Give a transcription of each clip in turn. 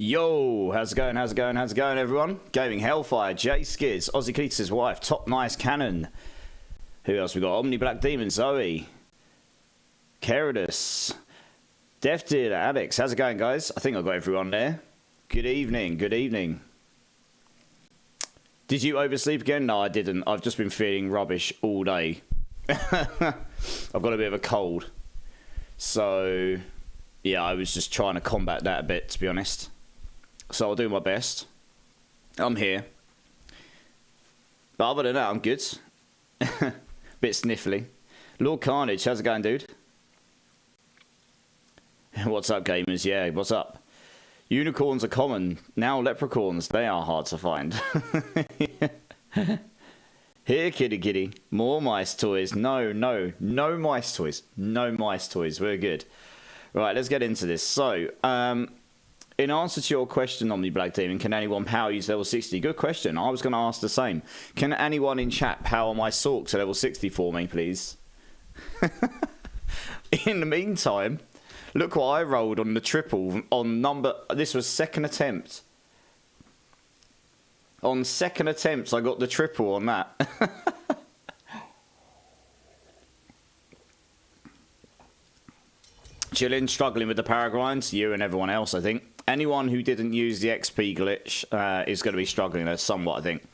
Yo, how's it going, everyone? Gaming Hellfire, Jay Skids, Aussie Cletus' wife, Top Nice Cannon. Who else we got? Omni Black Demon, Zoe, Keradus, Death Dealer, Alex. How's it going, guys? I think I've got everyone there. Good evening, good evening. Did you oversleep again? No, I didn't. I've just been feeling rubbish all day. I've got a bit of a cold. So, yeah, I was just trying to combat that a bit, to be honest. So I'll do my best. I'm here. But other than that, I'm good. Bit sniffly. Lord Carnage, how's it going, dude? What's up, gamers? Yeah, what's up? Unicorns are common. Now leprechauns, they are hard to find. Here, kitty kitty. More mice toys. No mice toys. No mice toys. We're good. Right, let's get into this. So, in answer to your question on the Black Demon, can anyone power use level 60? Good question. I was going to ask the same. Can anyone in chat power my Sork to level 60 for me, please? In the meantime, look what I rolled on the triple on number... This was second attempt. On second attempts, I got the triple on that. Chilling, struggling with the power grinds. You and everyone else, I think. Anyone who didn't use the XP glitch is going to be struggling there somewhat, I think.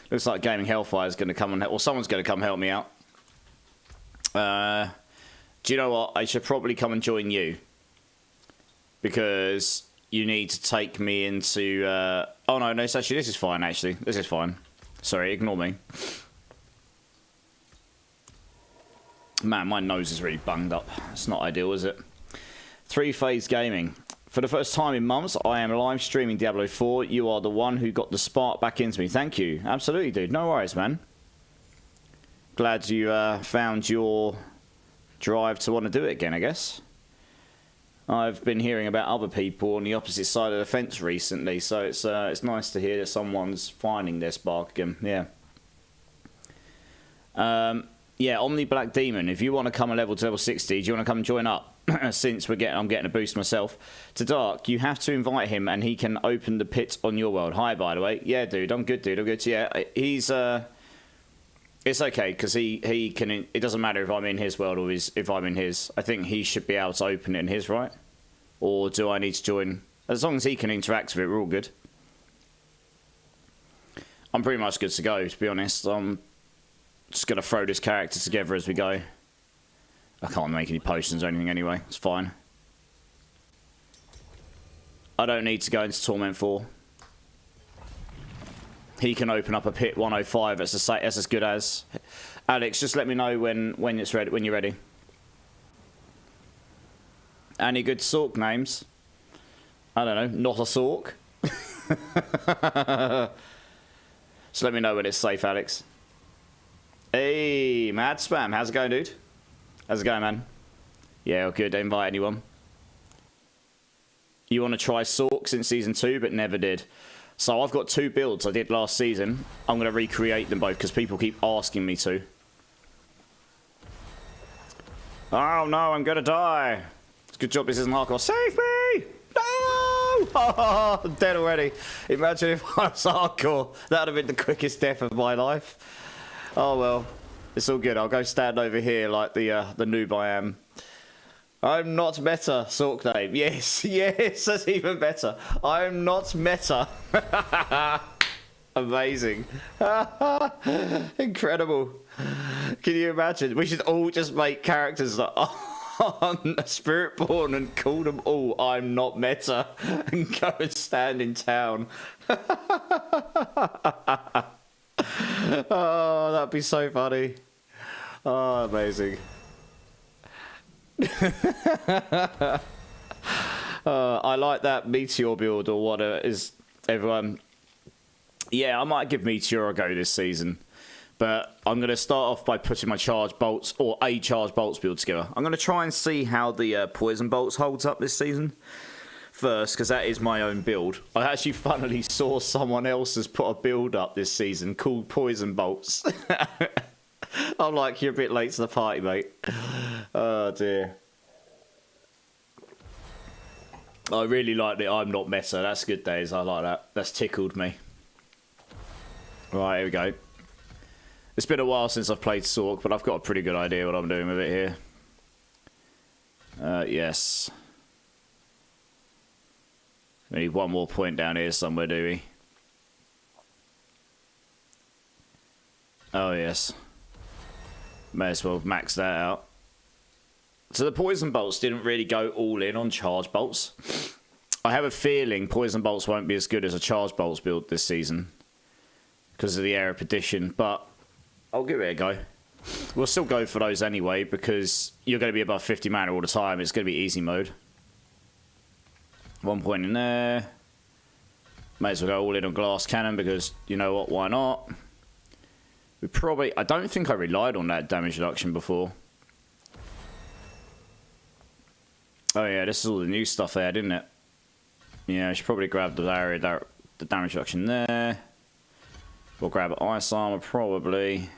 Looks like Gaming Hellfire is going to come and... Or someone's going to come help me out. Do you know what? I should probably come and join you. Because you need to take me into... oh, no, actually, this is fine, actually. This is fine. Sorry, ignore me. Man, my nose is really bunged up. It's not ideal, is it? Three-phase gaming. For the first time in months, I am live streaming Diablo 4. You are the one who got the spark back into me. Thank you. Absolutely, dude. No worries, man. Glad you found your drive to want to do it again, I guess. I've been hearing about other people on the opposite side of the fence recently, so it's nice to hear that someone's finding their spark again. Yeah. Yeah, Omni Black Demon. If you want to come a level to level 60, do you want to come and join up? Since I'm getting a boost myself. To Dark, you have to invite him, and he can open the pit on your world. Hi, by the way. Yeah, dude. I'm good, dude. I'm good. Yeah, he's it's okay because he can. It doesn't matter if I'm in his world or if I'm in his. I think he should be able to open it in his, right? Or do I need to join? As long as he can interact with it, we're all good. I'm pretty much good to go, to be honest. I'm just gonna throw this character together as we go. I can't make any potions or anything anyway. It's fine. I don't need to go into Torment 4. He can open up a pit 105. That's as good as. Alex, just let me know when it's ready. When you're ready. Any good Sork names? I don't know. Not a Sork. Just let me know when it's safe, Alex. Hey, Mad Spam. How's it going, dude? How's it going, man? Yeah, good. Don't invite anyone. You want to try Sork since Season 2, but never did. So I've got 2 builds I did last season. I'm going to recreate them both because people keep asking me to. Oh, no, I'm going to die. It's a good job this isn't hardcore. Save me! No! Oh, I'm dead already. Imagine if I was hardcore. That would have been the quickest death of my life. Oh, well. It's all good. I'll go stand over here like the noob I am. I'm not meta, Sork name. Yes, yes, that's even better. I'm not meta. Amazing. Incredible. Can you imagine? We should all just make characters that are on Spiritborn and call them all I'm not meta and go and stand in town. Oh, that'd be so funny. Oh, amazing. I like that Meteor build or whatever is everyone. Yeah, I might give Meteor a go this season. But I'm going to start off by putting my charge bolts or a charge bolts build together. I'm going to try and see how the poison bolts holds up this season. First, because that is my own build. I actually funnily saw someone else has put a build up this season called Poison Bolts. I'm like, you're a bit late to the party, mate. Oh, dear. I really like that I'm not meta. That's good days. I like that. That's tickled me. Right, here we go. It's been a while since I've played Sork, but I've got a pretty good idea what I'm doing with it here. Yes. We need one more point down here somewhere, do we? Oh, yes. May as well max that out. So the poison bolts didn't really go all in on charge bolts. I have a feeling poison bolts won't be as good as a charge bolts build this season because of the air of perdition, but I'll give it a go. We'll still go for those anyway because you're going to be above 50 mana all the time. It's going to be easy mode. 1 point in there. May as well go all in on glass cannon because you know what, why not? We probably... I don't think I relied on that damage reduction before. Oh yeah, this is all the new stuff there, didn't it? Yeah, I should probably grab the area, the damage reduction there. We'll grab ice armor probably.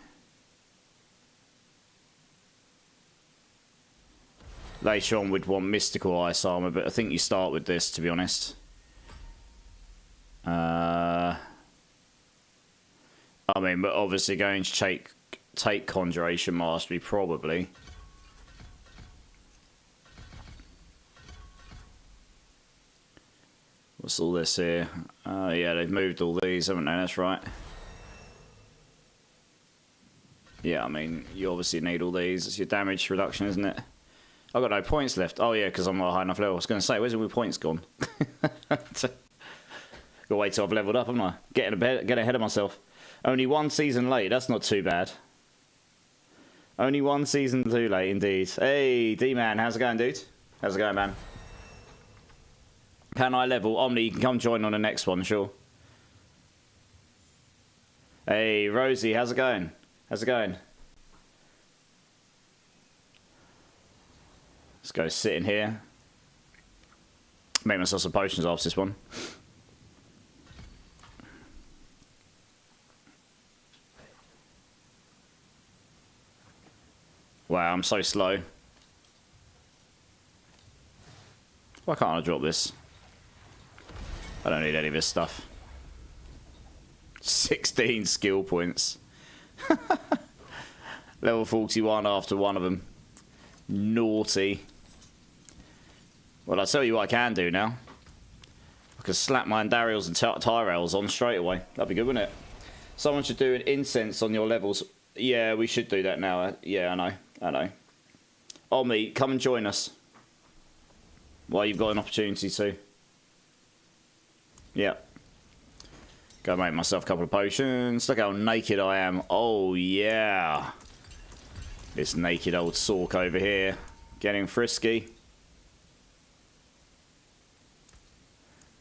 Later on we'd want mystical ice armor, but I think you start with this, to be honest. I mean, but obviously going to take Conjuration Mastery, probably. What's all this here? Yeah, they've moved all these, haven't they? That's right. Yeah, I mean, you obviously need all these. It's your damage reduction, isn't it? I've got no points left. Oh, yeah, because I'm not high enough level. I was going to say, where's all my points gone? Got to wait till I've leveled up, haven't I? Get ahead of myself. Only one season late. That's not too bad. Only one season too late, indeed. Hey, D-Man. How's it going, dude? How's it going, man? Can I level? Omni, you can come join on the next one, sure. Hey, Rosie. How's it going? How's it going? Let's go sit in here. Make myself some potions after this one. Wow, I'm so slow. Why can't I drop this? I don't need any of this stuff. 16 skill points. Level 41 after one of them. Naughty. Well, I'll tell you what I can do now. I can slap my Andariels and Tyrells on straight away. That'd be good, wouldn't it? Someone should do an incense on your levels. Yeah, we should do that now. Yeah, I know. I know. Omni, come and join us. While you've got an opportunity to. Yeah. Go make myself a couple of potions. Look how naked I am. Oh, yeah. This naked old Sork over here. Getting frisky.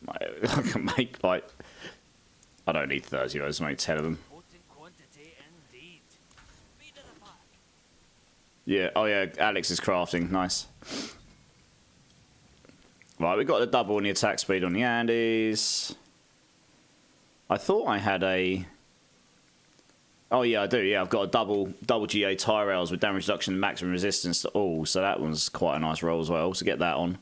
I can make like... I don't need 30 of those, make 10 of them. Yeah, oh yeah, Alex is crafting. Nice. Right, we got the double on the attack speed on the Andes. I thought I had a... Oh yeah, I do. Yeah, I've got a double GA Tyrells with damage reduction and maximum resistance to all. So that one's quite a nice roll as well. So get that on.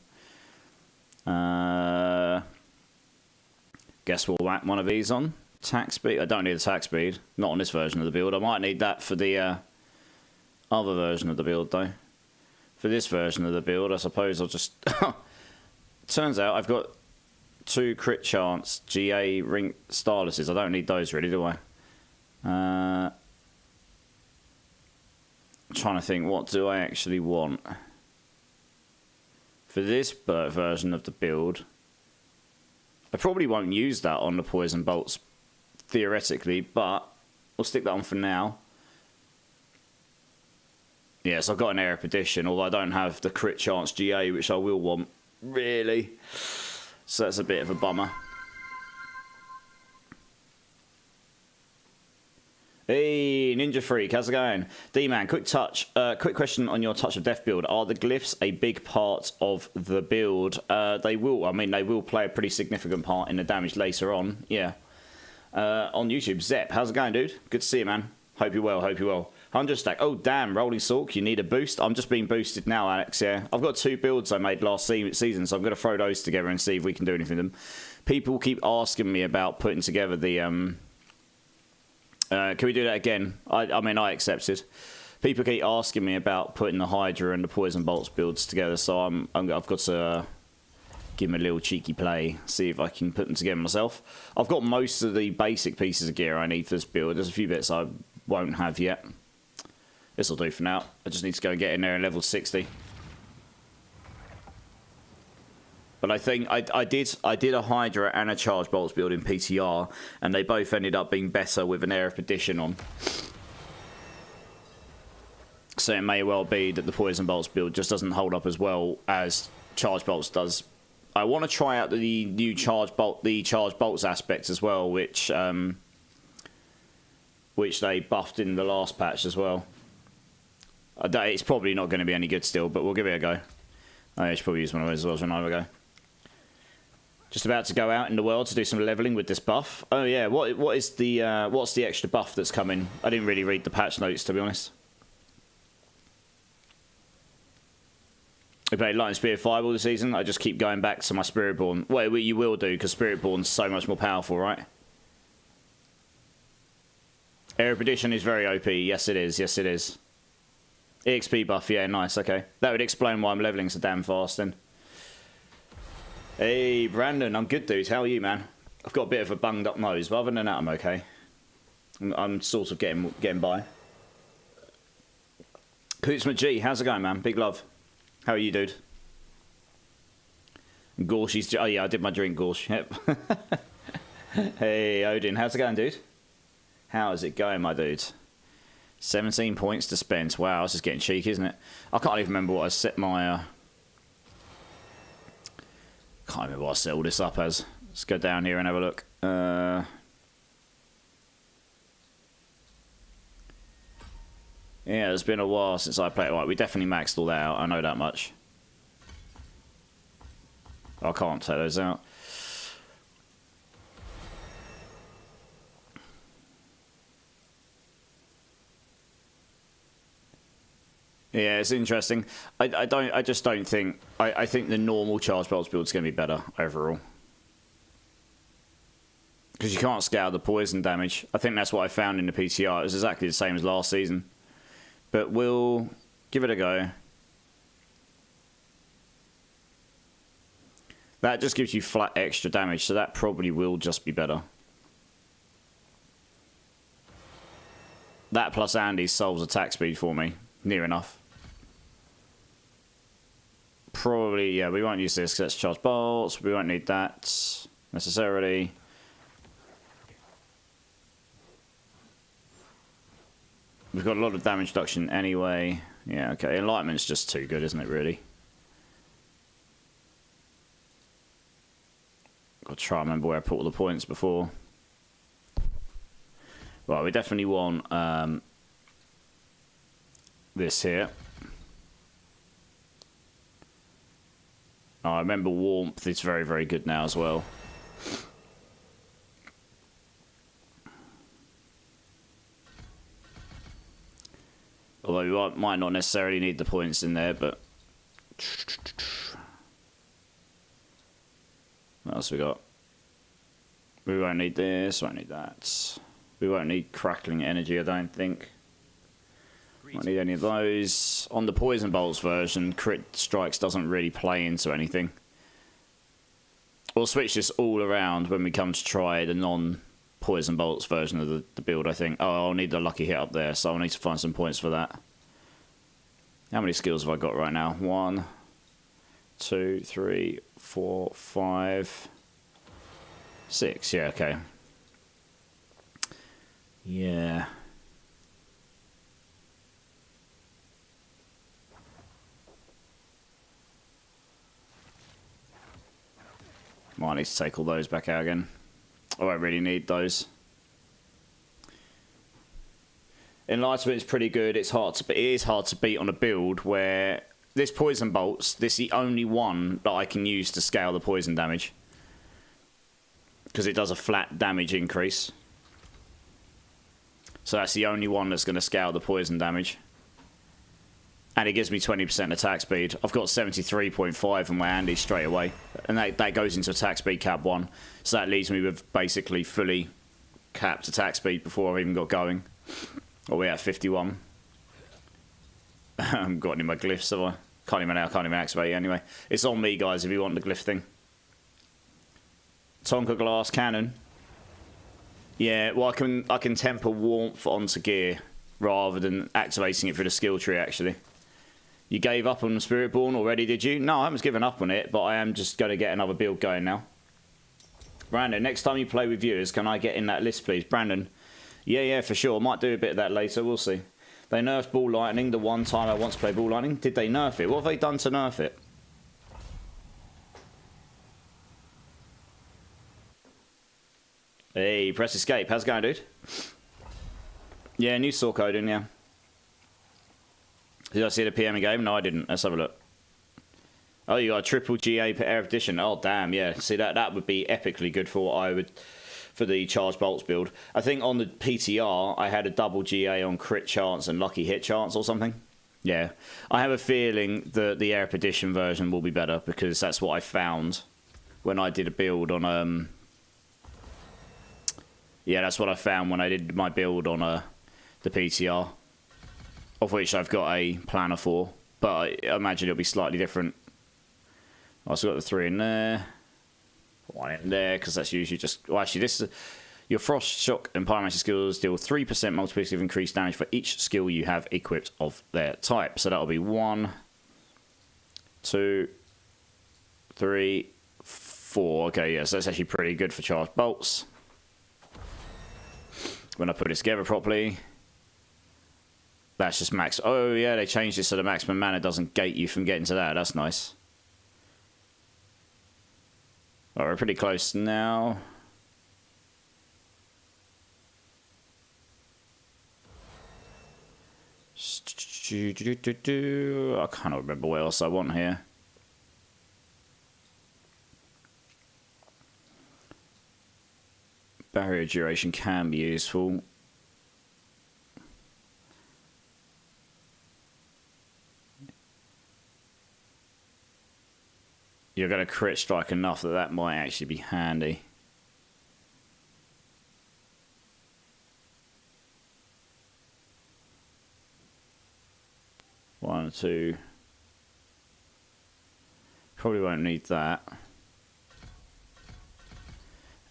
Guess we'll whack one of these on. Attack speed. I don't need attack speed. Not on this version of the build. I might need that for the other version of the build though. For this version of the build, I suppose I'll just... Turns out I've got 2 crit chance GA ring Starlesses. I don't need those really, do I? I'm trying to think, what do I actually want? For this version of the build, I probably won't use that on the poison bolts, theoretically, but we'll stick that on for now. Yes, I've got an air of perdition, although I don't have the crit chance GA, which I will want, really. So that's a bit of a bummer. Hey, Ninja Freak, how's it going? D-Man, quick question on your Touch of Death build. Are the glyphs a big part of the build? They will. I mean, they will play a pretty significant part in the damage later on. Yeah. On YouTube, Zep, how's it going, dude? Good to see you, man. Hope you're well, hope you're well. 100 stack. Oh, damn. Rolling Salk, you need a boost? I'm just being boosted now, Alex, yeah. I've got 2 builds I made last season, so I'm going to throw those together and see if we can do anything with them. People keep asking me about putting together the... can we do that again? I mean, I accepted. People keep asking me about putting the Hydra and the Poison Bolts builds together, so I've got to give them a little cheeky play, see if I can put them together myself. I've got most of the basic pieces of gear I need for this build. There's a few bits I won't have yet. This will do for now. I just need to go and get in there and level 60. But I think I did a Hydra and a Charge Bolts build in PTR, and they both ended up being better with an Air of Perdition on. So it may well be that the Poison Bolts build just doesn't hold up as well as Charge Bolts does. I want to try out the new Charge Bolts aspect as well, which they buffed in the last patch as well. It's probably not going to be any good still, but we'll give it a go. I should probably use one of those as well, so another go. Just about to go out in the world to do some leveling with this buff. Oh yeah, what's the extra buff that's coming? I didn't really read the patch notes, to be honest. We played Lightning Spear Fireball this season. I just keep going back to my Spiritborn. Well, you will do, because Spiritborn's so much more powerful, right? Air of Perdition is very OP. Yes, it is. Yes, it is. EXP buff, yeah, nice, okay. That would explain why I'm leveling so damn fast, then. Hey, Brandon, I'm good, dude. How are you, man? I've got a bit of a bunged up nose, but other than that, I'm okay. I'm sort of getting by. Coots McG, how's it going, man? Big love. How are you, dude? Gorshy's... Oh, yeah, I did my drink, Gorsh. Yep. Hey, Odin, how's it going, dude? How is it going, my dude? 17 points to spend. Wow, this is getting cheeky, isn't it? I can't even remember what I set my... Can't remember what I set all this up as. Let's go down here and have a look. Yeah, it's been a while since I played. Right, we definitely maxed all that out. I know that much. I can't take those out. Yeah, it's interesting. I just don't think. I think the normal Charge Bolts build is going to be better overall. Because you can't scale the poison damage. I think that's what I found in the PTR. It was exactly the same as last season. But we'll give it a go. That just gives you flat extra damage, so that probably will just be better. That plus Andy's solves attack speed for me. Near enough. Probably, yeah, we won't use this because that's Charge Bolts. We won't need that necessarily. We've got a lot of damage reduction anyway. Yeah, okay. Enlightenment's just too good, isn't it, really? Got to try and remember where I put all the points before. Right, we definitely want this here. Oh, I remember Warmth is very, very good now as well. Although we might not necessarily need the points in there, but... What else we got? We won't need this, won't need that. We won't need Crackling Energy, I don't think. Won't need any of those. On the Poison Bolts version, Crit Strikes doesn't really play into anything. We'll switch this all around when we come to try the non-Poison Bolts version of the build, I think. Oh, I'll need the lucky hit up there, so I'll need to find some points for that. How many skills have I got right now? 1, 2, 3, 4, 5, 6. Yeah, okay. Yeah. Might need to take all those back out again. I won't really need those. Enlightenment is pretty good. It is hard to beat on a build where this Poison Bolts, this is the only one that I can use to scale the poison damage. Because it does a flat damage increase. So that's the only one that's going to scale the poison damage. And it gives me 20% attack speed. I've got 73.5 on my Andy straight away. And that goes into attack speed cap 1. So that leaves me with basically fully capped attack speed before I've even got going. Oh, we're at 51. I haven't got any of my glyphs, have I? Can't even activate it anyway. It's on me, guys, if you want the glyph thing. Tonka glass cannon. Yeah, well, I can temper warmth onto gear rather than activating it through the skill tree, actually. You gave up on the Spiritborn already, did you? No, I haven't given up on it, but I am just going to get another build going now. Brandon, next time you play with viewers, can I get in that list, please? Brandon. Yeah, for sure. Might do a bit of that later. We'll see. They nerfed Ball Lightning the one time I want to play Ball Lightning. Did they nerf it? What have they done to nerf it? Hey, press escape. How's it going, dude? Yeah, new saw coding, yeah. Did I see the PM game? No, I didn't. Let's have a look. Oh, you got a triple GA per air edition. Oh, damn, yeah. See, that would be epically good for what I would... for the charge bolts build. I think on the PTR, I had a double GA on crit chance and lucky hit chance or something. Yeah. I have a feeling that the air edition version will be better because that's what I found when I did a build on... Yeah, that's what I found when I did my build on the PTR. Of which I've got a planner for. But I imagine it'll be slightly different. I also got the 3 in there. 1 in there, because that's usually just... Well, actually, this is... Your Frost, Shock, and Pyromancy skills deal 3% multiplicative increased damage for each skill you have equipped of their type. So that'll be 1, 2, 3, 4. Okay, yeah, so that's actually pretty good for charged bolts. When I put it together properly... That's just max... Oh, yeah, they changed it so the maximum mana doesn't gate you from getting to that. That's nice. Alright, we're pretty close now. I cannot remember what else I want here. Barrier duration can be useful. You're going to crit strike enough that might actually be handy. One, two. Probably won't need that.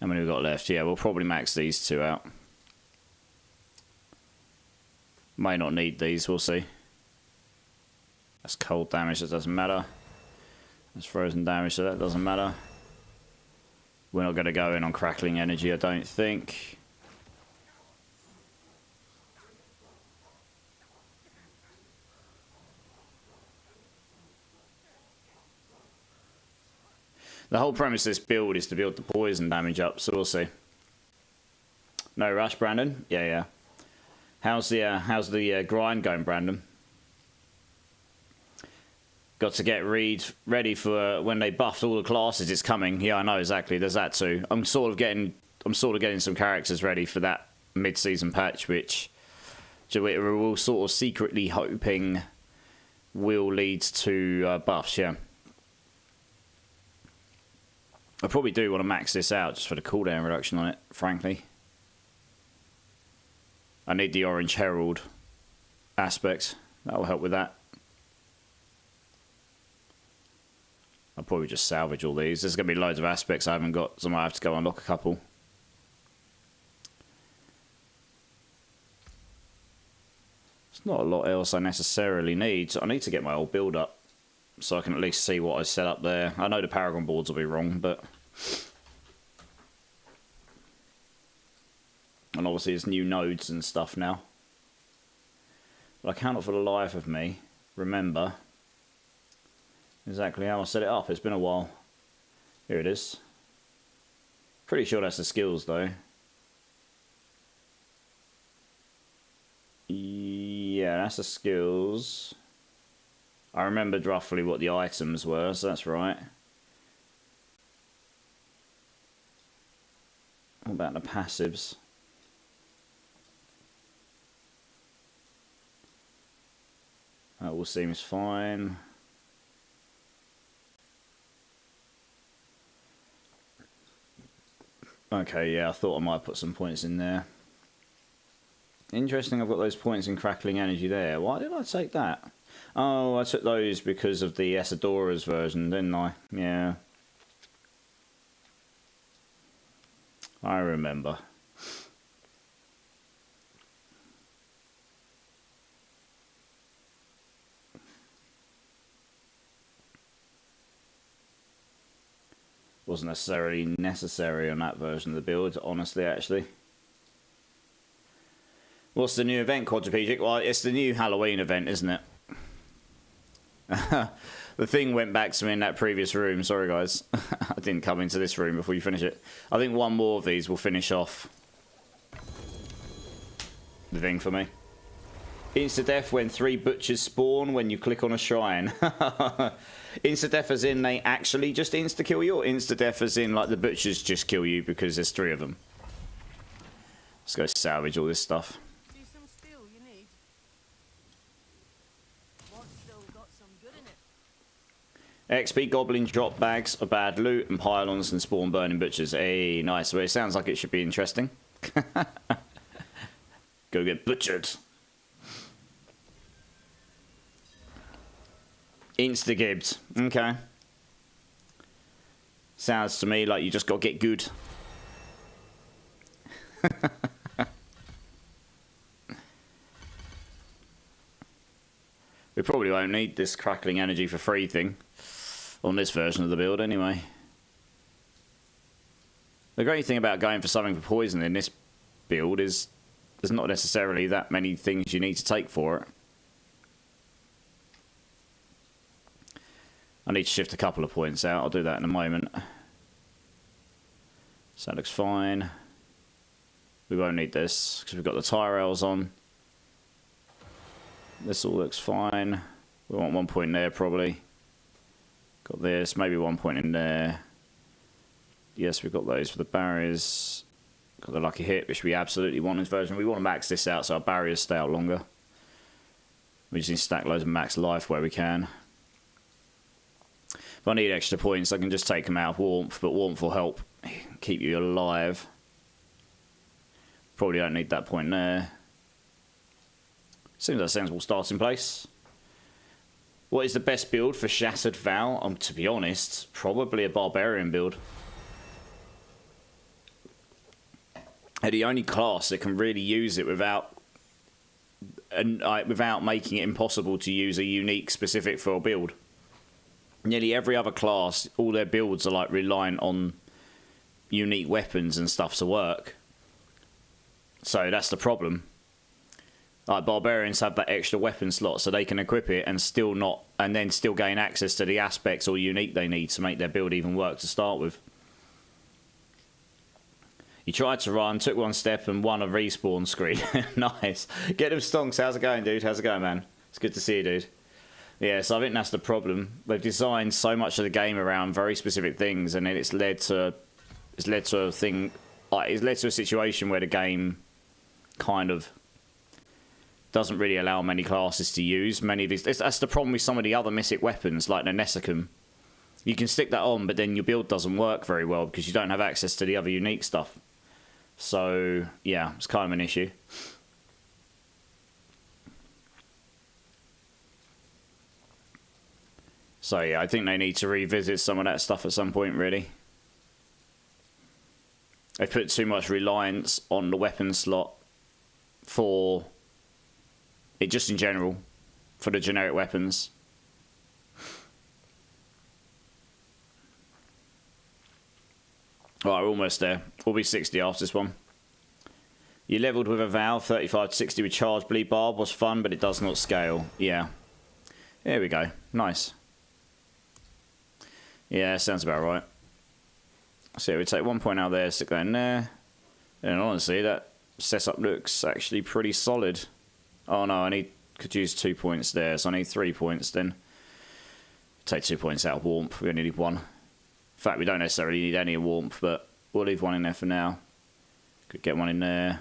How many we got left? Yeah, we'll probably max these 2 out. May not need these, we'll see. That's cold damage, that doesn't matter. That's frozen damage, so that doesn't matter. We're not going to go in on crackling energy, I don't think. The whole premise of this build is to build the poison damage up, so we'll see. No rush, Brandon? Yeah. How's the grind going, Brandon? Got to get ready for when they buffed all the classes. It's coming. Yeah, I know exactly. There's that too. I'm sort of getting some characters ready for that mid-season patch, which we're all sort of secretly hoping will lead to buffs. Yeah, I probably do want to max this out just for the cooldown reduction on it. Frankly, I need the Orange Herald aspect. That will help with that. I'll probably just salvage all these. There's going to be loads of aspects I haven't got, so I might have to go unlock a couple. There's not a lot else I necessarily need. So I need to get my old build up, so I can at least see what I set up there. I know the Paragon boards will be wrong, but... And obviously there's new nodes and stuff now. But I cannot for the life of me remember... exactly how I set it up. It's been a while. Here it is. Pretty sure that's the skills though. Yeah, that's the skills. I remembered roughly what the items were, so that's right. What about the passives? all seems fine. Okay, yeah, I thought I might put some points in there. Interesting, I've got those points in Crackling Energy there. Why did I take that? Oh, I took those because of the Isadora's version, didn't I? Yeah. I remember. Wasn't necessarily necessary on that version of the build, honestly, actually. What's the new event, Quadripedic? Well, it's the new Halloween event, isn't it? The thing went back to me in that previous room. Sorry, guys. I didn't come into this room before you finish it. I think one more of these will finish off the thing for me. Insta-death when 3 butchers spawn when you click on a shrine. Insta-death as in they actually just insta-kill you, or insta-death as in like the butchers just kill you because there's 3 of them? Let's go salvage all this stuff. Do some steel you need. What's still got some good in it? XP goblin drop bags of bad loot and pylons and spawn burning butchers. Hey, nice. Well, it sounds like it should be interesting. Go get butchered. Insta-gibbed. Okay. Sounds to me like you just got to get good. We probably won't need this Crackling Energy for free thing on this version of the build anyway. The great thing about going for something for poison in this build is there's not necessarily that many things you need to take for it. I need to shift a couple of points out. I'll do that in a moment. So that looks fine. We won't need this because we've got the tie rails on. This all looks fine. We want 1 point there probably. Got this, maybe 1 point in there. Yes, we've got those for the barriers. Got the lucky hit, which we absolutely want in this version. We want to max this out so our barriers stay out longer. We just need to stack loads of max life where we can. If I need extra points, I can just take them out of warmth, but warmth will help keep you alive. Probably don't need that point there. Seems like a sensible starting place. What is the best build for Shattered Vow? To be honest, probably a Barbarian build. They're the only class that can really use it without making it impossible to use a unique specific for a build. Nearly every other class, all their builds are like reliant on unique weapons and stuff to work. So that's the problem. Like barbarians have that extra weapon slot, so they can equip it and still gain access to the aspects or unique they need to make their build even work to start with. You tried to run, took 1 step, and won a respawn screen. Nice. Get them stonks. How's it going, dude? How's it going, man? It's good to see you, dude. Yeah, so I think that's the problem. They've designed so much of the game around very specific things, and then it's led to a thing. Like, it's led to a situation where the game kind of doesn't really allow many classes to use many of these. That's the problem with some of the other mythic weapons, like the Nesicum. You can stick that on, but then your build doesn't work very well because you don't have access to the other unique stuff. So, yeah, it's kind of an issue. So, yeah, I think they need to revisit some of that stuff at some point, really. They put too much reliance on the weapon slot for it, just in general, for the generic weapons. Right, we're almost there. We'll be 60 after this one. You leveled with a Vow, 35 to 60 with Charge Bleed Barb. Was fun, but it does not scale. Yeah. There we go. Nice. Yeah, sounds about right. So we take 1 point out there, stick that in there. And honestly, that setup looks actually pretty solid. Oh no, could use 2 points there, so I need 3 points then. Take 2 points out of warmth, we only need 1. In fact, we don't necessarily need any warmth, but we'll leave 1 in there for now. Could get 1 in there.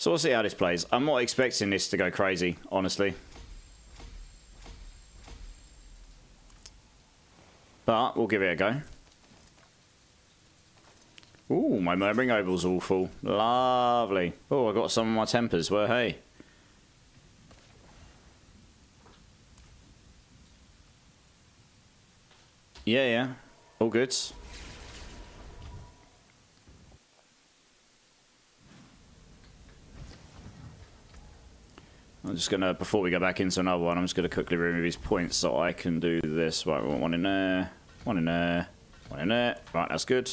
So we'll see how this plays. I'm not expecting this to go crazy, honestly. But we'll give it a go. Ooh, my murmuring oval's all full. Lovely. Oh, I got some of my tempers. Well, hey. Yeah, yeah. All good. I'm just going to, before we go back into another one, I'm just going to quickly remove these points so I can do this. Right, we want one in there, one in there, one in there. Right, that's good.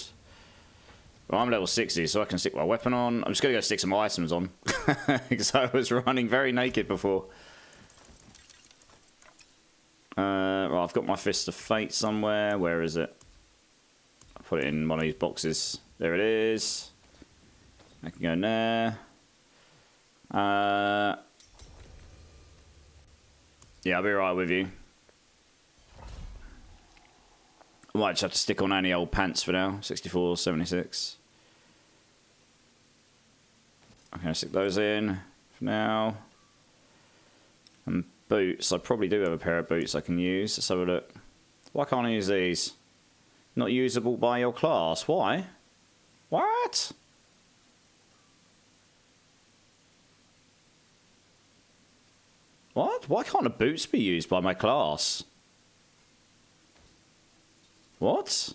Well, I'm level 60, so I can stick my weapon on. I'm just going to go stick some items on. Because I was running very naked before. Right, I've got my Fist of Fate somewhere. Where is it? I'll put it in one of these boxes. There it is. I can go in there. Yeah, I'll be right with you. I might just have to stick on any old pants for now. 64, 76. Okay, stick those in for now. And boots. I probably do have a pair of boots I can use. Let's have a look. Why can't I use these? Not usable by your class. Why? What? What? Why can't the boots be used by my class? What?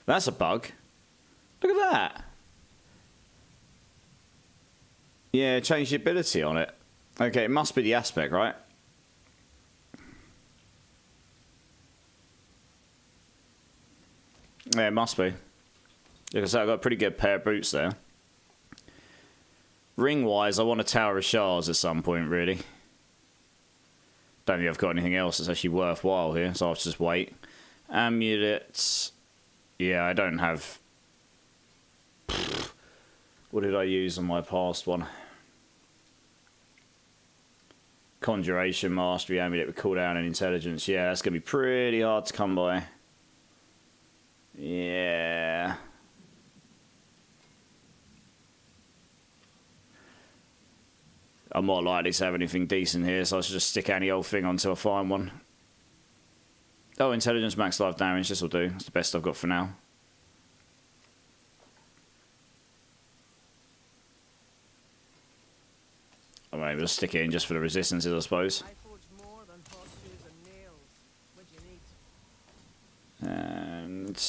That's a bug. Look at that. Yeah, change the ability on it. Okay, it must be the aspect, right? Yeah, it must be. Because I've got a pretty good pair of boots there. Ring-wise, I want a Tower of Shards at some point, really. Don't think I've got anything else that's actually worthwhile here, so I'll just wait. Amulets. Yeah, I don't have... What did I use on my past one? Conjuration, Mastery, Amulet with cooldown and Intelligence. Yeah, that's going to be pretty hard to come by. Yeah. I'm not likely to have anything decent here, so I should just stick any old thing on until I find one. Oh, Intelligence, max life damage. This will do. That's the best I've got for now. I'm able to stick it in just for the resistances, I suppose. I forge more than horseshoes and nails. What do you need? And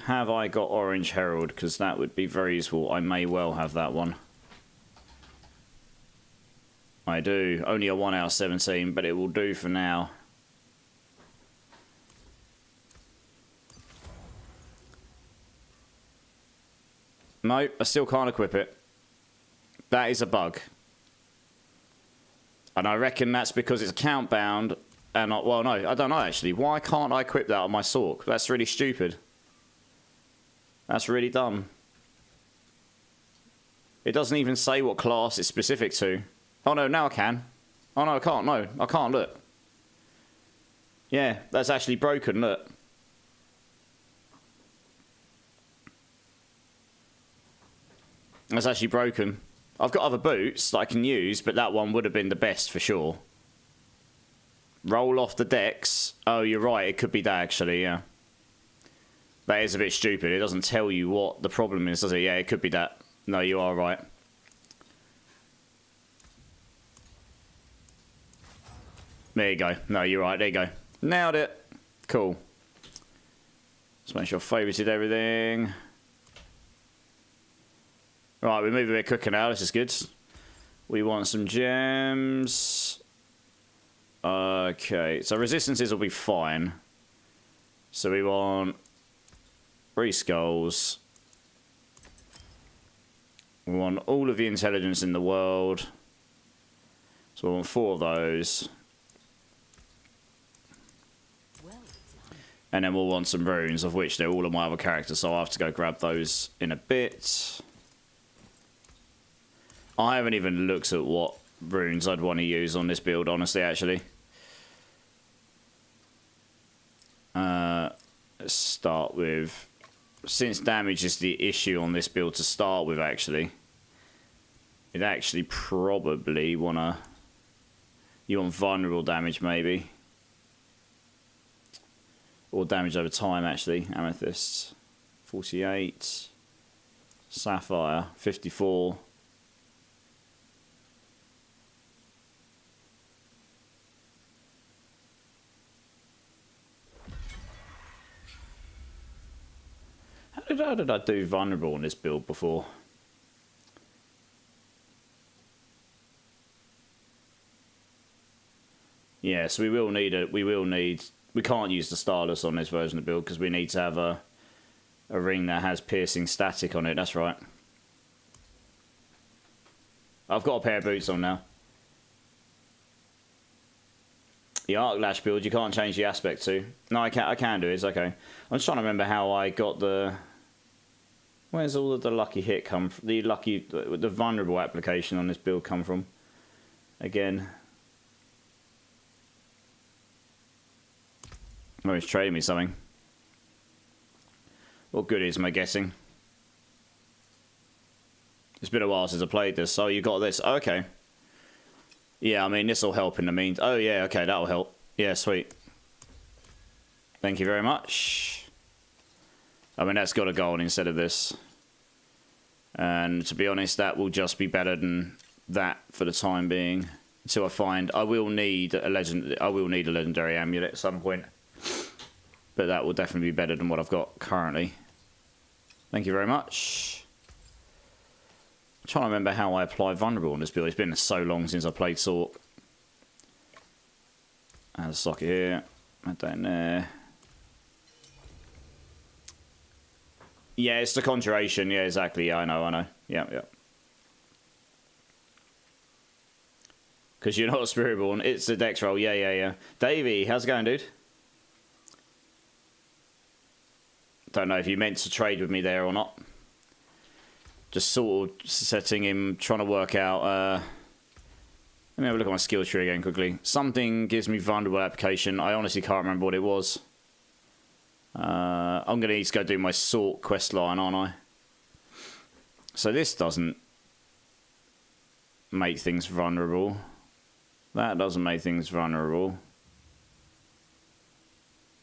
have I got Orange Herald? Because that would be very useful. I may well have that one. I do. Only a 1 out of 17, but it will do for now. Nope, I still can't equip it. That is a bug. And I reckon that's because it's account bound. And well, no, I don't know actually. Why can't I equip that on my Sorc? That's really stupid. That's really dumb. It doesn't even say what class it's specific to. Oh no, now I can. Oh no, I can't. No, I can't. Look. Yeah, that's actually broken. Look. That's actually broken. I've got other boots that I can use, but that one would have been the best for sure. Roll off the decks. Oh, you're right. It could be that, actually, yeah. That is a bit stupid. It doesn't tell you what the problem is, does it? Yeah, it could be that. No, you are right. There you go. No, you're right. There you go. Nailed it. Cool. Let's make sure I've favorited everything. Right, we move a bit quicker now. This is good. We want some gems. Okay, so resistances will be fine. So we want 3 skulls. We want all of the intelligence in the world. So we want 4 of those. And then we'll want some runes, of which they're all of my other characters, so I'll have to go grab those in a bit. I haven't even looked at what runes I'd want to use on this build, honestly, actually. Let's start with... Since damage is the issue on this build to start with, actually. You'd actually probably wanna... You want vulnerable damage, maybe. Or damage over time, actually. Amethyst, 48. Sapphire, 54. How did I do vulnerable on this build before? Yeah, so we will need we can't use the Starless on this version of the build because we need to have a ring that has piercing static on it. That's right. I've got a pair of boots on now. The Arc Lash build, you can't change the aspect to. No, I can do it. It's okay. I'm just trying to remember how I got the... Where's all of the lucky hit come from? The vulnerable application on this build come from? Again. Oh, he's trading me something. What good is my guessing? It's been a while since I played this. Oh, you got this. Oh, okay. Yeah, I mean, this will help in the meantime. Oh, yeah, okay, that'll help. Yeah, sweet. Thank you very much. I mean, that's got to go on instead of this. And to be honest, that will just be better than that for the time being. Until I find... I will need a legendary amulet at some point. But that will definitely be better than what I've got currently. Thank you very much. I'm trying to remember how I apply vulnerable on this build. It's been so long since I played Sorc. Add a socket here. Add that in there. Yeah, it's the conjuration. Yeah, exactly. Yeah, I know. Yeah. Because you're not a Spiritborn. It's the dex roll. Yeah. Davey, how's it going, dude? Don't know if you meant to trade with me there or not. Just sort of setting him, trying to work out... let me have a look at my skill tree again quickly. Something gives me vulnerable application. I honestly can't remember what it was. I'm going to need to go do my Sorc quest line, aren't I? So this doesn't make things vulnerable. That doesn't make things vulnerable.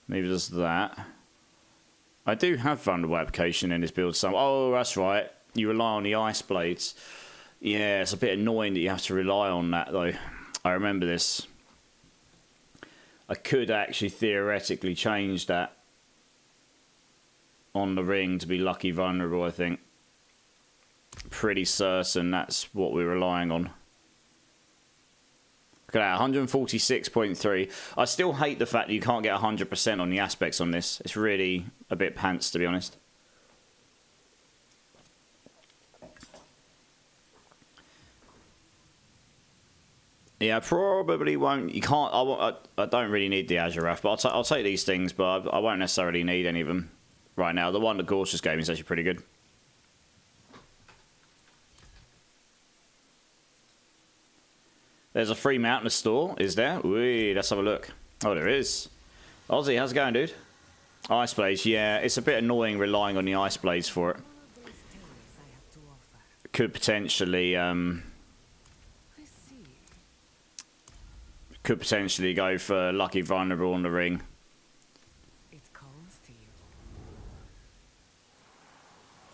Maybe just that. I do have vulnerable application in this build. Oh, that's right. You rely on the ice blades. Yeah, it's a bit annoying that you have to rely on that, though. I remember this. I could actually theoretically change that on the ring to be lucky vulnerable, I think. Pretty certain that's what we're relying on. Look at that, 146.3. I still hate the fact that you can't get 100% on the aspects on this. It's really a bit pants, to be honest. Yeah, I probably won't. You can't. I don't really need the Jaguar, but I'll take these things, but I won't necessarily need any of them right now. The one that Gorge just gave me is actually pretty good. There's a free mountain store, is there? Wee, let's have a look. Oh, there is. Ozzy, how's it going, dude? Ice blades, yeah. It's a bit annoying relying on the ice blades for it. Could potentially go for lucky vulnerable on the ring.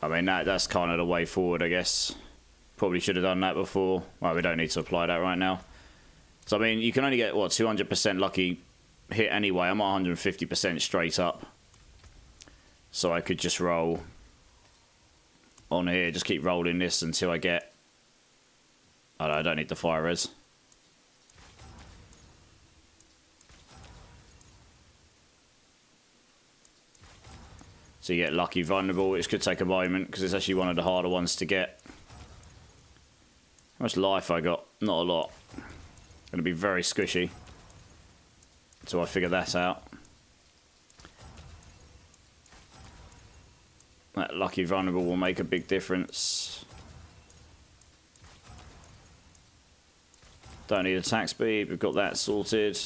I mean, that's kind of the way forward, I guess. Probably should have done that before. Well, we don't need to apply that right now. So, I mean, you can only get, what, 200% lucky hit anyway. I'm at 150% straight up. So I could just roll on here. Just keep rolling this until I get... I don't need the fire res. So you get lucky vulnerable, which could take a moment because it's actually one of the harder ones to get. How much life I got? Not a lot. Going to be very squishy until I figure that out. That lucky vulnerable will make a big difference. Don't need attack speed. We've got that sorted.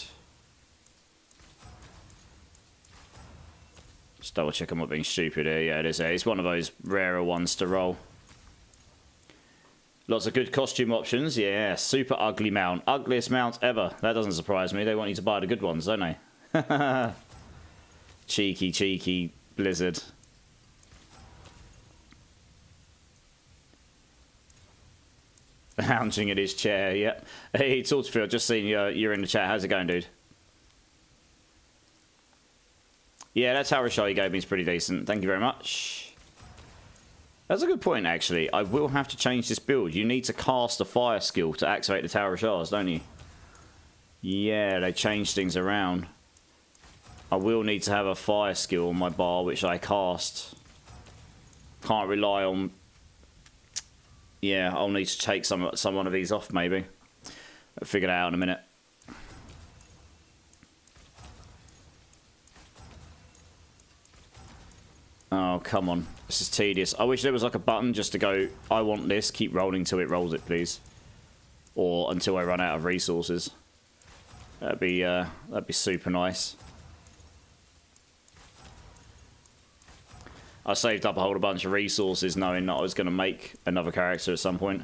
Just double check I'm not being stupid here. Yeah, it is. It's one of those rarer ones to roll. Lots of good costume options. Yeah, super ugly mount. Ugliest mount ever. That doesn't surprise me. They want you to buy the good ones, don't they? Cheeky, cheeky Blizzard. Lounging in his chair, yep. Hey, Torchfield, just seen you're in the chat. How's it going, dude? Yeah, that tower shot you gave me is pretty decent. Thank you very much. That's a good point, actually. I will have to change this build. You need to cast a fire skill to activate the Tower of Shards, don't you? Yeah, they changed things around. I will need to have a fire skill on my bar, which I cast. Can't rely on... Yeah, I'll need to take some one of these off, maybe. I'll figure that out in a minute. Oh, come on. This is tedious. I wish there was like a button just to go, I want this, keep rolling till it rolls it, please. Or until I run out of resources. That'd be super nice. I saved up a whole bunch of resources knowing that I was going to make another character at some point.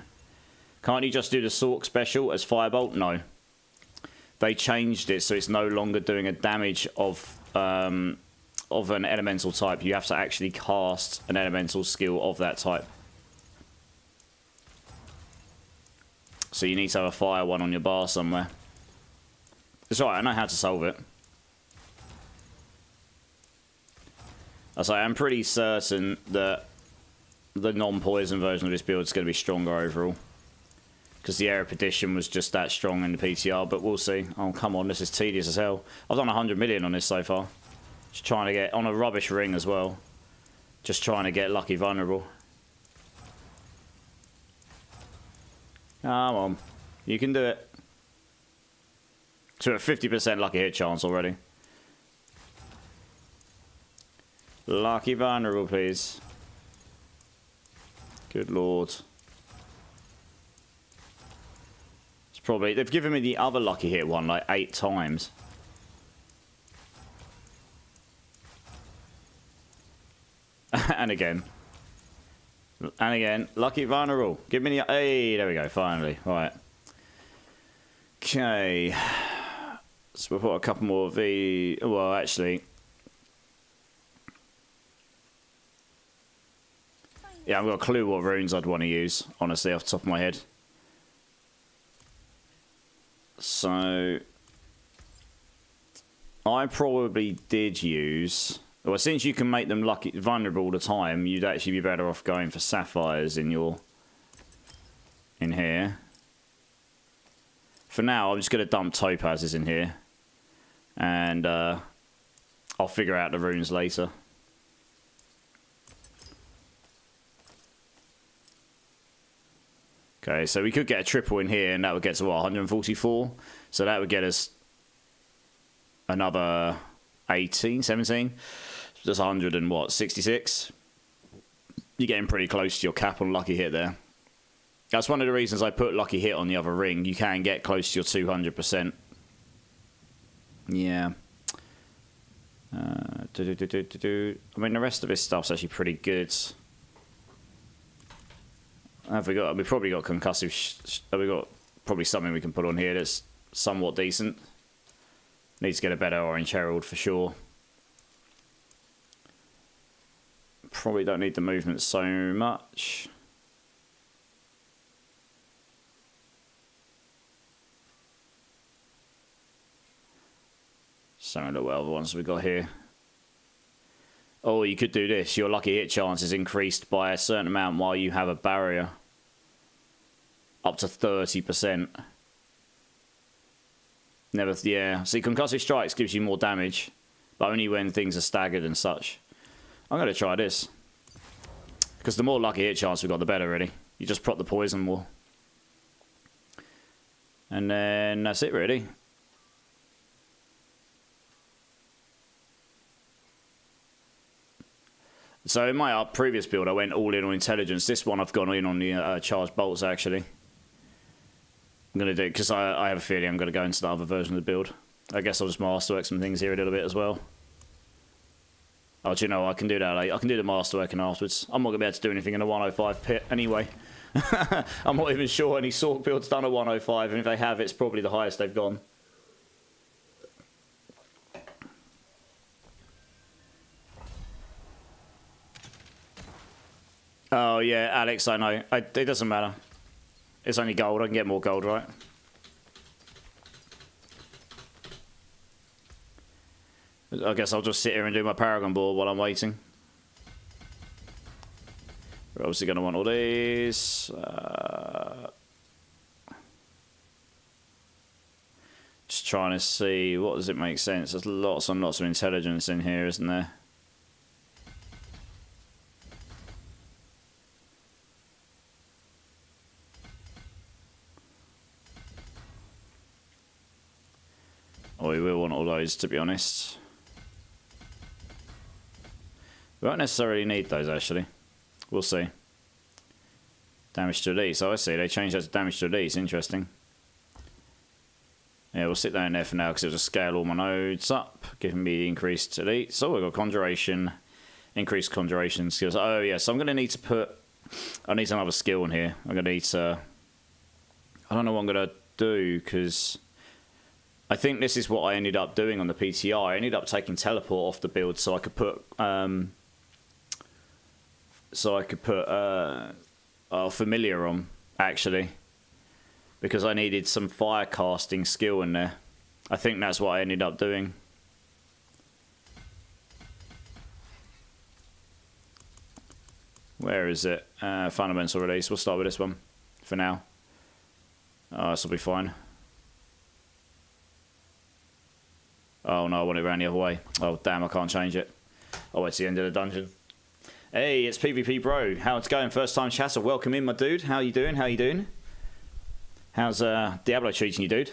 Can't you just do the Sork special as Firebolt? No. They changed it so it's no longer doing a damage of an elemental type. You have to actually cast an elemental skill of that type. So you need to have a fire one on your bar somewhere. It's alright, I know how to solve it. I'm pretty certain that the non-poison version of this build is going to be stronger overall. Because the Erudition was just that strong in the PTR, but we'll see. Oh, come on, this is tedious as hell. I've done 100 million on this so far. Just trying to get on a rubbish ring as well. Just trying to get lucky vulnerable. Come on. You can do it. So a 50% lucky hit chance already. Lucky vulnerable, please. Good lord. It's probably... They've given me the other lucky hit one like 8 times. And again. And again. Lucky vulnerable. Give me the... Hey, there we go, finally. Right. Okay. So we'll put a couple more of the... Well, actually... Yeah, I've got a clue what runes I'd want to use, honestly, off the top of my head. So... I probably did use... Well, since you can make them vulnerable all the time, you'd actually be better off going for sapphires in your... in here. For now, I'm just going to dump topazes in here. And I'll figure out the runes later. Okay, so we could get a triple in here, and that would get to, what, 144? So that would get us another 18, 17. Just 100 and what, 66? You're getting pretty close to your cap on lucky hit there. That's one of the reasons I put lucky hit on the other ring. You can get close to your 200%. Yeah. I mean, the rest of this stuff's actually pretty good. Have we got? We probably got concussive. We got probably something we can put on here that's somewhat decent. Needs to get a better orange herald for sure. Probably don't need the movement so much. Some of the other ones we got here. Oh, you could do this. Your lucky hit chance is increased by a certain amount while you have a barrier. Up to 30%. Never, yeah. See, concussive strikes gives you more damage, but only when things are staggered and such. I'm going to try this. Because the more lucky hit chance we've got, the better, really. You just prop the poison more. And then that's it, really. So in my previous build, I went all in on intelligence. This one I've gone in on the charged bolts, actually. I'm going to do it because I have a feeling I'm going to go into the other version of the build. I guess I'll just masterwork some things here a little bit as well. Oh, do you know, I can do that. I can do the masterworking afterwards. I'm not going to be able to do anything in the 105 pit anyway. I'm not even sure any Sorc build's done a 105, and if they have, it's probably the highest they've gone. Oh, yeah, Alex, I know. It doesn't matter. It's only gold. I can get more gold, right? I guess I'll just sit here and do my Paragon board while I'm waiting. We're obviously going to want all these. Just trying to see, what does it make sense? There's lots and lots of intelligence in here, isn't there? Oh, we will want all those, to be honest. We won't necessarily need those, actually. We'll see. Damage to elites. Oh, I see. They changed that to damage to elites. Interesting. Yeah, we'll sit that in there for now because it'll just scale all my nodes up, giving me increased elites. So we've got conjuration, increased conjuration skills. Oh, yeah. So I'm going to need to put... I need another skill in here. I'm going to need to... I don't know what I'm going to do because... I think this is what I ended up doing on the PTR. I ended up taking teleport off the build so I could put... familiar on, actually, because I needed some fire casting skill in there. I think that's what I ended up doing. Where is it? Fundamental release. We'll start with this one for now. Oh, this will be fine. Oh no, I want it around the other way. Oh damn, I can't change it. Oh, it's the end of the dungeon. Hey, it's PvP Bro. How's it going? First time chatter. Welcome in, my dude. How you doing? How you doing? How's Diablo treating you, dude?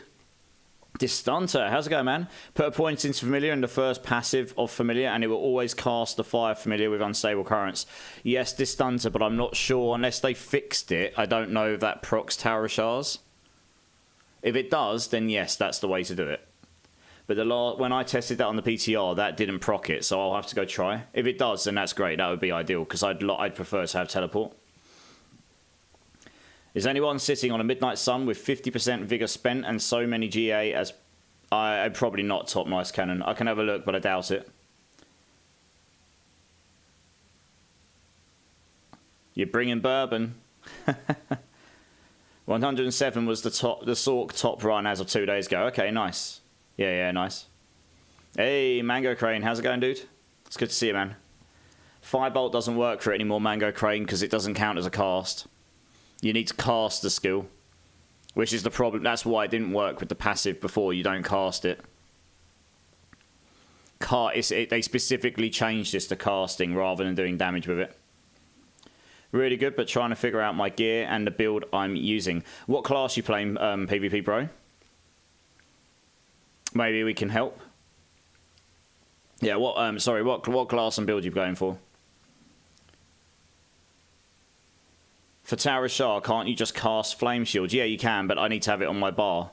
Distunter. How's it going, man? Put a point into familiar in the first passive of familiar, and it will always cast the fire familiar with unstable currents. Yes, Distunter, but I'm not sure unless they fixed it. I don't know if that procs Tower of Shards. If it does, then yes, that's the way to do it. But when I tested that on the PTR, that didn't proc it, so I'll have to go try. If it does, then that's great. That would be ideal, because I'd prefer to have teleport. Is anyone sitting on a Midnight Sun with 50% vigor spent and so many GA as... I'm probably not top nice cannon. I can have a look, but I doubt it. You're bringing bourbon. 107 was the Sorc top run as of 2 days ago. Okay, nice. Yeah, nice. Hey, Mango Crane, how's it going, dude? It's good to see you, man. Firebolt doesn't work for it anymore, Mango Crane, because it doesn't count as a cast. You need to cast the skill, which is the problem. That's why it didn't work with the passive before. You don't cast it. They specifically changed this to casting rather than doing damage with it. Really good, but trying to figure out my gear and the build I'm using. What class you playing, PvP Bro? Maybe we can help. Yeah, what class and build you going for? For Tower of Shard, can't you just cast Flame Shield? Yeah, you can, but I need to have it on my bar.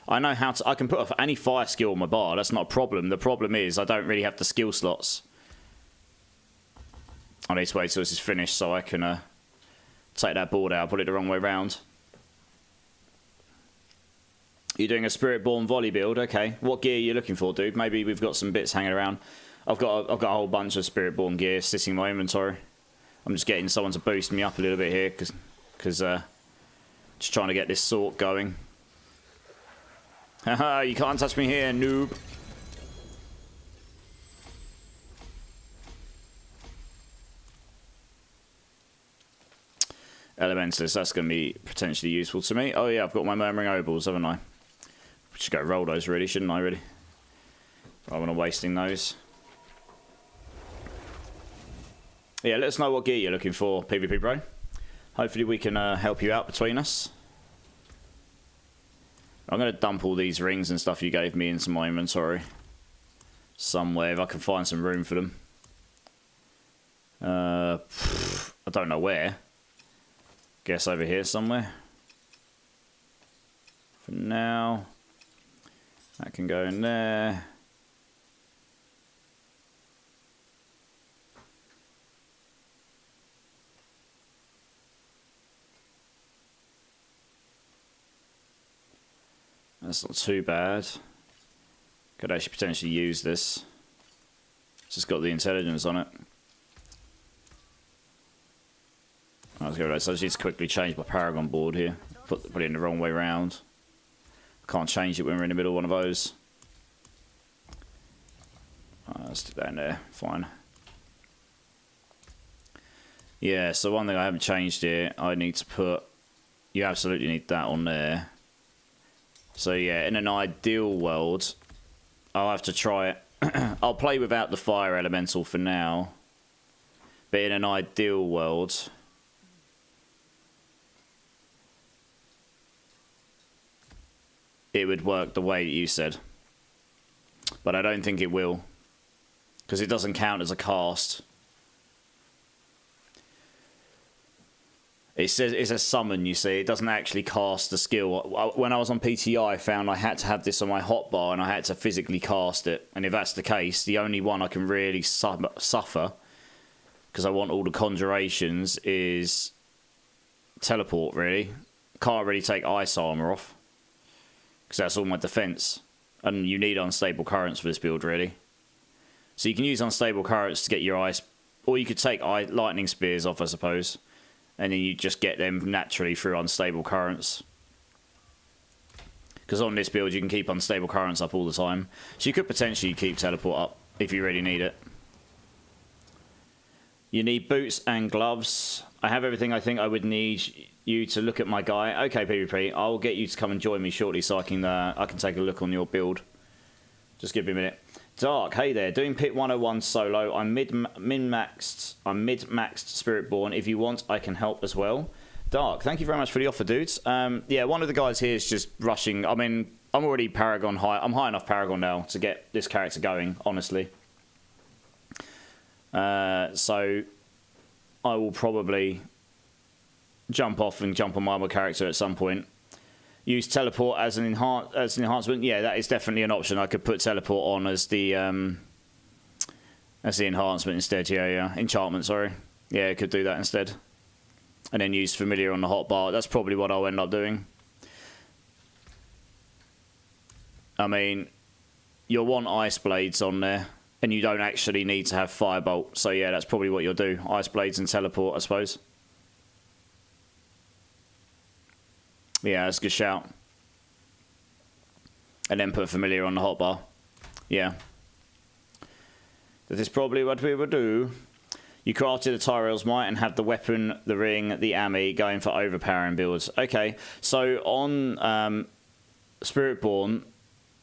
I know how to... I can put any fire skill on my bar. That's not a problem. The problem is I don't really have the skill slots. I need to wait till this is finished so I can take that board out. Put it the wrong way round. You're doing a Spiritborn volley build, okay. What gear are you looking for, dude? Maybe we've got some bits hanging around. I've got a whole bunch of Spiritborn gear sitting in my inventory. I'm just getting someone to boost me up a little bit here, because just trying to get this Sorc going. Haha, you can't touch me here, noob. Elementalist, that's going to be potentially useful to me. Oh yeah, I've got my Murmuring Obols, haven't I? Should go roll those, really, shouldn't I, really? Rather than wasting those. Yeah, let us know what gear you're looking for, PvP Bro. Hopefully we can help you out between us. I'm going to dump all these rings and stuff you gave me into my inventory. Somewhere, if I can find some room for them. I don't know where. Guess over here somewhere. For now... That can go in there. That's not too bad. Could actually potentially use this. It's just got the intelligence on it. Let's go right. So I just need to quickly change my Paragon board here. Put it in the wrong way round. Can't change it when we're in the middle of one of those. Let's stick that in there. Fine. Yeah, so one thing I haven't changed here, I need to put... You absolutely need that on there. So yeah, in an ideal world, I'll have to try it. I'll play without the fire elemental for now. But in an ideal world... it would work the way you said. But I don't think it will. Because it doesn't count as a cast. It says it's a summon, you see. It doesn't actually cast the skill. When I was on PTI, I found I had to have this on my hotbar and I had to physically cast it. And if that's the case, the only one I can really suffer, because I want all the conjurations, is teleport, really. Can't really take ice armor off. Because that's all my defense. And you need unstable currents for this build, really. So you can use unstable currents to get your ice... Or you could take lightning spears off, I suppose. And then you just get them naturally through unstable currents. Because on this build, you can keep unstable currents up all the time. So you could potentially keep teleport up if you really need it. You need boots and gloves. I have everything I think I would need you to look at my guy. Okay, PvP, I'll get you to come and join me shortly so I can take a look on your build. Just give me a minute. Dark, hey there, doing Pit 101 solo. I'm mid-maxed Spiritborn. If you want, I can help as well. Dark, thank you very much for the offer, dudes. Yeah, one of the guys here is just rushing. I mean, I'm already Paragon high. I'm high enough Paragon now to get this character going, honestly. So I will probably jump off and jump on my other character at some point. Use teleport as an enhancement. Yeah, that is definitely an option. I could put teleport on as the enhancement instead. Yeah, enchantment. Sorry. Yeah, I could do that instead, and then use familiar on the hotbar. That's probably what I'll end up doing. I mean, you'll want ice blades on there, and you don't actually need to have firebolt. So yeah, that's probably what you'll do. Ice blades and teleport, I suppose. Yeah, that's a good shout. And then put familiar on the hotbar. Yeah. That is probably what we would do. You crafted a Tyrell's Might and had the weapon, the ring, the Ami going for overpowering builds. Okay, so on Spiritborn,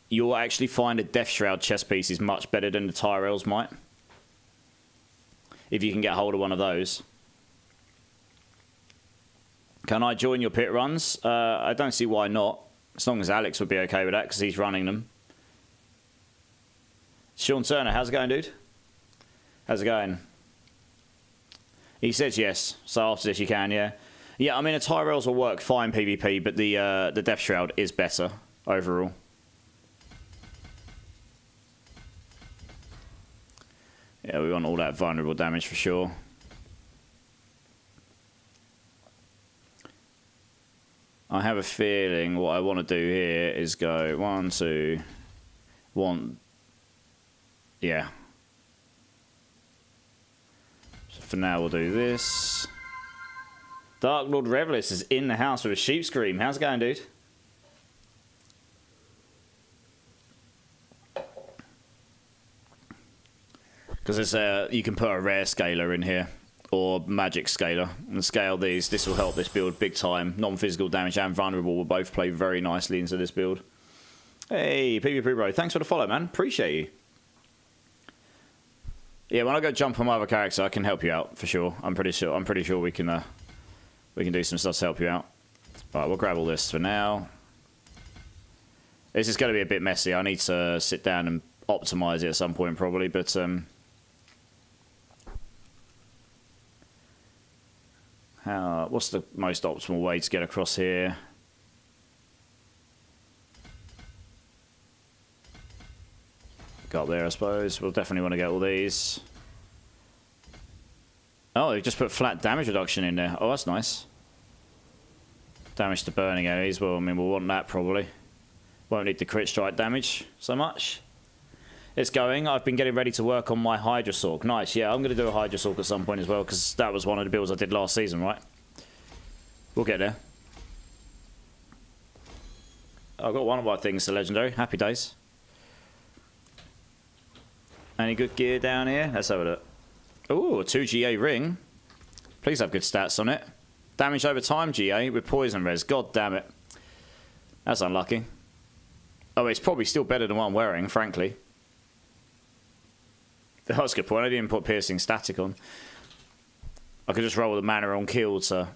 you'll actually find a Death Shroud chest piece is much better than the Tyrell's Might. If you can get hold of one of those. Can I join your pit runs? I don't see why not. As long as Alex would be okay with that, because he's running them. Sean Turner, how's it going, dude? How's it going? He says yes. So after this you can, yeah. Yeah, I mean, a Tyrell's will work fine PvP, but the Death Shroud is better overall. Yeah, we want all that vulnerable damage for sure. I have a feeling what I want to do here is go 1, 2, 1. Yeah. So for now, we'll do this. Dark Lord Revelist is in the house with a sheep scream. How's it going, dude? Because it's you can put a rare scaler in here. Or magic scaler, and scale these. This will help this build big time. Non-physical damage and vulnerable will both play very nicely into this build. Hey, PvP bro, thanks for the follow, man. Appreciate you. Yeah, when I go jump on my other character, I can help you out for sure. I'm pretty sure we can do some stuff to help you out. Right, we'll grab all this for now. This is going to be a bit messy. I need to sit down and optimize it at some point probably, but what's the most optimal way to get across here? Go up there, I suppose. We'll definitely want to get all these. Oh, they just put flat damage reduction in there. Oh, that's nice. Damage to burning areas. Well, I mean, we'll want that probably. Won't need the crit strike damage so much. It's going. I've been getting ready to work on my Hydra Sork. Nice, yeah, I'm going to do a Hydra Sork at some point as well, because that was one of the builds I did last season, right? We'll get there. I've got one of my things to legendary. Happy days. Any good gear down here? Let's have a look. Ooh, a 2 GA ring. Please have good stats on it. Damage over time GA with poison res. God damn it. That's unlucky. Oh, it's probably still better than what I'm wearing, frankly. That's a good point. I didn't put piercing static on. I could just roll the mana on kill to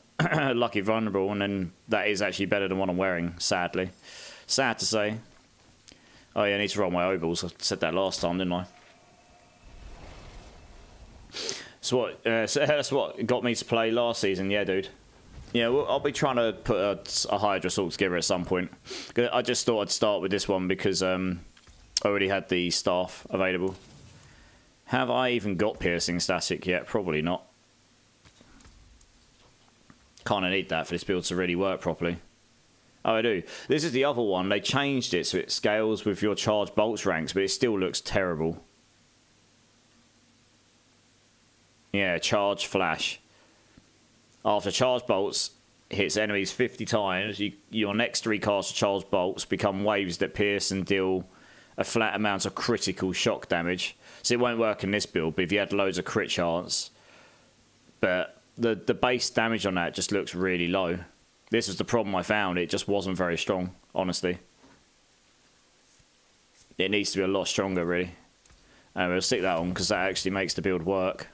lucky vulnerable, and then that is actually better than what I'm wearing, sadly. Sad to say. Oh yeah, I need to roll my ovals. I said that last time, didn't I? So that's what got me to play last season, yeah, dude. Yeah, well, I'll be trying to put a Hydra Sork together at some point. I just thought I'd start with this one because I already had the staff available. Have I even got piercing static yet? Probably not. Kind of need that for this build to really work properly. Oh, I do. This is the other one. They changed it so it scales with your charged bolts ranks, but it still looks terrible. Yeah, charge flash. After charged bolts hits enemies 50 times, your next recast charged bolts become waves that pierce and deal a flat amount of critical shock damage. So it won't work in this build, but if you had loads of crit chance. But the base damage on that just looks really low. This was the problem I found. It just wasn't very strong, honestly. It needs to be a lot stronger, really. And we'll stick that on because that actually makes the build work.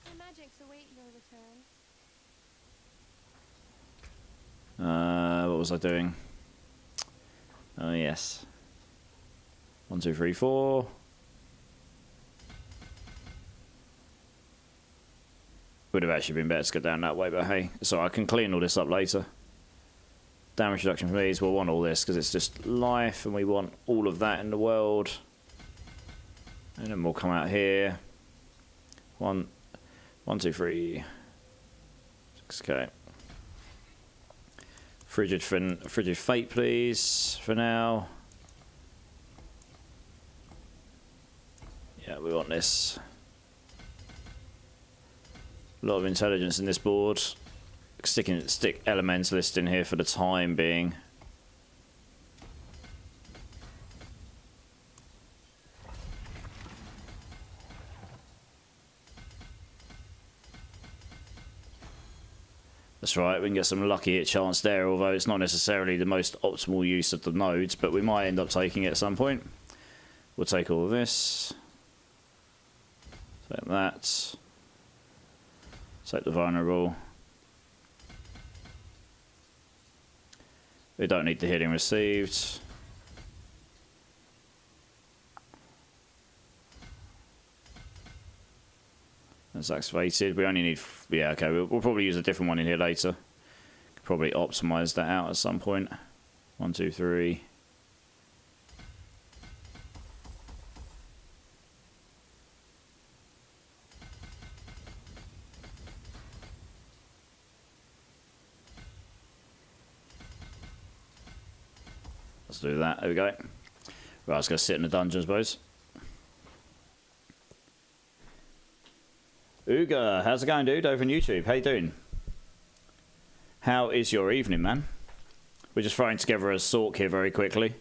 The magics await your return. What was I doing? Oh, yes. 1, 2, 3, 4. Would have actually been better to go down that way, but hey, so I can clean all this up later. Damage reduction from these, we'll want all this because it's just life, and we want all of that in the world. And then we'll come out here. 1, 2, 3, 6k. Frigid Fate, please, for now. Yeah, we want this. A lot of intelligence in this board. Stick Elementalist in here for the time being. That's right, we can get some lucky hit chance there, although it's not necessarily the most optimal use of the nodes, but we might end up taking it at some point. We'll take all of this. Take that. Take the vulnerable. We don't need the healing received. That's activated. We only need... Yeah, okay. We'll probably use a different one in here later. Could probably optimize that out at some point. 1, 2, 3. Let's do that. There we go. Right, let's go sit in the dungeon, I suppose. Uga, how's it going, dude? Over on YouTube. How you doing? How is your evening, man? We're just throwing together a Sork here very quickly.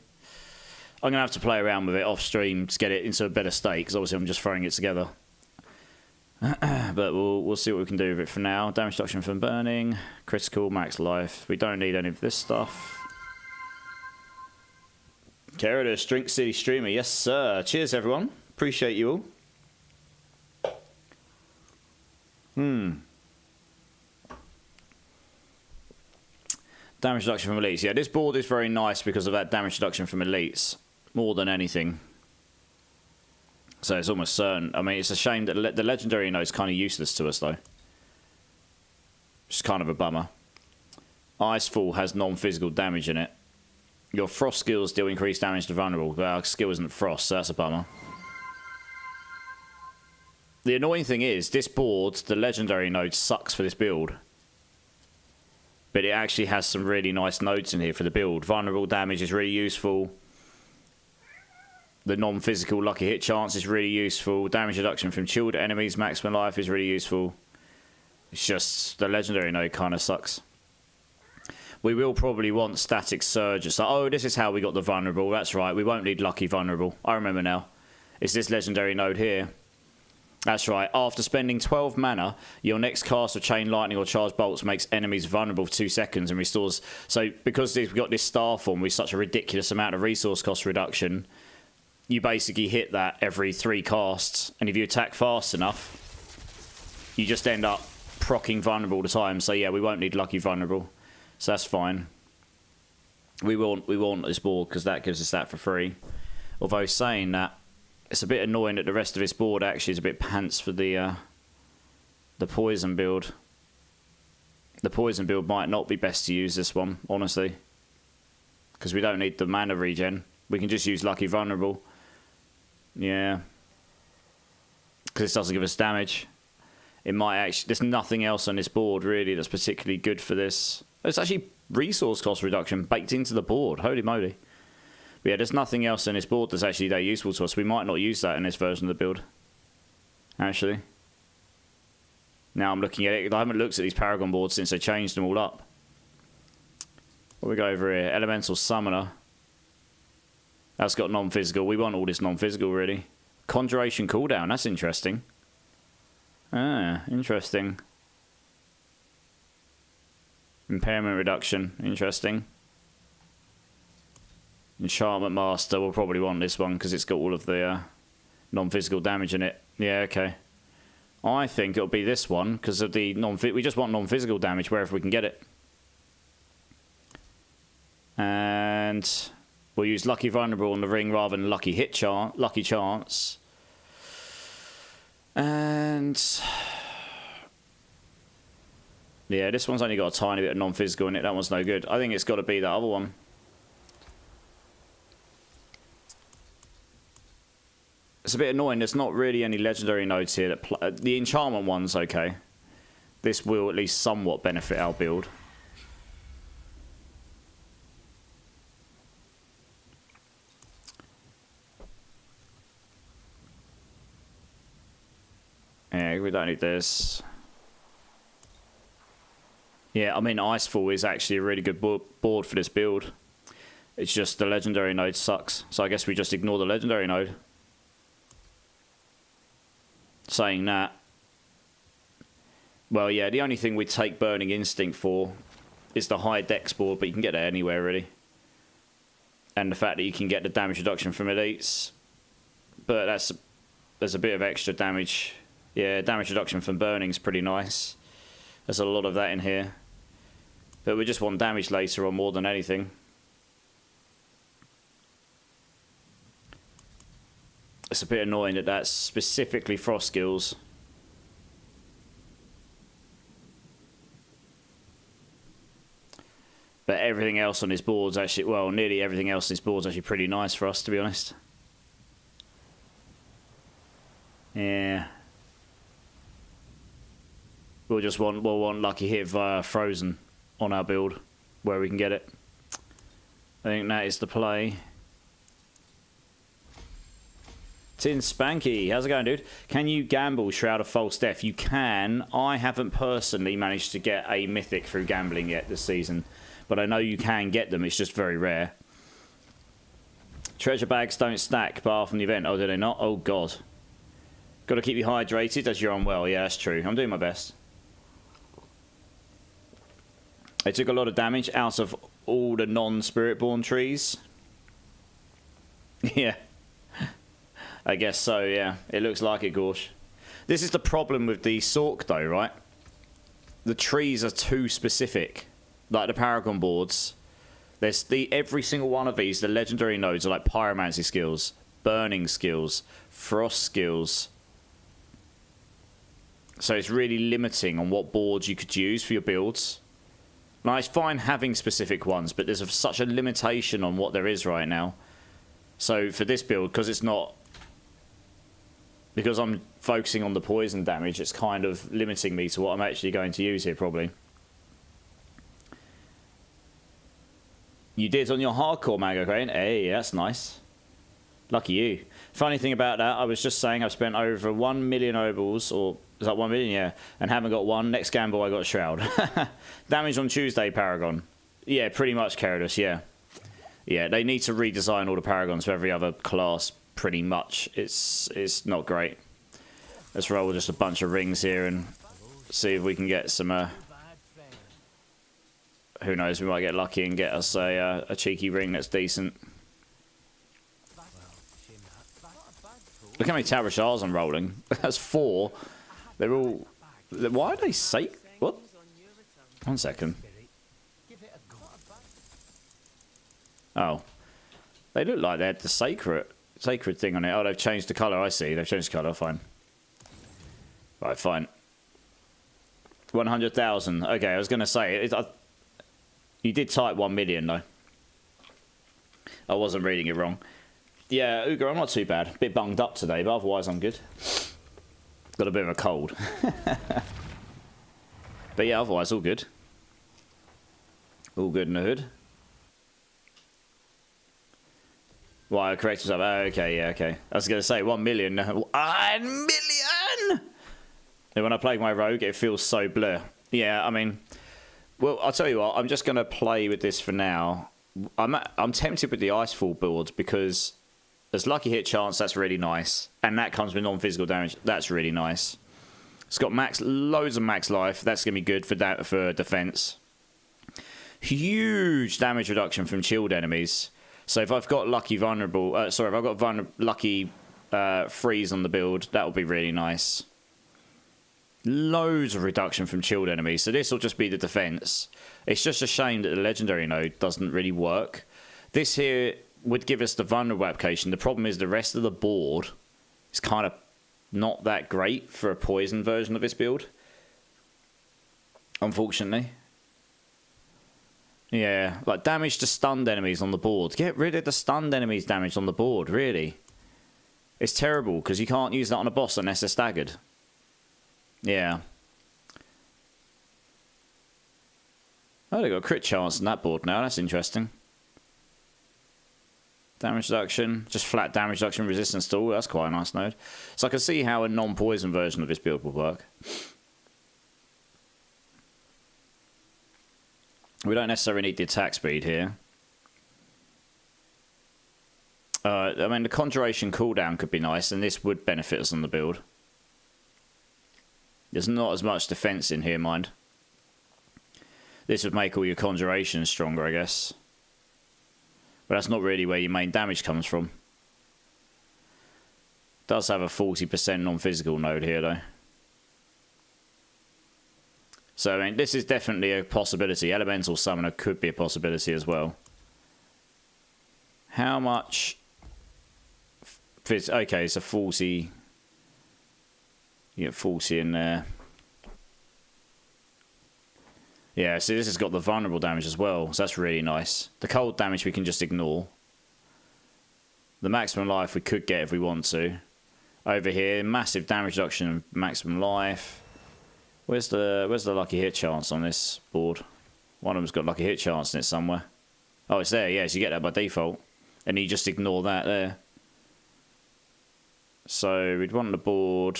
I'm going to have to play around with it off stream to get it into a better state, because obviously I'm just throwing it together. But we'll see what we can do with it for now. Damage reduction from burning. Critical, max life. We don't need any of this stuff. Keradus, Drink City Streamer. Yes, sir. Cheers, everyone. Appreciate you all. Damage reduction from elites. Yeah, this board is very nice because of that damage reduction from elites. More than anything. So it's almost certain. I mean, it's a shame that the legendary node is kind of useless to us, though. It's kind of a bummer. Icefall has non-physical damage in it. Your frost skills deal increased damage to vulnerable, but our skill isn't frost, so that's a bummer. The annoying thing is, this board, the legendary node sucks for this build. but it actually has some really nice nodes in here for the build. Vulnerable damage is really useful. The non-physical lucky hit chance is really useful. Damage reduction from chilled enemies, maximum life is really useful. It's just the legendary node kind of sucks. We will probably want static surge. It's like, oh, this is how we got the vulnerable. That's right, we won't need lucky vulnerable. I remember now. It's this legendary node here. That's right. After spending 12 mana, your next cast of Chain Lightning or Charged Bolts makes enemies vulnerable for 2 seconds and restores. So because we've got this star form with such a ridiculous amount of resource cost reduction, you basically hit that every 3 casts. And if you attack fast enough, you just end up proccing vulnerable all the time. So yeah, we won't need lucky vulnerable. So that's fine. We want this board because that gives us that for free. Although saying that, it's a bit annoying that the rest of this board actually is a bit pants for the poison build. The poison build might not be best to use this one, honestly. Because we don't need the mana regen. We can just use Lucky Vulnerable. Yeah. Because this doesn't give us damage. It might actually... There's nothing else on this board, really, that's particularly good for this. It's actually resource cost reduction baked into the board. Holy moly. But yeah, there's nothing else in this board that's actually that useful to us. We might not use that in this version of the build. Actually. Now I'm looking at it. I haven't looked at these Paragon boards since they changed them all up. What we go over here? Elemental Summoner. That's got non-physical. We want all this non-physical, really. Conjuration cooldown. That's interesting. Ah, interesting. Impairment reduction. Interesting. Enchantment Master, we'll probably want this one because it's got all of the non-physical damage in it. Yeah, okay. I think it'll be this one because of the we just want non-physical damage wherever we can get it. And we'll use Lucky Vulnerable on the ring rather than Lucky Hit Chance, Lucky Chance. And yeah, this one's only got a tiny bit of non-physical in it. That one's no good. I think it's got to be that other one. It's a bit annoying. There's not really any legendary nodes here. The enchantment one's okay. This will at least somewhat benefit our build. Yeah, we don't need this. Yeah, I mean, Icefall is actually a really good board for this build. It's just the legendary node sucks. So I guess we just ignore the legendary node. Saying that, well, yeah, the only thing we take Burning Instinct for is the high dex board, but you can get it anywhere, really. And the fact that you can get the damage reduction from elites. But there's a bit of extra damage. Yeah, damage reduction from Burning's pretty nice. There's a lot of that in here. But we just want damage later on more than anything. It's a bit annoying that that's specifically frost skills. But everything else on this board's actually, well, nearly everything else on this board's actually pretty nice for us, to be honest. Yeah. We'll want Lucky Hit via Frozen on our build, where we can get it. I think that is the play. Tin Spanky, how's it going, dude? Can you gamble Shroud of False Death? You can. I haven't personally managed to get a mythic through gambling yet this season, but I know you can get them. It's just very rare. Treasure bags don't stack bar from the event. Oh, do they not? Oh, God. Got to keep you hydrated as you're unwell. Yeah, that's true. I'm doing my best. They took a lot of damage out of all the non-Spiritborn trees. Yeah. I guess so, yeah. It looks like it, Gorsh. This is the problem with the Sork, though, right? The trees are too specific. Like the Paragon boards. There's every single one of these, the legendary nodes are like Pyromancy skills, Burning skills, Frost skills. So it's really limiting on what boards you could use for your builds. Now, it's fine having specific ones, but there's such a limitation on what there is right now. So for this build, because it's not... Because I'm focusing on the poison damage, it's kind of limiting me to what I'm actually going to use here, probably. You did on your hardcore Mago Crane. Hey, that's nice. Lucky you. Funny thing about that, I was just saying I've spent over 1 million obols, or is that 1 million? Yeah. And haven't got one. Next gamble, I got a Shroud. Damage on Tuesday, Paragon. Yeah, pretty much Caradus, yeah. Yeah, they need to redesign all the Paragons for every other class, pretty much. It's not great. Let's roll just a bunch of rings here and see if we can get some... who knows, we might get lucky and get us a cheeky ring that's decent. Look how many Tower Shards I'm rolling. That's 4. They're all... Why are they safe? What? 1 second. Oh. They look like they had the sacred thing on it. Oh, they've changed the colour. I see. They've changed the colour. Fine. Right, fine. 100,000. Okay, I was going to say... you did type 1 million, though. I wasn't reading it wrong. Yeah, Uga, I'm not too bad. A bit bunged up today, but otherwise I'm good. Got a bit of a cold. But yeah, otherwise all good. All good in the hood. Why, I correct myself. Oh, okay, yeah, okay. I was going to say 1 million. 1 million! And when I play my rogue, it feels so blur. Yeah, I mean... Well, I'll tell you what. I'm just going to play with this for now. I'm tempted with the Icefall build because... there's lucky hit chance, that's really nice. And that comes with non-physical damage, that's really nice. It's got loads of max life, that's going to be good for defense. Huge damage reduction from chilled enemies. So if I've got lucky vulnerable, if I've got lucky freeze on the build, that will be really nice. Loads of reduction from chilled enemies, so this will just be the defense. It's just a shame that the legendary node doesn't really work. This here would give us the vulnerable application. The problem is the rest of the board is kind of not that great for a poison version of this build. Unfortunately. Yeah, like damage to stunned enemies on the board. Get rid of the stunned enemies damage on the board, really. It's terrible because you can't use that on a boss unless they're staggered. Yeah. Oh, they got a crit chance on that board now. That's interesting. Damage reduction, just flat damage reduction, resistance to all. That's quite a nice node. So I can see how a non-poison version of this build will work. We don't necessarily need the attack speed here. I mean, the conjuration cooldown could be nice, and this would benefit us on the build. There's not as much defense in here, mind. This would make all your conjurations stronger, I guess. But that's not really where your main damage comes from. It does have a 40% non-physical node here, though. So, I mean, this is definitely a possibility. Elemental Summoner could be a possibility as well. How much... Okay, it's a 40... You get 40 in there. Yeah, see, this has got the vulnerable damage as well, so that's really nice. The cold damage we can just ignore. The maximum life we could get if we want to. Over here, massive damage reduction and maximum life. Where's the lucky hit chance on this board? One of them's got lucky hit chance in it somewhere. Oh, it's there, yes, you get that by default. And you just ignore that there. So, we'd want the board...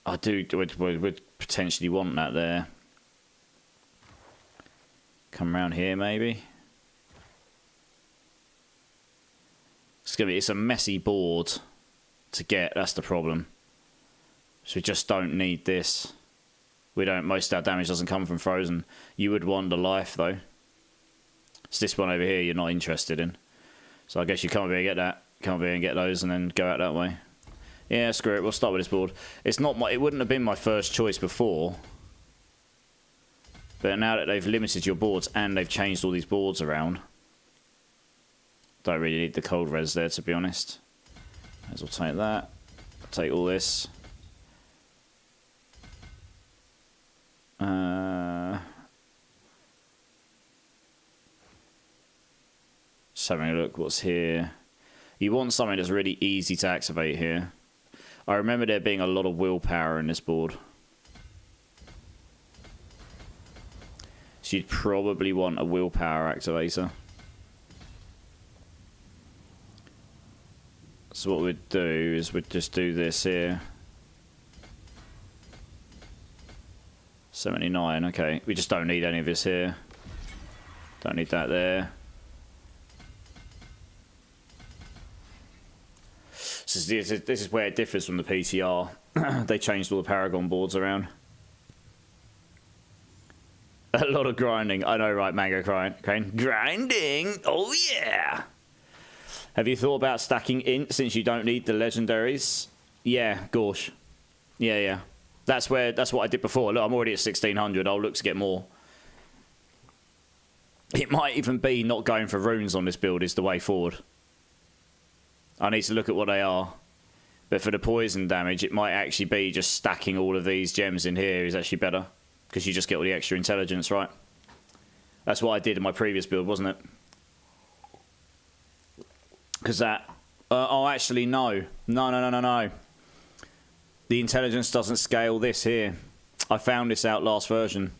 I would potentially want that there. Come around here, maybe. It's a messy board to get. That's the problem. So we just don't need this. Most of our damage doesn't come from frozen. You would want the life though. It's this one over here you're not interested in. So I guess you can't really get that. Can't really get those and then go out that way. Yeah, screw it. We'll start with this board. It wouldn't have been my first choice before. But now that they've limited your boards and they've changed all these boards around, don't really need the cold res there, to be honest. As well take that. I'll take all this. Just having a look what's here. You want something that's really easy to activate here. I remember there being a lot of willpower in this board. So you'd probably want a willpower activator. So what we'd do is we'd just do this here. 79, okay. We just don't need any of this here. Don't need that there. This is where it differs from the PTR. They changed all the Paragon boards around. A lot of grinding. I know, right, Mango Crane? Grinding! Oh, yeah! Have you thought about stacking int since you don't need the legendaries? Yeah, Gorsh. Yeah. That's what I did before. Look, I'm already at 1600. I'll look to get more. It might even be not going for runes on this build is the way forward. I need to look at what they are. But for the poison damage, it might actually be just stacking all of these gems in here is actually better. Because you just get all the extra intelligence, right? That's what I did in my previous build, wasn't it? Because that... oh, actually, no. No. The intelligence doesn't scale this here. I found this out last version.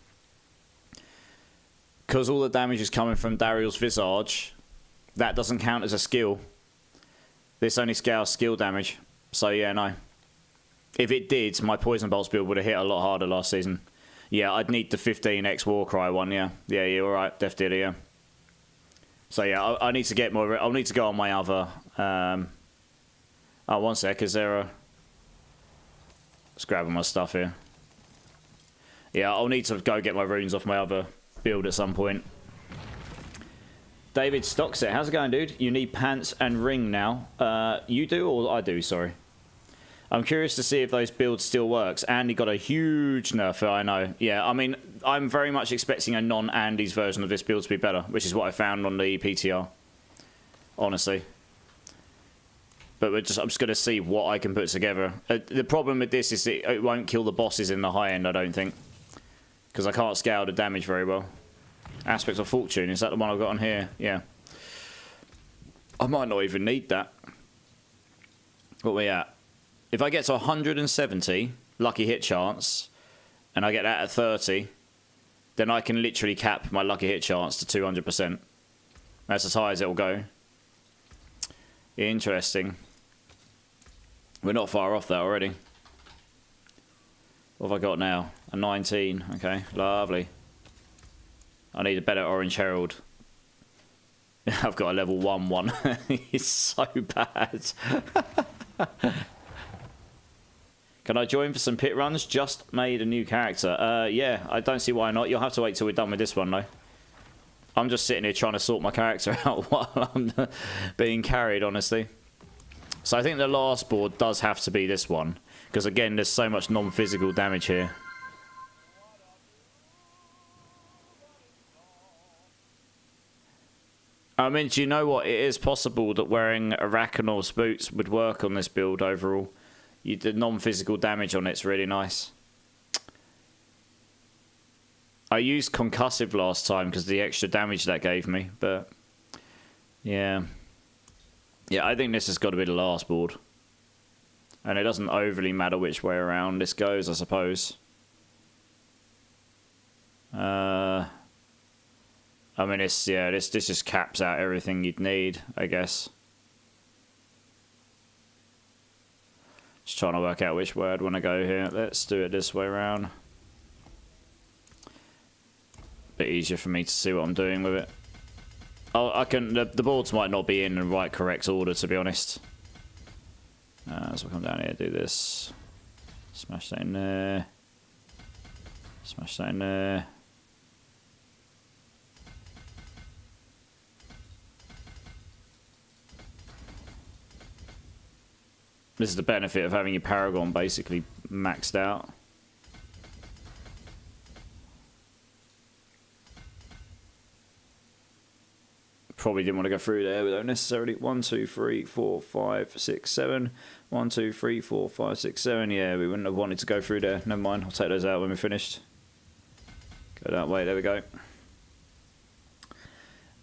Because all the damage is coming from Dariel's Visage, that doesn't count as a skill. This only scales skill damage. So, yeah, no. If it did, my Poison Bolts build would have hit a lot harder last season. Yeah, I'd need the 15x Warcry one, yeah. Yeah, you're right, Def Dealer, yeah. So, yeah, I need to get more... I'll need to go on my other... oh, one sec, is there a... Just grabbing my stuff here. Yeah, I'll need to go get my runes off my other build at some point. David Stockset, how's it going, dude? You need pants and ring now. You do, or I do, sorry. I'm curious to see if those builds still works. Andy got a huge nerf, I know. Yeah, I mean, I'm very much expecting a non-Andy's version of this build to be better, which is what I found on the PTR. Honestly. But I'm just going to see what I can put together. The problem with this is it won't kill the bosses in the high end, I don't think. Because I can't scale the damage very well. Aspect of Fortune, is that the one I've got on here? Yeah. I might not even need that. What are we at? If I get to 170 lucky hit chance, and I get that at 30, then I can literally cap my lucky hit chance to 200%. That's as high as it'll go. Interesting. We're not far off that already. What have I got now? A 19. Okay, lovely. I need a better Orange Herald. I've got a level 1 one. It's so bad. Can I join for some pit runs? Just made a new character. Yeah, I don't see why not. You'll have to wait till we're done with this one, though. I'm just sitting here trying to sort my character out while I'm being carried, honestly. So I think the last board does have to be this one. Because, again, there's so much non-physical damage here. I mean, do you know what? It is possible that wearing Arachanor's boots would work on this build overall. The non-physical damage on it's really nice. I used Concussive last time because of the extra damage that gave me, but... Yeah. Yeah, I think this has got to be the last board. And it doesn't overly matter which way around this goes, I suppose. I mean, this just caps out everything you'd need, I guess. Just trying to work out which way I'd want to go here. Let's do it this way around. Bit easier for me to see what I'm doing with it. Oh, I can. The boards might not be in the right correct order, to be honest. So I'll come down here, do this. Smash that in there. Smash that in there. This is the benefit of having your Paragon basically maxed out. Probably didn't want to go through there without necessarily 1, 2, 3, 4, 5, 6, 7. 1, 2, 3, 4, 5, 6, 7. Yeah, we wouldn't have wanted to go through there. Never mind. I'll take those out when we're finished. Go that way. There we go.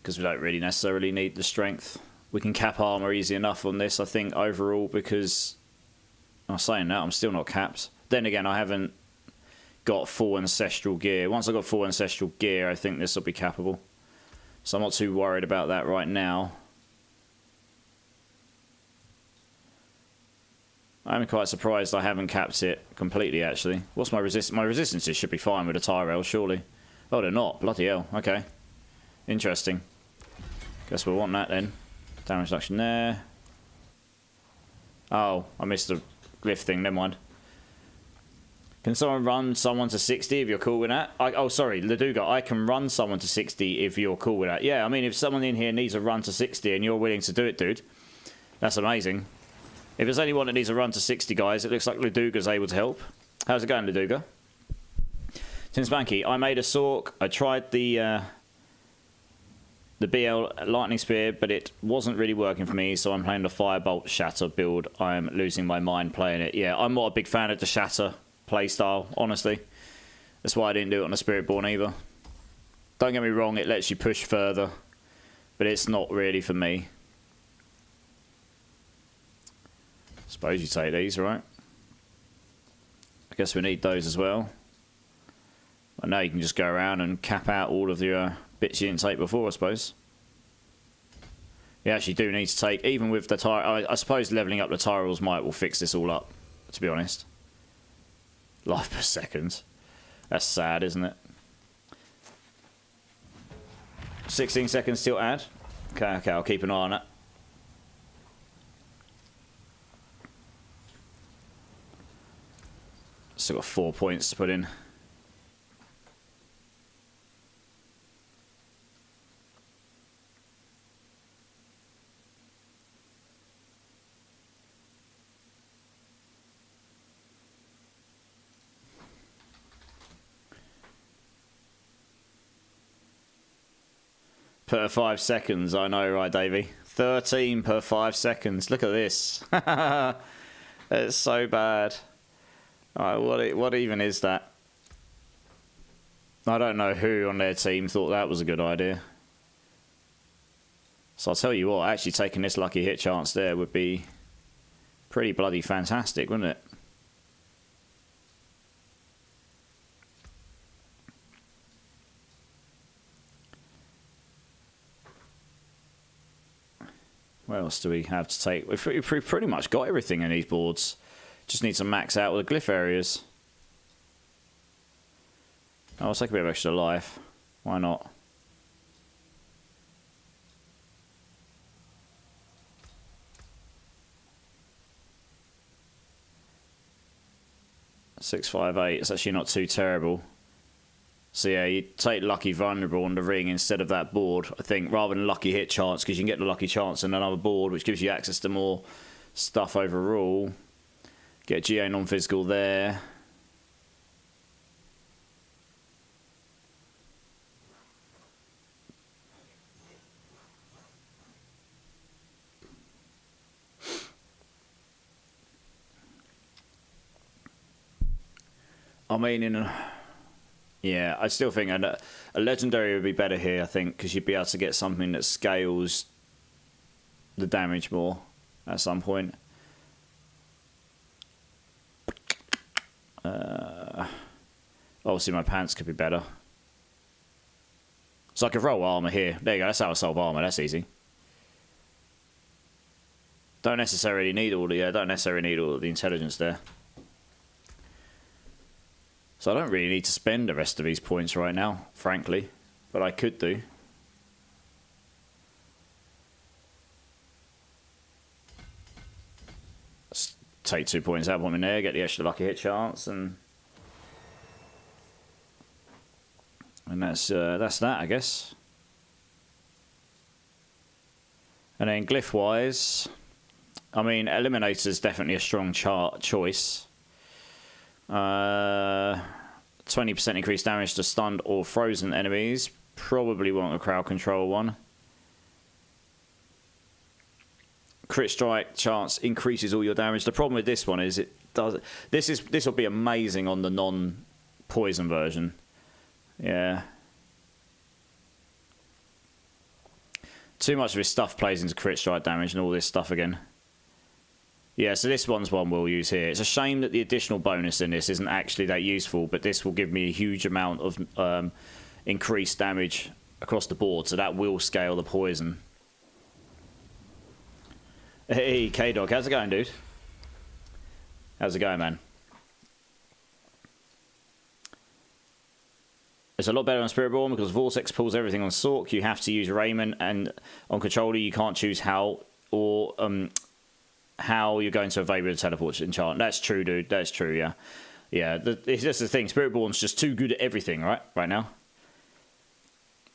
Because we don't really necessarily need the strength. We can cap armor easy enough on this, I think, overall, because I'm saying that I'm still not capped. Then again, I haven't got full ancestral gear. Once I've got full ancestral gear, I think this will be cappable. So I'm not too worried about that right now. I'm quite surprised I haven't capped it completely, actually. What's my resistance? My resistances should be fine with the Tyrell, surely. Oh, they're not. Bloody hell. Okay. Interesting. Guess we'll want that then. Damage reduction there. Oh, I missed the glyph thing. Never mind. Can someone run someone to 60 if you're cool with that? Oh, sorry, Laduga. I can run someone to 60 if you're cool with that. Yeah, I mean, if someone in here needs a run to 60 and you're willing to do it, dude, that's amazing. If there's anyone that needs a run to 60, guys, it looks like Laduga's able to help. How's it going, Laduga? Tim Spanky, I made a Sork. I tried the BL Lightning Spear, but it wasn't really working for me, so I'm playing the Firebolt Shatter build. I'm losing my mind playing it. Yeah, I'm not a big fan of the Shatter playstyle, honestly. That's why I didn't do it on the Spiritborn either. Don't get me wrong, it lets you push further, but it's not really for me. Suppose you take these, right? I guess we need those as well. I know you can just go around and cap out all of the bits you didn't take before, I suppose. You actually do need to take, even with the tire. I suppose leveling up the Tyrell's Might will fix this all up, to be honest. Life per second. That's sad, isn't it? 16 seconds till add. Okay, I'll keep an eye on it. Still got 4 points to put in. Per 5 seconds, I know, right, Davey? 13 per 5 seconds. Look at this. It's so bad. Alright, what even is that? I don't know who on their team thought that was a good idea. So I'll tell you what, actually taking this lucky hit chance there would be pretty bloody fantastic, wouldn't it? What else do we have to take? We've pretty much got everything in these boards. Just need to max out with the glyph areas. Oh, I'll take a bit of extra life. Why not? $658. It's actually not too terrible. So yeah, you take Lucky Vulnerable on the ring instead of that board, I think, rather than Lucky Hit Chance, because you can get the Lucky Chance on another board, which gives you access to more stuff overall. Get GA non-physical there. I mean, yeah, I still think a legendary would be better here, I think, because you'd be able to get something that scales the damage more at some point. Obviously, my pants could be better. So I could roll armor here. There you go, that's how I solve armor, that's easy. Don't necessarily need all the intelligence there. So I don't really need to spend the rest of these points right now, frankly. But I could do. Let's take 2 points out of in there, get the extra lucky hit chance, and that's that, I guess. And then glyph-wise, I mean, Eliminator's definitely a strong choice. 20% increased damage to stunned or frozen enemies. Probably want a crowd control one. Crit strike chance increases all your damage. The problem with this one is it does. This will be amazing on the non-poison version. Yeah. Too much of his stuff plays into crit strike damage and all this stuff again. Yeah, so this one's one we'll use here. It's a shame that the additional bonus in this isn't actually that useful, but this will give me a huge amount of increased damage across the board, so that will scale the poison. Hey, K-Dog, how's it going, dude? How's it going, man? It's a lot better on Spiritborn because Vortex pulls everything on Sork. You have to use Raymond, and on Controller you can't choose how or how you're going to evade with a teleport enchant. That's true, dude. That's true, yeah. Yeah, it's just the thing. Spiritborn's just too good at everything, right now.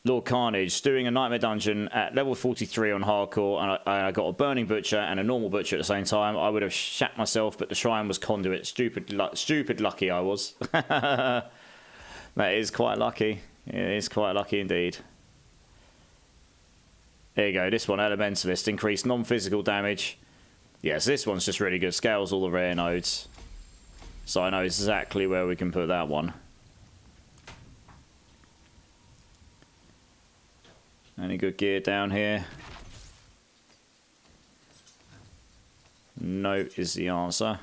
Lord Carnage, doing a Nightmare Dungeon at level 43 on Hardcore, and I got a Burning Butcher and a Normal Butcher at the same time. I would have shat myself, but the Shrine was Conduit. Stupid lucky I was. That is quite lucky. It is quite lucky indeed. There you go. This one, Elementalist, increased non-physical damage. Yeah, so this one's just really good. Scales all the rare nodes. So I know exactly where we can put that one. Any good gear down here? No is the answer.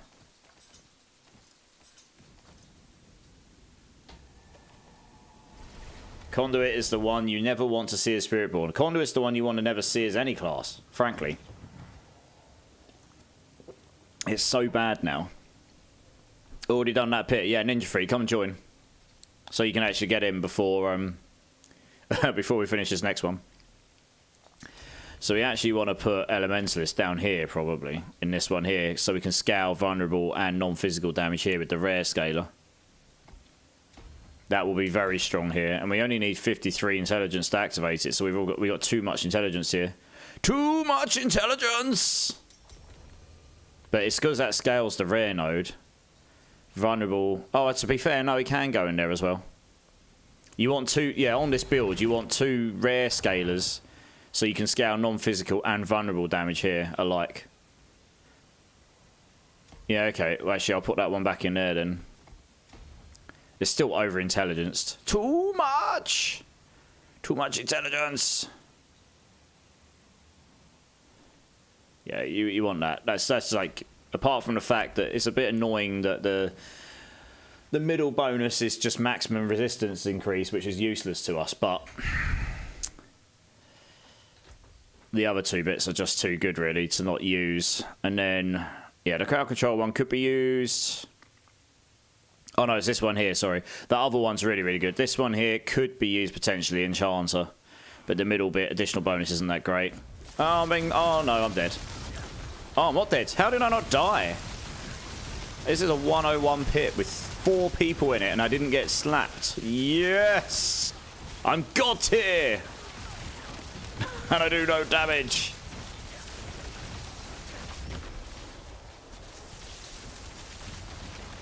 Conduit is the one you never want to see as Spiritborn. Conduit's the one you want to never see as any class, frankly. It's so bad now. Already done that pit. Yeah, Ninja Free, come and join. So you can actually get in before before we finish this next one. So we actually want to put Elementalist down here, probably, in this one here, so we can scale vulnerable and non-physical damage here with the rare scaler. That will be very strong here, and we only need 53 intelligence to activate it, so we got too much intelligence here. Too much intelligence! But it's because that scales the rare node. Vulnerable. Oh, to be fair, no, we can go in there as well. You want two, yeah, on this build, you want two rare scalers, so you can scale non-physical and vulnerable damage here alike. Yeah, okay. Well, actually, I'll put that one back in there then. It's still over-intelligenced. Too much! Too much intelligence! Yeah, you want that. That's like, apart from the fact that it's a bit annoying that the middle bonus is just maximum resistance increase, which is useless to us, but the other two bits are just too good, really, to not use. And then, yeah, the crowd control one could be used. Oh, no, it's this one here, sorry. The other one's really, really good. This one here could be used potentially Enchanter, but the middle bit, additional bonus, isn't that great. Oh, oh no, I'm dead. Oh, I'm not dead. How did I not die? This is a 101 pit with 4 people in it, and I didn't get slapped. Yes! I'm God tier! And I do no damage.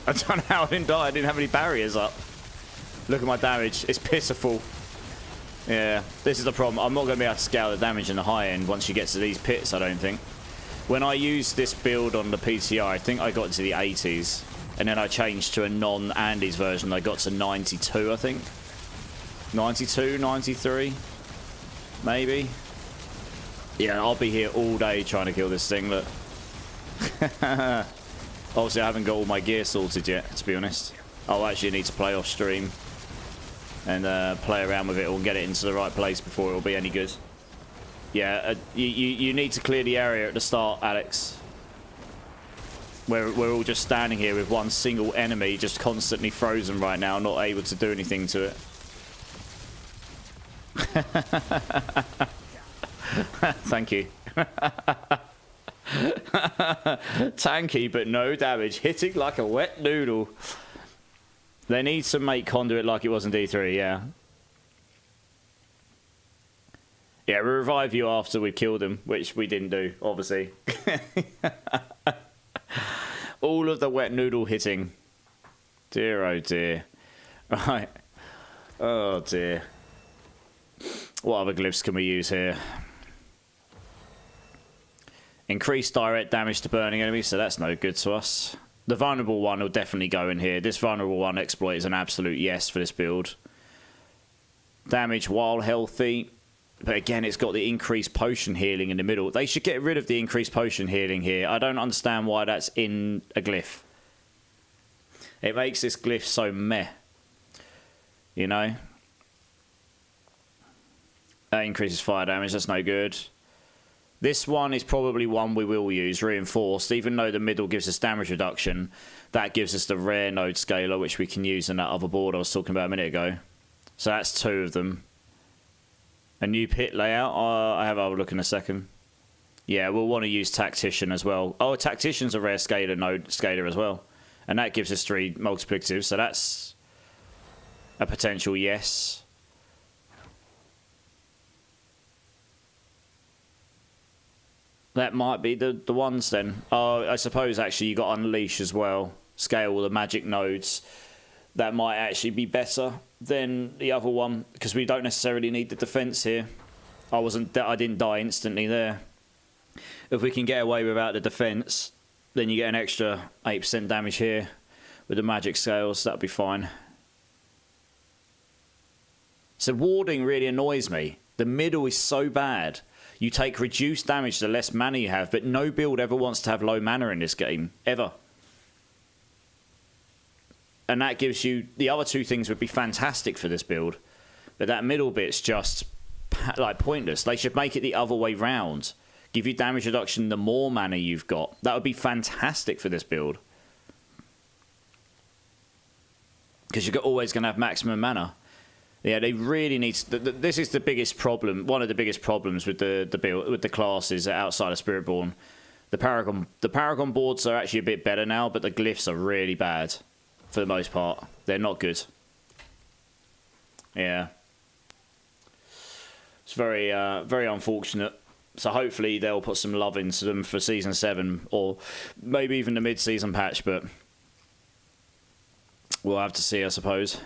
I don't know how I didn't die. I didn't have any barriers up. Look at my damage. It's pitiful. Yeah, this is the problem. I'm not going to be able to scale the damage in the high end once you get to these pits, I don't think. When I used this build on the PTI, I think I got to the 80s. And then I changed to a non-Andes version. I got to 92, I think. 92, 93. Maybe. Yeah, I'll be here all day trying to kill this thing, look. Obviously, I haven't got all my gear sorted yet, to be honest. I'll actually need to play off stream and play around with it or get it into the right place before it'll be any good. Yeah, you need to clear the area at the start, Alex. We're all just standing here with one single enemy just constantly frozen right now, not able to do anything to it. Thank you. Tanky, but no damage. Hitting like a wet noodle. They need to make Conduit like it was in D3, yeah. Yeah, we revive you after we killed him, which we didn't do, obviously. All of the wet noodle hitting. Dear, oh dear. Right. Oh dear. What other glyphs can we use here? Increased direct damage to burning enemies, so that's no good to us. The vulnerable one will definitely go in here. This vulnerable one exploit is an absolute yes for this build. Damage while healthy. But again, it's got the increased potion healing in the middle. They should get rid of the increased potion healing here. I don't understand why that's in a glyph. It makes this glyph so meh. You know? That increases fire damage. That's no good. This one is probably one we will use, reinforced. Even though the middle gives us damage reduction, that gives us the rare node scaler, which we can use in that other board I was talking about a minute ago. So that's 2 of them. A new pit layout. I have a look in a second. Yeah, we'll want to use Tactician as well. Oh, Tactician's a rare scaler node scaler as well. And that gives us 3 multiplicatives, so that's a potential yes. That might be the ones then. Oh, I suppose actually you got Unleash as well. Scale the magic nodes. That might actually be better than the other one because we don't necessarily need the defense here. I didn't die instantly there. If we can get away without the defense, then you get an extra 8% damage here with the magic scales. That'll be fine. So warding really annoys me. The middle is so bad. You take reduced damage the less mana you have, but no build ever wants to have low mana in this game, ever. And that gives you... The other 2 things would be fantastic for this build, but that middle bit's just like pointless. They should make it the other way round. Give you damage reduction the more mana you've got. That would be fantastic for this build. Because you're always going to have maximum mana. Yeah, they really need to, this is the biggest problem. One of the biggest problems with the build, with the classes outside of Spiritborn. The Paragon boards are actually a bit better now, but the glyphs are really bad for the most part. They're not good. Yeah, it's very very unfortunate. So hopefully they'll put some love into them for season 7 or maybe even the mid-season patch, but we'll have to see, I suppose.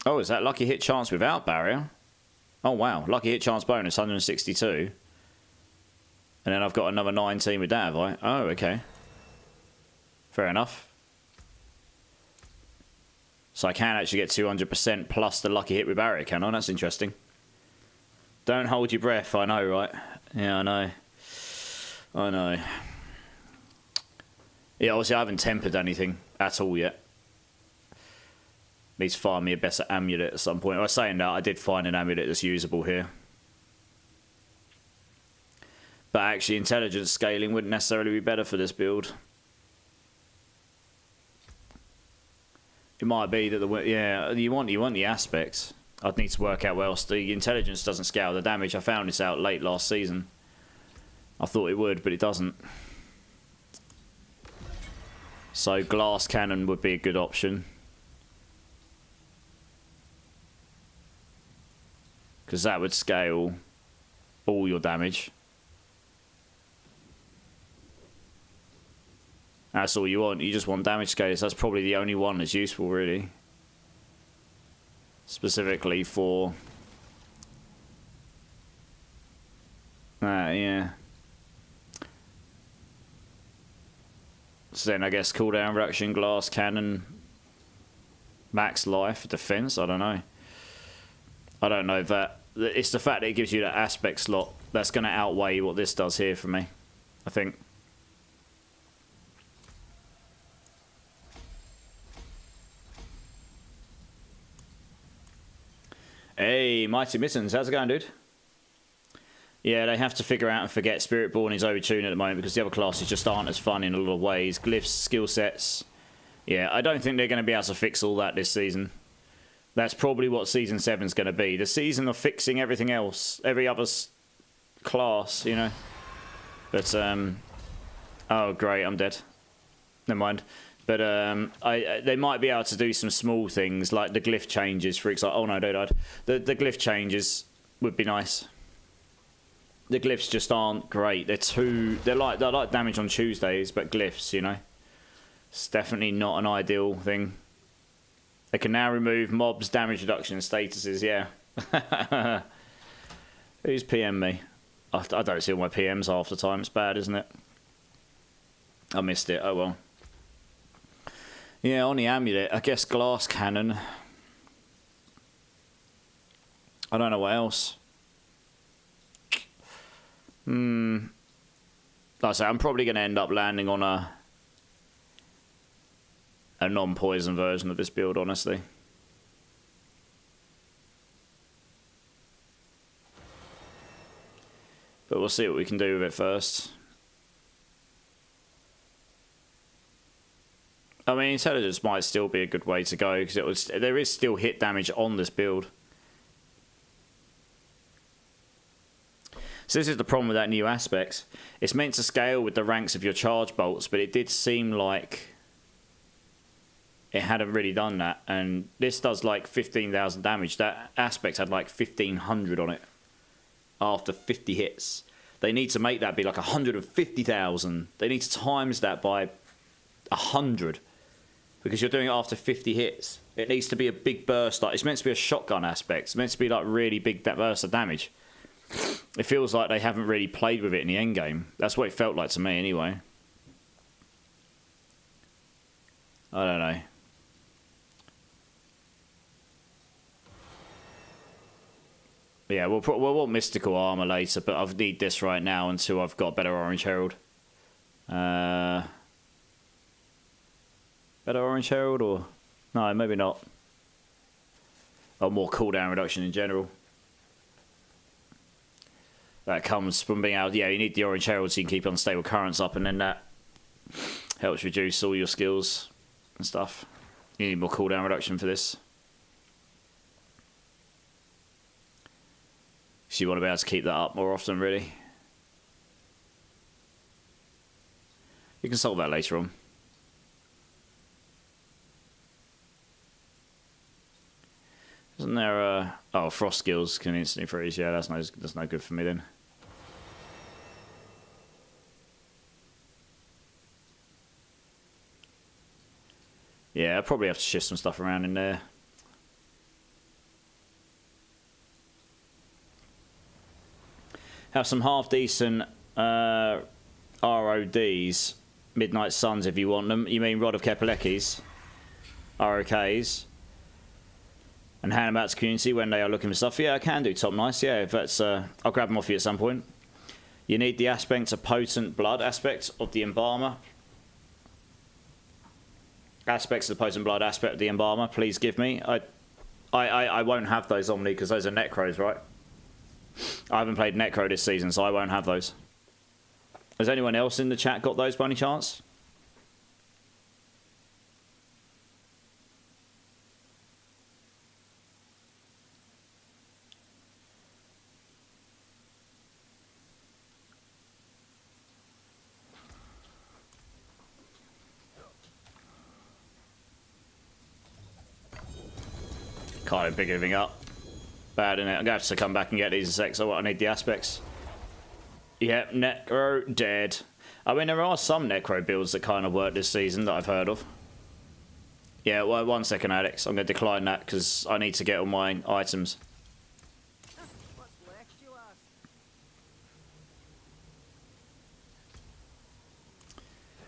Oh, is that lucky hit chance without barrier? Oh, wow. Lucky hit chance bonus, 162. And then I've got another 19 with that, have I? Oh, okay. Fair enough. So I can actually get 200% plus the lucky hit with barrier, can I? That's interesting. Don't hold your breath. I know, right? Yeah, I know. I know. Yeah, obviously I haven't tempered anything at all yet. Need to find me a better amulet at some point. I was saying that I did find an amulet that's usable here. But actually intelligence scaling wouldn't necessarily be better for this build. It might be that you want the aspects. I'd need to work out what else. The intelligence doesn't scale the damage. I found this out late last season. I thought it would, but it doesn't. So glass cannon would be a good option. Because that would scale all your damage. That's all you want. You just want damage scales. That's probably the only one that's useful, really. Specifically for... yeah. So then I guess cooldown reduction, glass cannon, max life, defense, I don't know. I don't know if that... It's the fact that it gives you that aspect slot that's going to outweigh what this does here for me, I think. Hey, Mighty Mittens, how's it going, dude? Yeah, they have to figure out and forget Spiritborn is overtuned at the moment because the other classes just aren't as fun in a lot of ways. Glyphs, skill sets. Yeah, I don't think they're going to be able to fix all that this season. That's probably what Season 7 is going to be. The season of fixing everything else. Every other class, you know. But, oh, great, I'm dead. Never mind. But they might be able to do some small things, like the glyph changes, for example. Oh, no, they died. The glyph changes would be nice. The glyphs just aren't great. They're like damage on Tuesdays, but glyphs, you know. It's definitely not an ideal thing. They can now remove mobs, damage reduction, statuses, yeah. Who's PM me? I don't see all my PMs half the time. It's bad, isn't it? I missed it. Oh, well. Yeah, on the amulet, I guess glass cannon. I don't know what else. Like I say, I'm probably going to end up landing on a non-poison version of this build, honestly. But we'll see what we can do with it first. I mean, intelligence might still be a good way to go because there is still hit damage on this build. So this is the problem with that new aspect. It's meant to scale with the ranks of your charge bolts, but it did seem like it hadn't really done that. And this does like 15,000 damage. That aspect had like 1,500 on it after 50 hits. They need to make that be like 150,000. They need to times that by 100 because you're doing it after 50 hits. It needs to be a big burst. Like, it's meant to be a shotgun aspect. It's meant to be like really big burst of damage. It feels like they haven't really played with it in the end game. That's what it felt like to me anyway. I don't know. Yeah, we'll want mystical armor later, but I need this right now until I've got better Orange Herald. Better Orange Herald, or no, maybe not. Or more cooldown reduction in general. That comes from being able, yeah, you need the Orange Herald so you can keep unstable currents up, and then that helps reduce all your skills and stuff. You need more cooldown reduction for this. So you want to be able to keep that up more often, really. You can solve that later on. Isn't there a... Oh, frost skills can instantly freeze. Yeah, that's no good for me then. Yeah, I probably have to shift some stuff around in there. Have some half-decent RODs, Midnight Suns if you want them. You mean Rod of Kepalekis, ROKs, and hand them out to community when they are looking for stuff. Yeah, I can do top nice. Yeah, if that's, I'll grab them off you at some point. You need the aspect of potent blood aspect of the embalmer. Aspects of the potent blood aspect of the embalmer. Please give me. I won't have those on me because those are necros, right? I haven't played Necro this season, so I won't have those. Has anyone else in the chat got those by any chance? Can't even pick anything up. Bad, innit? I'm going to have to come back and get these in a sec, so I need the aspects. Yep, Necro dead. I mean, there are some Necro builds that kind of work this season that I've heard of. Yeah, well, 1 second, Alex. I'm going to decline that because I need to get all my items. What's left, you ask?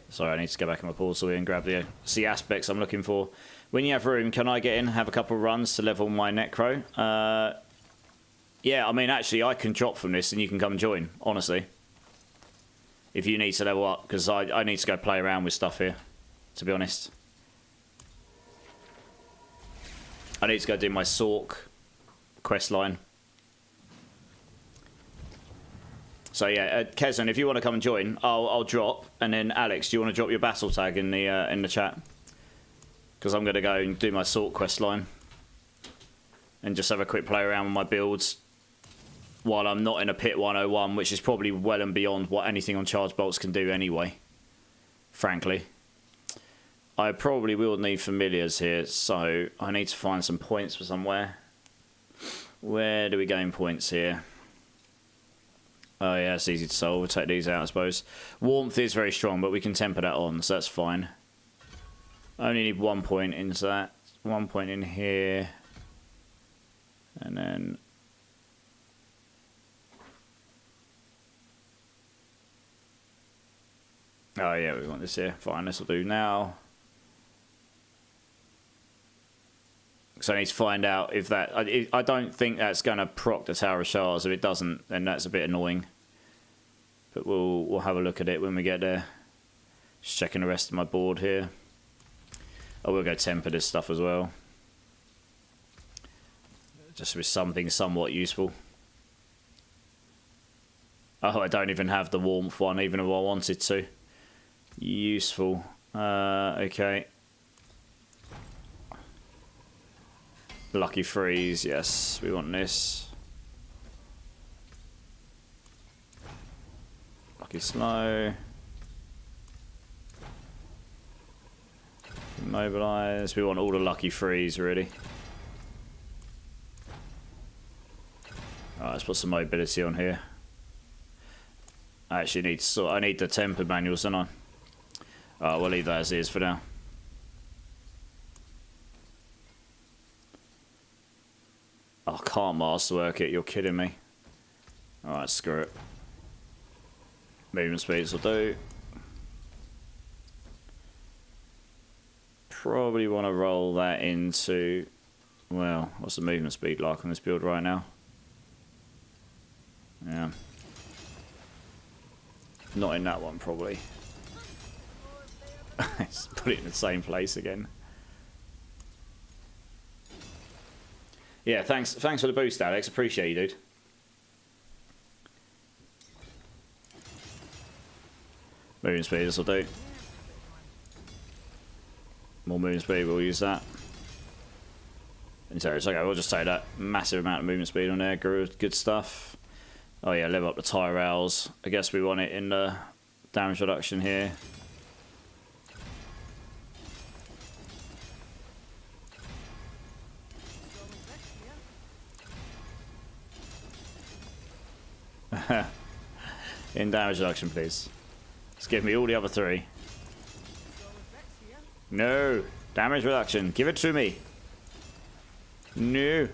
Sorry, I need to go back in my portal and grab the aspects I'm looking for. When you have room, can I get in, have a couple of runs to level my Necro? Yeah, I mean, actually, I can drop from this and you can come and join, honestly. If you need to level up, because I need to go play around with stuff here, to be honest. I need to go do my Sork quest line. So yeah, Kesman, if you want to come and join, I'll drop, and then Alex, do you want to drop your battle tag in the chat? Because I'm going to go and do my Sork quest line. And just have a quick play around with my builds while I'm not in a Pit 101, which is probably well and beyond what anything on Charge Bolts can do anyway. Frankly. I probably will need familiars here, so I need to find some points for somewhere. Where do we gain points here? Oh yeah, it's easy to solve. We'll take these out, I suppose. Warmth is very strong, but we can temper that on, so that's fine. I only need 1 point into that. 1 point in here. And then... Oh yeah, we want this here. Fine, this will do now. So I need to find out if that... I don't think that's going to proc the Tower of Shards. If it doesn't, then that's a bit annoying. But we'll have a look at it when we get there. Just checking the rest of my board here. I will go temper this stuff as well. Just with something somewhat useful. Oh, I don't even have the warmth one, even if I wanted to. Useful. Okay. Lucky freeze, yes, we want this. Lucky slow. Immobilize. We want all the lucky freeze, really. Alright, let's put some mobility on here. I actually need I need the temper manuals, don't I? Alright, we'll leave that as is for now. Oh, I can't masterwork it, you're kidding me. Alright, screw it. Movement speeds will do. Probably want to roll that into... Well, what's the movement speed like on this build right now? Yeah. Not in that one, probably. Let's put it in the same place again. Yeah, thanks for the boost, Alex. Appreciate you, dude. Moving speed, this will do. More movement speed, we'll use that. So it's okay, we'll just say that. Massive amount of movement speed on there, good stuff. Oh yeah, level up the tire rails. I guess we want it in the damage reduction here. In damage reduction, please. Just give me all the other three. No! Damage reduction. Give it to me. No.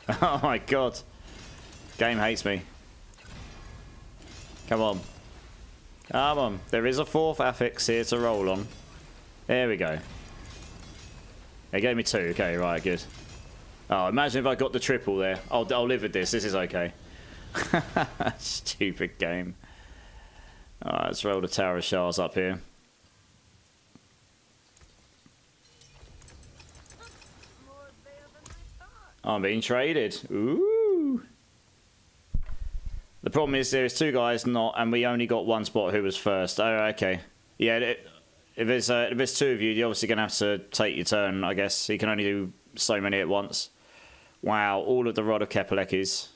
Oh my god. Game hates me. Come on. Come on. There is a fourth affix here to roll on. There we go. It gave me two. Okay, right, good. Oh, imagine if I got the triple there. I'll live with this. This is okay. Stupid game. Alright, let's roll the Tower of Shards up here. I'm being traded. Ooh. The problem is there's two guys not, and we only got one spot who was first. Oh, okay. Yeah, if there's two of you, you're obviously going to have to take your turn, I guess. You can only do so many at once. Wow, all of the Rod of Kepelekis.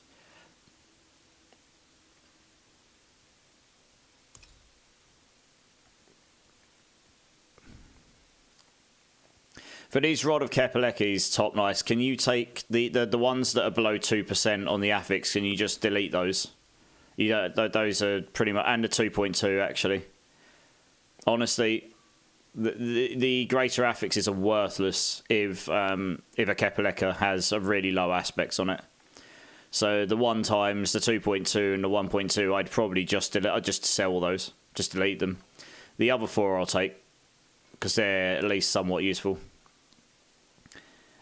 For these Rod of Kepelekis, top nice, can you take the ones that are below 2% on the affix, can you just delete those? Yeah, those are pretty much, and the 2.2 actually. Honestly, the greater affixes are worthless if a Kepeleka has a really low aspects on it. So the 1 times, the 2.2 and the 1.2, I'd probably just delete. I'd just sell those, just delete them. The other 4 I'll take because they're at least somewhat useful.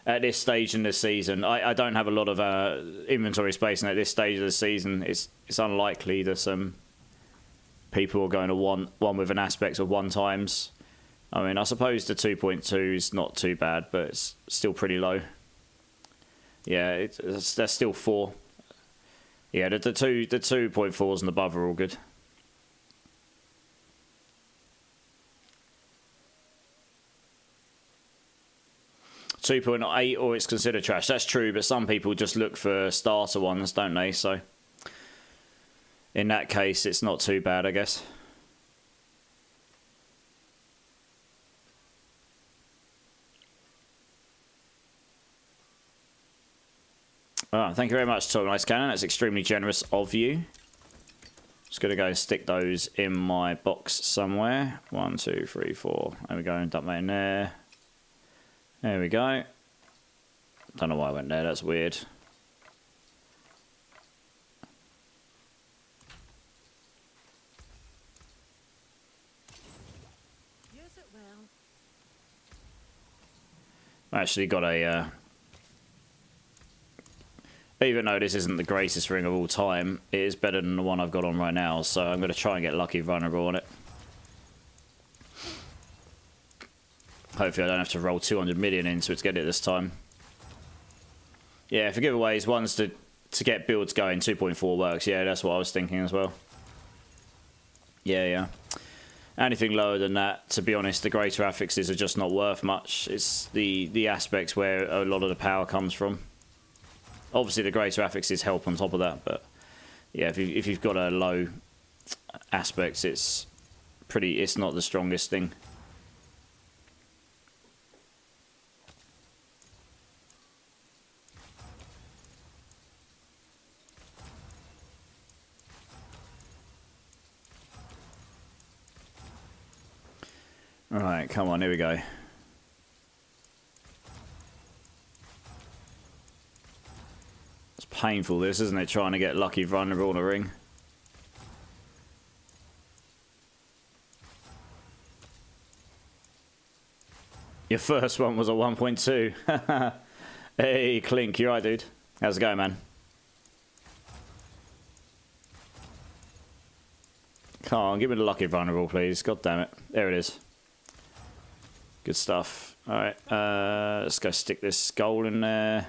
At this stage in the season, I don't have a lot of inventory space, and at this stage of the season, it's unlikely that some people are going to want one with an aspect of 1 times. I mean, I suppose the 2.2 is not too bad, but it's still pretty low. Yeah, that's still 4. Yeah, the 2.4s and above are all good. .8 or it's considered trash. That's true, but some people just look for starter ones, don't they? So in that case, it's not too bad, I guess. Oh, thank you very much, Tom Nice Cannon. That's extremely generous of you. Just going to go and stick those in my box somewhere. 1, 2, 3, 4. There we go, and dump that in there. There we go. Don't know why I went there, that's weird. Use it well. I actually got a... even though this isn't the greatest ring of all time, it is better than the one I've got on right now, so I'm going to try and get lucky vulnerable on it. Hopefully I don't have to roll 200 million into it to get it this time. Yeah, for giveaways, one's to get builds going, 2.4 works. Yeah, that's what I was thinking as well. Yeah. Anything lower than that, to be honest, the greater affixes are just not worth much. It's the aspects where a lot of the power comes from. Obviously, the greater affixes help on top of that, but yeah, if you've got a low aspects, it's not the strongest thing. Alright, come on, here we go. It's painful this, isn't it, trying to get lucky vulnerable on a ring. Your first one was a 1.2. Hey, Clink, you alright, dude? How's it going, man? Come on, give me the lucky vulnerable, please. God damn it. There it is. Good stuff. Alright, let's go stick this skull in there.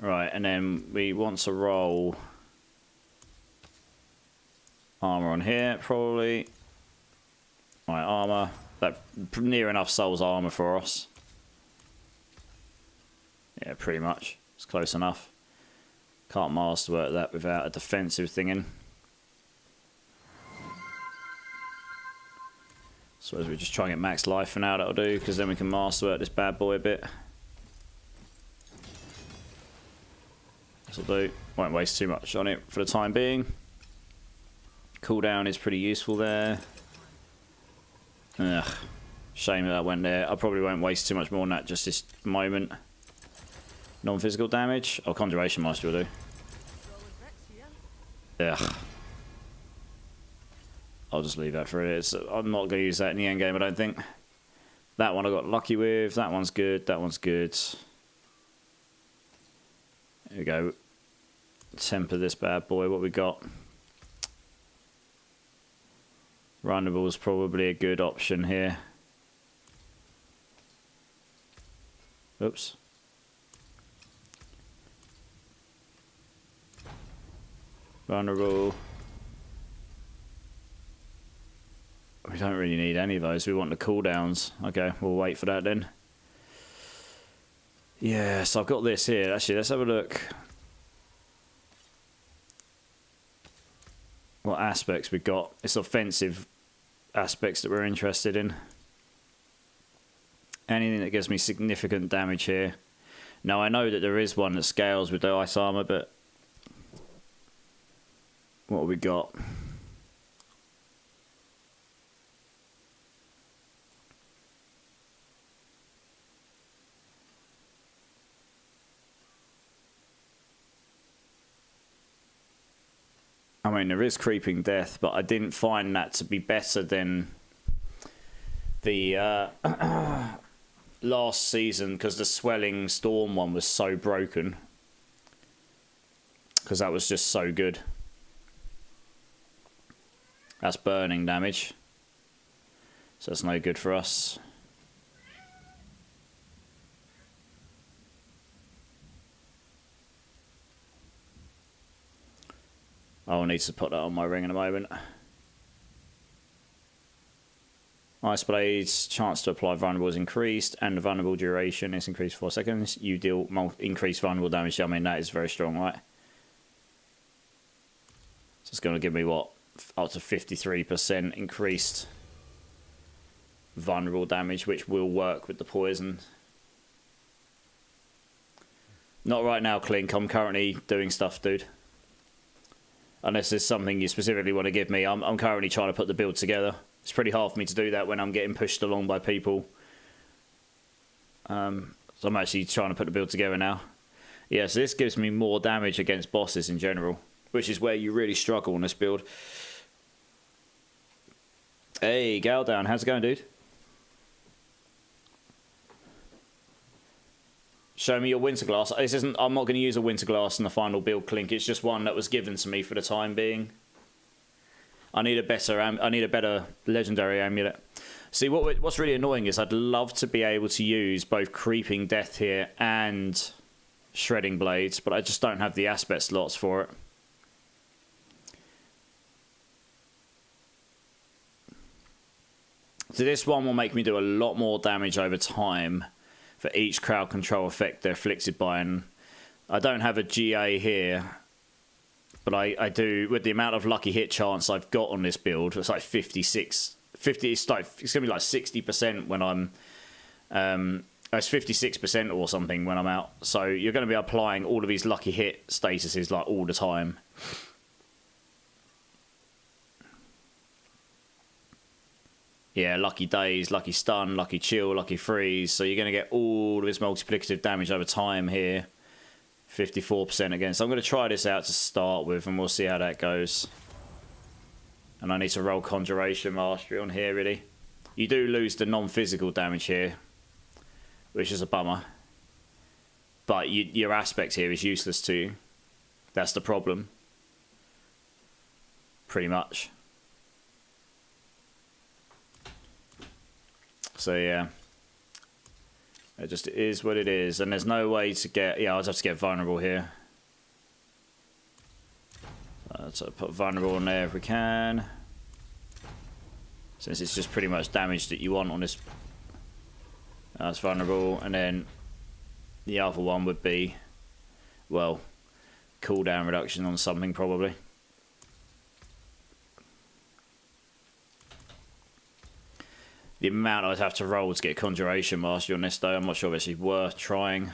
Right, and then we want to roll armor on here, probably. Right, armor. That near enough souls armor for us. Yeah, pretty much. It's close enough. Can't masterwork that without a defensive thing in. Suppose we just try and get max life for now, that'll do, because then we can masterwork this bad boy a bit. This'll do. Won't waste too much on it for the time being. Cooldown is pretty useful there. Ugh. Shame that went there. I probably won't waste too much more on that just this moment. Non-physical damage? Oh, Conjuration Master will do. Ugh. I'll just leave that for it. I'm not going to use that in the end game, I don't think. That one I got lucky with. That one's good. That one's good. There we go. Temper this bad boy. What we got? Vulnerable is probably a good option here. Oops. Vulnerable. We don't really need any of those. We want the cooldowns. Okay, we'll wait for that then. Yeah, so I've got this here. Actually, let's have a look. What aspects we've got. It's offensive aspects that we're interested in. Anything that gives me significant damage here. Now, I know that there is one that scales with the ice armor, but what have we got? I mean, there is Creeping Death, but I didn't find that to be better than the last season, because the Swelling Storm one was so broken. Because that was just so good. That's burning damage. So that's no good for us. I'll need to put that on my ring in a moment. Ice Blades, chance to apply vulnerable is increased, and the vulnerable duration is increased 4 seconds. You deal increased vulnerable damage. I mean, that is very strong, right? So it's going to give me, what, up to 53% increased vulnerable damage, which will work with the poison. Not right now, Clink. I'm currently doing stuff, dude. Unless there's something you specifically want to give me. I'm currently trying to put the build together. It's pretty hard for me to do that when I'm getting pushed along by people. So I'm actually trying to put the build together now. Yeah, so this gives me more damage against bosses in general, which is where you really struggle on this build. Hey, Galdown, how's it going, dude? Show me your winter glass. This isn't. I'm not going to use a winter glass in the final build, Clink. It's just one that was given to me for the time being. I need a better legendary amulet. See, what's really annoying is I'd love to be able to use both Creeping Death here and Shredding Blades, but I just don't have the aspect slots for it. So this one will make me do a lot more damage over time for each crowd control effect they're afflicted by. And I don't have a GA here, but I do, with the amount of lucky hit chance I've got on this build. It's like 56, 50, it's going to be like 60% when I'm, it's 56% or something when I'm out. So you're going to be applying all of these lucky hit statuses like all the time. Yeah, lucky daze, lucky stun, lucky chill, lucky freeze. So you're going to get all of this multiplicative damage over time here. 54% again. So I'm going to try this out to start with, and we'll see how that goes. And I need to roll Conjuration Mastery on here, really. You do lose the non-physical damage here, which is a bummer. But your aspect here is useless to you. That's the problem. Pretty much. So yeah, it just is what it is, and there's no way to get. Yeah, I'll just have to get vulnerable here. So put vulnerable on there if we can, since it's just pretty much damage that you want on this. That's vulnerable, and then the other one would be, well, cooldown reduction on something probably. The amount I'd have to roll to get Conjuration Mastery on this, though, I'm not sure if it's actually worth trying.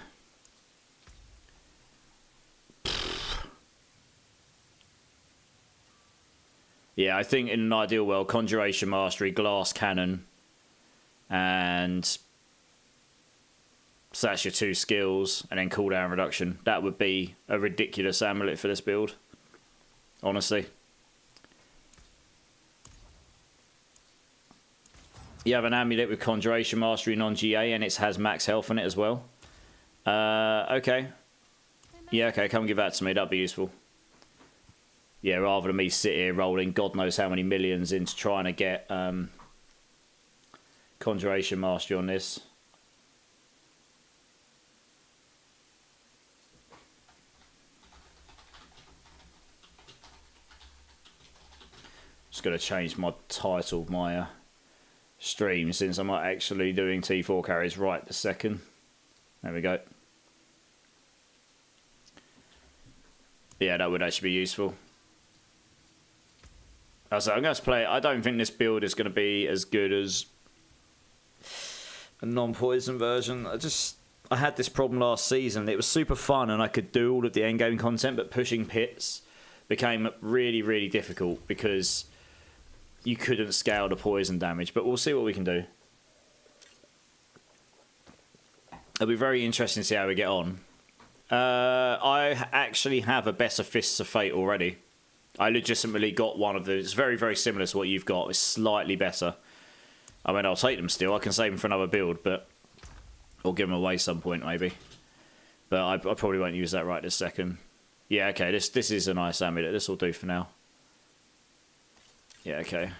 Yeah, I think in an ideal world, Conjuration Mastery, Glass Cannon, and so that's your 2 skills, and then cooldown reduction. That would be a ridiculous amulet for this build, honestly. You have an amulet with Conjuration Mastery non-GA, and it has max health on it as well. Okay. Yeah, okay, come give that to me. That'd be useful. Yeah, rather than me sit here rolling God knows how many millions into trying to get Conjuration Mastery on this. Just got to change my title of my stream, since I'm not actually doing T4 carries right this second. There we go. Yeah, that would actually be useful. So I'm going to play. I don't think this build is going to be as good as a non-poison version. I had this problem last season. It was super fun and I could do all of the endgame content, but pushing pits became really, really difficult because you couldn't scale the poison damage. But we'll see what we can do. It'll be very interesting to see how we get on. I actually have a better Fists of Fate already. I legitimately got one of those. It's very, very similar to what you've got. It's slightly better. I mean, I'll take them still. I can save them for another build, but I'll give them away some point maybe. But I probably won't use that right this second. Yeah, okay. This is a nice amulet. This will do for now. Yeah, okay.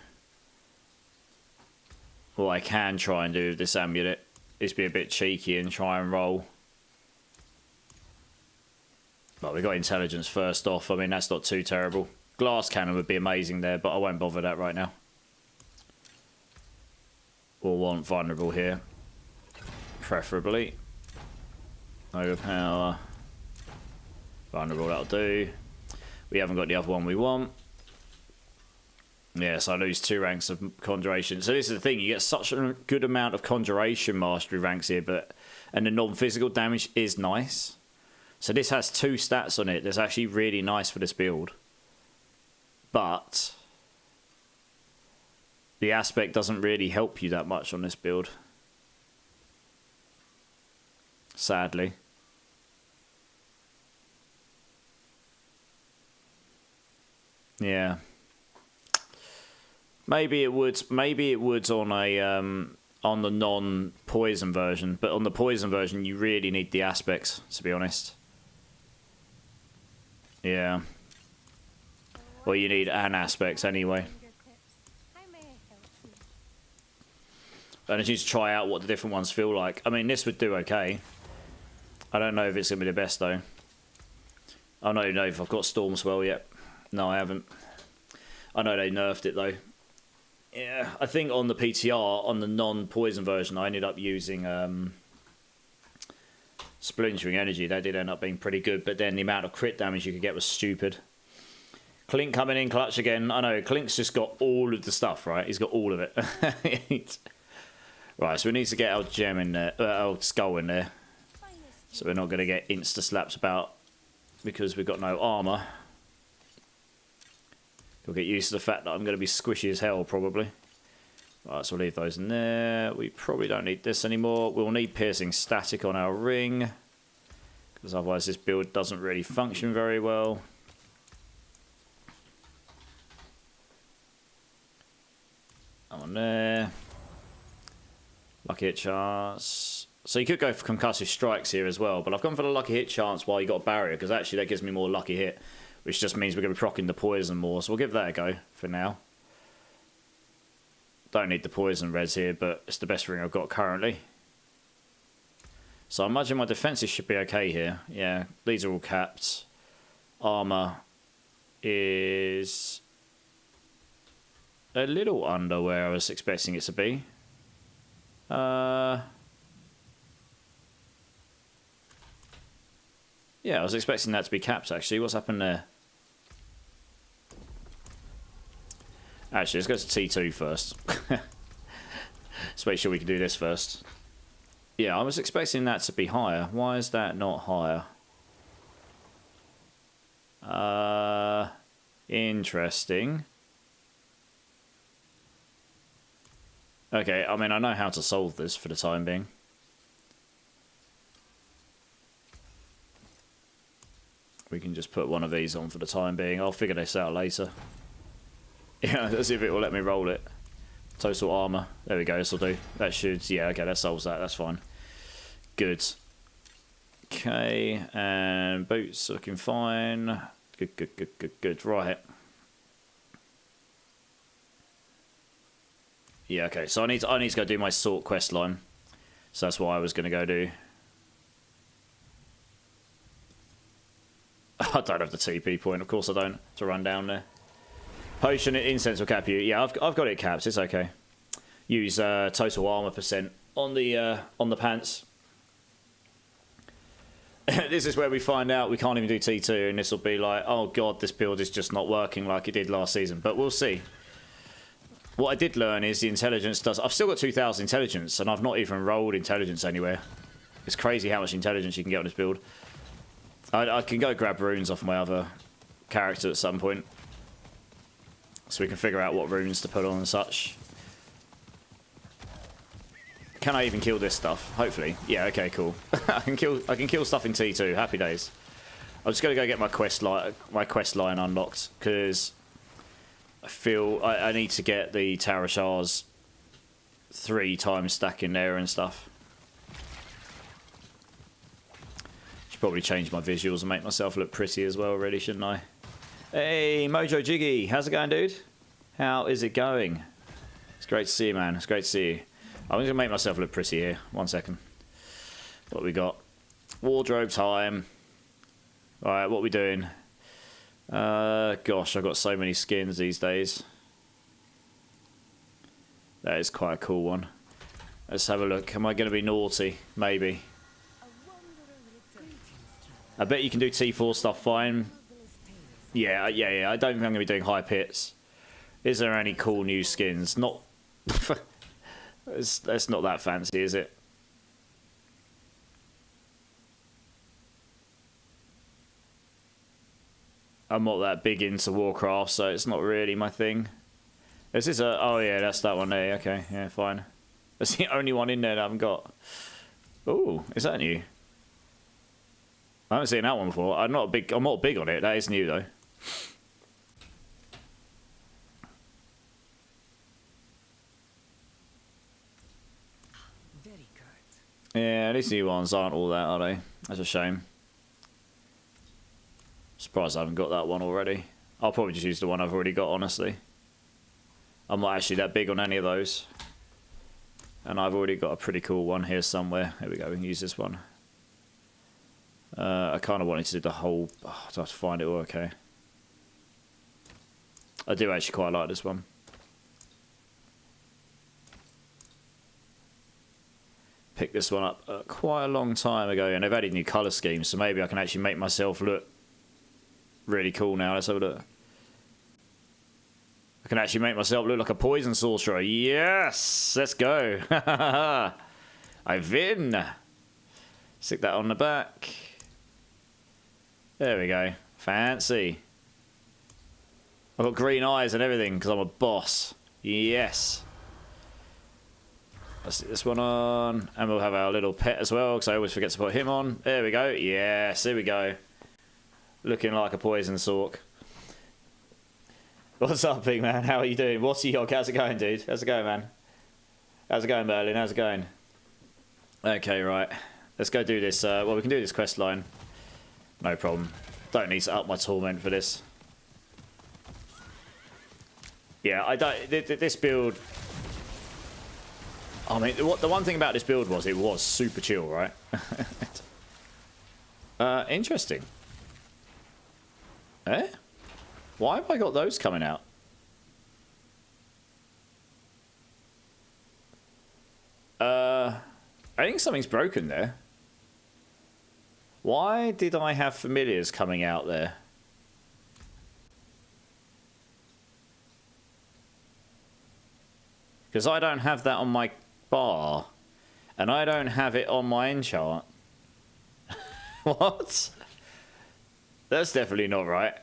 What I can try and do with this amulet is be a bit cheeky and try and roll. Well, we got intelligence first off. I mean, that's not too terrible. Glass cannon would be amazing there, but I won't bother that right now. We'll want vulnerable here, preferably. Overpower. Vulnerable, that'll do. We haven't got the other one we want. Yes, I lose 2 ranks of Conjuration. So this is the thing, you get such a good amount of Conjuration Mastery ranks here, and the non-physical damage is nice. So this has 2 stats on it. That's actually really nice for this build. But the aspect doesn't really help you that much on this build. Sadly. Yeah. Maybe it would on a on the non-poison version, but on the poison version you really need the aspects, to be honest. Yeah. Well, you need an aspects anyway. And I need to try out what the different ones feel like. I mean, this would do okay. I don't know if it's going to be the best, though. I don't know if I've got Storm Swell yet. No, I haven't. I know they nerfed it, though. Yeah, I think on the PTR, on the non-poison version, I ended up using Splintering Energy. That did end up being pretty good, but then the amount of crit damage you could get was stupid. Clink coming in clutch again. I know, Clink's just got all of the stuff, right? He's got all of it. Right, so we need to get our gem in there, our skull in there. So we're not going to get insta-slaps about because we've got no armour. We'll get used to the fact that I'm going to be squishy as hell, probably. Right, so we'll leave those in there. We probably don't need this anymore. We'll need piercing static on our ring, because otherwise this build doesn't really function very well. On there. Lucky hit chance. So you could go for concussive strikes here as well, but I've gone for the lucky hit chance while you got a barrier, because actually that gives me more lucky hit, which just means we're going to be proccing the poison more. So we'll give that a go for now. Don't need the poison reds here, but it's the best ring I've got currently. So I imagine my defenses should be okay here. Yeah, these are all capped. Armor is a little under where I was expecting it to be. Yeah, I was expecting that to be capped, actually. What's happened there? Actually, let's go to T2 first. Let's make sure we can do this first. Yeah, I was expecting that to be higher. Why is that not higher? Interesting. Okay, I mean, I know how to solve this for the time being. We can just put one of these on for the time being. I'll figure this out later. Yeah, let's see if it will let me roll it. Total armor. There we go, this will do. That should, yeah, okay, that solves that. That's fine. Good. Okay, and boots looking fine. Good, good, good, good, good. Right. Yeah, okay, so I need to go do my sort quest line. So that's what I was going to go do. I don't have the TP point, of course I don't, to run down there. Potion incense will cap you. Yeah, I've got it capped, it's okay. Use total armor % on the pants. This is where we find out we can't even do T2, and this will be like, oh god, this build is just not working like it did last season. But we'll see. What I did learn is the intelligence does... I've still got 2,000 intelligence, and I've not even rolled intelligence anywhere. It's crazy how much intelligence you can get on this build. I can go grab runes off my other character at some point, so we can figure out what runes to put on and such. Can I even kill this stuff? Hopefully. Yeah, okay, cool. I can kill stuff in T2. Happy days. I'm just going to go get my quest line unlocked, because I feel I need to get the Tarashar's 3 times stack in there and stuff. Should probably change my visuals and make myself look pretty as well, really, shouldn't I? Hey, Mojo Jiggy, how's it going, dude? How is it going? It's great to see you, man. It's great to see you. I'm going to make myself look pretty here. 1 second. What we got? Wardrobe time. Alright, what we doing? Gosh, I've got so many skins these days. That is quite a cool one. Let's have a look. Am I going to be naughty? Maybe. I bet you can do T4 stuff fine. Yeah. I don't think I'm going to be doing high pits. Is there any cool new skins? Not... That's not that fancy, is it? I'm not that big into Warcraft, so it's not really my thing. This is a... Oh, yeah, that's that one there. Okay, yeah, fine. That's the only one in there that I haven't got. Ooh, is that new? I haven't seen that one before. I'm not big on it. That is new, though. Yeah, these new ones aren't all that, are they? That's a shame. Surprised I haven't got that one already. I'll probably just use the one I've already got, honestly. I'm not actually that big on any of those. And I've already got a pretty cool one here somewhere. Here we go, we can use this one. I kind of wanted to do the whole... Oh, do I have to find it all? Okay. I do actually quite like this one. Picked this one up quite a long time ago, and they've added new colour schemes, so maybe I can actually make myself look really cool now. Let's have a look. I can actually make myself look like a poison sorcerer. Yes! Let's go. I win. Stick that on the back. There we go. Fancy. I've got green eyes and everything because I'm a boss. Yes. Let's stick this one on. And we'll have our little pet as well because I always forget to put him on. There we go. Yes, here we go. Looking like a poison sork. What's up, big man? How are you doing? What's your how's it going, dude? How's it going, man? How's it going, Berlin? How's it going? Okay, right. Let's go do this. Well, we can do this quest line. No problem. Don't need to up my torment for this. Yeah, I don't. This build. I mean, the one thing about this build was it was super chill, right? Interesting. Eh? Why have I got those coming out? I think something's broken there. Why did I have familiars coming out there? Because I don't have that on my bar. And I don't have it on my enchant. What? That's definitely not right.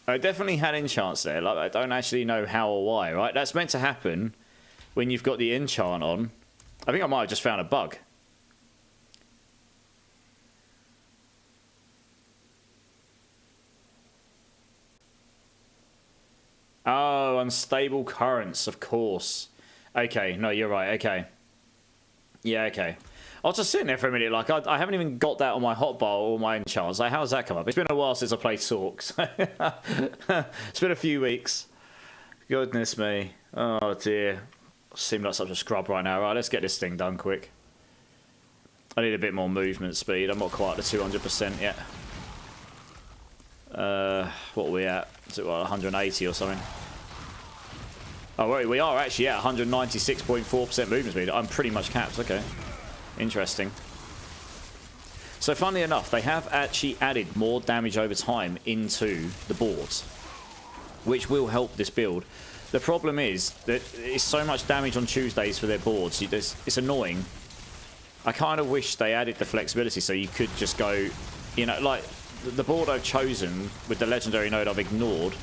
I definitely had enchants there. Like, I don't actually know how or why, right? That's meant to happen when you've got the enchant on. I think I might have just found a bug. Oh, unstable currents, of course. Okay, no, you're right, okay. Yeah, okay. I was just sitting there for a minute, like, I haven't even got that on my hotbar or my enchants. Like, how's that come up? It's been a while since I played Sorks. It's been a few weeks. Goodness me. Oh, dear. I seem like such a scrub right now. Right, let's get this thing done quick. I need a bit more movement speed. I'm not quite at the 200% yet. What are we at? Is it what, 180 or something? Oh, wait, we are actually at 196.4% movement speed. I'm pretty much capped. Okay. Interesting. So, funnily enough, they have actually added more damage over time into the boards, which will help this build. The problem is that it's so much damage on Tuesdays for their boards. It's annoying. I kind of wish they added the flexibility so you could just go, you know, like the board I've chosen with the legendary node I've ignored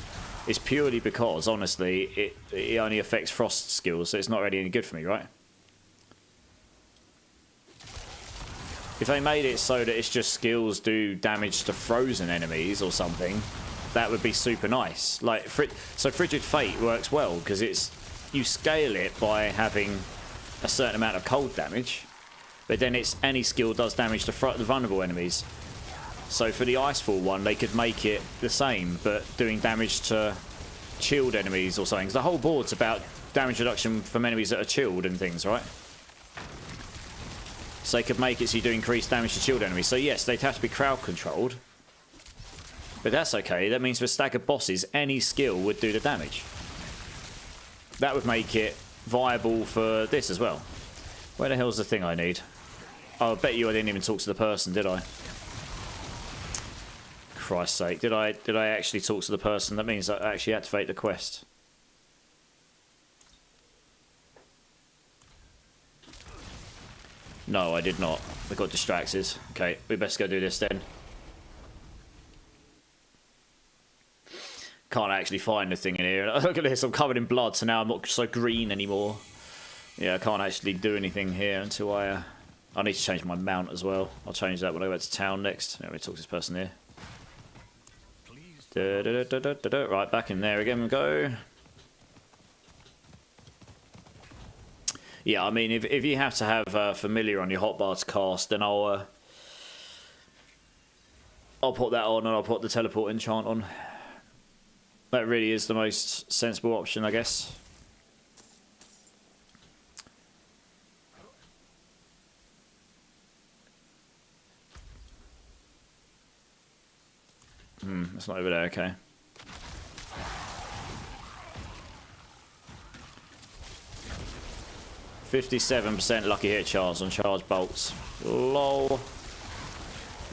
is purely because, honestly, it only affects frost skills, so it's not really any good for me, right? If they made it so that it's just skills do damage to frozen enemies or something, that would be super nice. Like, so Frigid Fate works well because you scale it by having a certain amount of cold damage, but then it's any skill does damage to the vulnerable enemies. So for the Icefall one, they could make it the same, but doing damage to chilled enemies or something. 'Cause the whole board's about damage reduction from enemies that are chilled and things, right? So they could make it so you do increased damage to chilled enemies. So yes, they'd have to be crowd controlled. But that's okay. That means for staggered bosses, any skill would do the damage. That would make it viable for this as well. Where the hell's the thing I need? Oh, I bet you I didn't even talk to the person, did I? Christ's sake. Did I actually talk to the person? That means I actually activate the quest. No, I did not. I got distracted. Okay, we best go do this then. Can't actually find the thing in here. Look at this, I'm covered in blood, so now I'm not so green anymore. Yeah, I can't actually do anything here until I need to change my mount as well. I'll change that when I go back to town next. Let me talk to this person here. Right, back in there again we go. Yeah, I mean, if you have to have familiar on your hotbar to cast, then I'll put that on and I'll put the teleport enchant on. That really is the most sensible option, I guess. It's not over there, okay. %57 lucky hit chance on charge bolts. Lol.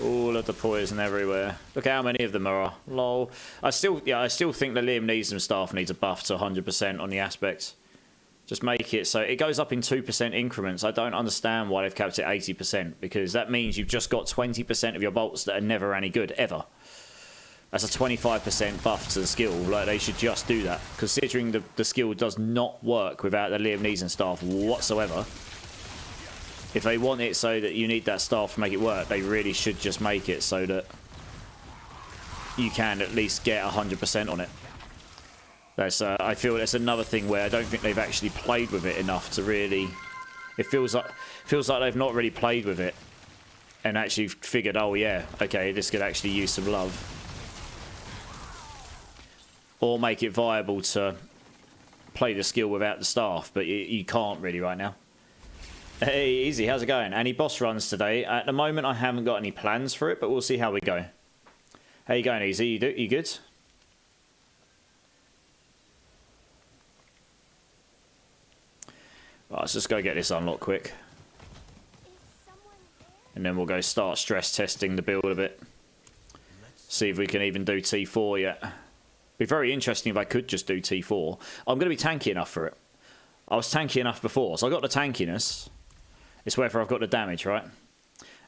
All of the poison everywhere. Look how many of them there are. Lol. I still think the Liam Neeson staff needs a buff to 100% on the aspects. Just make it so it goes up in 2% increments. I don't understand why they've kept it 80%, because that means you've just got 20% of your bolts that are never any good ever. That's a 25% buff to the skill. Like, they should just do that, considering the skill does not work without the Liam Neeson staff whatsoever. If they want it so that you need that staff to make it work, they really should just make it so that you can at least get 100% on it. That's I feel that's another thing where I don't think they've actually played with it enough to really. It feels like they've not really played with it and actually figured, oh yeah, okay, this could actually use some love, or make it viable to play the skill without the staff, but you can't really right now. Hey, Easy, how's it going? Any boss runs today? At the moment, I haven't got any plans for it, but we'll see how we go. How you going, Easy? You good? Right, let's just go get this unlocked quick. And then we'll go start stress testing the build a bit. See if we can even do T4 yet. Be very interesting if I could just do T4. I'm going to be tanky enough for it. I was tanky enough before, so I got the tankiness. It's whether I've got the damage, right?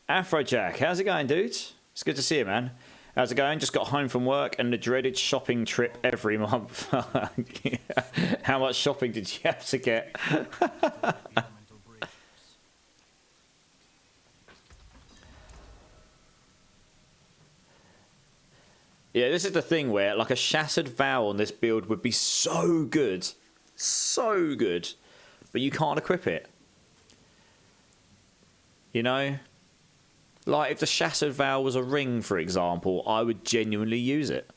Afrojack, how's it going, dude? It's good to see you, man. How's it going? Just got home from work and the dreaded shopping trip every month. How much shopping did you have to get? Yeah, this is the thing where, like, a Shattered Vow on this build would be so good. So good. But you can't equip it. You know? Like, if the Shattered Vow was a ring, for example, I would genuinely use it.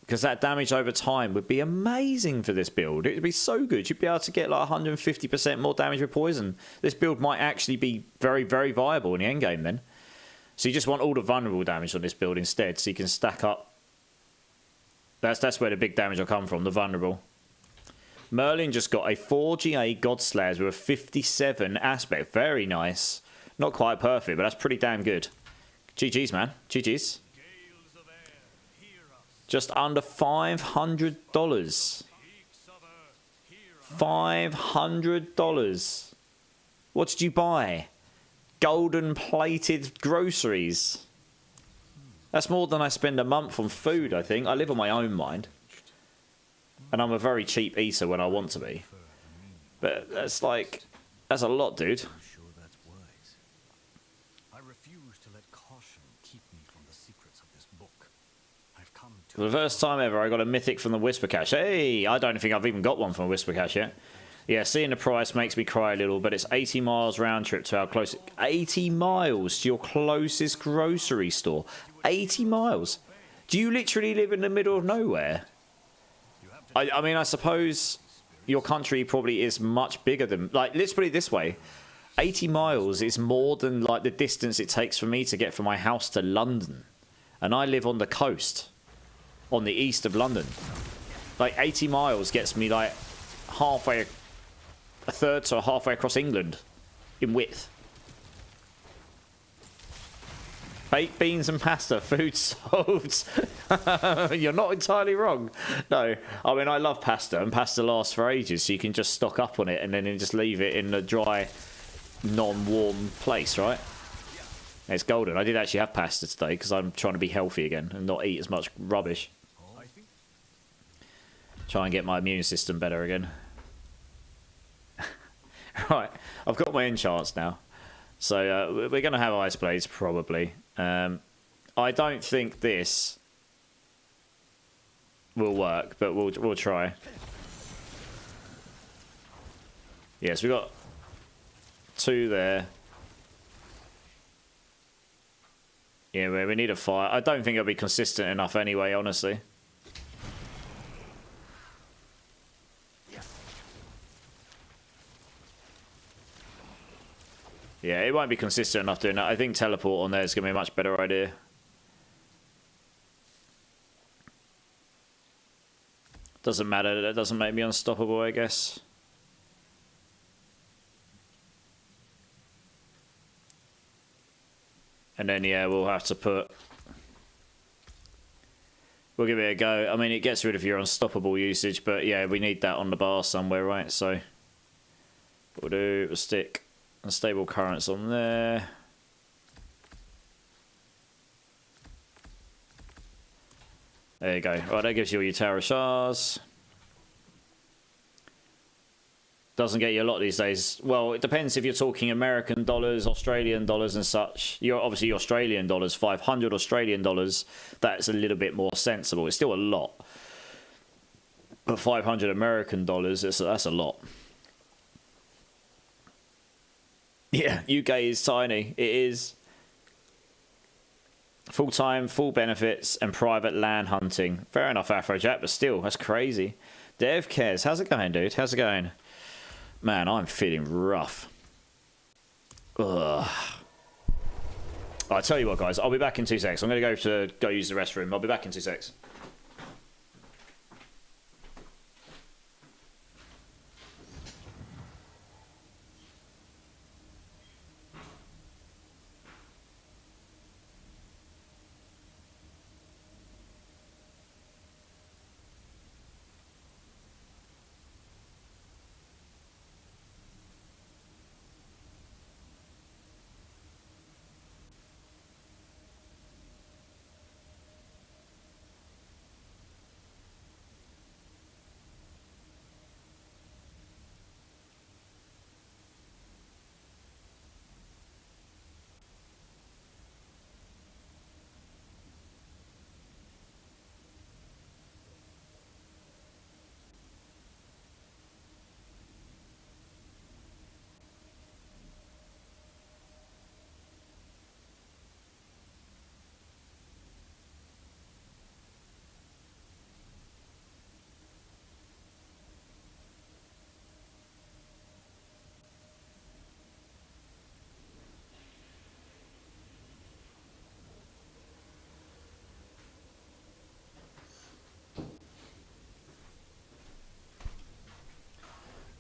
Because that damage over time would be amazing for this build. It would be so good. You'd be able to get like 150% more damage with poison. This build might actually be very, very viable in the endgame then. So you just want all the vulnerable damage on this build instead, so you can stack up. That's where the big damage will come from, the vulnerable. Merlin just got a 4GA Godslayers with a 57 aspect. Very nice. Not quite perfect, but that's pretty damn good. GG's, man. GG's. Just under $500. $500. What did you buy? Golden plated groceries. That's more than I spend a month on food, I think. I live on my own mind. And I'm a very cheap eater when I want to be. But that's like, that's a lot, dude. For the first time ever, I got a mythic from the Whisper Cache. Hey, I don't think I've even got one from a Whisper Cache yet. Yeah, seeing the price makes me cry a little, but it's 80 miles round trip to our closest... 80 miles to your closest grocery store. 80 miles. Do you literally live in the middle of nowhere? I mean, I suppose your country probably is much bigger than... Like, let's put it this way. 80 miles is more than, like, the distance it takes for me to get from my house to London. And I live on the coast. On the east of London. Like, 80 miles gets me, like, halfway... a third to halfway across England in width. Baked beans and pasta, food solved. You're not entirely wrong. No, I mean, I love pasta, and pasta lasts for ages, so you can just stock up on it and then just leave it in a dry, non-warm place, right? It's golden. I did actually have pasta today because I'm trying to be healthy again and not eat as much rubbish. Try and get my immune system better again. Right, I've got my enchants now. So we're going to have Ice Blades, probably. I don't think this will work, but we'll try. Yes, we got 2 there. Yeah, we need a fire. I don't think it'll be consistent enough anyway, honestly. Yeah, it won't be consistent enough doing that. I think teleport on there is going to be a much better idea. Doesn't matter. That doesn't make me unstoppable, I guess. And then, yeah, we'll have to put... We'll give it a go. I mean, it gets rid of your unstoppable usage, but yeah, we need that on the bar somewhere, right? So, we'll stick unstable currents on there. There you go. Right, that gives you all your Tower of Shards. Doesn't get you a lot these days. Well, it depends if you're talking American dollars, Australian dollars and such. You're obviously Australian dollars, 500 Australian dollars. That's a little bit more sensible. It's still a lot. But 500 American dollars, that's a lot. Yeah, UK is tiny. It is. Full-time, full benefits, and private land hunting. Fair enough, Afrojack, but still, that's crazy. Dev Cares, how's it going, dude? How's it going? Man, I'm feeling rough. Ugh. I'll tell you what, guys. I'll be back in 2 secs. I'm going to go use the restroom. I'll be back in 2 secs.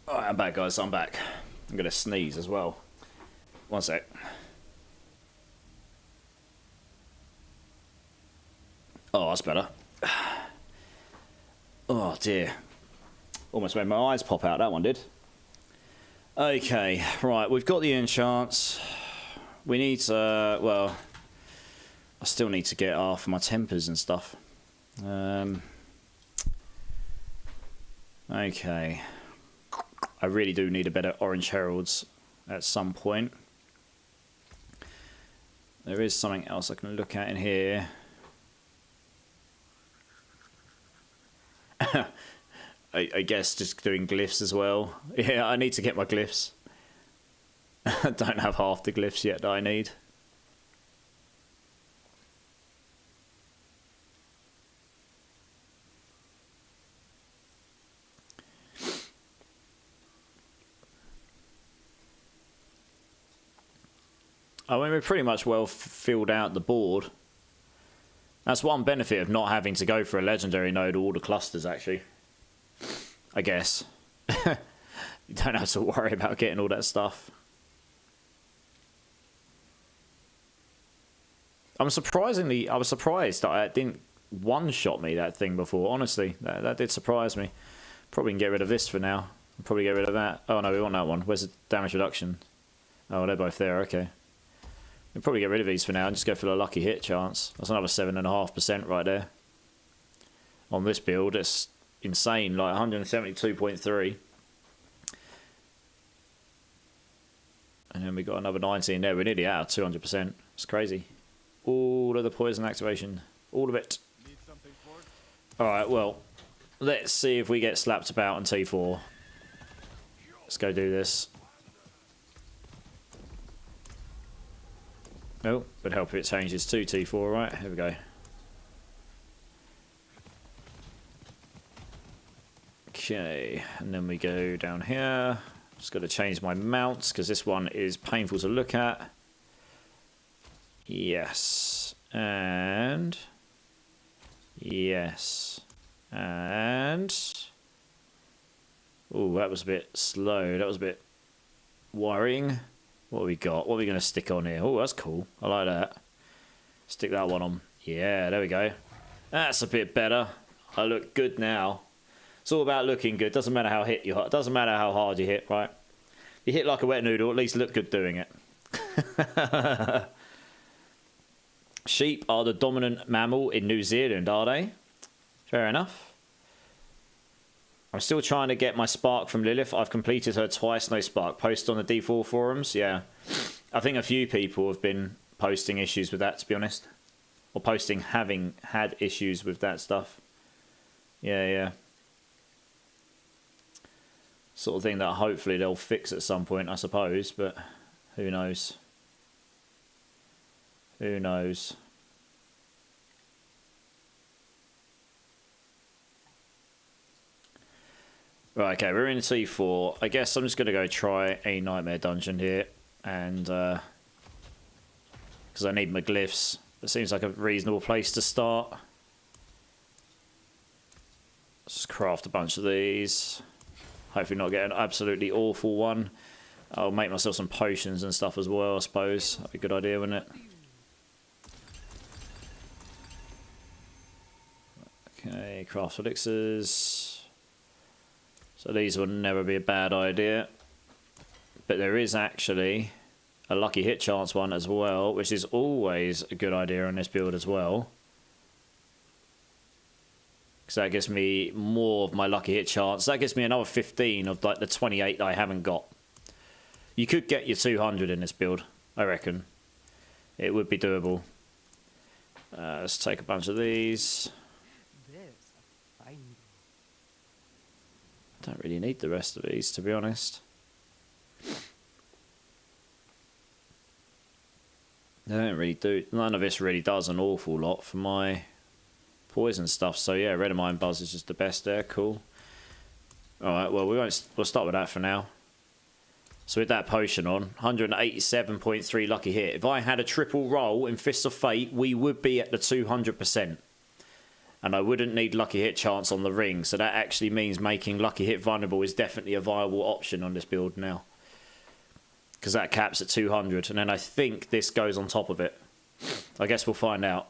Alright, I'm back, guys. I'm back. I'm going to sneeze as well. 1 sec. Oh, that's better. Oh, dear. Almost made my eyes pop out, that one did. Okay, right. We've got the enchants. We need to... well, I still need to get half my tempers and stuff. Okay. I really do need a better Orange Heralds at some point. There is something else I can look at in here. I guess just doing glyphs as well. Yeah, I need to get my glyphs. I don't have half the glyphs yet that I need. I mean, we're pretty much well filled out the board. That's one benefit of not having to go for a legendary node or all the clusters, actually. I guess. You don't have to worry about getting all that stuff. I was surprised that it didn't one-shot me, that thing, before. Honestly, that did surprise me. Probably can get rid of this for now. Probably get rid of that. Oh, no, we want that one. Where's the damage reduction? Oh, they're both there. Okay. We'll probably get rid of these for now and just go for the lucky hit chance. That's another 7.5% right there. On this build, it's insane, like 172.3. And then we got another 19 there. We're nearly out of 200%. It's crazy. All of the poison activation. All of it. Alright, well, let's see if we get slapped about on T4. Let's go do this. Oh, would help if it changes to T4, right? Here we go. Okay, and then we go down here. Just got to change my mounts because this one is painful to look at. Yes. And... yes. And... oh, that was a bit slow. That was a bit worrying. What have we got? What are we going to stick on here? Oh, that's cool. I like that. Stick that one on. Yeah, there we go. That's a bit better. I look good now. It's all about looking good. Doesn't matter how hit you. Doesn't matter how hard you hit, right? You hit like a wet noodle. At least look good doing it. Sheep are the dominant mammal in New Zealand, are they? Fair enough. I'm still trying to get my spark from Lilith. I've completed her twice, no spark. Post on the D4 forums, yeah. I think a few people have been posting issues with that, to be honest. Or posting having had issues with that stuff. Yeah. Sort of thing that hopefully they'll fix at some point, I suppose, but who knows? Who knows? Right, okay, we're in T4. I guess I'm just going to go try a nightmare dungeon here. And, because I need my glyphs. It seems like a reasonable place to start. Let's just craft a bunch of these. Hopefully not get an absolutely awful one. I'll make myself some potions and stuff as well, I suppose. That'd be a good idea, wouldn't it? Okay, craft elixirs. So these would never be a bad idea. But there is actually a lucky hit chance one as well, which is always a good idea on this build as well. Because that gives me more of my lucky hit chance. That gives me another 15 of like the 28 that I haven't got. You could get your 200 in this build, I reckon. It would be doable. Let's take a bunch of these. Don't really need the rest of these, to be honest. They don't really do. None of this really does an awful lot for my poison stuff. So yeah, red mine buzz is just the best there. Cool. All right. Well, we'll start with that for now. So with that potion on, 187.3 lucky hit. If I had a triple roll in Fists of Fate, we would be at the 200%. And I wouldn't need lucky hit chance on the ring. So that actually means making lucky hit vulnerable is definitely a viable option on this build now. Because that caps at 200. And then I think this goes on top of it. I guess we'll find out.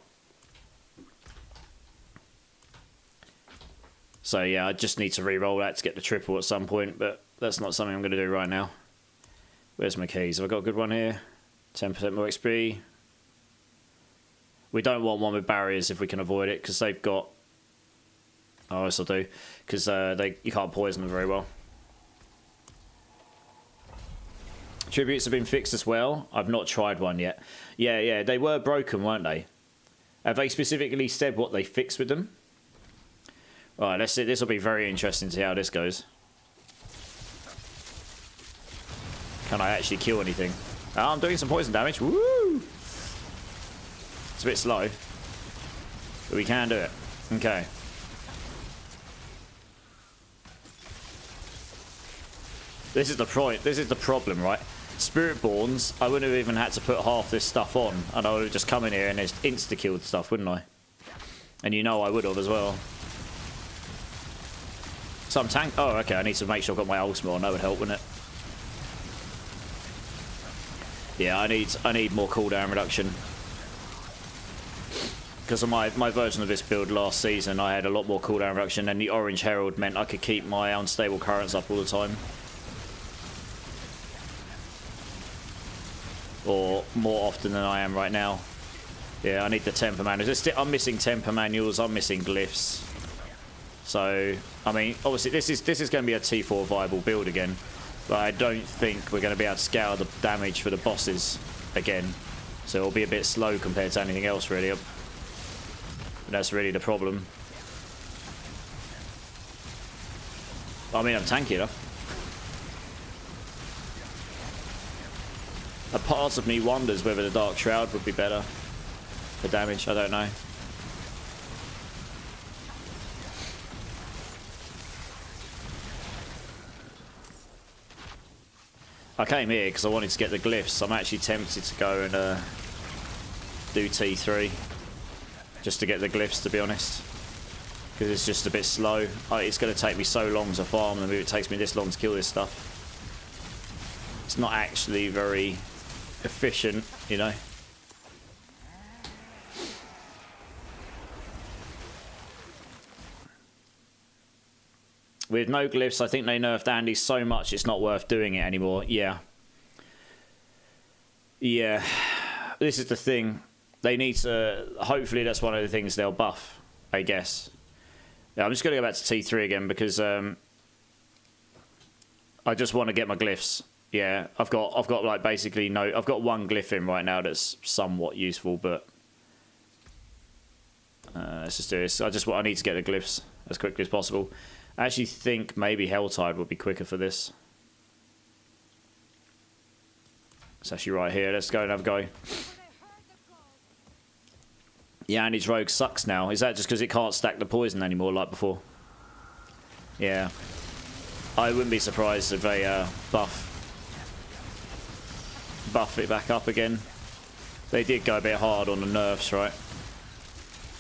So yeah, I just need to re-roll that to get the triple at some point. But that's not something I'm going to do right now. Where's my keys? Have I got a good one here? 10% more XP. We don't want one with barriers if we can avoid it, because they've got... oh, yes I do. Because you can't poison them very well. Tributes have been fixed as well. I've not tried one yet. Yeah, they were broken, weren't they? Have they specifically said what they fixed with them? Alright, let's see. This will be very interesting to see how this goes. Can I actually kill anything? Oh, I'm doing some poison damage. Woo! It's a bit slow, but we can do it. Okay. This is the point. This is the problem, right? Spiritborns, I wouldn't have even had to put half this stuff on, and I would have just come in here and just insta-killed stuff, wouldn't I? And you know I would have as well. Some tank. Oh, okay. I need to make sure I've got my ultimate on. That would help, wouldn't it? Yeah, I need more cooldown reduction. Because of my version of this build last season, I had a lot more cooldown reduction, and the Orange Herald meant I could keep my unstable currents up all the time. Or more often than I am right now. Yeah, I need the temper manuals. I'm missing temper manuals, I'm missing glyphs. So, I mean, obviously this is going to be a T4 viable build again. But I don't think we're going to be able to scale the damage for the bosses again. So it'll be a bit slow compared to anything else, really. That's really the problem. I mean, I'm tanky enough. A part of me wonders whether the Dark Shroud would be better for damage. I don't know. I came here because I wanted to get the glyphs. I'm actually tempted to go and do T3 just to get the glyphs, to be honest, because it's just a bit slow. It's going to take me so long to farm, and if it takes me this long to kill this stuff, it's not actually very efficient, you know. With no glyphs, I think they nerfed Andy so much it's not worth doing it anymore. Yeah. Yeah. This is the thing. They need to... Hopefully that's one of the things they'll buff, I guess. Yeah, I'm just going to go back to T3 again because I just want to get my glyphs. Yeah, I've got like basically no... I've got one glyph in right now that's somewhat useful, but... let's just do this. I need to get the glyphs as quickly as possible. I actually think maybe Helltide would be quicker for this. It's actually right here. Let's go and have a go. Yeah, and his rogue sucks now. Is that just because it can't stack the poison anymore like before? Yeah. I wouldn't be surprised if they buff it back up again. They did go a bit hard on the nerfs, right?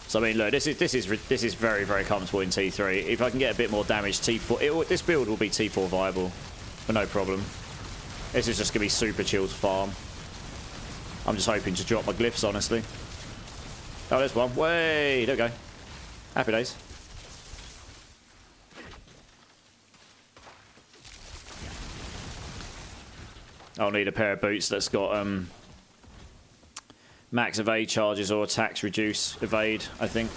So I mean, look, this is very, very comfortable in T3. If I can get a bit more damage, T4. This build will be T4 viable, but no problem. This is just gonna be super chill to farm. I'm just hoping to drop my glyphs, honestly. Oh, there's one. Way, there we go. Happy days. I'll need a pair of boots that's got max evade charges or attacks reduce evade, I think,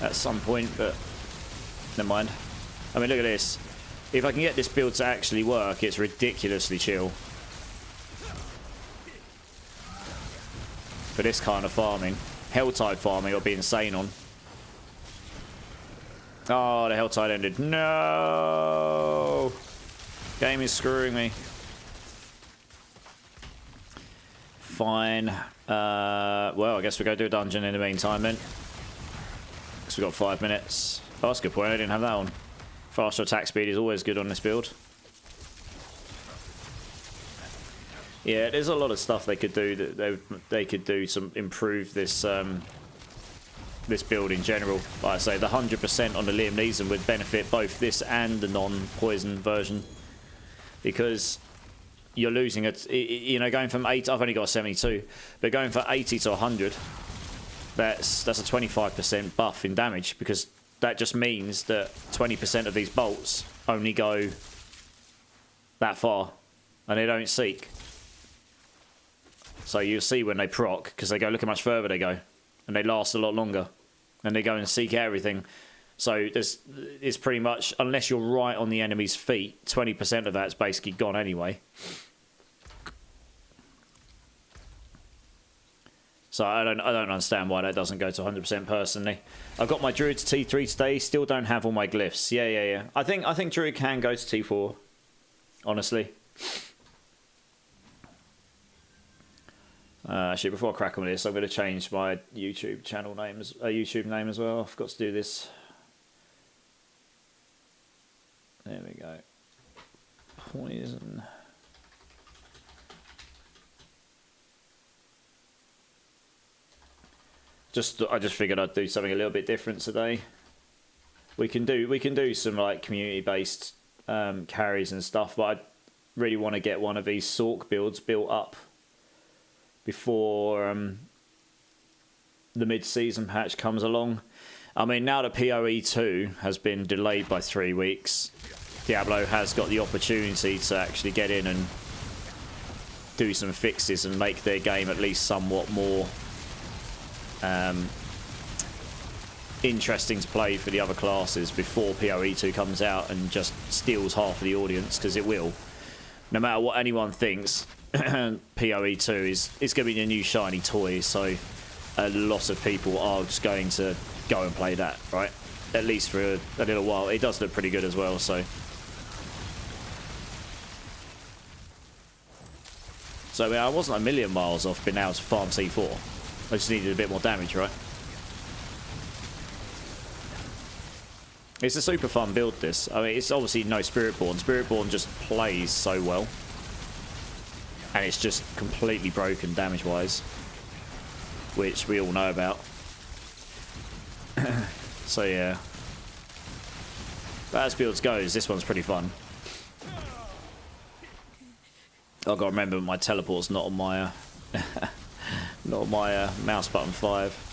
at some point, but never mind. I mean, look at this. If I can get this build to actually work, it's ridiculously chill. For this kind of farming. Helltide farming I'll be insane on. Oh, the Helltide ended. No! Game is screwing me. Fine. Well, I guess we'll go do a dungeon in the meantime then. Because we've got 5 minutes. Oh, that's a good point. I didn't have that on. Faster attack speed is always good on this build. Yeah, there's a lot of stuff they could do. That they could do to improve this this build in general. Like I say, the 100% on the Liam Neeson would benefit both this and the non-poison version, because you're losing it. You know, going from 8, I've only got a 72, but going from 80 to 100, that's a 25% buff in damage, because that just means that 20% of these bolts only go that far, and they don't seek. So you'll see when they proc, because they go, look how much further they go, and they last a lot longer, and they go and seek everything. So it's pretty much, unless you're right on the enemy's feet, 20% of that's basically gone anyway. So I don't understand why that doesn't go to 100% personally. I've got my Druid to T3 today. Still don't have all my glyphs. Yeah. I think Druid can go to T4. Honestly. Actually, before I crack on with this, I'm going to change my YouTube channel name, YouTube name as well. I forgot to do this. There we go. Poison. I just figured I'd do something a little bit different today. We can do some like community based carries and stuff, but I really want to get one of these Sork builds built up before the mid-season patch comes along. I mean, now that PoE 2 has been delayed by 3 weeks, Diablo has got the opportunity to actually get in and do some fixes and make their game at least somewhat more interesting to play for the other classes before PoE 2 comes out and just steals half of the audience, because it will. No matter what anyone thinks, PoE 2 is going to be the new shiny toy, so a lot of people are just going to go and play that, right? At least for a little while. It does look pretty good as well, so So I mean, I wasn't a million miles off being able to farm C4. I just needed a bit more damage, right? It's a super fun build, this. I mean, it's obviously no Spiritborn. Spiritborn just plays so well. And it's just completely broken damage-wise. Which we all know about. So, yeah. But as builds goes, this one's pretty fun. I've got to remember my teleport's not on my... not on my mouse button 5.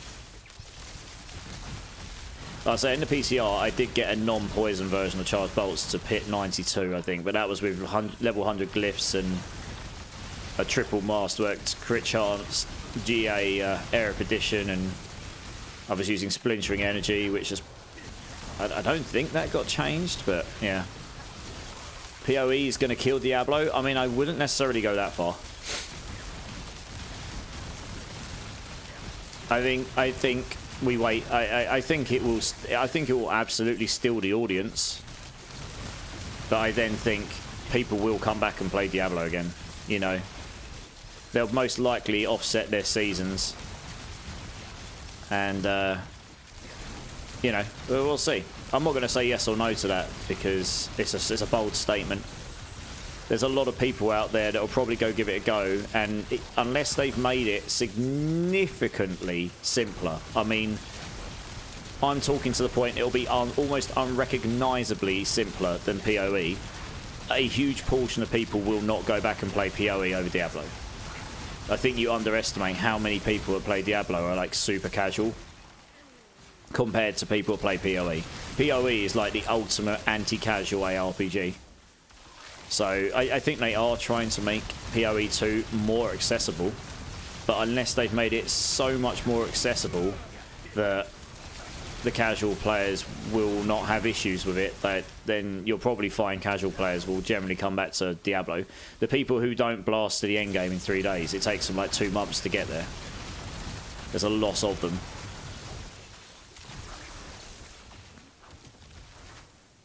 Like I say, in the PCR, I did get a non-poison version of Charged Bolts to pit 92, I think. But that was with level 100 glyphs and a triple masterwork crit chance, GA Air Edition, and I was using Splintering Energy, which is... I don't think that got changed, but yeah. PoE is going to kill Diablo. I mean, I wouldn't necessarily go that far. I think we wait. I think it will. I think it will absolutely steal the audience. But I then think people will come back and play Diablo again. You know, they'll most likely offset their seasons, and you know, we'll see. I'm not going to say yes or no to that because it's a bold statement. There's a lot of people out there that will probably go give it a go, and unless they've made it significantly simpler, I mean, I'm talking to the point it'll be almost unrecognisably simpler than PoE. A huge portion of people will not go back and play PoE over Diablo. I think you underestimate how many people that play Diablo are like super casual compared to people who play PoE. PoE is like the ultimate anti-casual ARPG. So I think they are trying to make PoE 2 more accessible, but unless they've made it so much more accessible that the casual players will not have issues with it, then you'll probably find casual players will generally come back to Diablo. The people who don't blast to the end game in 3 days, it takes them like 2 months to get there. There's a lot of them.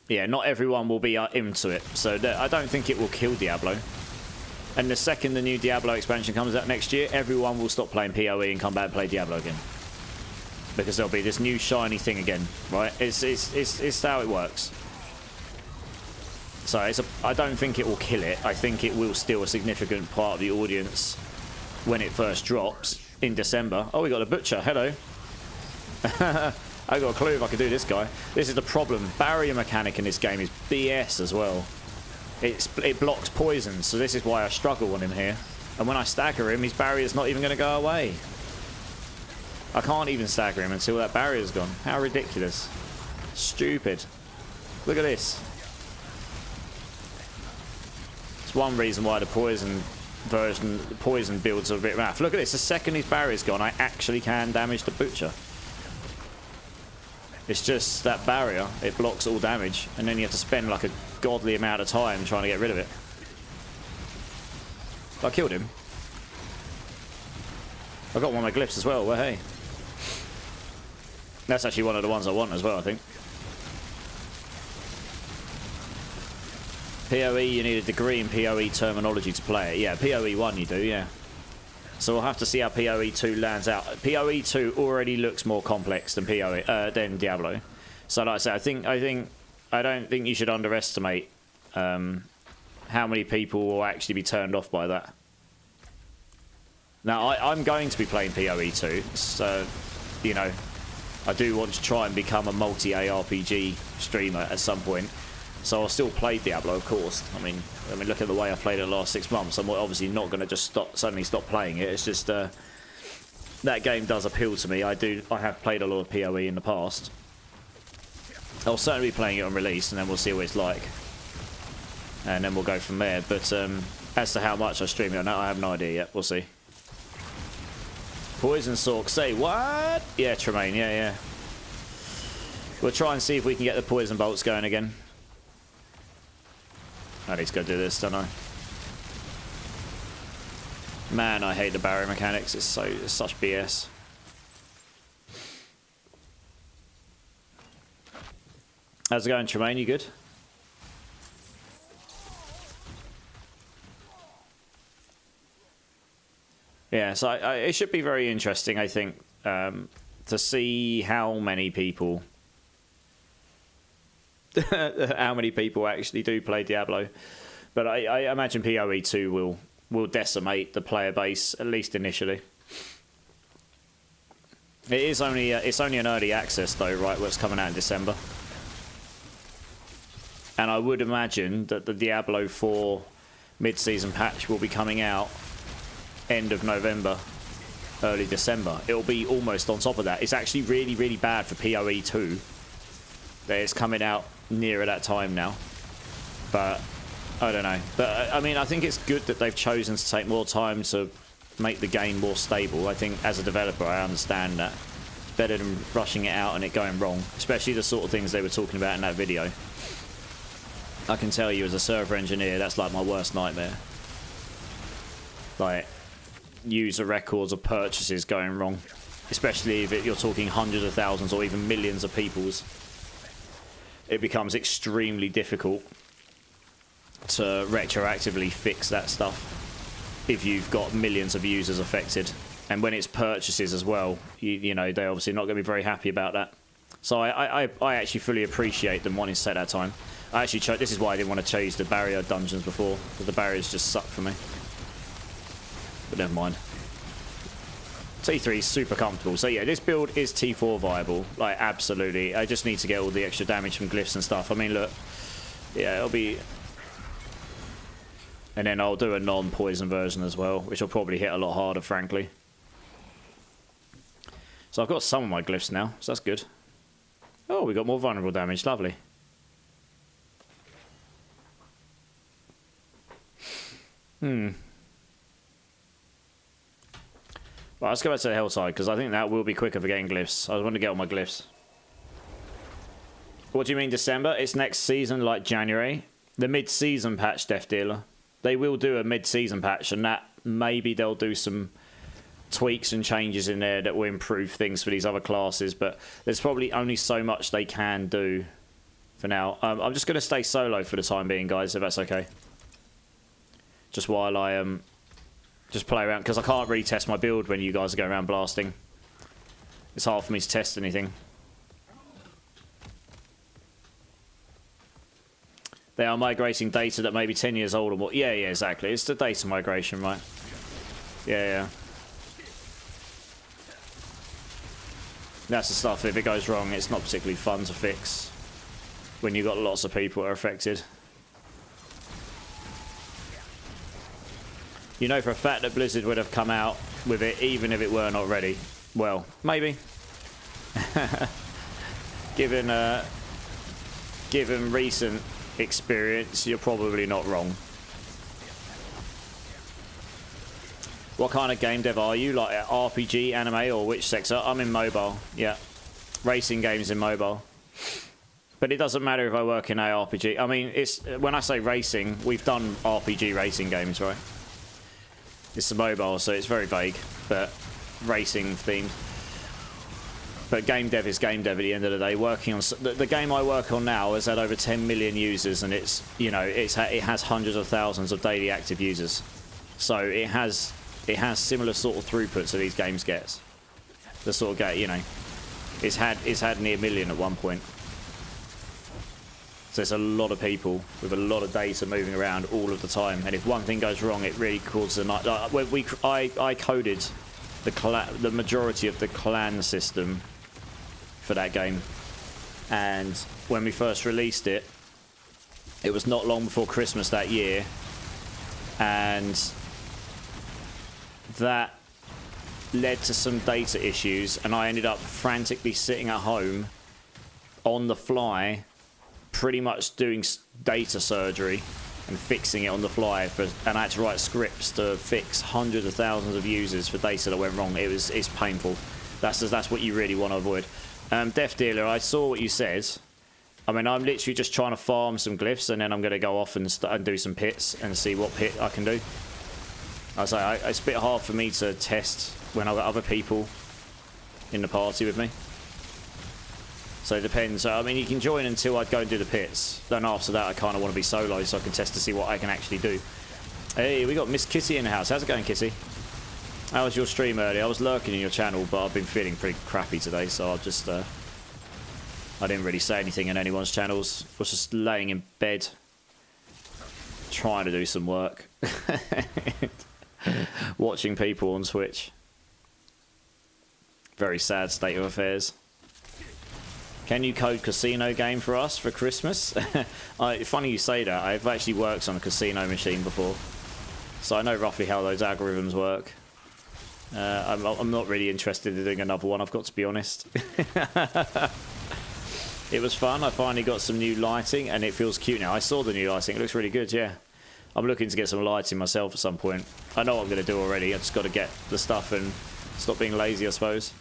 Yeah, not everyone will be into it, so I don't think it will kill Diablo. And the second the new Diablo expansion comes out next year, everyone will stop playing PoE and come back and play Diablo again. Because there'll be this new shiny thing again, right? It's how it works. So I don't think it will kill it. I think it will steal a significant part of the audience when it first drops in December. Oh, we got a butcher. Hello. I got a clue if I could do this guy. This is the problem. Barrier mechanic in this game is BS as well. It blocks poison, so this is why I struggle on him here. And when I stagger him, his barrier's not even going to go away. I can't even stagger him until that barrier's gone. How ridiculous. Stupid. Look at this. It's one reason why the poison version, the poison builds are a bit rough. Look at this. The second his barrier's gone, I actually can damage the butcher. It's just that barrier, it blocks all damage, and then you have to spend like a godly amount of time trying to get rid of it. I killed him. I got one of my glyphs as well, well hey. That's actually one of the ones I want as well, I think. PoE, you need a degree in PoE terminology to play it. Yeah, PoE 1 you do, yeah. So we'll have to see how PoE 2 lands out. PoE 2 already looks more complex than than Diablo. So like I say, I don't think you should underestimate how many people will actually be turned off by that. Now I'm going to be playing PoE 2, so you know, I do want to try and become a multi-ARPG streamer at some point. So I'll still play Diablo, of course. I mean, look at the way I've played it the last 6 months. I'm obviously not going to just suddenly stop playing it. It's just that game does appeal to me. I have played a lot of PoE in the past. I'll certainly be playing it on release, and then we'll see what it's like, and then we'll go from there. But as to how much I stream it, I have no idea yet. We'll see. Poison Sork, say what? Yeah, Tremaine. Yeah. We'll try and see if we can get the poison bolts going again. I need to go do this, don't I? Man, I hate the barrier mechanics. It's such BS. How's it going, Tremaine? You good? Yeah, so it should be very interesting, I think, to see how many people actually do play Diablo. But I imagine PoE 2 will decimate the player base, at least initially. It's only an early access though, right? What's coming out in December. And I would imagine that the Diablo 4 mid-season patch will be coming out end of November, early December. It'll be almost on top of that. It's actually really, really bad for PoE 2 that it's coming out nearer that time now. But I don't know. But I mean, I think it's good that they've chosen to take more time to make the game more stable. I think as a developer, I understand that. It's better than rushing it out and it going wrong, especially the sort of things they were talking about in that video. I can tell you as a server engineer, that's like my worst nightmare. Like, user records of purchases going wrong, especially if you're talking hundreds of thousands or even millions of people's. It becomes extremely difficult to retroactively fix that stuff if you've got millions of users affected. And when it's purchases as well, you know, they're obviously not going to be very happy about that. So I actually fully appreciate them wanting to take that time. I actually this is why I didn't want to chase the barrier dungeons before, because the barriers just suck for me. But never mind. T3 is super comfortable. So yeah, this build is T4 viable. Like, absolutely. I just need to get all the extra damage from glyphs and stuff. I mean, look. Yeah, it'll be... And then I'll do a non-poison version as well, which will probably hit a lot harder, frankly. So I've got some of my glyphs now, so that's good. Oh, we got more vulnerable damage. Lovely. Right, let's go back to the hillside, because I think that will be quicker for getting glyphs. I want to get all my glyphs. What do you mean December? It's next season, like January. The mid-season patch, Death Dealer. They will do a mid-season patch, and that maybe they'll do some tweaks and changes in there that will improve things for these other classes, but there's probably only so much they can do for now. I'm just going to stay solo for the time being, guys, if that's okay. Just while I just play around, because I can't really test my build when you guys are going around blasting. It's hard for me to test anything. They are migrating data that may be 10 years old or more. Yeah, exactly. It's the data migration, right? Yeah. That's the stuff, if it goes wrong, it's not particularly fun to fix when you've got lots of people that are affected. You know for a fact that Blizzard would have come out with it even if it were not ready. Well, maybe. Given recent experience, you're probably not wrong. What kind of game dev are you? Like RPG, anime, or which sector? I'm in mobile, yeah. Racing games in mobile. But it doesn't matter if I work in ARPG. I mean, it's when I say racing, we've done RPG racing games, right? It's a mobile, so it's very vague, but racing themed. But game dev is game dev at the end of the day. Working on the game I work on now has had over 10 million users, and it's, you know, it has hundreds of thousands of daily active users. So it has similar sort of throughput to these games gets. The sort of game, you know, it's had near million at one point. So it's a lot of people with a lot of data moving around all of the time, and if one thing goes wrong, it really causes a night. I coded the majority of the clan system for that game, and when we first released it, it was not long before Christmas that year, and that led to some data issues, and I ended up frantically sitting at home on the fly, pretty much doing data surgery and fixing it on the fly, and I had to write scripts to fix hundreds of thousands of users for data that went wrong. It's painful. That's what you really want to avoid. Death Dealer, I saw what you said. I mean, I'm literally just trying to farm some glyphs, and then I'm going to go off and do some pits and see what pit I can do. I say it's a bit hard for me to test when I've got other people in the party with me. So it depends. I mean, you can join until I'd go and do the pits. Then after that, I kind of want to be solo so I can test to see what I can actually do. Hey, we got Miss Kitty in the house. How's it going, Kitty? How was your stream earlier? I was lurking in your channel, but I've been feeling pretty crappy today, so I've just I didn't really say anything in anyone's channels. I was just laying in bed trying to do some work. Watching people on Twitch. Very sad state of affairs. Can you code casino game for us for Christmas? Funny you say that. I've actually worked on a casino machine before, so I know roughly how those algorithms work. I'm not really interested in doing another one, I've got to be honest. It was fun. I finally got some new lighting and it feels cute now. I saw the new lighting. It looks really good, yeah. I'm looking to get some lighting myself at some point. I know what I'm going to do already. I just got to get the stuff and stop being lazy, I suppose.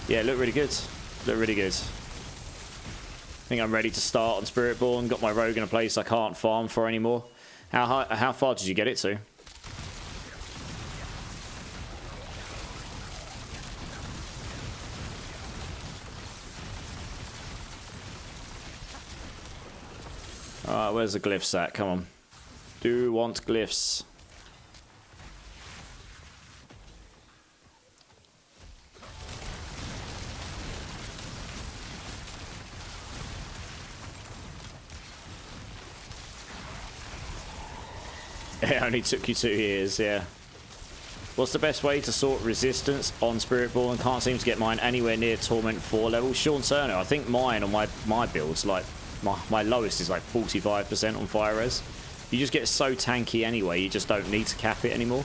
Yeah, look really good. Look really good. I think I'm ready to start on Spiritborn. Got my rogue in a place I can't farm for anymore. How far did you get it to? Alright, where's the glyphs at? Come on. Do want glyphs. It only took you 2 years, yeah. What's the best way to sort resistance on Spiritborn? Can't seem to get mine anywhere near Torment 4 level. Sean Turner, I think mine on my builds, like, my lowest is like 45% on fire res. You just get so tanky anyway, you just don't need to cap it anymore.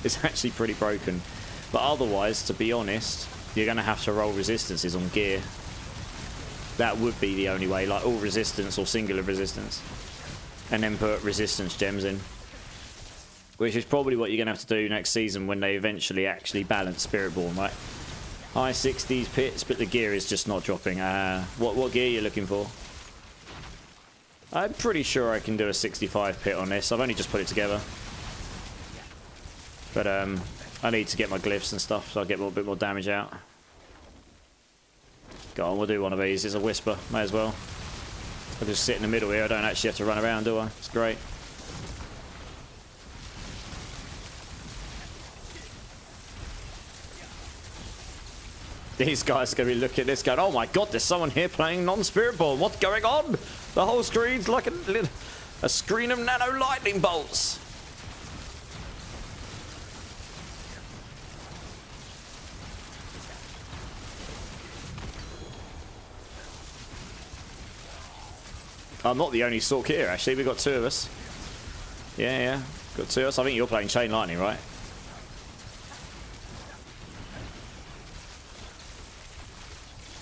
It's actually pretty broken. But otherwise, to be honest, you're going to have to roll resistances on gear. That would be the only way, like all resistance or singular resistance. And then put resistance gems in. Which is probably what you're going to have to do next season when they eventually actually balance Spiritborn, right? High 60s pits, but the gear is just not dropping. What gear are you looking for? I'm pretty sure I can do a 65 pit on this. I've only just put it together. But I need to get my glyphs and stuff so I get a little bit more damage out. Go on, we'll do one of these. It's a whisper, may as well. I'll just sit in the middle here. I don't actually have to run around, do I? It's great. These guys are going to be looking at this going, oh my god, there's someone here playing non-Spiritborn. What's going on? The whole screen's like a screen of nano lightning bolts. I'm not the only Sork here, actually. We've got 2 of us. Yeah. Got 2 of us. I think you're playing Chain Lightning, right?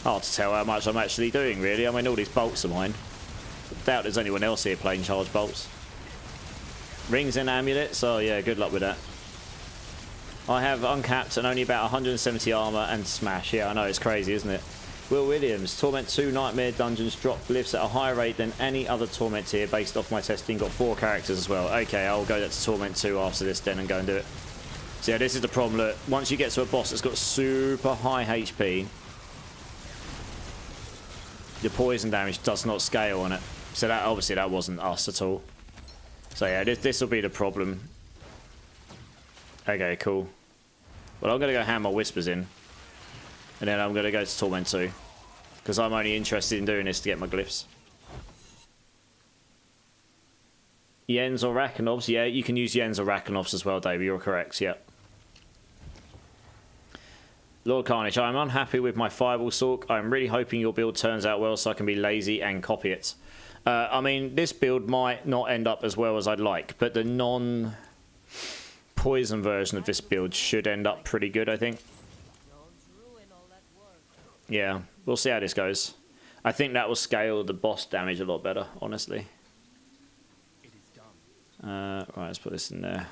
Hard to tell how much I'm actually doing, really. I mean, all these bolts are mine. I doubt there's anyone else here playing charge bolts. Rings and amulets? Oh, yeah, good luck with that. I have uncapped and only about 170 armor and smash. Yeah, I know, it's crazy, isn't it? Will Williams, Torment 2 Nightmare Dungeons drop glyphs at a higher rate than any other Torment tier based off my testing. Got 4 characters as well. Okay, I'll go to Torment 2 after this then and go and do it. So yeah, this is the problem. Look, once you get to a boss that's got super high HP, the poison damage does not scale on it. So that obviously that wasn't us at all. So yeah, this will be the problem. Okay, cool. Well, I'm going to go hammer whispers in. And then I'm going to go to Torment 2. Because I'm only interested in doing this to get my glyphs. Yens or Rakenovs? Yeah, you can use Yens or Rakenovs as well, Dave. You're correct, yeah. Lord Carnage, I'm unhappy with my Fireball Sork. I'm really hoping your build turns out well so I can be lazy and copy it. I mean, this build might not end up as well as I'd like, but the non-poison version of this build should end up pretty good, I think. Yeah, we'll see how this goes. I think that will scale the boss damage a lot better, honestly. Right, let's put this in there.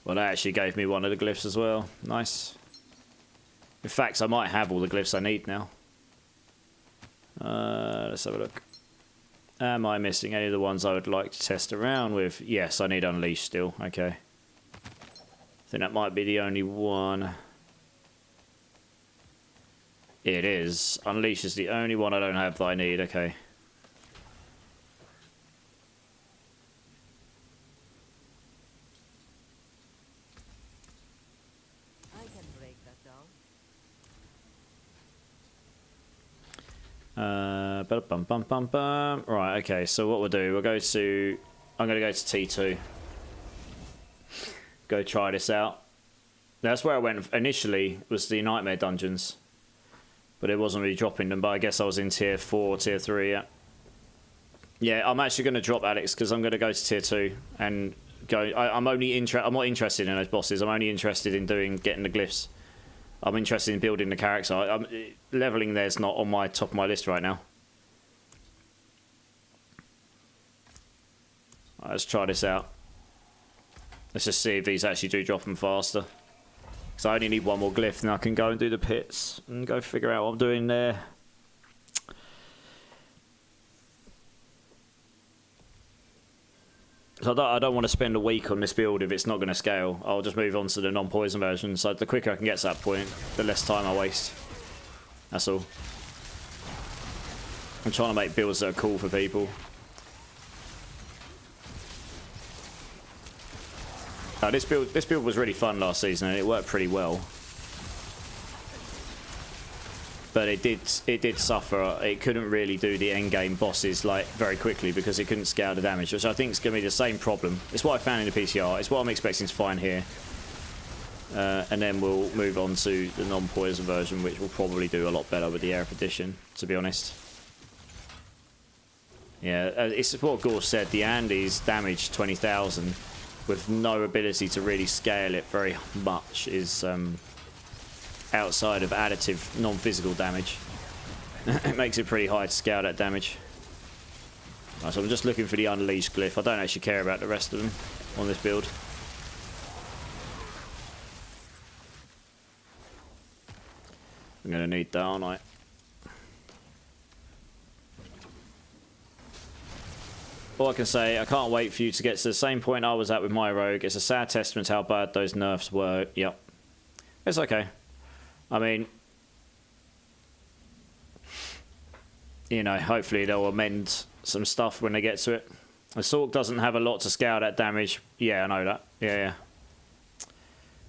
Well, that actually gave me one of the glyphs as well. Nice. In fact, I might have all the glyphs I need now. Let's have a look. Am I missing any of the ones I would like to test around with? Yes, I need Unleash still. Okay. I think that might be the only one. It is. Unleash is the only one I don't have that I need. Okay. I can break that down. Bum, bum, bum, bum. Right, okay, so what we'll do, we'll go to... I'm going to go to T2. Go try this out. That's where I went initially, was the Nightmare Dungeons. But it wasn't really dropping them, but I guess I was in Tier 4, Tier 3, yeah. Yeah, I'm actually going to drop Alex, because I'm going to go to Tier 2 and go... I'm not interested in those bosses, I'm only interested in getting the glyphs. I'm interested in building the character. Leveling there's not on my top of my list right now. Right, let's try this out. Let's just see if these actually do drop them faster. Because I only need one more glyph, and I can go and do the pits and go figure out what I'm doing there. So I don't want to spend a week on this build if it's not going to scale. I'll just move on to the non-poison version. So the quicker I can get to that point, the less time I waste. That's all. I'm trying to make builds that are cool for people. This build was really fun last season and it worked pretty well. But it did suffer. It couldn't really do the end game bosses like very quickly because it couldn't scale the damage, which I think is going to be the same problem. It's what I found in the PCR. It's what I'm expecting to find here. And then we'll move on to the non-poison version, which will probably do a lot better with the Air Edition, to be honest. Yeah, it's what Gore said. The Andes damage 20,000 with no ability to really scale it very much is outside of additive non-physical damage. It makes it pretty hard to scale that damage. Right, so I'm just looking for the Unleashed glyph. I don't actually care about the rest of them on this build. I'm going to need that, aren't I? All I can say, I can't wait for you to get to the same point I was at with my rogue. It's a sad testament to how bad those nerfs were. Yep. It's okay. I mean, you know, hopefully they'll amend some stuff when they get to it. The Sork doesn't have a lot to scale that damage. Yeah, I know that. Yeah.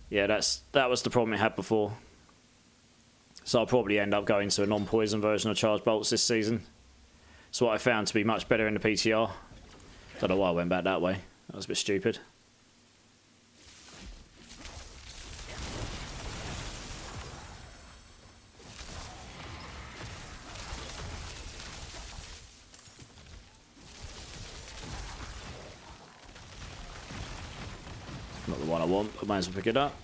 Yeah, that was the problem it had before. So I'll probably end up going to a non-poison version of Charge Bolts this season. It's what I found to be much better in the PTR. Don't know why I went back that way. That was a bit stupid. Not the one I want, but I might as well pick it up.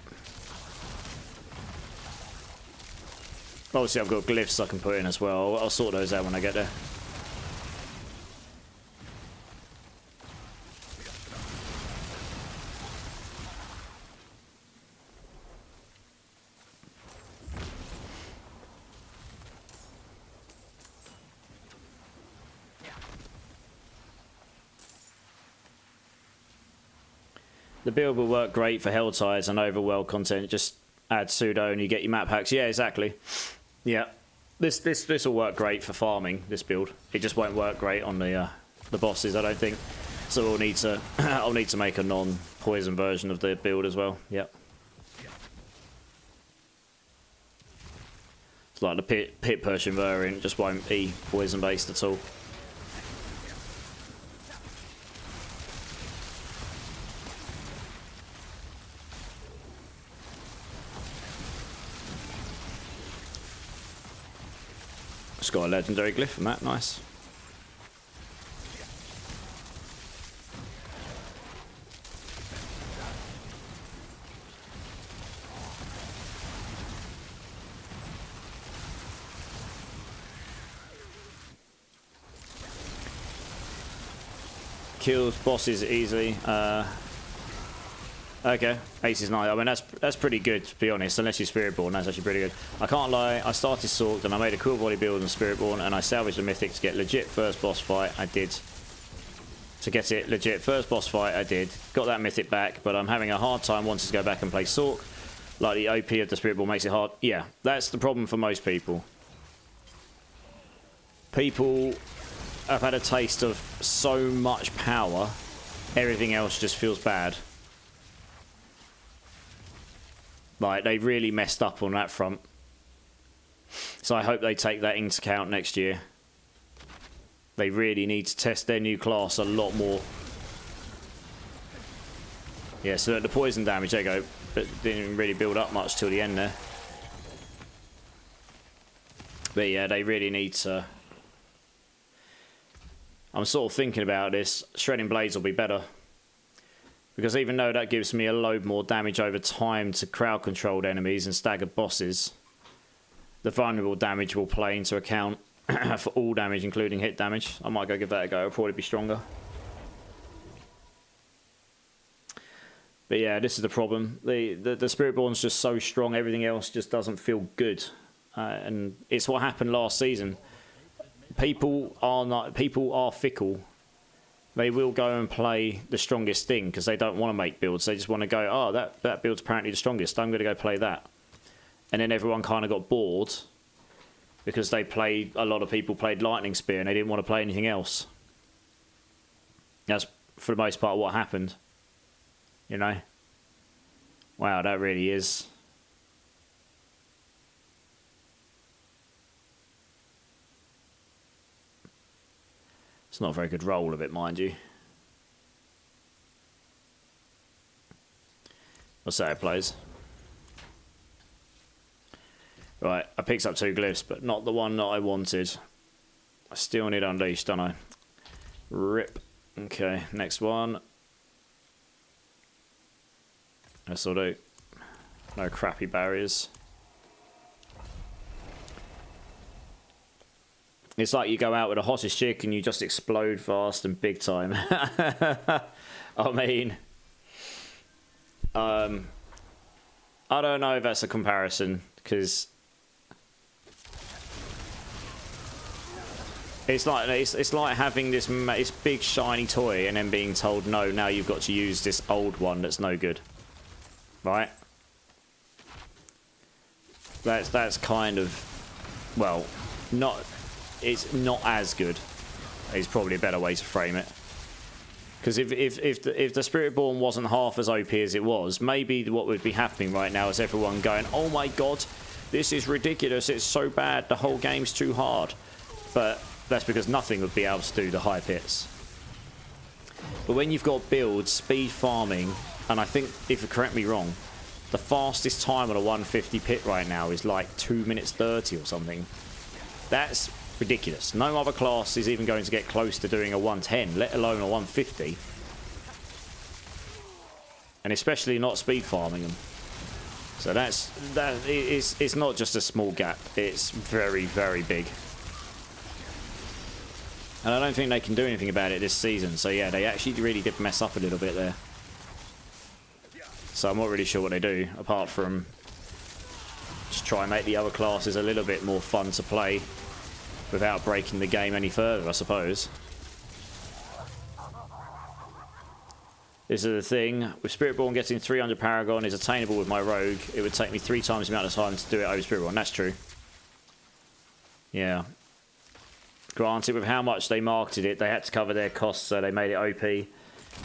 Obviously I've got glyphs I can put in as well. I'll sort those out when I get there. The build will work great for Hell Tides and Overworld content. Just add pseudo and you get your map packs. Yeah, exactly. Yeah, this will work great for farming. This build, it just won't work great on the bosses, I don't think. So we'll need to I'll need to make a non-poison version of the build as well. Yep. It's like the pit Persian variant, just won't be poison based at all. Just got a legendary glyph from that, nice. Kills bosses easily. Okay, Ace is 9. I mean, that's pretty good, to be honest, unless you're Spiritborn. That's actually pretty good. I can't lie, I started Sorked and I made a cool body build on Spiritborn and I salvaged the Mythic to get legit first boss fight. I did. To get it legit first boss fight, I did. Got that Mythic back, but I'm having a hard time wanting to go back and play Sork. Like, the OP of the Spiritborn makes it hard. Yeah, that's the problem for most people. People have had a taste of so much power, everything else just feels bad. Like, they really messed up on that front. So I hope they take that into account next year. They really need to test their new class a lot more. Yeah, so the poison damage, there you go. But didn't really build up much till the end there. But yeah, they really need to... I'm sort of thinking about this. Shredding Blades will be better. Because even though that gives me a load more damage over time to crowd-controlled enemies and staggered bosses, the vulnerable damage will play into account for all damage, including hit damage. I might go give that a go. It'll probably be stronger. But yeah, this is the problem. The Spiritborn's just so strong, everything else just doesn't feel good. And it's what happened last season. People are fickle. They will go and play the strongest thing because they don't want to make builds. They just want to go, oh, that build's apparently the strongest. I'm going to go play that. And then everyone kind of got bored because a lot of people played Lightning Spear and they didn't want to play anything else. That's, for the most part, what happened. You know? Wow, that really is... It's not a very good roll of it, mind you. I'll say it plays. Right, I picked up 2 glyphs, but not the one that I wanted. I still need Unleashed, don't I? Rip. Okay, next one. This'll do. No crappy barriers. It's like you go out with a hottest chick and you just explode fast and big time. I mean, I don't know if that's a comparison because it's like having this big shiny toy and then being told no, now you've got to use this old one that's no good, right? That's kind of, well, not. It's not as good. Is probably a better way to frame it. Because if the Spiritborn wasn't half as OP as it was, maybe what would be happening right now is everyone going, "Oh my god, this is ridiculous! It's so bad. The whole game's too hard." But that's because nothing would be able to do the high pits. But when you've got builds, speed farming, and I think, if you correct me wrong, the fastest time on a 150 pit right now is like 2 minutes 30 or something. That's ridiculous. No other class is even going to get close to doing a 110, let alone a 150. And especially not speed farming them. So it's not just a small gap. It's very, very big. And I don't think they can do anything about it this season. So yeah, they actually really did mess up a little bit there. So I'm not really sure what they do, apart from just try and make the other classes a little bit more fun to play without breaking the game any further, I suppose. This is the thing. With Spiritborn, getting 300 Paragon is attainable with my Rogue. It would take me 3 times the amount of time to do it over Spiritborn. That's true. Yeah. Granted, with how much they marketed it, they had to cover their costs, so they made it OP.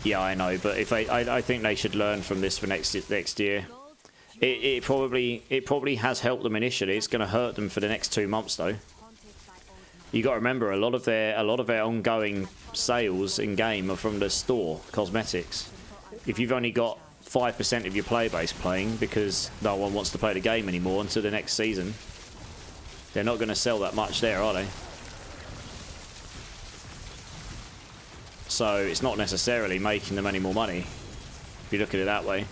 Yeah, I know, but if I think they should learn from this for next year. It probably has helped them initially. It's going to hurt them for the next 2 months, though. You got to remember, a lot of their ongoing sales in game are from the store cosmetics. If you've only got 5% of your player base playing because no one wants to play the game anymore until the next season, they're not going to sell that much there, are they? So it's not necessarily making them any more money, if you look at it that way.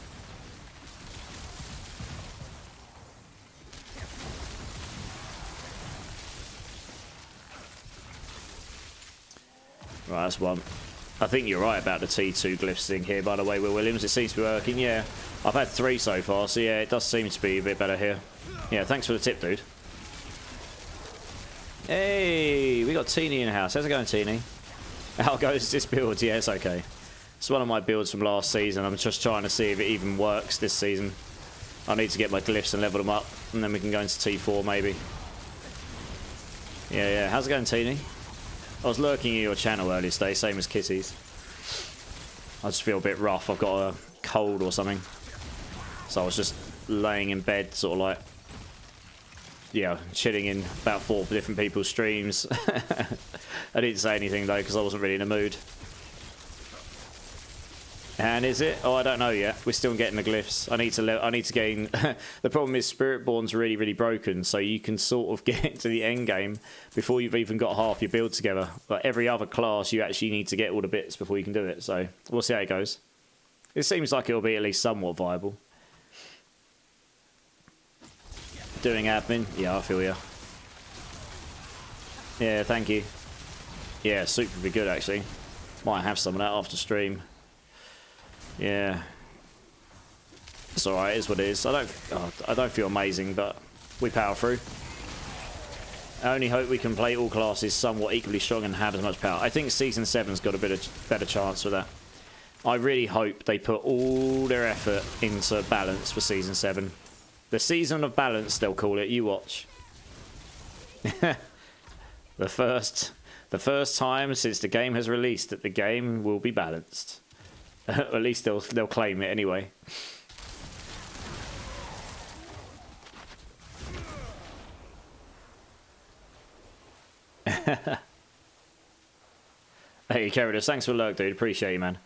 Right, that's one. I think you're right about the T2 glyphs thing here, by the way, Will Williams. It seems to be working, yeah. I've had 3 so far, so yeah, it does seem to be a bit better here. Yeah, thanks for the tip, dude. Hey, we got Teeny in the house. How's it going, Teeny? How goes this build? Yeah, it's okay. It's one of my builds from last season. I'm just trying to see if it even works this season. I need to get my glyphs and level them up, and then we can go into T4 maybe. Yeah, yeah. How's it going, Teeny? I was lurking in your channel earlier today, same as Kitty's. I just feel a bit rough. I've got a cold or something. So I was just laying in bed, sort of like, yeah, chilling in about 4 different people's streams. I didn't say anything though, because I wasn't really in the mood. And is it? Oh, I don't know yet. We're still getting the glyphs. I need to gain. The problem is Spiritborn's really, really broken, so you can sort of get to the end game before you've even got half your build together. But every other class, you actually need to get all the bits before you can do it. So we'll see how it goes. It seems like it'll be at least somewhat viable. Doing admin? Yeah, I feel you. Yeah, thank you. Yeah, soup would be good actually. Might have some of that after stream. Yeah, it's alright. It is what it is. I don't feel amazing, but we power through. I only hope we can play all classes somewhat equally strong and have as much power. I think Season 7's got a better chance with that. I really hope they put all their effort into balance for Season 7. The Season of Balance, they'll call it. You watch. The first time since the game has released that the game will be balanced. At least they'll claim it anyway. Hey, Carridas, thanks for the lurk, dude. Appreciate you, man.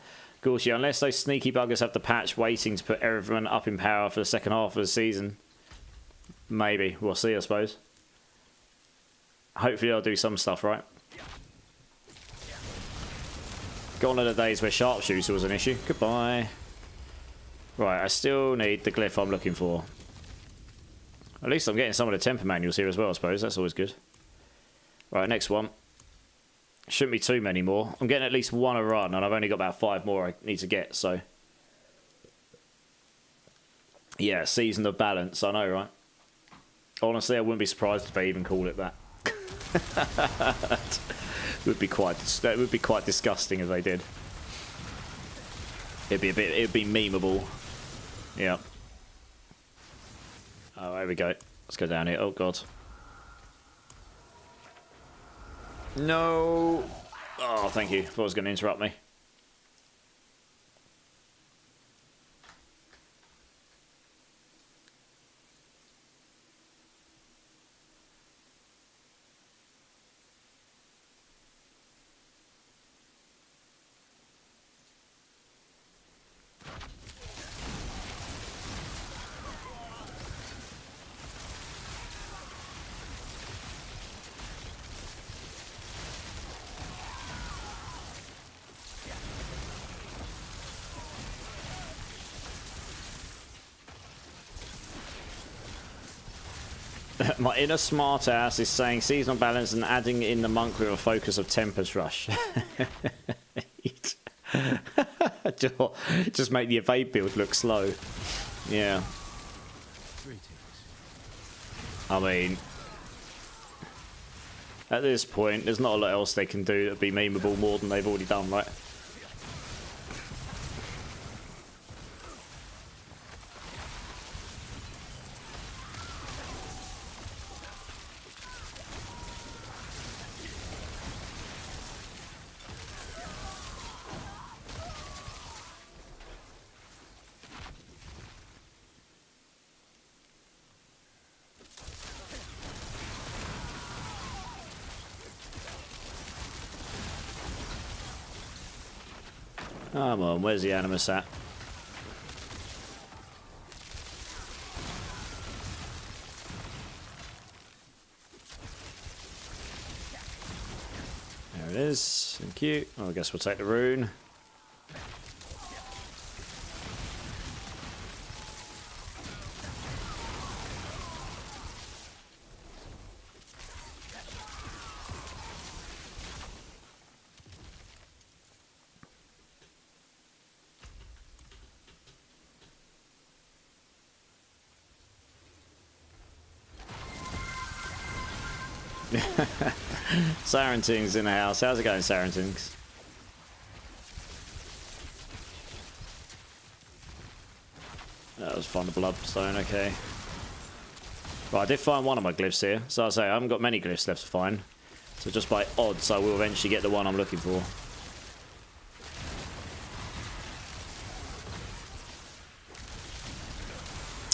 Gauchie, unless those sneaky buggers have the patch waiting to put everyone up in power for the second half of the season, maybe. We'll see, I suppose. Hopefully they'll do some stuff, right? Gone are the days where sharpshooter was an issue. Goodbye. Right, I still need the glyph I'm looking for. At least I'm getting some of the temper manuals here as well, I suppose. That's always good. Right, next one. Shouldn't be too many more. I'm getting at least one a run, and I've only got about 5 more I need to get, so... Yeah, Season of Balance, I know, right? Honestly, I wouldn't be surprised if they even called it that. That would be quite disgusting if they did. It'd be memeable. Yeah. Oh, there we go. Let's go down here. Oh god. No. Oh, thank you. Thought it was going to interrupt me. My inner smart ass is saying seasonal balance and adding in the monk with a focus of Tempest Rush. Just make the evade build look slow. Yeah. I mean, at this point, there's not a lot else they can do that'd be memeable more than they've already done, right? Come on, where's the Animus at? There it is. Thank you. Oh, I guess we'll take the rune. Sarenting's in the house. How's it going, Sarentings? That was fun, the bloodstone, okay. Right, I did find one of my glyphs here. So I say, I haven't got many glyphs left to find. So just by odds, I will eventually get the one I'm looking for.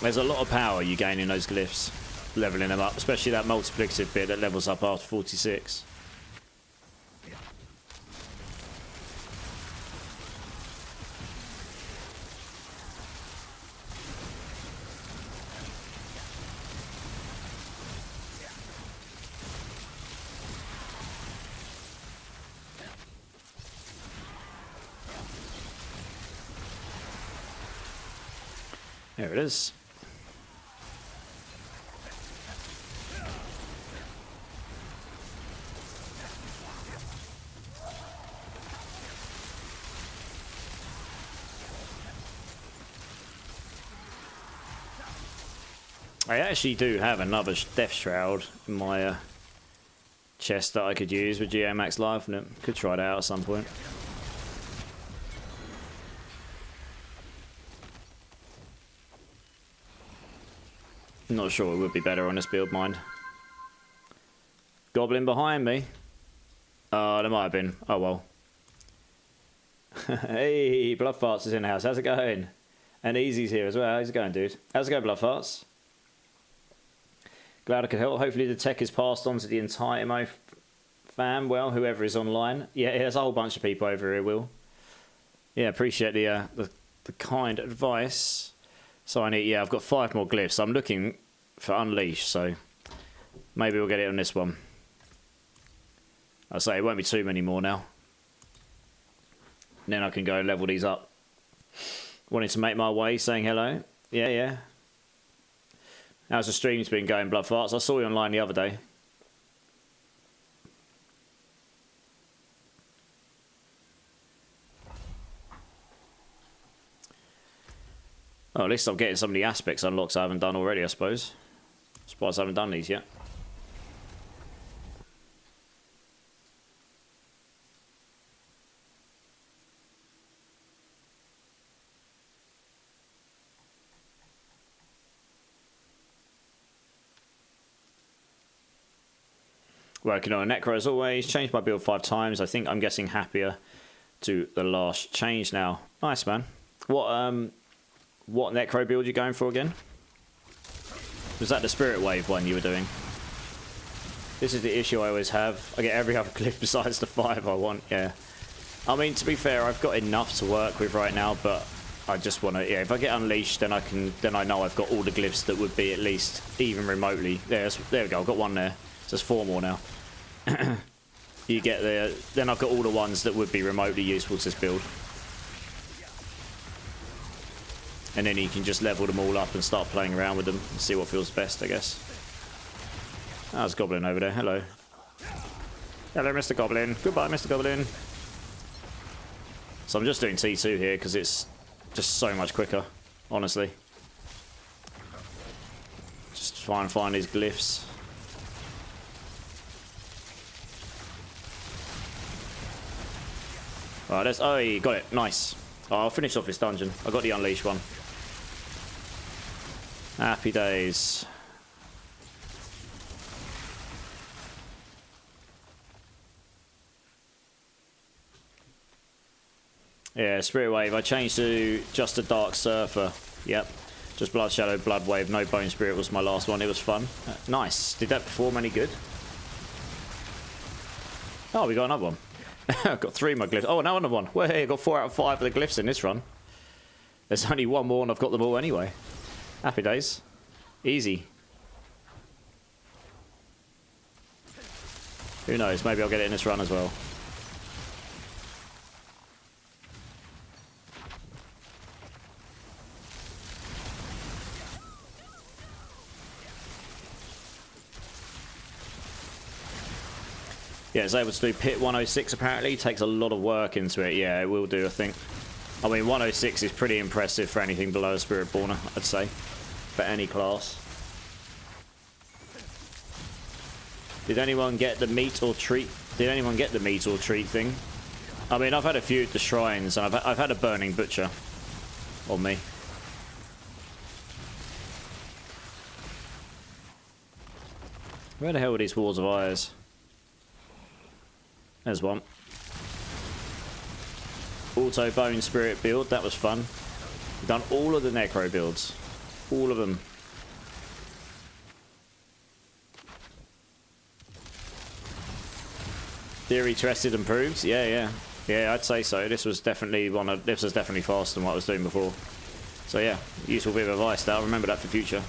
There's a lot of power you gain in those glyphs, leveling them up, especially that multiplicative bit that levels up after 46. There it is. I actually do have another Death Shroud in my chest that I could use with GA Max Life on it. Could try that out at some point. Not sure it would be better on this build, mind. Goblin behind me. Oh, there might have been. Oh well. Hey, Blood Farts is in the house. How's it going? And Easy's here as well. How's it going, dude? How's it going, Blood Farts? Glad I could help. Hopefully the tech is passed on to the entire MO fam. Well, whoever is online. Yeah, there's a whole bunch of people over here, Will. Yeah, appreciate the kind advice. So I need, yeah, I've got 5 more glyphs. I'm looking for Unleash, so maybe we'll get it on this one. I'll say it won't be too many more now. And then I can go level these up. Wanted to make my way, saying hello. Yeah, yeah. How's the stream's been going, Blood Farts? I saw you online the other day. Oh, at least I'm getting some of the aspects unlocks I haven't done already, I suppose. Surprised I haven't done these yet. Working on a Necro as always. Changed my build 5 times. I think I'm getting happier to the last change now. Nice, man. What Necro build you going for again? Was that the Spirit Wave one you were doing? This is the issue I always have. I get every other glyph besides the 5 I want, yeah. I mean, to be fair, I've got enough to work with right now, but I just want to, yeah, if I get Unleashed, then I know I've got all the glyphs that would be at least even remotely. There we go, I've got one there. So there's 4 more now. You get the, then I've got all the ones that would be remotely useful to this build. And then you can just level them all up and start playing around with them and see what feels best, I guess. Ah, there's a Goblin over there. Hello. Hello, Mr. Goblin. Goodbye, Mr. Goblin. So I'm just doing T2 here because it's just so much quicker, honestly. Just try and find these glyphs. Alright, let's... Oh, you got it. Nice. Oh, I'll finish off this dungeon. I got the Unleash one. Happy days. Yeah, Spirit Wave. I changed to just a Dark Surfer. Yep. Just Blood Shadow, Blood Wave. No Bone Spirit was my last one. It was fun. Nice. Did that perform any good? Oh, we got another one. I've got 3 of my glyphs. Oh, now another one. Well, hey, I got 4 out of 5 of the glyphs in this run. There's only one more and I've got them all anyway. Happy days. Easy. Who knows? Maybe I'll get it in this run as well. Yeah, it's able to do Pit 106 apparently. Takes a lot of work into it. Yeah, it will do, I think. I mean, 106 is pretty impressive for anything below a Spirit Borner, I'd say. For any class. Did anyone get the meat or treat? Did anyone get the meat or treat thing? I mean, I've had a few at the shrines, and I've had a Burning Butcher on me. Where the hell are these Walls of Eyes? There's one. Auto Bone Spirit build. That was fun. Done all of the Necro builds. All of them. Theory tested and proved. Yeah. Yeah, I'd say so. This was definitely faster than what I was doing before. So yeah, useful bit of advice there. I'll remember that for future.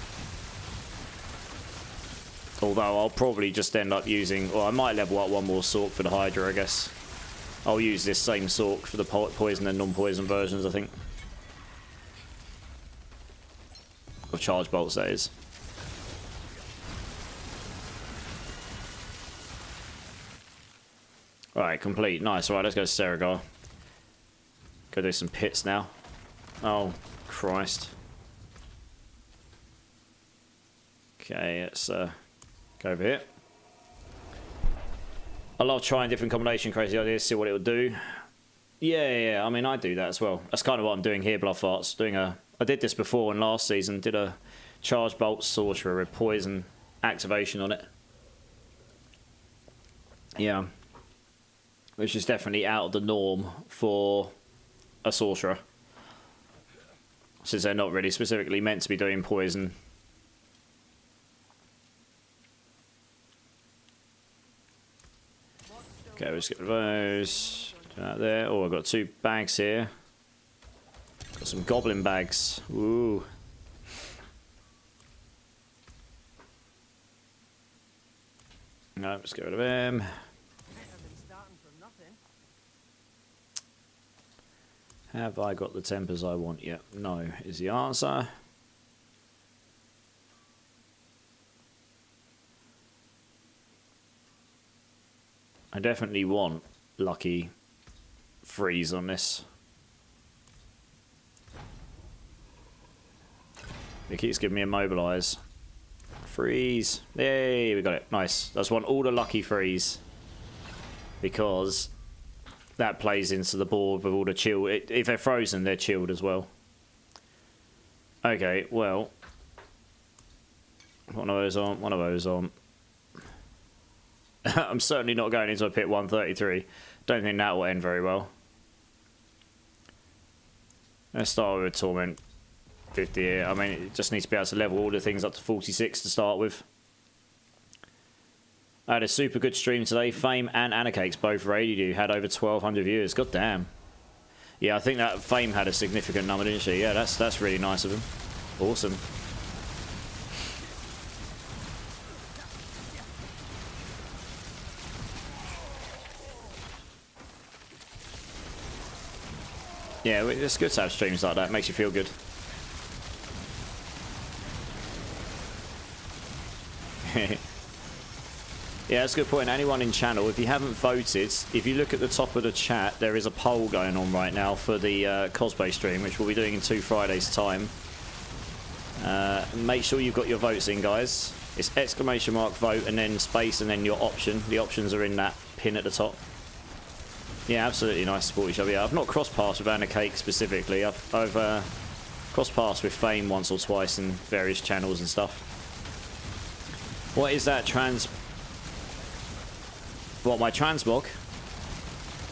Although I'll probably just end up using, or I might level up one more Sork for the Hydra, I guess. I'll use this same Sork for the poison and non-poison versions, I think. Of charge bolts, that is. Alright, complete. Nice. Alright, let's go to Seragar. Go do some pits now. Oh, Christ. Okay, let's go over here. I love trying different combination crazy ideas, see what it will do. Yeah, I mean, I do that as well. That's kind of what I'm doing here, Blood Farts. I did this before in last season. Did a charge Bolts Sorcerer with poison activation on it. Yeah. Which is definitely out of the norm for a sorcerer. Since they're not really specifically meant to be doing poison. Okay, let's get those. Do that there. Oh, I've got 2 bags here. Got some goblin bags. Ooh. No, let's get rid of them. Have I got the tempers I want yet? No, is the answer. I definitely want lucky freeze on this. It keeps giving me a mobilize. Freeze. Yay, we got it. Nice. I just want all the lucky freeze. Because that plays into the board with all the chill. If they're frozen, they're chilled as well. Okay, well. One of those on, one of those on. I'm certainly not going into a pit 133. Don't think that will end very well. Let's start with a Torment 50 here. I mean, it just needs to be able to level all the things up to 46 to start with. I had a super good stream today. Fame and Anarchakes both raided you. Had over 1,200 viewers. God damn. Yeah, I think that Fame had a significant number, didn't she? Yeah, that's really nice of him. Awesome. Yeah, it's good to have streams like that. It makes you feel good. Yeah, that's a good point. Anyone in channel, if you haven't voted, if you look at the top of the chat, there is a poll going on right now for the cosplay stream, which we'll be doing in 2 Fridays' time. Make sure you've got your votes in, guys. It's exclamation mark vote and then space and then your option. The options are in that pin at the top. Yeah, absolutely nice to support each other. Yeah, I've not crossed paths with Anna Cake specifically. I've crossed paths with Fame once or twice in various channels and stuff. What is that What, my transmog?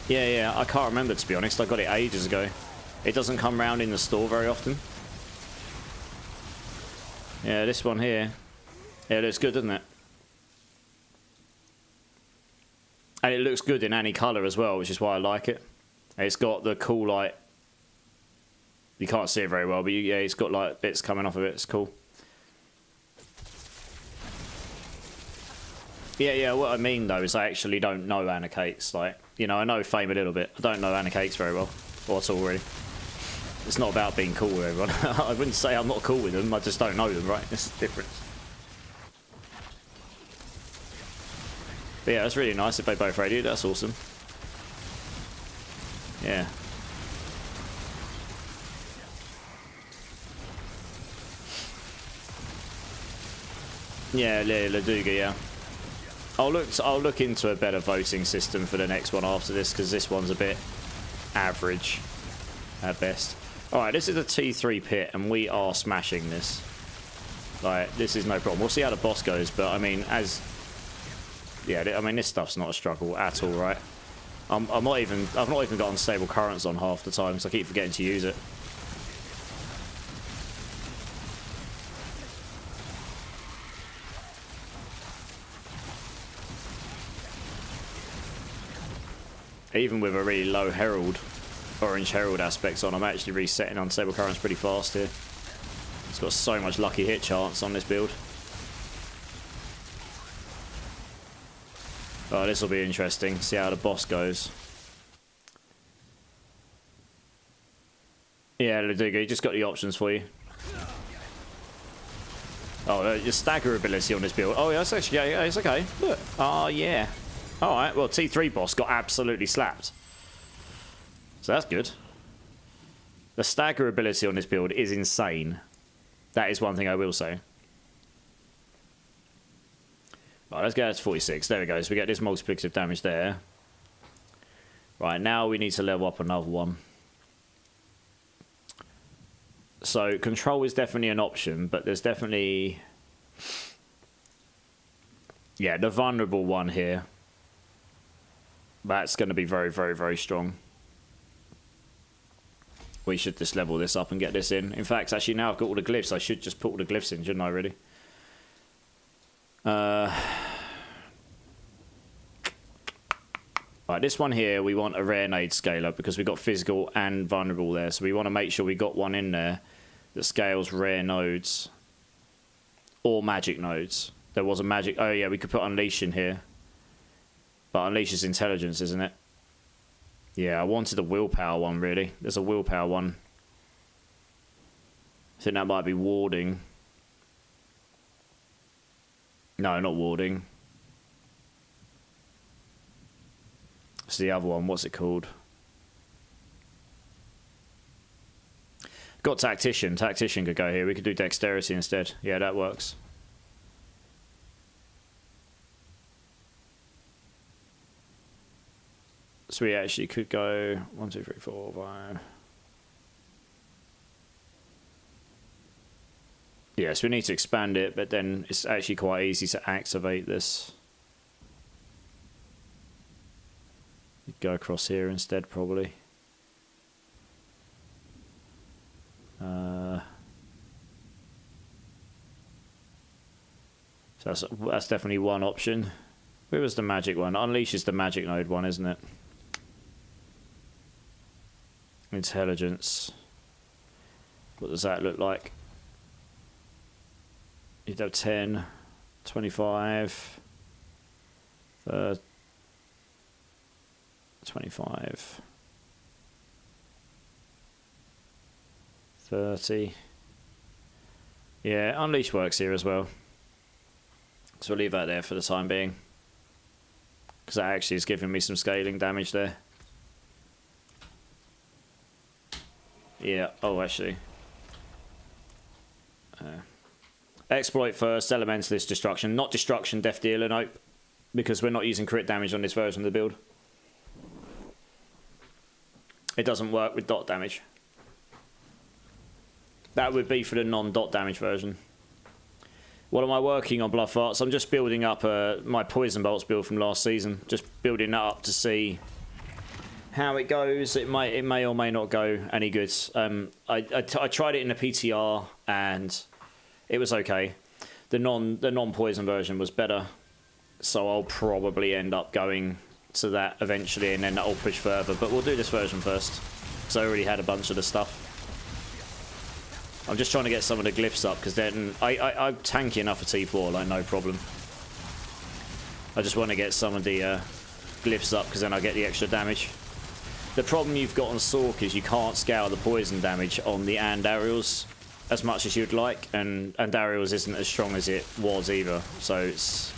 Yeah, I can't remember, to be honest. I got it ages ago. It doesn't come round in the store very often. Yeah, this one here. Yeah, it looks good, doesn't it? And it looks good in any colour as well, which is why I like it. It's got the cool, like... You can't see it very well, but yeah, it's got, like, bits coming off of it. It's cool. Yeah, what I mean, though, is I actually don't know Anna Cakes. Like, you know, I know Fame a little bit. I don't know Anna Cakes very well. Or at all, really. It's not about being cool with everyone. I wouldn't say I'm not cool with them. I just don't know them, right? It's the difference. But yeah, it's really nice if they both raided. That's awesome. Yeah. Yeah, Laduga, yeah. I'll look into a better voting system for the next one after this, because this one's a bit average at best. Alright, this is a T3 pit, and we are smashing this. Like, this is no problem. We'll see how the boss goes, but I mean, yeah, I mean, this stuff's not a struggle at all, right? I've not even got unstable currents on half the time, so I keep forgetting to use it. Even with a really low Herald, Orange Herald aspects on, I'm actually resetting unstable currents pretty fast here. It's got so much lucky hit chance on this build. Oh, this will be interesting. See how the boss goes. Yeah, Ludigo, you just got the options for you. Oh, your stagger ability on this build. Oh, yeah, that's actually, yeah, it's okay. Look. Oh, yeah. Alright, well, T3 boss got absolutely slapped. So that's good. The stagger ability on this build is insane. That is one thing I will say. Right, let's get to 46. There we go. So we get this multiplicative damage there. Right, now we need to level up another one. So control is definitely an option, but there's definitely... Yeah, the vulnerable one here. That's going to be very, very, very strong. We should just level this up and get this in. In fact, actually, now I've got all the glyphs. I should just put all the glyphs in, shouldn't I, really? Right, this one here, we want a rare nade scaler because we've got physical and vulnerable there. So we want to make sure we got one in there that scales rare nodes or magic nodes. There was a magic... Oh, yeah, we could put Unleash in here. But Unleash is intelligence, isn't it? Yeah, I wanted the willpower one, really. There's a willpower one. I think that might be warding. No, not warding. It's the other one. What's it called? Got Tactician. Tactician could go here. We could do Dexterity instead. Yeah, that works. So we actually could go 1, 2, 3, 4, 5. Yes, we need to expand it, but then it's actually quite easy to activate this. Go across here instead, probably. So that's definitely one option. Where was the magic one? Unleash is the magic node one, isn't it? Intelligence. What does that look like? You'd have 10, 25, 25, 30. Yeah, Unleash works here as well. So we'll leave that there for the time being. Because that actually is giving me some scaling damage there. Yeah, oh actually. Exploit first, Elementalist Destruction. Not Destruction, Death Dealer, nope. Because we're not using crit damage on this version of the build. It doesn't work with dot damage. That would be for the non-dot damage version. What am I working on, Blood Farts? I'm just building up my Poison Bolts build from last season. Just building that up to see how it goes. It may or may not go any good. I tried it in the PTR and it was okay. The non-poison version was better, so I'll probably end up going to that eventually, and then that'll push further. But we'll do this version first, because I already had a bunch of the stuff. I'm just trying to get some of the glyphs up, because then I'm tanky enough for T4, like no problem. I just want to get some of the glyphs up, because then I get the extra damage. The problem you've got on Sork is you can't scale the poison damage on the Andariels as much as you'd like, and Andariels isn't as strong as it was either, so it's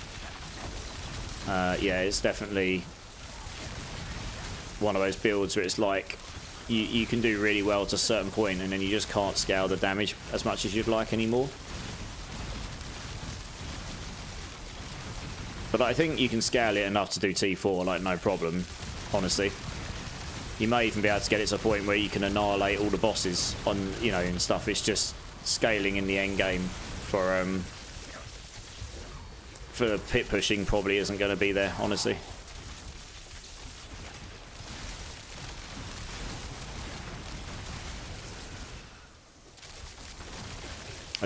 yeah, it's definitely one of those builds where it's like you can do really well to a certain point, and then you just can't scale the damage as much as you'd like anymore. But I think you can scale it enough to do T4, like no problem, honestly. You may even be able to get it to a point where you can annihilate all the bosses on, you know, and stuff. It's just scaling in the end game for pit pushing probably isn't going to be there, honestly.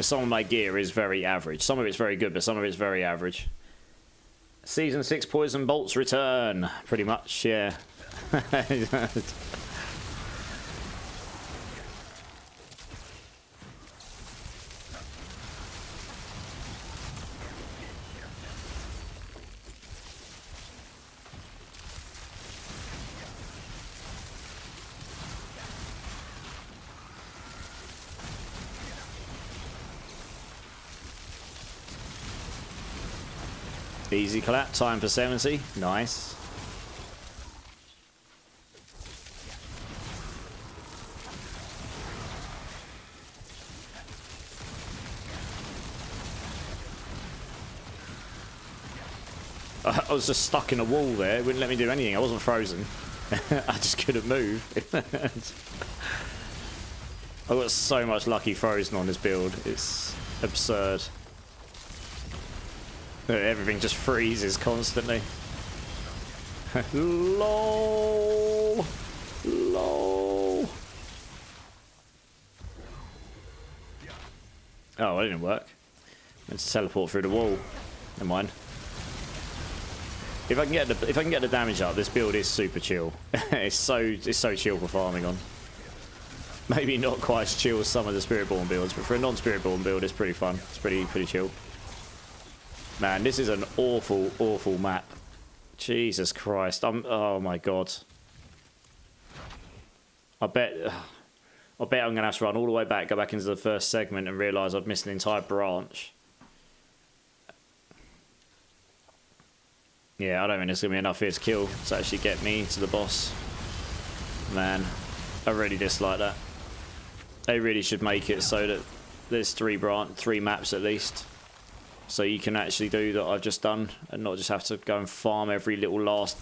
Some of my gear is very average. Some of it's very good, but some of it's very average. Season 6 Poison Bolts return. Pretty much, yeah. Easy clap, time for 70. Nice. I was just stuck in a wall there. It wouldn't let me do anything. I wasn't frozen. I just couldn't move. I got so much lucky frozen on this build. It's absurd. Everything just freezes constantly. LOL. LOL. Oh, that didn't work. Let's teleport through the wall. Never mind. If I can get the damage up, this build is super chill. it's so chill for farming on. Maybe not quite as chill as some of the Spiritborn builds, but for a non-Spiritborn build, it's pretty fun. It's pretty chill. Man, this is an awful, awful map. Jesus Christ. Oh my god. I bet I'm going to have to run all the way back, go back into the first segment and realise I've missed an entire branch. Yeah, I don't think there's going to be enough here to kill to actually get me to the boss. Man, I really dislike that. They really should make it so that there's three maps at least. So you can actually do that I've just done and not just have to go and farm every last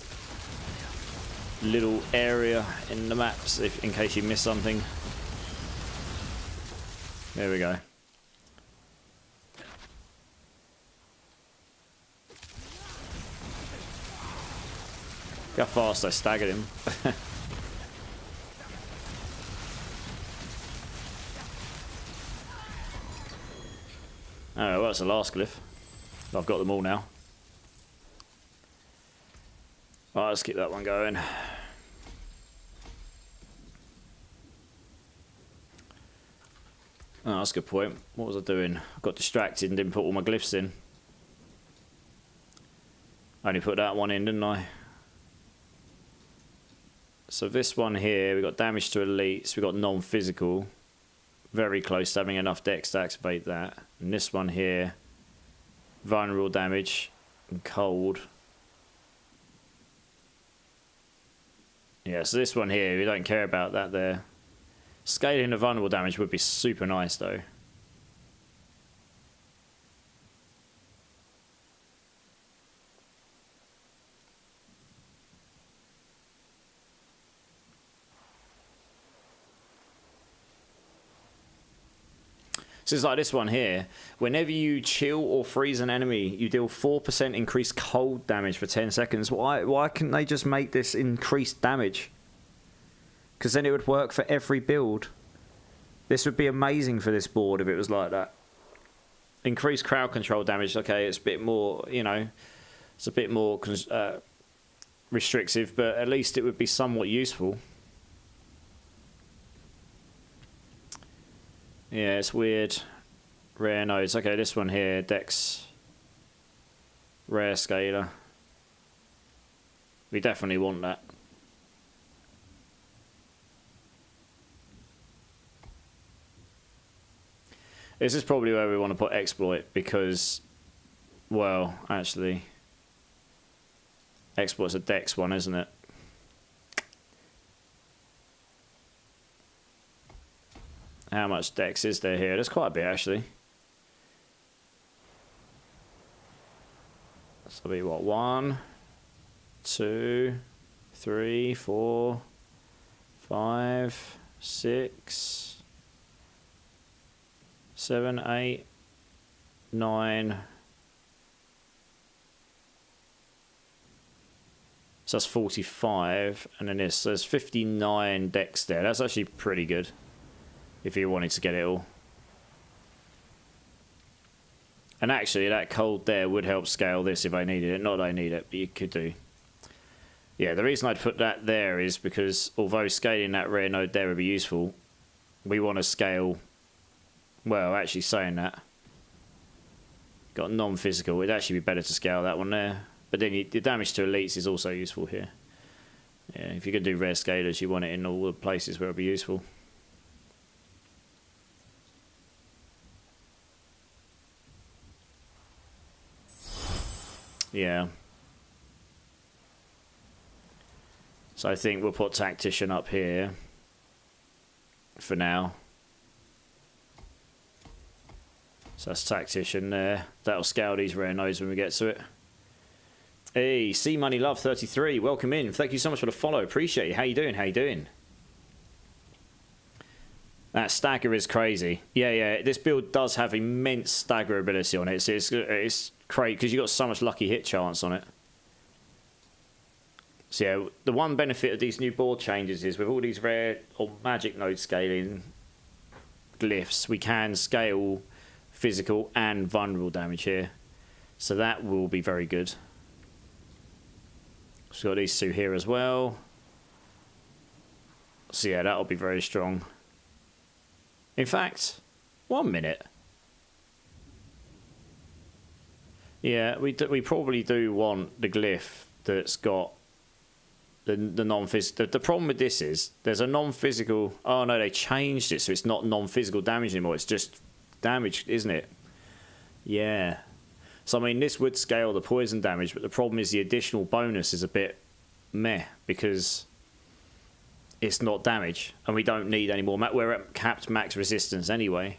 little area in the maps in case you miss something. There we go. Look how fast I staggered him. Oh, well, that's the last glyph. I've got them all now. Alright, let's keep that one going. Oh, that's a good point. What was I doing? I got distracted and didn't put all my glyphs in. I only put that one in, didn't I? So this one here, we got damage to elites, we got non-physical. Very close to having enough dex to activate that. And this one here, vulnerable damage and cold. Yeah, so this one here, we don't care about that there. Scaling the vulnerable damage would be super nice though. So it's like this one here. Whenever you chill or freeze an enemy, you deal 4% increased cold damage for 10 seconds. Why can't they just make this increased damage? Because then it would work for every build. This would be amazing for this board if it was like that. Increased crowd control damage. Okay, it's a bit more, you know, it's a bit more restrictive, but at least it would be somewhat useful. Yeah, it's weird. Rare nodes. Okay, this one here, Dex. Rare scaler. We definitely want that. This is probably where we want to put exploit because, well, actually, exploit's a Dex one, isn't it? How much dex is there here? There's quite a bit, actually. So it'll be what? 1, 2, 3, 4, 5, 6, 7, 8, 9. So that's 45, and then there's 59 dex there. That's actually pretty good. If you wanted to get it all. And actually, that cold there would help scale this if I needed it. Not that I need it, but you could do. Yeah, the reason I'd put that there is because although scaling that rare node there would be useful, we want to scale... Well, actually saying that, got non-physical. It'd actually be better to scale that one there. But then the damage to elites is also useful here. Yeah, if you're going to do rare scalers, you want it in all the places where it'll be useful. Yeah. So I think we'll put Tactician up here for now. So that's Tactician there. That'll scale these rare nodes when we get to it. Hey, C Money Love 33, welcome in. Thank you so much for the follow. Appreciate it. How you doing? How you doing? That stagger is crazy. Yeah. This build does have immense stagger ability on it. So it's great because you've got so much lucky hit chance on it. So yeah, the one benefit of these new board changes is with all these rare or magic node scaling glyphs, we can scale physical and vulnerable damage here. So that will be very good. So we've got these two here as well. So yeah, that'll be very strong. In fact, 1 minute. Yeah, we probably do want the glyph that's got the non-physical. The problem with this is there's a non-physical. Oh no, they changed it so it's not non-physical damage anymore. It's just damage, isn't it? Yeah. So I mean, this would scale the poison damage, but the problem is the additional bonus is a bit meh because it's not damage, and we don't need any more. We're at capped max resistance anyway,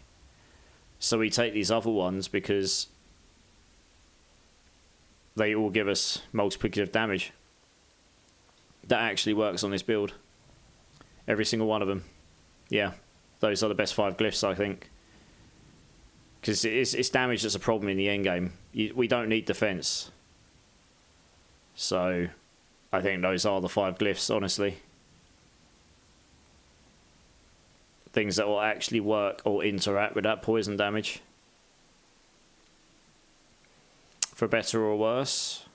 so we take these other ones because they all give us multiplicative damage. That actually works on this build. Every single one of them. Yeah, those are the best 5 glyphs, I think. Because it's damage that's a problem in the endgame. We don't need defense. So, I think those are the 5 glyphs, honestly. Things that will actually work or interact with that poison damage. For better or worse.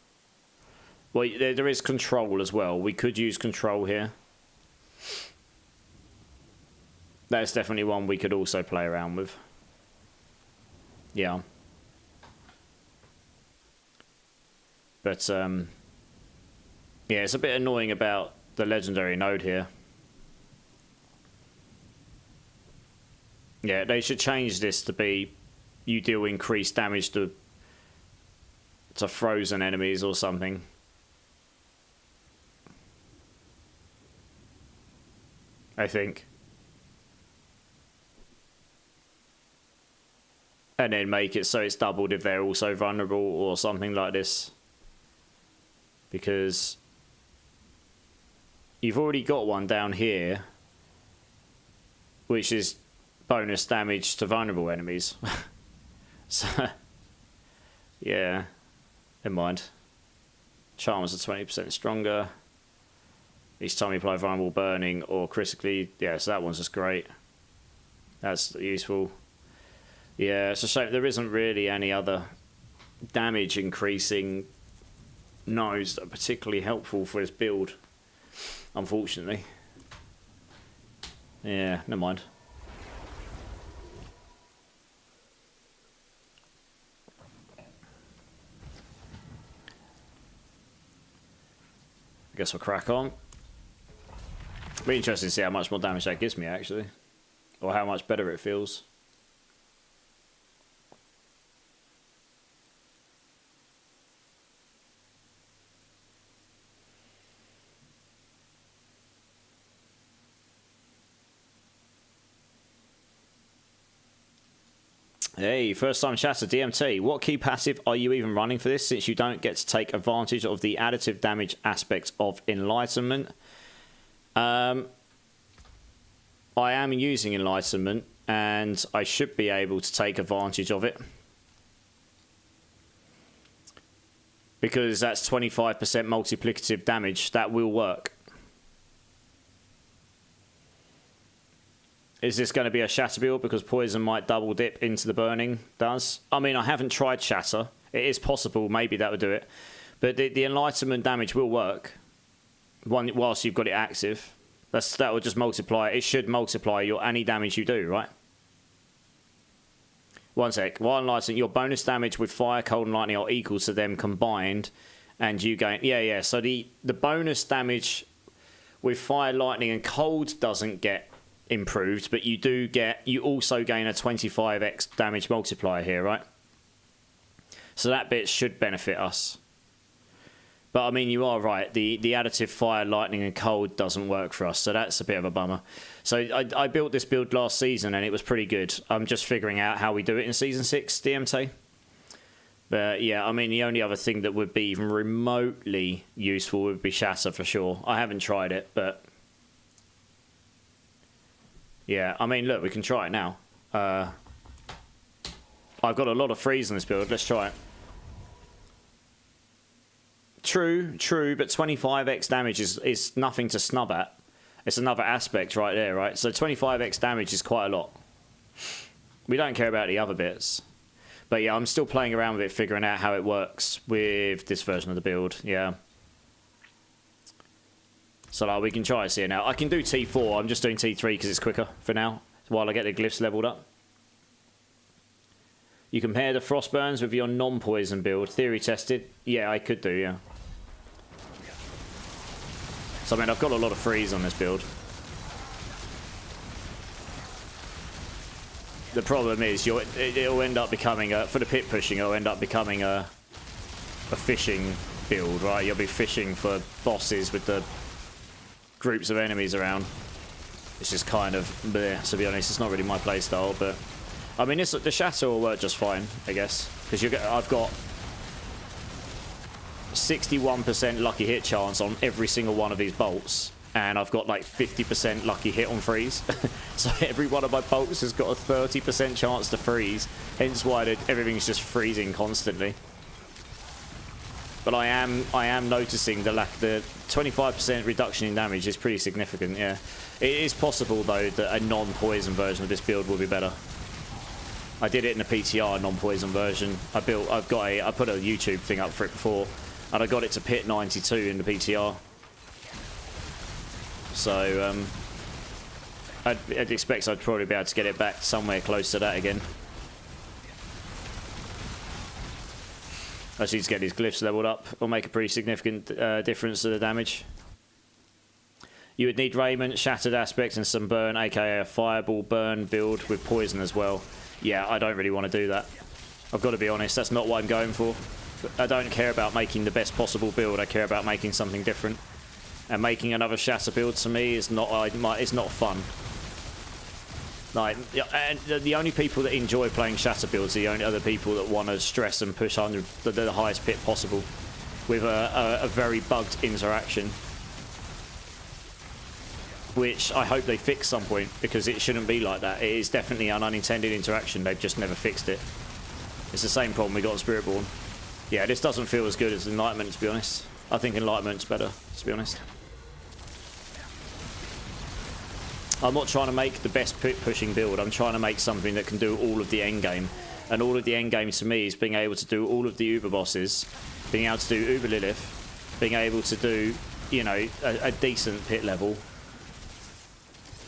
Well, there is control as well. We could use control here. That's definitely one we could also play around with. Yeah. But, yeah, it's a bit annoying about the legendary node here. Yeah, they should change this to be you deal increased damage to frozen enemies or something. I think. And then make it so it's doubled if they're also vulnerable or something like this. Because you've already got one down here, which is bonus damage to vulnerable enemies. So, yeah, never mind. Charms are 20% stronger. Each time you apply vulnerable burning or critically, yeah, so that one's just great. That's useful. Yeah, it's a shame there isn't really any other damage increasing nodes that are particularly helpful for this build, unfortunately. Yeah, never mind. I guess we'll crack on. Be interesting to see how much more damage that gives me, actually. Or how much better it feels. Hey, first time chatter, DMT. What key passive are you even running for this, since you don't get to take advantage of the additive damage aspect of Enlightenment? I am using Enlightenment, and I should be able to take advantage of it. Because that's 25% multiplicative damage. That will work. Is this going to be a shatter build because poison might double dip into the burning does? I mean, I haven't tried shatter. It is possible, maybe that would do it. But the enlightenment damage will work whilst you've got it active. That will just multiply. It should multiply any damage you do, right? One sec. While enlightenment, your bonus damage with fire, cold, and lightning are equal to them combined, and you gain. Yeah. So the bonus damage with fire, lightning, and cold doesn't get improved, but you also gain a 25x damage multiplier here, right? So that bit should benefit us. But I mean, you are right, the additive fire, lightning, and cold doesn't work for us, so that's a bit of a bummer. So I built this build last season and it was pretty good. I'm just figuring out how we do it in season 6 DMT. But yeah, I mean, the only other thing that would be even remotely useful would be shatter for sure. I haven't tried it, but yeah, I mean, look, we can try it now. I've got a lot of freeze in this build. Let's try it. True, but 25x damage is nothing to snub at. It's another aspect right there, right? So 25x damage is quite a lot. We don't care about the other bits. But yeah, I'm still playing around with it, figuring out how it works with this version of the build, yeah. So like, we can try to see it now. I can do T4, I'm just doing T3 because it's quicker for now, while I get the glyphs leveled up. You compare the Frostburns with your non-poison build. Theory tested? Yeah, I could do, yeah. So, I mean, I've got a lot of freeze on this build. The problem is, it'll end up becoming, for the pit pushing, it'll end up becoming a fishing build, right? You'll be fishing for bosses with the groups of enemies around. It's just kind of bleh, to be honest. It's not really my playstyle, but I mean, the shatter will work just fine, I guess, because I've got 61% lucky hit chance on every single one of these bolts, and I've got like 50% lucky hit on freeze. So every one of my bolts has got a 30% chance to freeze, hence why everything's just freezing constantly. But I am noticing the 25% reduction in damage is pretty significant, yeah. It is possible though that a non-poison version of this build will be better. I did it in a PTR non-poison version. I put a YouTube thing up for it before, and I got it to pit 92 in the PTR. So I'd expect I'd probably be able to get it back somewhere close to that again. I just need to get these glyphs leveled up. Will make a pretty significant difference to the damage. You would need raiment, shattered aspects, and some burn, aka a fireball burn build with poison as well. Yeah, I don't really want to do that. I've got to be honest, that's not what I'm going for. I don't care about making the best possible build, I care about making something different. And making another shatter build to me is not fun. Like, and the only people that enjoy playing shatter builds are the only other people that want to stress and push under the highest pit possible with a very bugged interaction. Which I hope they fix some point, because it shouldn't be like that. It is definitely an unintended interaction, they've just never fixed it. It's the same problem we got in Spiritborn. Yeah, this doesn't feel as good as Enlightenment, to be honest. I think Enlightenment's better, to be honest. I'm not trying to make the best pit pushing build, I'm trying to make something that can do all of the endgame. And all of the endgame to me is being able to do all of the Uber bosses, being able to do Uber Lilith, being able to do, you know, a decent pit level.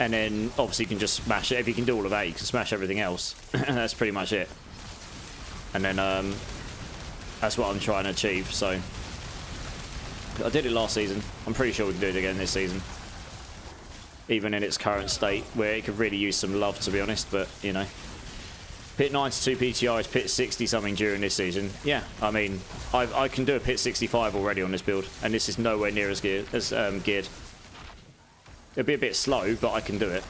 And then obviously you can just smash it. If you can do all of that, you can smash everything else. That's pretty much it. And then that's what I'm trying to achieve. So I did it last season. I'm pretty sure we can do it again this season. Even in its current state, where it could really use some love, to be honest. But, you know, pit 92 PTR is pit 60 something during this season. Yeah, I mean, I can do a pit 65 already on this build, and this is nowhere near as geared. It'll be a bit slow, but I can do it.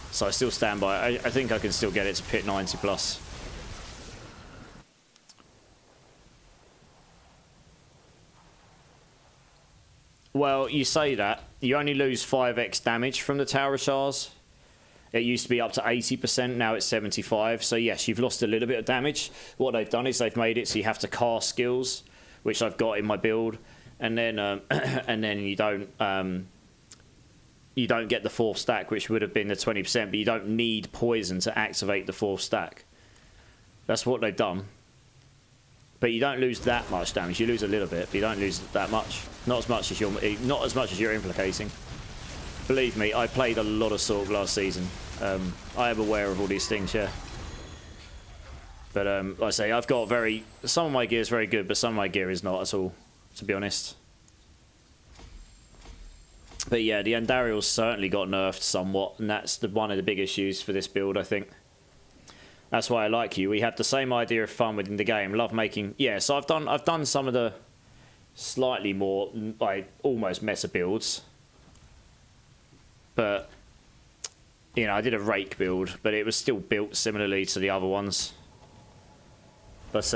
So I still stand by it. I think I can still get it to pit 90 plus. Well, you say that. You only lose 5x damage from the Tower of Shards. It used to be up to 80%, now it's 75%. So yes, you've lost a little bit of damage. What they've done is they've made it so you have to cast skills, which I've got in my build, and then and then you don't get the 4th stack, which would have been the 20%, but you don't need poison to activate the 4th stack. That's what they've done. But you don't lose that much damage. You lose a little bit, but you don't lose that much. Not as much as you're implicating. Believe me, I played a lot of Sork last season. I am aware of all these things, yeah. But like I say, I've got some of my gear is very good, but some of my gear is not at all, to be honest. But yeah, the Andariel's certainly got nerfed somewhat, and that's one of the big issues for this build, I think. That's why I like you. We have the same idea of fun within the game. Love making... Yeah, so I've done some of the slightly more, like, almost meta builds. But, you know, I did a Rake build, but it was still built similarly to the other ones. But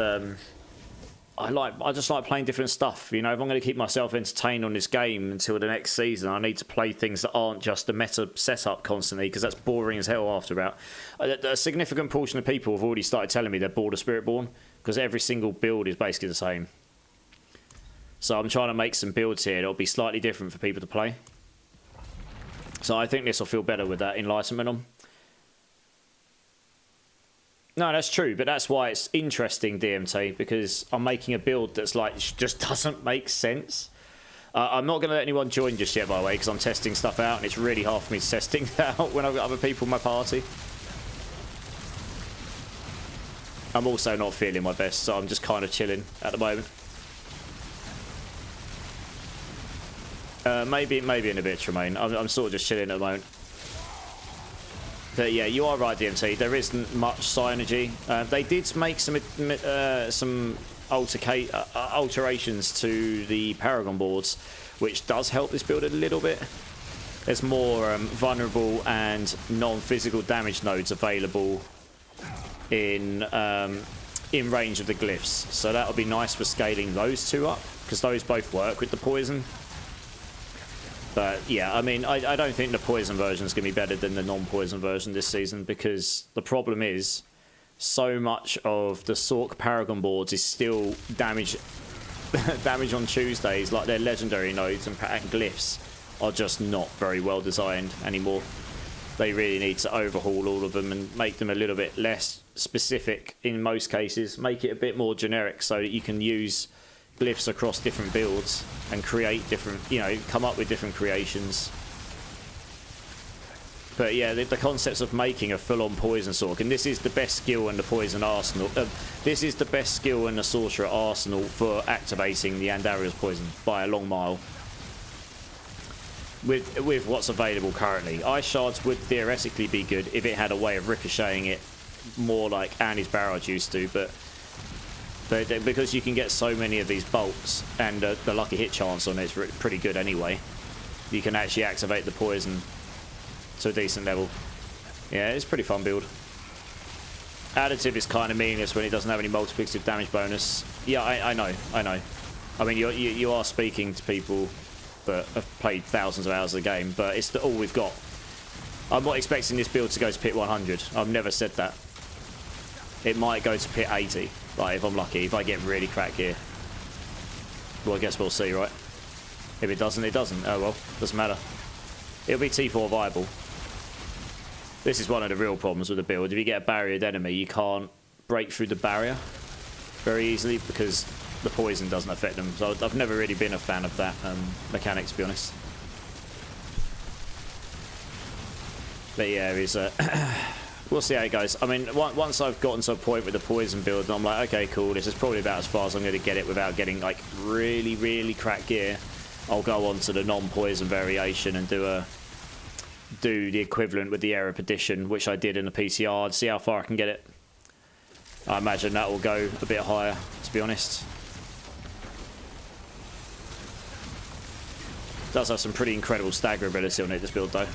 I just like playing different stuff. You know, if I'm going to keep myself entertained on this game until the next season, I need to play things that aren't just a meta setup constantly, because that's boring as hell after about. A significant portion of people have already started telling me they're bored of Spiritborn, because every single build is basically the same. So I'm trying to make some builds here that'll be slightly different for people to play. So I think this will feel better with that enlightenment on. No, that's true, but that's why it's interesting, DMT, because I'm making a build that's like just doesn't make sense. I'm not going to let anyone join just yet, by the way, because I'm testing stuff out, and it's really hard for me to test things out when I've got other people in my party. I'm also not feeling my best, so I'm just kind of chilling at the moment. Maybe in a bit, Tremaine. I'm sort of just chilling at the moment. But yeah, you are right, DMT. There isn't much synergy. They did make some alterations to the Paragon boards, which does help this build a little bit. There's more vulnerable and non-physical damage nodes available in range of the glyphs. So that'll be nice for scaling those two up, because those both work with the poison. But yeah, I mean, I don't think the poison version is going to be better than the non-poison version this season, because the problem is so much of the Sork Paragon boards is still damage on Tuesdays, like their legendary nodes and glyphs are just not very well designed anymore. They really need to overhaul all of them and make them a little bit less specific in most cases, make it a bit more generic so that you can use glyphs across different builds and create different, you know, come up with different creations. But yeah, the concepts of making a full-on poison sork, and this is the best skill in the poison arsenal. This is the best skill in the sorcerer arsenal for activating the Andariel's poison by a long mile. With what's available currently, ice shards would theoretically be good if it had a way of ricocheting it more like Annie's barrage used to, but because you can get so many of these bolts, and the lucky hit chance on it's pretty good anyway, you can actually activate the poison to a decent level. Yeah, it's a pretty fun build. Additive is kind of meaningless when it doesn't have any multiplicative damage bonus. Yeah, I know. I mean, you are speaking to people that have played thousands of hours of the game, but it's all we've got. I'm not expecting this build to go to pit 100. I've never said that. It might go to pit 80. Like, if I'm lucky, if I get really cracked gear. Well, I guess we'll see, right? If it doesn't, it doesn't. Oh well, doesn't matter. It'll be T4 viable. This is one of the real problems with the build. If you get a barriered enemy, you can't break through the barrier very easily because the poison doesn't affect them. So I've never really been a fan of that mechanic, to be honest. But yeah, it's we'll see how it goes. I mean, once I've gotten to a point with the poison build, I'm like, okay, cool, this is probably about as far as I'm going to get it without getting, like, really, really cracked gear. I'll go on to the non-poison variation and do the equivalent with the Era Perdition, which I did in the PCR, and see how far I can get it. I imagine that will go a bit higher, to be honest. It does have some pretty incredible stagger ability on it, this build, though.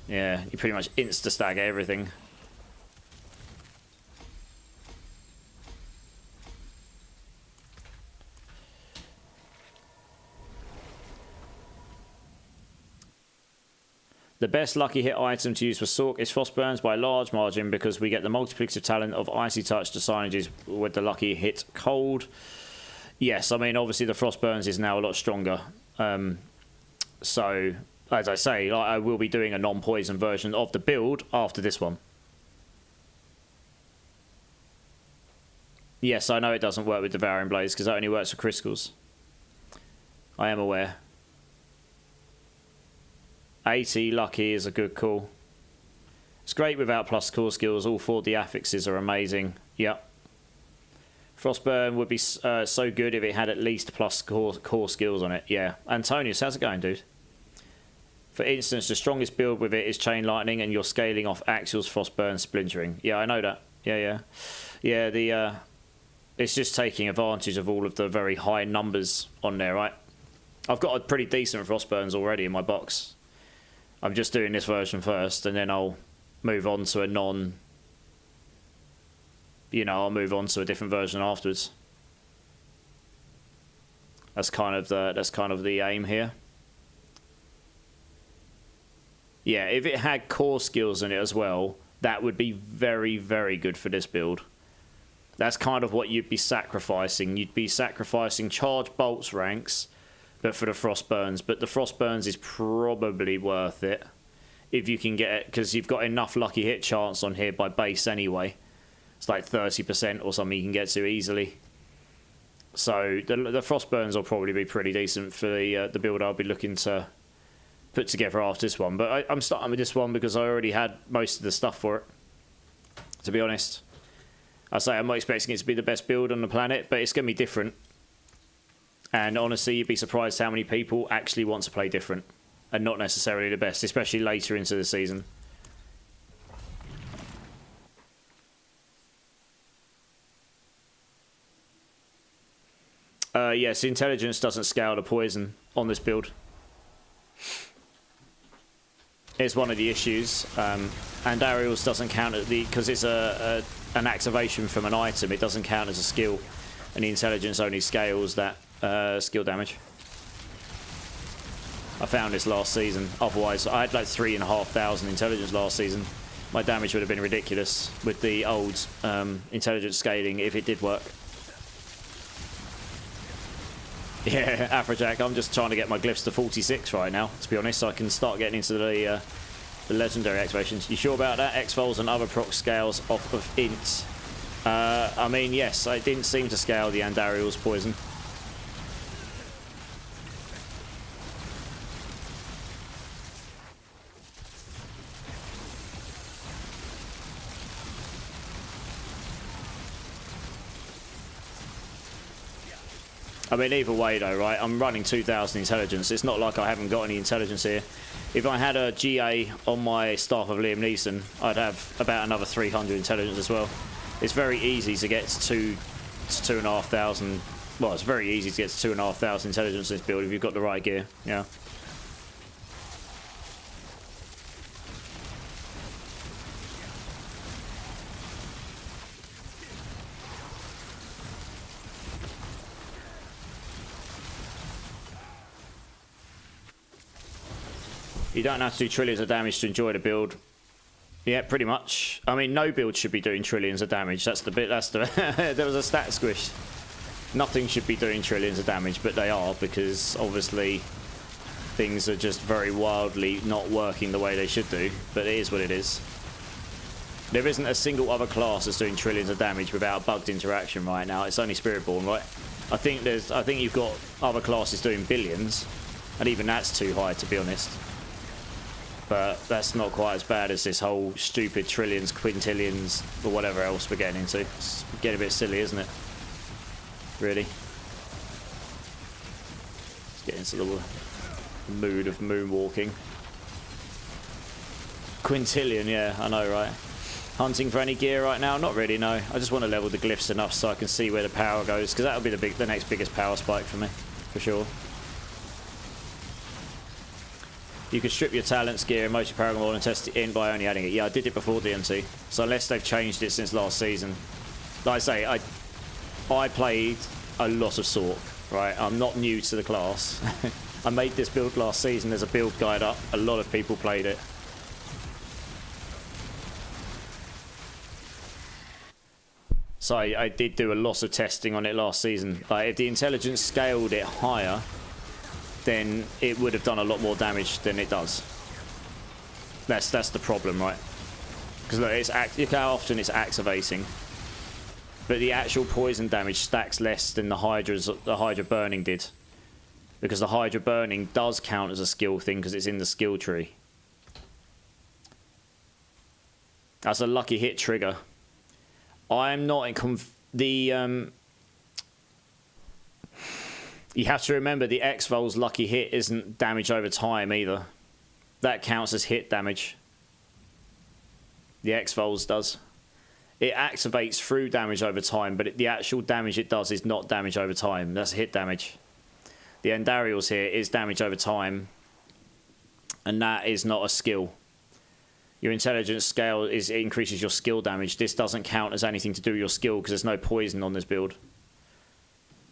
Yeah, you pretty much insta-stagger everything. The best lucky hit item to use for Sork is Frostburns by a large margin because we get the multiplicative talent of Icy Touch to signages with the lucky hit Cold. Yes, I mean, obviously the Frostburns is now a lot stronger. So, as I say, I will be doing a non-poison version of the build after this one. Yes, I know it doesn't work with Devouring Blaze because that only works for criticals. I am aware. 80 lucky is a good call. It's great without plus core skills. All 4 the affixes are amazing. Yep. Frostburn would be so good if it had at least plus core skills on it. Yeah. Antonius, how's it going, dude? For instance, the strongest build with it is Chain Lightning and you're scaling off Axial's Frostburn Splintering. Yeah, I know that. Yeah. It's just taking advantage of all of the very high numbers on there, right? I've got a pretty decent Frostburns already in my box. I'm just doing this version first, and then I'll move on to a I'll move on to a different version afterwards. That's kind of the aim here. Yeah, if it had core skills in it as well, that would be very, very good for this build. That's kind of what you'd be sacrificing. You'd be sacrificing charge bolts ranks, but for the Frostburns. But the Frostburns is probably worth it if you can get it, because you've got enough lucky hit chance on here by base anyway. It's like 30% or something you can get to easily. So the Frostburns will probably be pretty decent for the build I'll be looking to put together after this one. But I'm starting with this one because I already had most of the stuff for it, to be honest. I say I'm not expecting it to be the best build on the planet, but it's going to be different. And honestly, you'd be surprised how many people actually want to play different and not necessarily the best, especially later into the season. Yes, intelligence doesn't scale the poison on this build. It's one of the issues. And Ariel's doesn't count at because it's an activation from an item. It doesn't count as a skill, and the intelligence only scales that skill damage. I found this last season. Otherwise, I had like 3,500 intelligence last season. My damage would have been ridiculous with the old intelligence scaling if it did work. Yeah, Afrojack, I'm just trying to get my glyphs to 46 right now, to be honest, so I can start getting into the legendary activations. You sure about that? X-Vols and other proc scales off of int. I mean, yes, I didn't seem to scale the Andariel's poison. I mean, either way though, right? I'm running 2,000 intelligence. It's not like I haven't got any intelligence here. If I had a GA on my Staff of Liam Neeson, I'd have about another 300 intelligence as well. It's very easy to get to 2,500. Well, it's very easy to get to 2,500 intelligence in this build if you've got the right gear. Yeah. You don't have to do trillions of damage to enjoy the build. Yeah, pretty much. I mean, no build should be doing trillions of damage. That's the bit. That's the. There was a stat squish. Nothing should be doing trillions of damage, but they are, because obviously things are just very wildly not working the way they should do. But it is what it is. There isn't a single other class that's doing trillions of damage without bugged interaction right now. It's only Spiritborn, right? I think you've got other classes doing billions, and even that's too high, to be honest. But that's not quite as bad as this whole stupid trillions, quintillions, or whatever else we're getting into. It's getting a bit silly, isn't it? Really? Let's get into the mood of moonwalking. Quintillion, yeah, I know, right? Hunting for any gear right now? Not really, no. I just want to level the glyphs enough so I can see where the power goes, because that'll be the next biggest power spike for me, for sure. You could strip your talents gear, emotion paragon and test it in by only adding it. Yeah, I did it before DMT. So unless they've changed it since last season. Like I say, I played a lot of Sork, right? I'm not new to the class. I made this build last season. There's a build guide up. A lot of people played it. So I did do a lot of testing on it last season. Like, if the intelligence scaled it higher, then it would have done a lot more damage than it does. That's the problem, right? Because look, look how often it's activating. But the actual poison damage stacks less than the Hydra burning did. Because the Hydra burning does count as a skill thing because it's in the skill tree. That's a lucky hit trigger. I'm not in you have to remember the X-Vol's lucky hit isn't damage over time either. That counts as hit damage. The X-Vol's does. It activates through damage over time, but the actual damage it does is not damage over time. That's hit damage. The Andariel's here is damage over time, and that is not a skill. Your intelligence scale increases your skill damage. This doesn't count as anything to do with your skill because there's no poison on this build.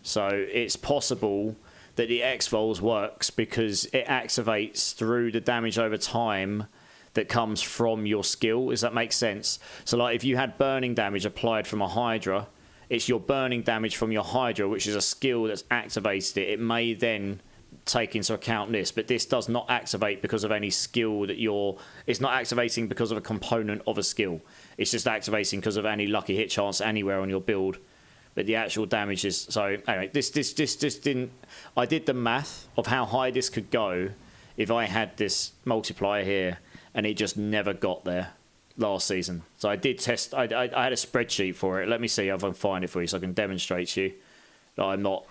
So it's possible that the X-Vols works because it activates through the damage over time that comes from your skill. Does that make sense? So like if you had burning damage applied from a Hydra, it's your burning damage from your Hydra, which is a skill that's activated it. It may then take into account this, but this does not activate because of any skill that you're... It's not activating because of a component of a skill. It's just activating because of any lucky hit chance anywhere on your build. But the actual damage is... So, anyway, this didn't... I did the math of how high this could go if I had this multiplier here, and it just never got there last season. So I did test... I had a spreadsheet for it. Let me see if I can find it for you so I can demonstrate to you that I'm not...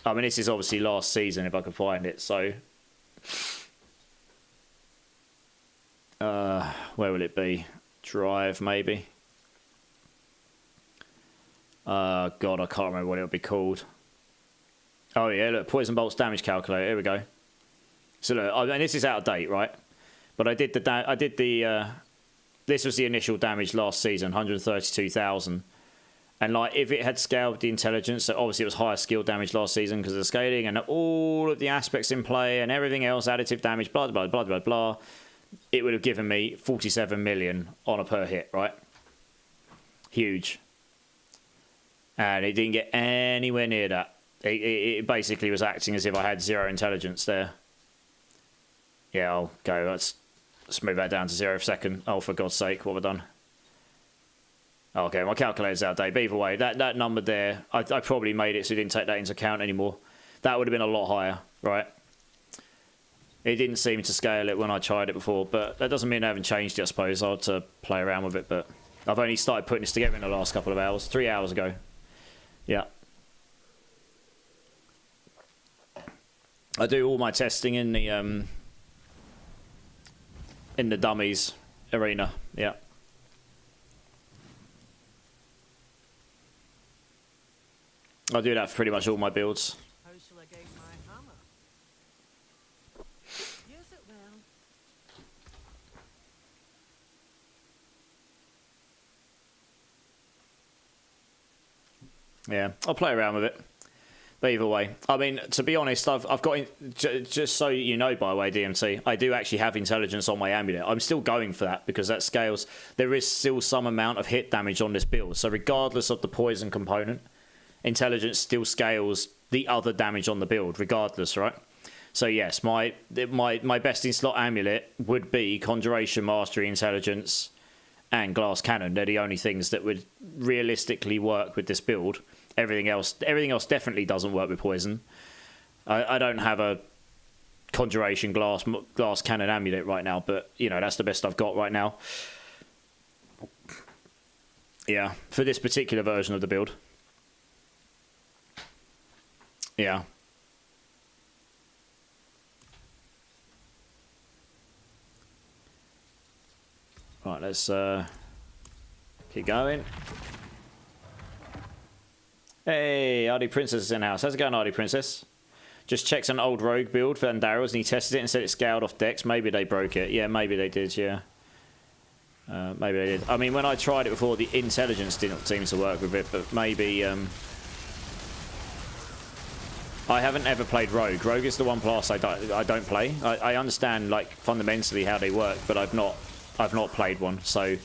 I mean, this is obviously last season if I can find it, so... where will it be? Drive, maybe? God, I can't remember what it would be called. Oh, yeah, look, Poison Bolts damage calculator. Here we go. So, look, and this is out of date, right? But I did the... this was the initial damage last season, 132,000. And, like, if it had scaled the intelligence, so obviously it was higher skill damage last season because of the scaling and all of the aspects in play and everything else, additive damage, blah, blah, blah, blah, blah, it would have given me 47 million on a per hit, right? Huge. And it didn't get anywhere near that. It basically was acting as if I had 0 intelligence there. Yeah, I'll go. Let's move that down to 0 for a second. Oh, for God's sake, what have I done? Okay, my calculator's out of date. But either way, that number there, I probably made it so it didn't take that into account anymore. That would have been a lot higher, right? It didn't seem to scale it when I tried it before, but that doesn't mean I haven't changed it, I suppose. I'll have to play around with it, but I've only started putting this together in the last couple of hours. 3 hours ago. Yeah. I do all my testing in the dummies arena. Yeah. I do that for pretty much all my builds. How shall I gain my hammer? Use it well. Yeah, I'll play around with it. But either way, I mean, to be honest, I've got, just so you know, by the way, DMT, I do actually have intelligence on my amulet. I'm still going for that because that scales. There is still some amount of hit damage on this build. So regardless of the poison component, intelligence still scales the other damage on the build, regardless, right? So yes, my best in slot amulet would be Conjuration, Mastery, Intelligence, and Glass Cannon. They're the only things that would realistically work with this build. Everything else definitely doesn't work with poison. I don't have a Conjuration Glass Cannon amulet right now, but you know that's the best I've got right now. Yeah, for this particular version of the build. Yeah. Right, let's keep going. Hey, Ardy Princess is in house. How's it going, Ardy Princess? Just checked an old rogue build for Andariel's and he tested it and said it scaled off decks. Maybe they broke it. Yeah, maybe they did, yeah. Maybe they did. I mean, when I tried it before, the intelligence didn't seem to work with it, but maybe... I haven't ever played rogue. Rogue is the one class I don't play. I understand, like, fundamentally how they work, but I've not played one, so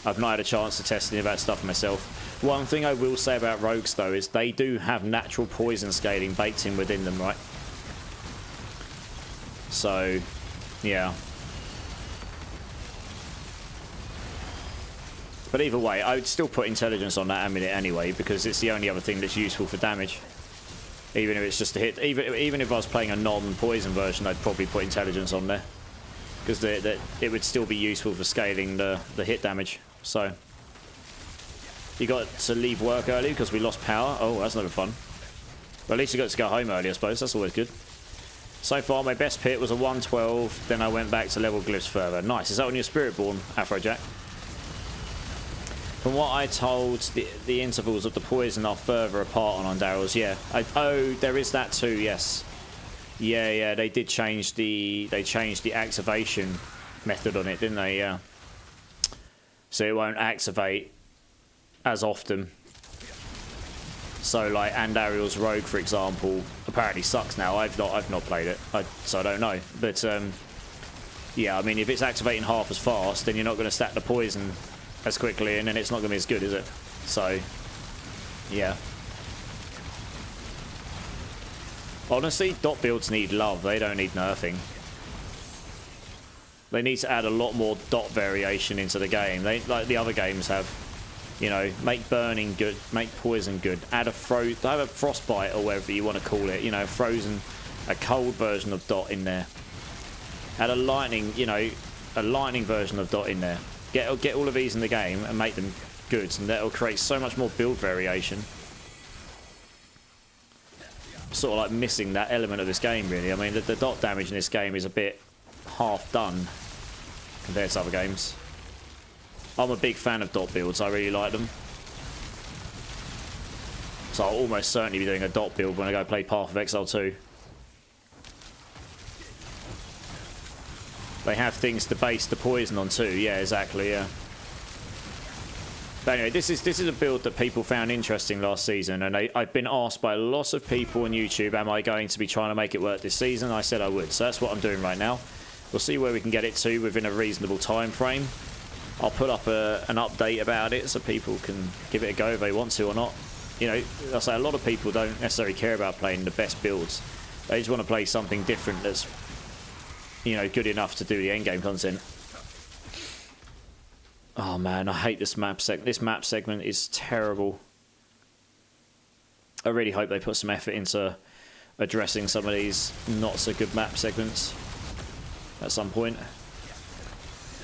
I've not had a chance to test any of that stuff myself. One thing I will say about rogues, though, is they do have natural poison scaling baked in within them, right? So, yeah. But either way, I would still put intelligence on that amulet anyway, because it's the only other thing that's useful for damage. Even if it's just a hit, even if I was playing a non-poison version, I'd probably put intelligence on there, because it would still be useful for scaling the hit damage. So you got to leave work early because we lost power. Oh, that's never fun. But at least you got to go home early, I suppose. That's always good. So far, my best pit was a 112. Then I went back to level glyphs further. Nice. Is that on your Spiritborn, Afrojack? From what I told, the intervals of the poison are further apart on Daryl's. Yeah. Oh, there is that too. Yes. Yeah. They did change the activation method on it, didn't they? Yeah. So it won't activate as often. So like Andariel's Rogue, for example, apparently sucks now. I've not played it, so I don't know. But yeah, I mean, if it's activating half as fast, then you're not going to stack the poison as quickly, and then it's not going to be as good, is it? So, yeah. Honestly, dot builds need love. They don't need nerfing. They need to add a lot more dot variation into the game. They, like the other games have, you know, make burning good, make poison good, add a frostbite or whatever you want to call it. You know, a cold version of dot in there. Add a lightning, you know, a lightning version of dot in there. Get all of these in the game and make them good, and that'll create so much more build variation. Sort of like missing that element of this game, really. I mean, the dot damage in this game is a bit half done compared to other games. I'm a big fan of dot builds. I really like them. So I'll almost certainly be doing a dot build when I go play Path of Exile 2. They have things to base the poison on too. Yeah, exactly, yeah. But anyway, this is a build that people found interesting last season, and I've been asked by lots of people on YouTube, am I going to be trying to make it work this season? I said I would, so that's what I'm doing right now. We'll see where we can get it to within a reasonable time frame. I'll put up an update about it so people can give it a go if they want to or not. You know, I'll say a lot of people don't necessarily care about playing the best builds. They just want to play something different that's, you know, good enough to do the endgame content. Oh man, I hate this map segment. This map segment is terrible. I really hope they put some effort into addressing some of these not so good map segments at some point.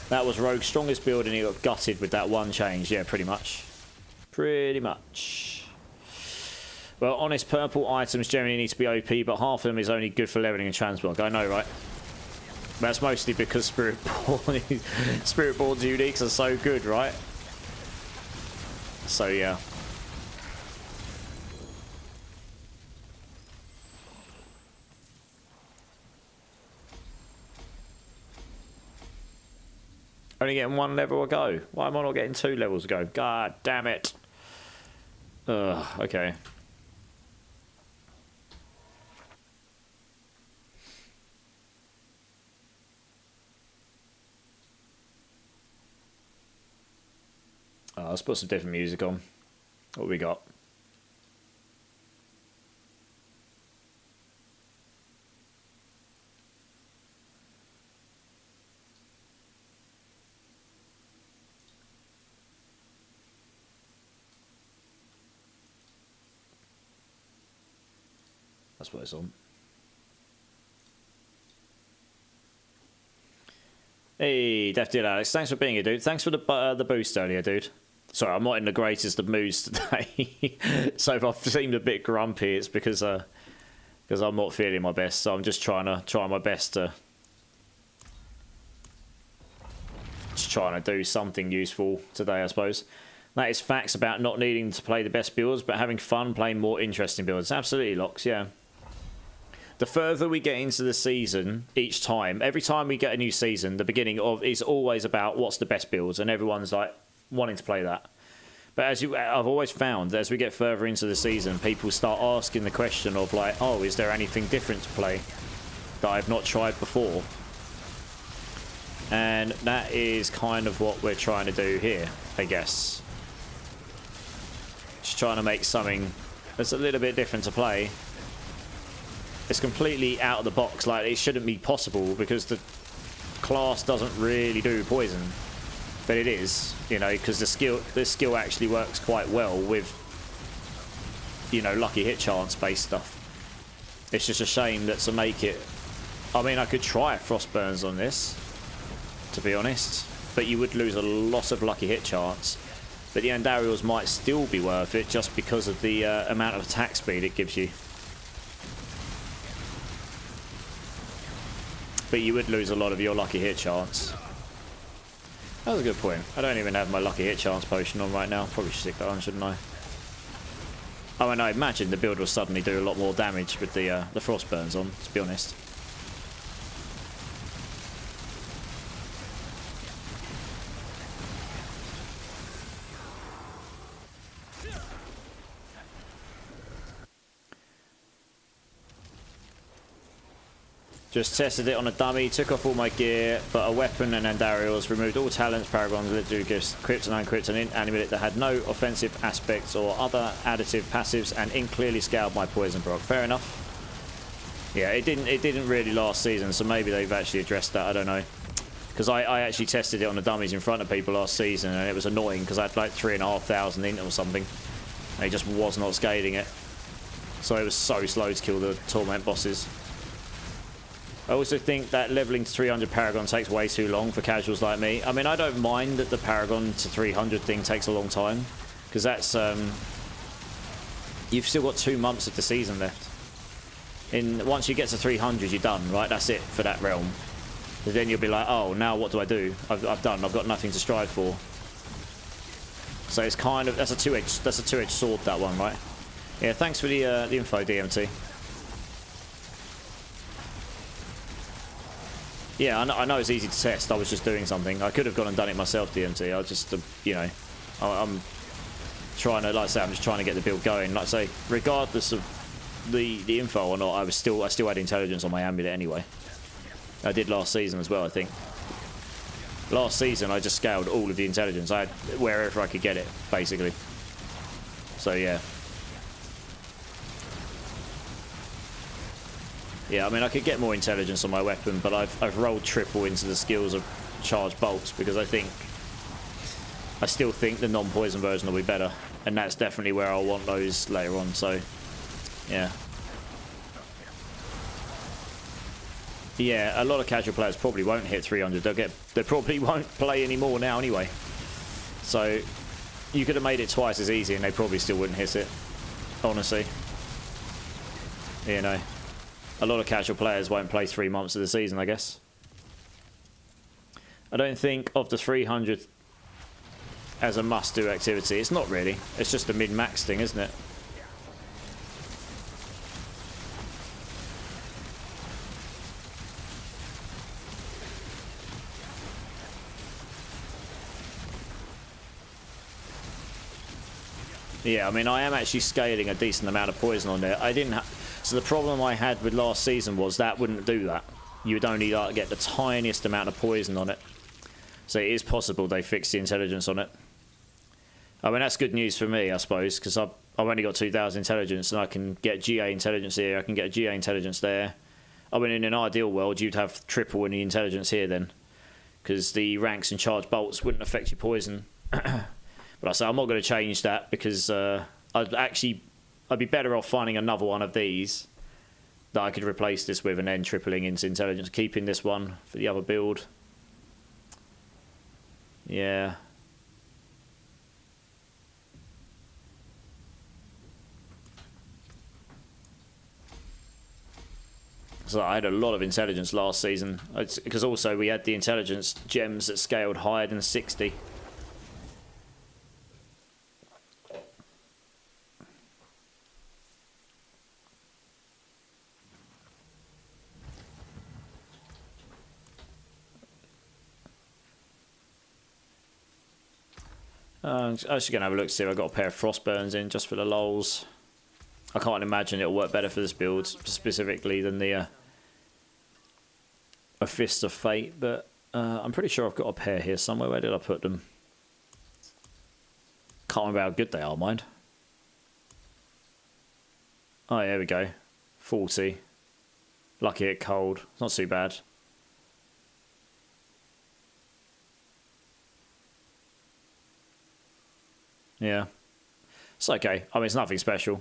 That was Rogue's strongest build and he got gutted with that one change. Yeah, pretty much. Pretty much. Well, honest purple items generally need to be OP, but half of them is only good for leveling and transmog. I know, right? That's mostly because Spiritborn's uniques are so good, right? So, yeah. Only getting one level a go. Why am I not getting 2 levels a go? God damn it. Ugh, okay. Let's put some different music on. What we got? That's what it's on. Hey, Death Deal Alex, thanks for being here, dude. Thanks for the boost earlier, dude. Sorry, I'm not in the greatest of moods today. So if I've seemed a bit grumpy, it's because I'm not feeling my best. So I'm just trying my best to do something useful today, I suppose. That is facts about not needing to play the best builds, but having fun playing more interesting builds. Absolutely, Lox, yeah. The further we get into the season, each time, every time we get a new season, the beginning of is always about what's the best builds, and everyone's like wanting to play that. But I've always found that as we get further into the season, people start asking the question of like, oh, is there anything different to play that I've not tried before? And that is kind of what we're trying to do here. I guess. Just trying to make something that's a little bit different to play. It's completely out of the box. Like, it shouldn't be possible because the class doesn't really do poison. But it is, you know, because the skill actually works quite well with, you know, lucky hit chance based stuff. It's just a shame that to make it... I mean, I could try Frostburns on this, to be honest, but you would lose a lot of lucky hit chance. But the Andariels might still be worth it just because of the amount of attack speed it gives you. But you would lose a lot of your lucky hit chance. That was a good point. I don't even have my lucky hit chance potion on right now. Probably should stick that on, shouldn't I? Oh, and I imagine the build will suddenly do a lot more damage with the Frostburns on, to be honest. Just tested it on a dummy, took off all my gear, but a weapon and Andariels, removed all talents, paragons, literary gifts, kryptonite, kryptonite, amulet that had no offensive aspects or other additive passives, and ink clearly scaled my poison proc. Fair enough. Yeah, it didn't really last season, so maybe they've actually addressed that. I don't know, because I actually tested it on the dummies in front of people last season, and it was annoying because I had like 3,500 int or something, and it just was not scaling it. So it was so slow to kill the torment bosses. I also think that leveling to 300 Paragon takes way too long for casuals like me. I mean, I don't mind that the Paragon to 300 thing takes a long time, because that's you've still got 2 months of the season left. Once you get to 300, you're done, right? That's it for that realm. But then you'll be like, oh, now what do I do? I've done. I've got nothing to strive for. So it's kind of that's a two-edged sword, that one, right? Yeah. Thanks for the info, DMT. Yeah, I know it's easy to test. I was just doing something. I could have gone and done it myself, DMT. I just, you know, I'm trying to, like I say, I'm just trying to get the build going. Like I say, regardless of the info or not, I still had intelligence on my amulet anyway. I did last season as well, I think. Last season, I just scaled all of the intelligence. I had wherever I could get it, basically. So yeah. Yeah, I mean, I could get more intelligence on my weapon, but I've rolled triple into the skills of charged bolts because I still think the non-poison version will be better, and that's definitely where I'll want those later on. So, yeah. Yeah, a lot of casual players probably won't hit 300. They probably won't play anymore now anyway. So, you could have made it twice as easy, and they probably still wouldn't hit it. Honestly, you know. A lot of casual players won't play 3 months of the season, I guess. I don't think of the 300 as a must-do activity. It's not really. It's just a min-max thing, isn't it? Yeah, I mean, I am actually scaling a decent amount of poison on there. I didn't have... So the problem I had with last season was that wouldn't do that. You would only like get the tiniest amount of poison on it. So it is possible they fixed the intelligence on it. I mean, that's good news for me, I suppose, because I've only got 2,000 intelligence, and I can get GA intelligence here, I can get GA intelligence there. I mean, in an ideal world, you'd have triple in the intelligence here then, because the ranks and charged bolts wouldn't affect your poison. But I say I'm not going to change that because I'd be better off finding another one of these that I could replace this with and then tripling into intelligence, keeping this one for the other build. Yeah. So I had a lot of intelligence last season, because also we had the intelligence gems that scaled higher than 60. I was just going to have a look to see if I've got a pair of Frostburns in just for the lols. I can't imagine it'll work better for this build specifically than the a Fist of Fate, but I'm pretty sure I've got a pair here somewhere. Where did I put them? Can't remember how good they are, mind. Oh, yeah, there we go. 40. Lucky hit cold. It's not too bad. Yeah. It's okay. I mean, it's nothing special.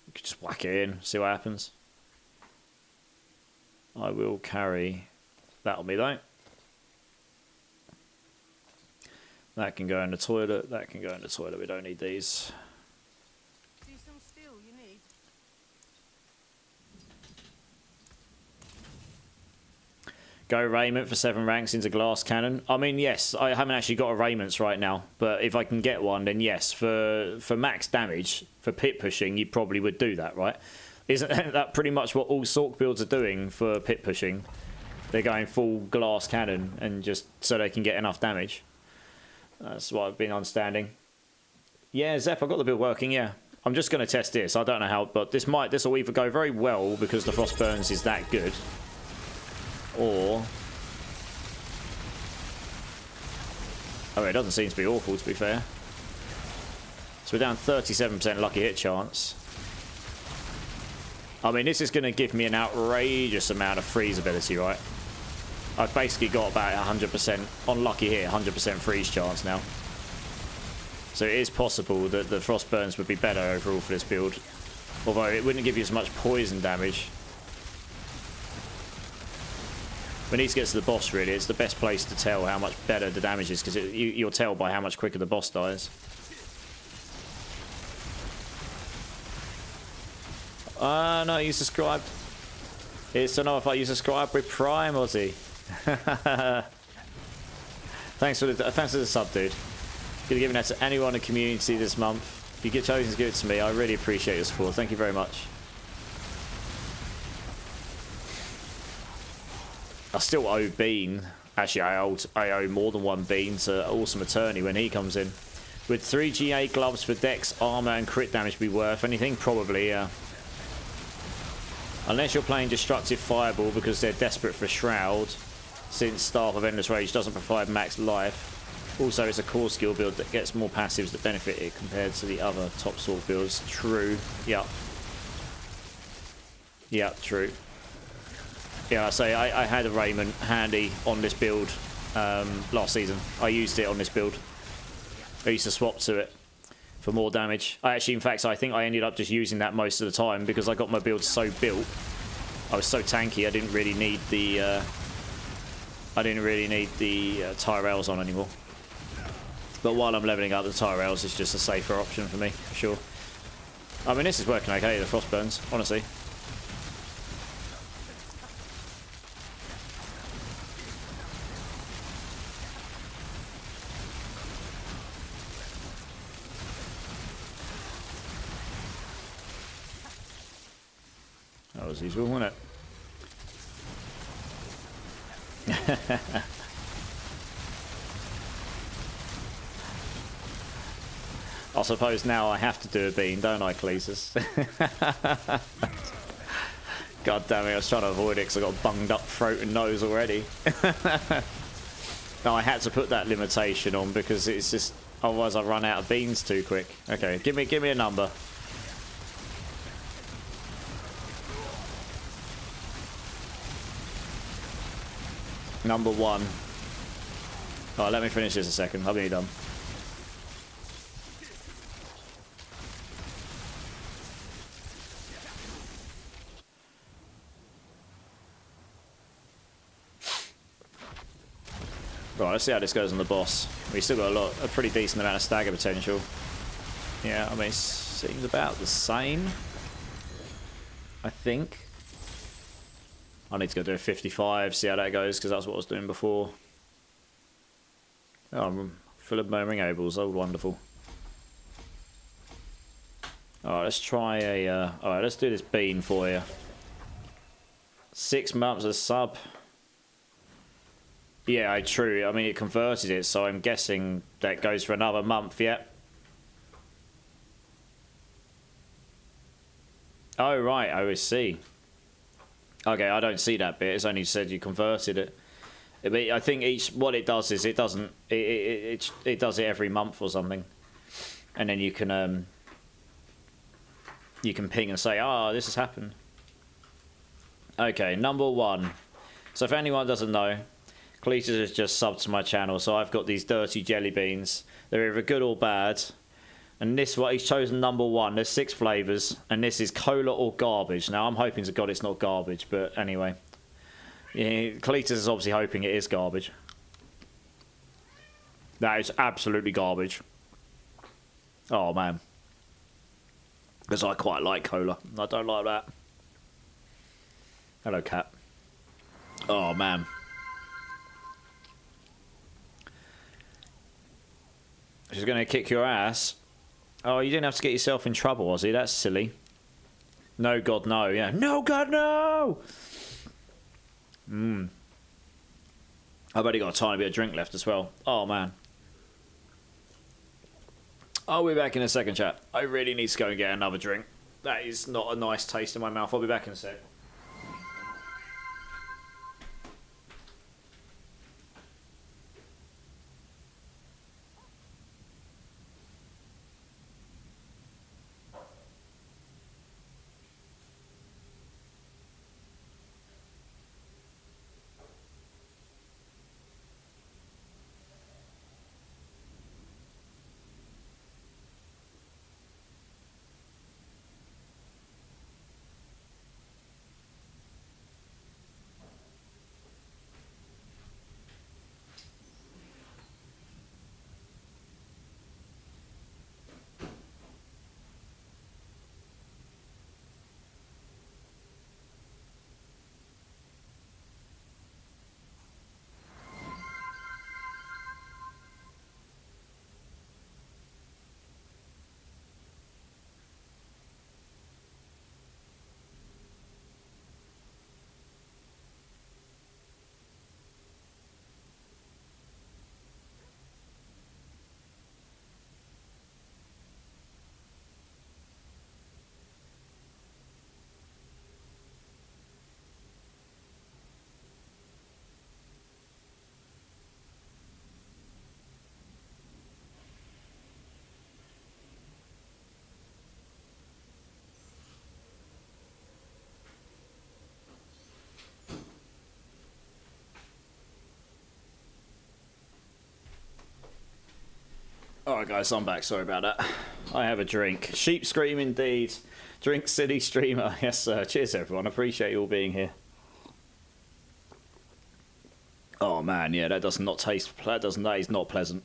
You could just whack it in, see what happens. I will carry that on me, though. That can go in the toilet. That can go in the toilet. We don't need these. See some steel you need. Go raiment for 7 ranks into glass cannon. I mean, yes, I haven't actually got a raiments right now, but if I can get one, then yes, for max damage, for pit pushing, you probably would do that, right? Isn't that pretty much what all Sorc builds are doing for pit pushing? They're going full glass cannon and just so they can get enough damage. That's what I've been understanding. Yeah, Zep, I got the build working, yeah. I'm just going to test this. I don't know how, but this will either go very well because the Frost Burns is that good, or... Oh, it doesn't seem to be awful, to be fair. So we're down 37% lucky hit chance. I mean, this is going to give me an outrageous amount of freeze ability, right? I've basically got about 100% on lucky hit, 100% freeze chance now. So it is possible that the Frost Burns would be better overall for this build. Although it wouldn't give you as much poison damage. We need to get to the boss, really. It's the best place to tell how much better the damage is, because you'll tell by how much quicker the boss dies. No, you subscribed. It's to know if you subscribe with Prime, Ozzy. Thanks for the sub, dude. Gonna give that to anyone in the community this month. If you get chosen to give it to me, I really appreciate your support. Thank you very much. I still owe Bean. Actually, I owe more than one Bean to Awesome Attorney when he comes in. Would 3 GA gloves for dex, armor, and crit damage be worth anything? Probably, yeah. Unless you're playing Destructive Fireball because they're desperate for Shroud, since Staff of Endless Rage doesn't provide max life. Also, it's a core skill build that gets more passives that benefit it compared to the other top Sorc builds. True. Yep. Yep, true. Yeah, I say I had a Raiment handy on this build last season. I used it on this build. I used to swap to it for more damage. I actually, in fact, I think I ended up just using that most of the time because I got my build so built. I was so tanky. I didn't really need the Tyrells on anymore. But while I'm leveling up, the Tyrells is just a safer option for me, for sure. I mean, this is working okay, the Frostburns, honestly. That was useful, wasn't it? I suppose now I have to do a bean, don't I, Cletus? God damn it, I was trying to avoid it because I got bunged up throat and nose already. No, I had to put that limitation on because it's just, otherwise I run out of beans too quick. Okay, give me a number. Number 1. Alright, let me finish this a second. I'll be done. Right, let's see how this goes on the boss. We still got a pretty decent amount of stagger potential. Yeah, I mean, it seems about the same, I think. I need to go do a 55, see how that goes, because that's what I was doing before. Oh, I'm full of murmuring ables. Oh, wonderful. Alright, let's try a... Alright, let's do this bean for you. 6 months of sub. Yeah, true. I mean, it converted it, so I'm guessing that goes for another month, yeah? Oh, right, I see. Okay, I don't see that bit. It's only said you converted it. I think what it does is it doesn't it does it every month or something, and then you can ping and say, "Ah, this has happened." Okay, number 1. So if anyone doesn't know, Cletus has just subbed to my channel. So I've got these dirty jelly beans. They're either good or bad. And this one, he's chosen number 1. There's 6 flavors, and this is cola or garbage. Now I'm hoping to God it's not garbage, but anyway. Yeah, Cletus is obviously hoping it is garbage. That is absolutely garbage. Oh, man. Because I quite like cola. I don't like that. Hello, cat. Oh, man. She's going to kick your ass. Oh, you didn't have to get yourself in trouble, Ozzy. That's silly. No, God, no. Yeah. No, God, no! I've only got a tiny bit of drink left as well. Oh, man. I'll be back in a second, chat. I really need to go and get another drink. That is not a nice taste in my mouth. I'll be back in a sec. Alright guys, I'm back, sorry about that. I have a drink. Sheep scream indeed. Drink city streamer. Yes sir. Cheers everyone, appreciate you all being here. Oh man, yeah, that does not taste, that is not pleasant.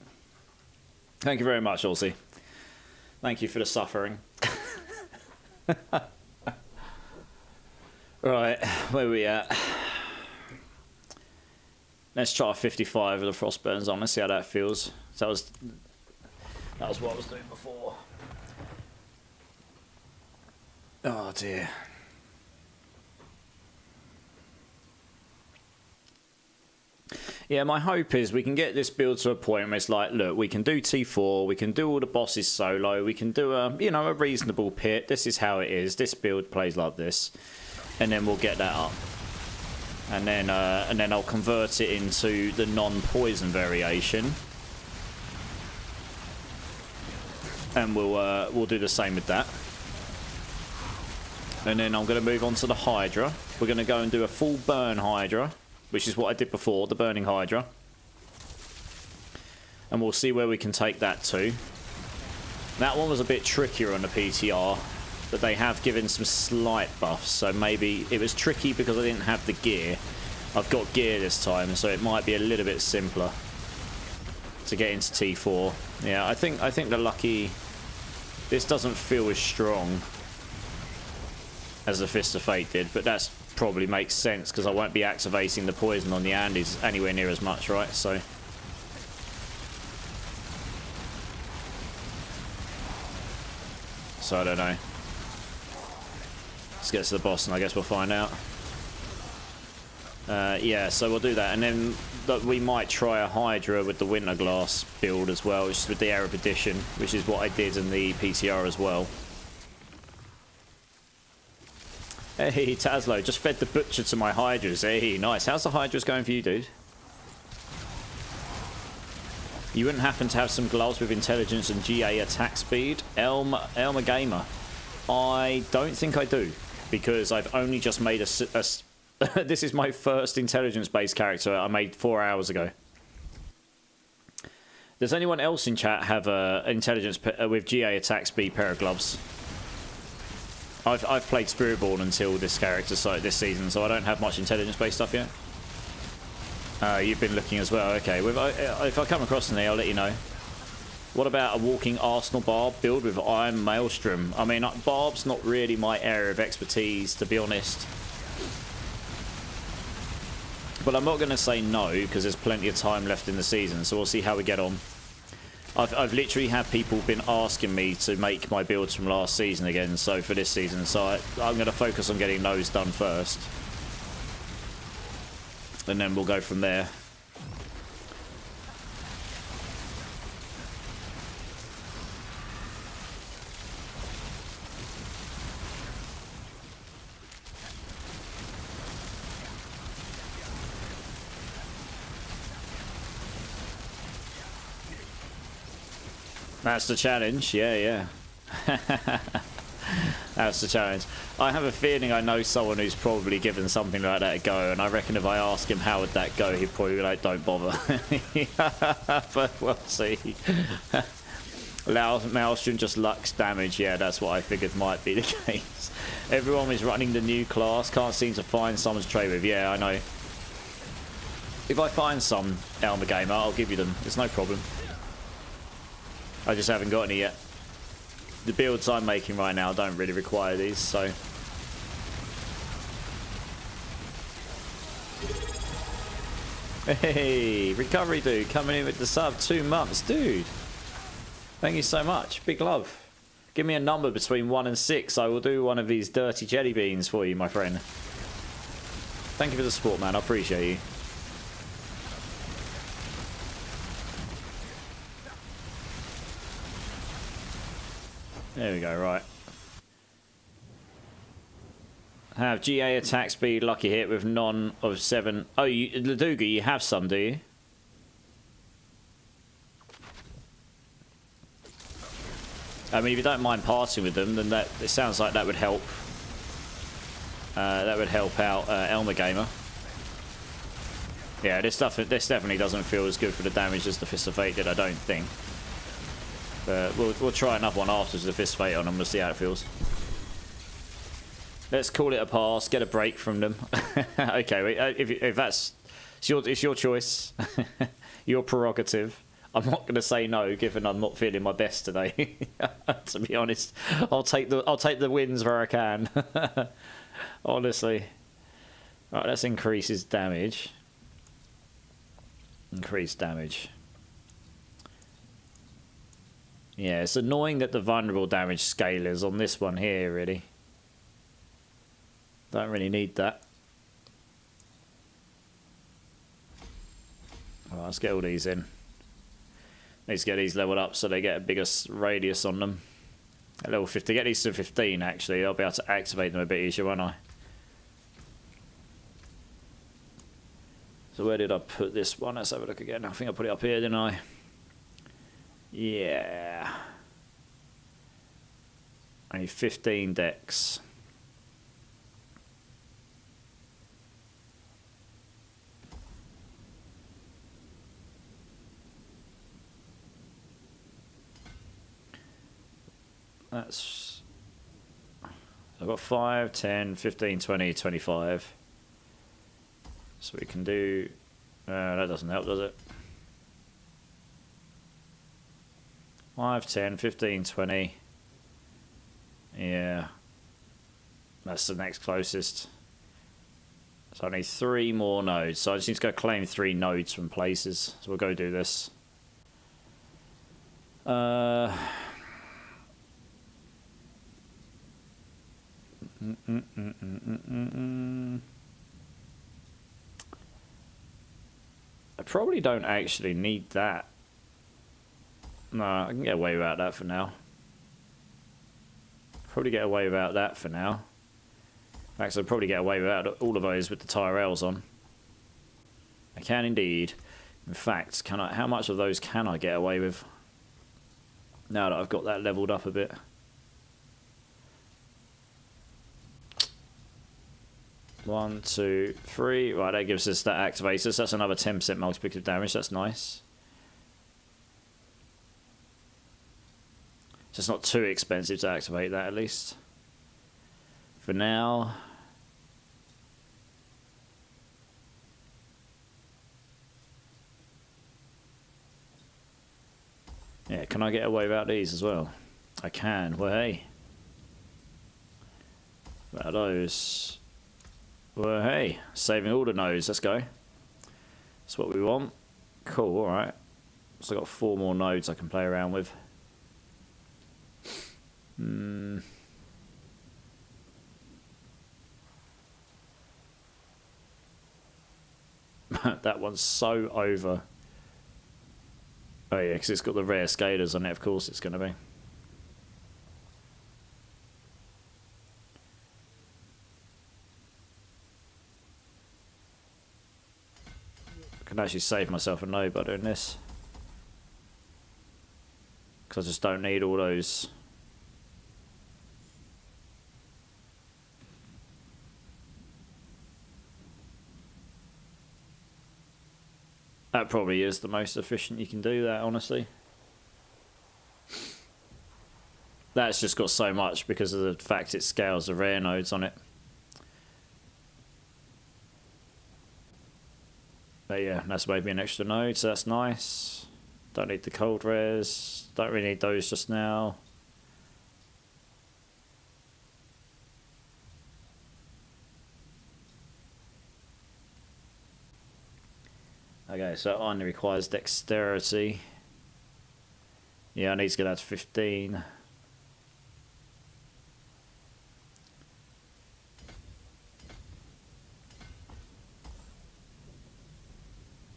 Thank you very much, Aussie. Thank you for the suffering. Right, where are we at? Let's try 55 with the Frostburns on, let's see how that feels. So that was what I was doing before. Oh dear. Yeah, my hope is we can get this build to a point where it's like, look, we can do T4, we can do all the bosses solo, we can do a, you know, a reasonable pit. This is how it is. This build plays like this, and then we'll get that up, and then I'll convert it into the non-poison variation. And we'll do the same with that. And then I'm going to move on to the Hydra. We're going to go and do a full burn Hydra, which is what I did before, the burning Hydra. And we'll see where we can take that to. That one was a bit trickier on the PTR, but they have given some slight buffs. So maybe it was tricky because I didn't have the gear. I've got gear this time, so it might be a little bit simpler to get into T4. Yeah, I think the lucky... This doesn't feel as strong as the Fist of Fate did, but that's probably makes sense because I won't be activating the poison on the Andes anywhere near as much, right? So I don't know. Let's get to the boss and I guess we'll find out. Yeah, so we'll do that, and then we might try a Hydra with the Winter Glass build as well, which is with the Arab Edition, which is what I did in the PTR as well. Hey, Taslo, just fed the butcher to my Hydras. Hey, nice. How's the Hydras going for you, dude? You wouldn't happen to have some gloves with intelligence and GA attack speed? Elmer Gamer. I don't think I do, because I've only just made this is my first intelligence-based character I made 4 hours ago. Does anyone else in chat have intelligence with GA attack speed pair of gloves? I've played Fireborn until this character, so this season, so I don't have much intelligence-based stuff yet. You've been looking as well. Okay, if I come across any, I'll let you know. What about a walking Arsenal barb build with Iron Maelstrom? I mean, barb's not really my area of expertise, to be honest. But I'm not going to say no, because there's plenty of time left in the season, so we'll see how we get on. I've literally had people been asking me to make my builds from last season again, so for this season, so I'm going to focus on getting those done first. And then we'll go from there. That's the challenge, yeah. That's the challenge. I have a feeling I know someone who's probably given something like that a go, and I reckon if I ask him how would that go, he'd probably be like, don't bother. But we'll see. Maelstrom just lux damage. Yeah, that's what I figured might be the case. Everyone is running the new class. Can't seem to find someone to trade with. Yeah, I know. If I find some, Elmer Gamer, I'll give you them. It's no problem. I just haven't got any yet. The builds I'm making right now don't really require these, so... Hey, Recovery Dude coming in with the sub, 2 months. Dude, thank you so much. Big love. Give me a number between 1 and 6. I will do one of these dirty jelly beans for you, my friend. Thank you for the support, man. I appreciate you. There we go, right. Have GA attack speed, lucky hit with none of 7. Oh, Laduga, you have some, do you? I mean, if you don't mind passing with them, then it sounds like that would help. That would help out Elmer Gamer. Yeah, this definitely doesn't feel as good for the damage as the Fist of Fate did, I don't think. But we'll try another one afterwards with the Fist of Fate on and we'll see how it feels. Let's call it a pass, get a break from them. Okay, if that's... It's your choice. Your prerogative. I'm not going to say no, given I'm not feeling my best today. To be honest, I'll take the wins where I can. Honestly. Right, let's increase his damage. Increase damage. Yeah, it's annoying that the vulnerable damage scale is on this one here, really. Don't really need that. Well, let's get all these in. Need to get these leveled up so they get a bigger radius on them. At level 50, get these to 15 actually, I'll be able to activate them a bit easier, won't I? So where did I put this one? Let's have a look again. I think I put it up here, didn't I? Yeah. I need 15 decks. That's... I've got 5, 10, 15, 20, 25. So we can do... that doesn't help, does it? 5, 10, 15, 20. Yeah. That's the next closest. So I need 3 more nodes. So I just need to go claim 3 nodes from places. So we'll go do this. I probably don't actually need that. No, I can get away without that for now. Probably get away without that for now. Actually, I'll probably get away without all of those with the Tyrells on. I can indeed. In fact, can I? How much of those can I get away with? Now that I've got that leveled up a bit. One, two, three. Right, that gives us that activator. So that's another 10% multiplicative damage. That's nice. So it's not too expensive to activate that, at least. For now. Yeah, can I get away without these as well? I can. Well, hey. About those. Well, hey. Saving all the nodes. Let's go. That's what we want. Cool, alright. So I've got 4 more nodes I can play around with. That one's so over. Oh yeah, because it's got the rare scalers on it, of course it's going to be. I can actually save myself a node by doing this. Because I just don't need all those. That probably is the most efficient you can do that, honestly. That's just got so much because of the fact it scales the rare nodes on it. But yeah, that's maybe an extra node, so that's nice. Don't need the cold rares. Don't really need those just now. Okay, so it only requires dexterity. Yeah, I need to get that to 15.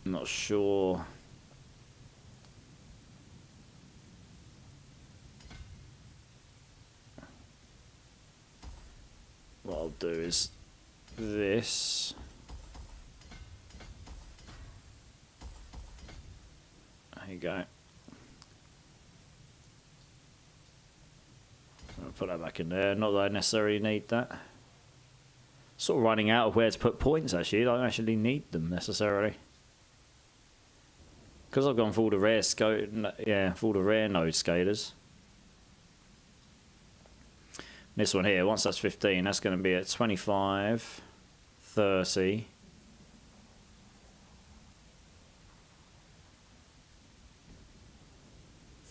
I'm not sure. What I'll do is this. There you go. I'll put that back in there. Not that I necessarily need that. Sort of running out of where to put points, actually. I don't actually need them necessarily. Because I've gone for all the rare for all the rare node scalers. This one here, once that's 15, that's going to be at 25, 30.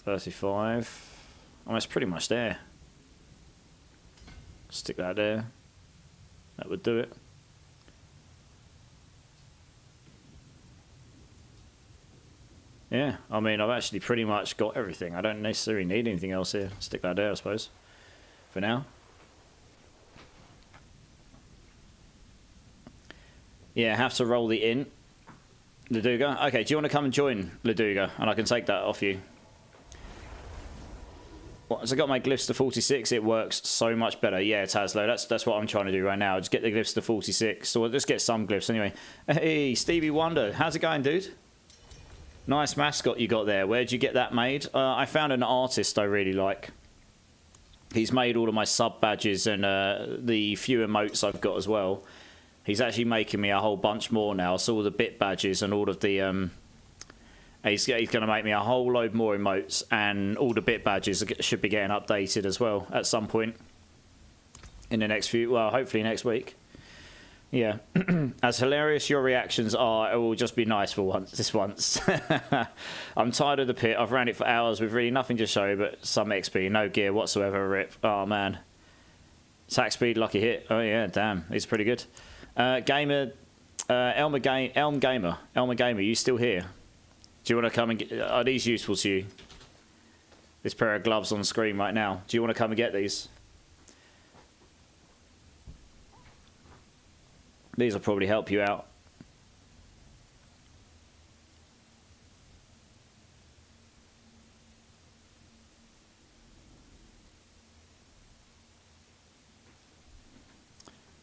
$35. Oh, it's pretty much there. Stick that there. That would do it. Yeah, I mean, I've actually pretty much got everything. I don't necessarily need anything else here. Stick that there, I suppose, for now. Yeah, have to roll the int. Laduga. Okay, do you want to come and join Laduga? And I can take that off you. Once I got my glyphs to 46, it works so much better. Yeah, Taslo, that's what I'm trying to do right now. Just get the glyphs to 46. So we'll just get some glyphs anyway. Hey, Stevie Wonder. How's it going, dude? Nice mascot you got there. Where'd you get that made? I found an artist I really like. He's made all of my sub badges and the few emotes I've got as well. He's actually making me a whole bunch more now. So all the bit badges and all of the... He's going to make me a whole load more emotes, and all the bit badges should be getting updated as well at some point in the next few... Well, hopefully next week. Yeah. As hilarious your reactions are, it will just be nice for this once. I'm tired of the pit. I've ran it for hours with really nothing to show but some XP. No gear whatsoever, rip. Oh, man. Attack speed, lucky hit. Oh, yeah, damn. It's pretty good. Gamer... Elmer Gamer, you still here? Do you want to come and get... Are these useful to you? This pair of gloves on screen right now. Do you want to come and get these? These will probably help you out.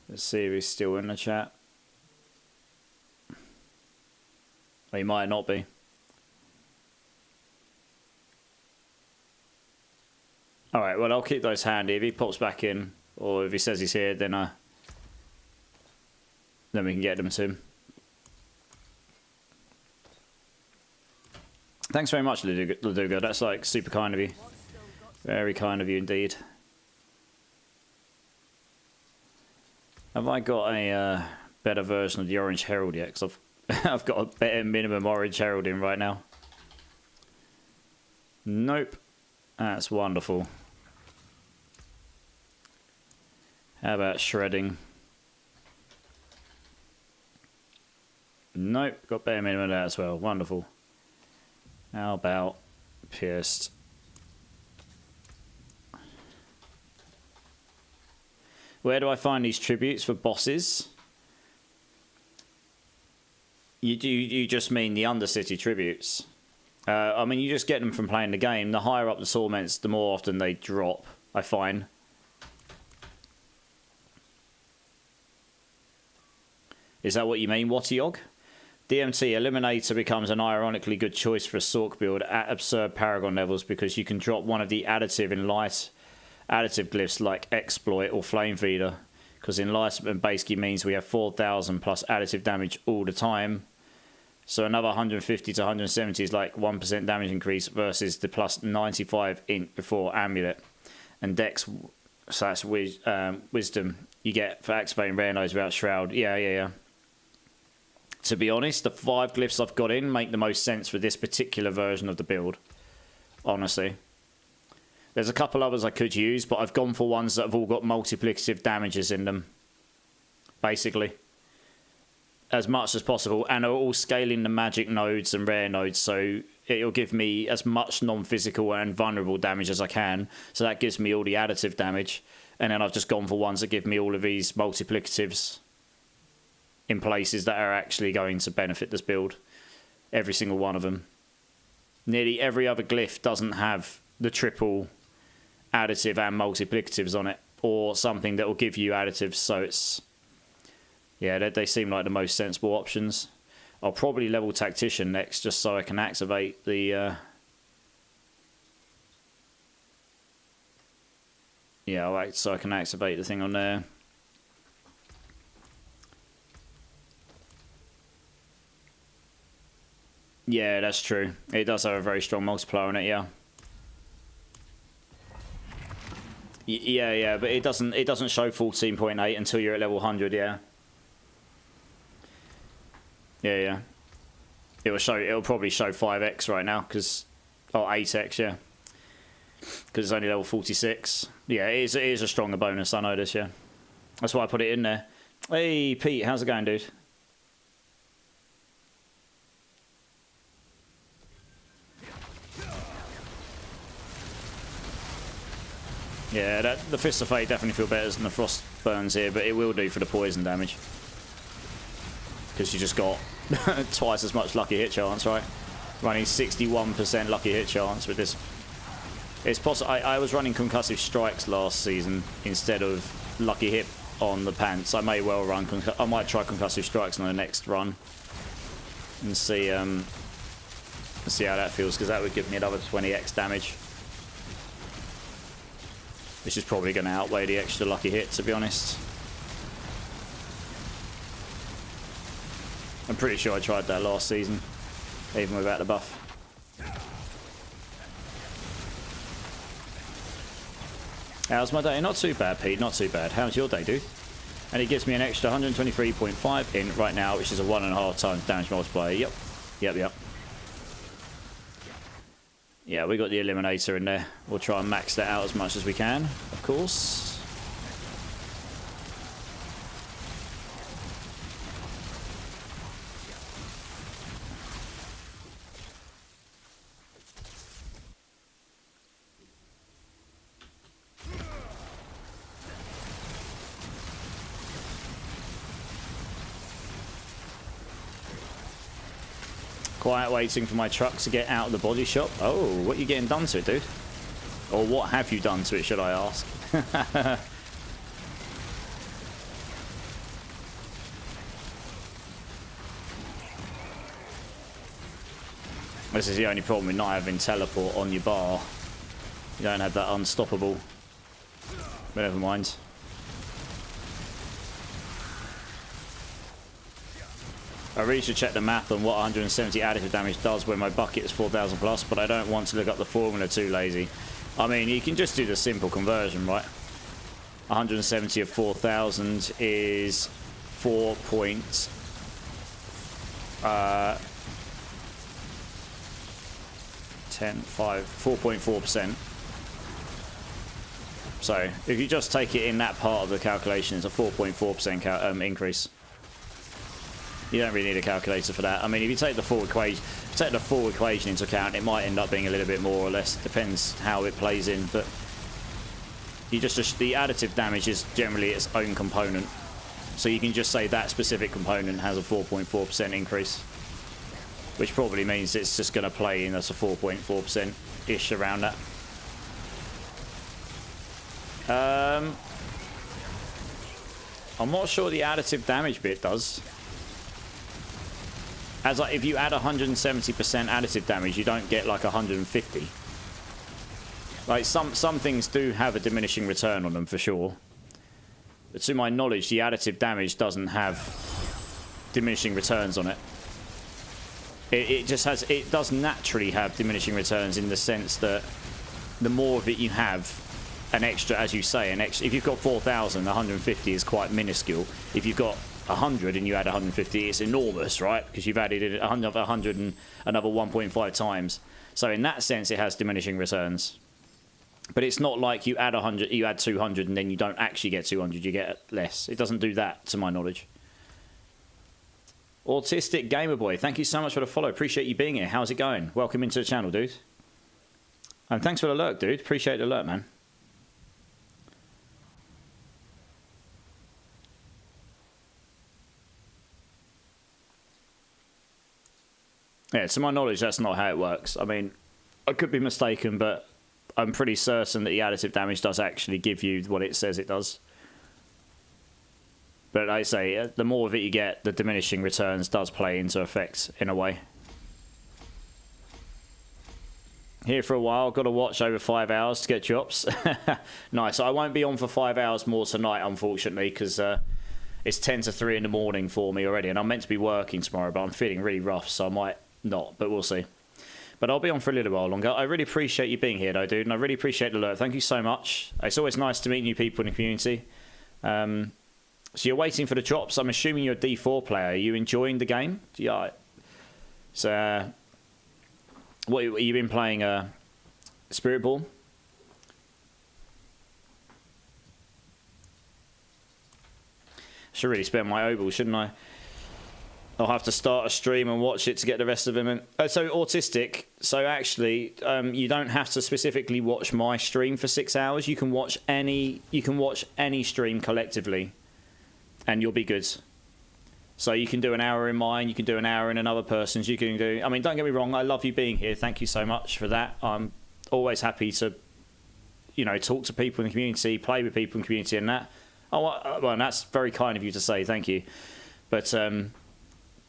Let's see if he's still in the chat. He might not be. Alright, well, I'll keep those handy. If he pops back in, or if he says he's here, then we can get them to him. Thanks very much, Laduga. That's like super kind of you. Very kind of you indeed. Have I got a better version of the Orange Herald yet? Because I've got a better minimum Orange Herald in right now. Nope. That's wonderful. How about shredding? Nope. Got better minimum of that as well. Wonderful. How about pierced? Where do I find these tributes for bosses? You just mean the Undercity tributes? I mean, you just get them from playing the game. The higher up the torments, the more often they drop, I find. Is that what you mean, Wattyog? DMT Eliminator becomes an ironically good choice for a Sork build at absurd Paragon levels because you can drop one of the additive glyphs like Exploit or Flame Feeder, because enlightenment basically means we have 4,000 plus additive damage all the time. So another 150 to 170 is like 1% damage increase versus the plus 95 int before Amulet. And Dex, so that's Wisdom, you get for activating Rare Nodes without Shroud. Yeah. To be honest, the 5 glyphs I've got in make the most sense for this particular version of the build. Honestly. There's a couple others I could use, but I've gone for ones that have all got multiplicative damages in them. Basically. As much as possible. And are all scaling the magic nodes and rare nodes, so it'll give me as much non-physical and vulnerable damage as I can. So that gives me all the additive damage. And then I've just gone for ones that give me all of these multiplicatives in places that are actually going to benefit this build. Every single one of them. Nearly every other glyph doesn't have the triple additive and multiplicatives on it, or something that will give you additives, so it's... Yeah, they seem like the most sensible options. I'll probably level Tactician next, just so I can activate the... Yeah, so I can activate the thing on there. Yeah, that's true. It does have a very strong multiplier on it, yeah. Yeah, but it doesn't show 14.8 until you're at level 100, yeah. Yeah. It'll probably show 5x right now, because... Oh, 8x, yeah. Because it's only level 46. Yeah, it is a stronger bonus, I know this, yeah. That's why I put it in there. Hey, Pete, how's it going, dude? Yeah, the Fist of Fate definitely feel better than the Frost Burns here, but it will do for the poison damage. Because you just got twice as much lucky hit chance, right? Running 61% lucky hit chance with this. It's possible. I was running concussive strikes last season instead of lucky hit on the pants. I may well run. I might try concussive strikes on the next run and see how that feels, because that would give me another 20x damage. Which is probably going to outweigh the extra lucky hit, to be honest. I'm pretty sure I tried that last season, even without the buff. How's my day? Not too bad, Pete, not too bad. How's your day, dude? And it gives me an extra 123.5 in right now, which is a 1.5 times damage multiplier. Yep. Yeah, we got the Eliminator in there. We'll try and max that out as much as we can, of course. Quiet waiting for my truck to get out of the body shop. Oh, what are you getting done to it, dude? Or what have you done to it, should I ask? This is the only problem with not having teleport on your bar. You don't have that unstoppable. But never mind. I really should check the math on what 170 additive damage does when my bucket is 4,000 plus, but I don't want to look up the formula, too lazy. I mean, you can just do the simple conversion, right? 170 of 4,000 is 4.4%. So if you just take it in that part of the calculation, it's a 4.4% increase. You don't really need a calculator for that. I mean, if you take the full equation, into account, it might end up being a little bit more or less. Depends how it plays in, but you just the additive damage is generally its own component. So you can just say that specific component has a 4.4% increase, which probably means it's just going to play in as a 4.4% ish around that. I'm not sure the additive damage bit does. As like, if you add 170% additive damage, you don't get like 150. Like some things do have a diminishing return on them for sure. But to my knowledge, the additive damage doesn't have diminishing returns on it. It just has, it does naturally have diminishing returns in the sense that the more of it you have, an extra, as you say, an extra. If you've got 4,000, 150 is quite minuscule. If you've got 100 and you add 150, it's enormous, right? Because you've added it 100 and another 1.5 times. So in that sense, it has diminishing returns. But it's not like you add 100, you add 200, and then you don't actually get 200, you get less. It doesn't do that, to my knowledge. Autistic Gamer Boy, thank you so much for the follow. Appreciate you being here. How's it going? Welcome into the channel, dude. And thanks for the alert, dude. Appreciate the alert, man. Yeah, to my knowledge, that's not how it works. I mean, I could be mistaken, but I'm pretty certain that the additive damage does actually give you what it says it does. But like I say, the more of it you get, the diminishing returns does play into effect in a way. Here for a while, got to watch over 5 hours to get drops. Nice. I won't be on for 5 hours more tonight, unfortunately, because it's 10 to 3 in the morning for me already, and I'm meant to be working tomorrow, but I'm feeling really rough, so I might not, but we'll see. But I'll be on for a little while longer. I really appreciate you being here, though, dude, and I really appreciate the alert. Thank you so much. It's always nice to meet new people in the community. So you're waiting for the drops. I'm assuming you're a D4 player. Are you enjoying the game? Yeah. So, what have you been playing? Spirit Ball? Should really spend my obol, shouldn't I? I'll have to start a stream and watch it to get the rest of them in. So autistic. So actually, you don't have to specifically watch my stream for 6 hours. You can watch any. You can watch any stream collectively, and you'll be good. So you can do an hour in mine. You can do an hour in another person's. You can do. I mean, don't get me wrong. I love you being here. Thank you so much for that. I'm always happy to, you know, talk to people in the community, play with people in the community, and that. Oh, well, that's very kind of you to say. Thank you. But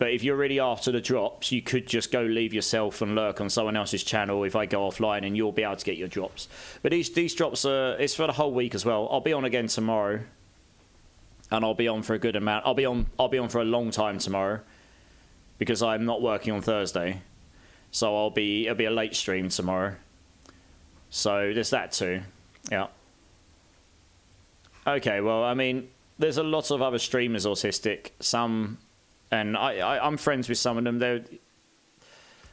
if you're really after the drops, you could just go leave yourself and lurk on someone else's channel if I go offline, and you'll be able to get your drops. But these drops are, it's for the whole week as well. I'll be on again tomorrow, and I'll be on for a good amount. I'll be on for a long time tomorrow, because I'm not working on Thursday, so it'll be a late stream tomorrow. So there's that too. Yeah. Okay. Well, I mean, there's a lot of other streamers autistic. Some. And I'm friends with some of them. They're,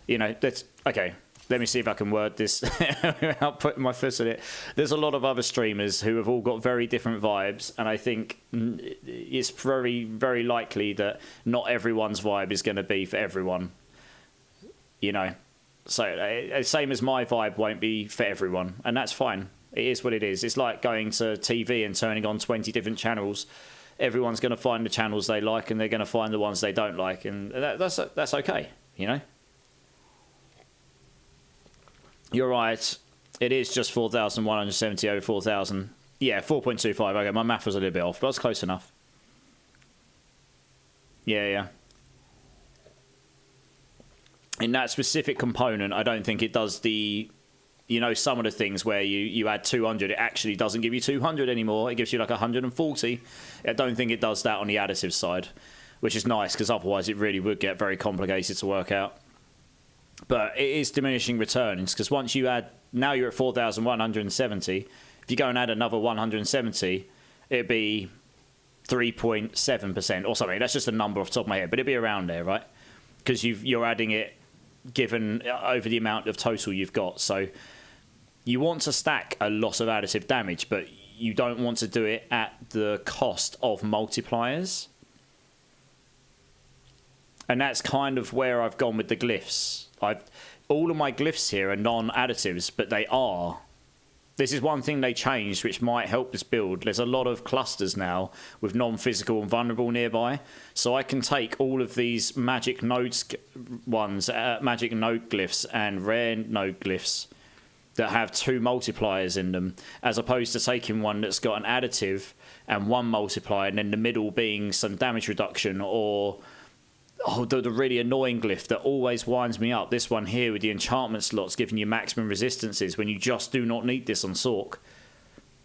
you know, that's okay. Let me see if I can word this without putting my foot in it. There's a lot of other streamers who have all got very different vibes, and I think it's very, very likely that not everyone's vibe is going to be for everyone. You know, so same as my vibe won't be for everyone, and that's fine. It is what it is. It's like going to TV and turning on 20 different channels. Everyone's going to find the channels they like, and they're going to find the ones they don't like, and that's okay, you know. You're right. It is just 4,170 over 4,000. Yeah, 4.25. Okay, my math was a little bit off, but that's close enough. Yeah. in that specific component, I don't think it does the, you know, some of the things where you add 200, it actually doesn't give you 200 anymore. It gives you like 140. I don't think it does that on the additive side, which is nice because otherwise it really would get very complicated to work out. But it is diminishing returns because once you add, now you're at 4,170. If you go and add another 170, it'd be 3.7% or something. That's just a number off the top of my head, but it'd be around there, right? Because you're adding it given over the amount of total you've got. So you want to stack a lot of additive damage, but you don't want to do it at the cost of multipliers. And that's kind of where I've gone with the glyphs. All of my glyphs here are non-additives, but they are. This is one thing they changed, which might help this build. There's a lot of clusters now with non-physical and vulnerable nearby. So I can take all of these magic nodes ones, magic node glyphs and rare node glyphs that have 2 multipliers in them, as opposed to taking one that's got an additive and 1 multiplier, and then the middle being some damage reduction, or the really annoying glyph that always winds me up. This one here with the enchantment slots giving you maximum resistances when you just do not need this on Sorc.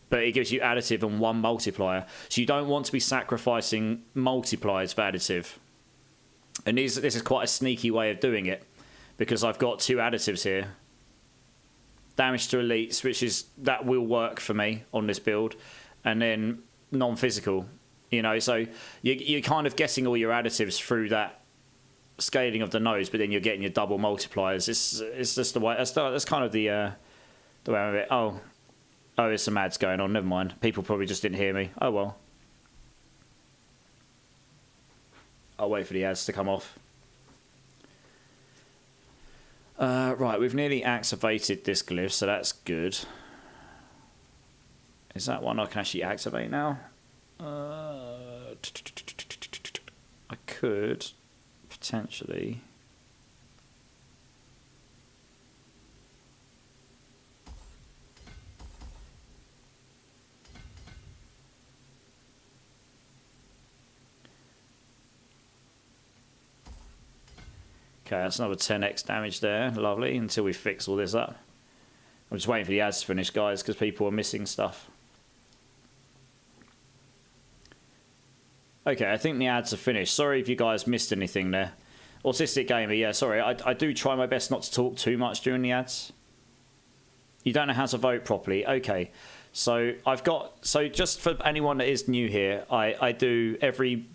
But it gives you additive and 1 multiplier. So you don't want to be sacrificing multipliers for additive. And this is quite a sneaky way of doing it, because I've got 2 additives here. Damage to elites, that will work for me on this build. And then non-physical. You know, so you're kind of getting all your additives through that scaling of the nodes, but then you're getting your double multipliers. It's just the way. That's kind of the way of it. Oh, there's some ads going on. Never mind. People probably just didn't hear me. Oh well. I'll wait for the ads to come off. Right, we've nearly activated this glyph, so that's good. Is that one I can actually activate now? I could potentially. Okay, that's another 10x damage there. Lovely, until we fix all this up. I'm just waiting for the ads to finish, guys, because people are missing stuff. Okay, I think the ads are finished. Sorry if you guys missed anything there. Autistic Gamer, yeah, sorry. I do try my best not to talk too much during the ads. You don't know how to vote properly. Okay, so just for anyone that is new here, I do every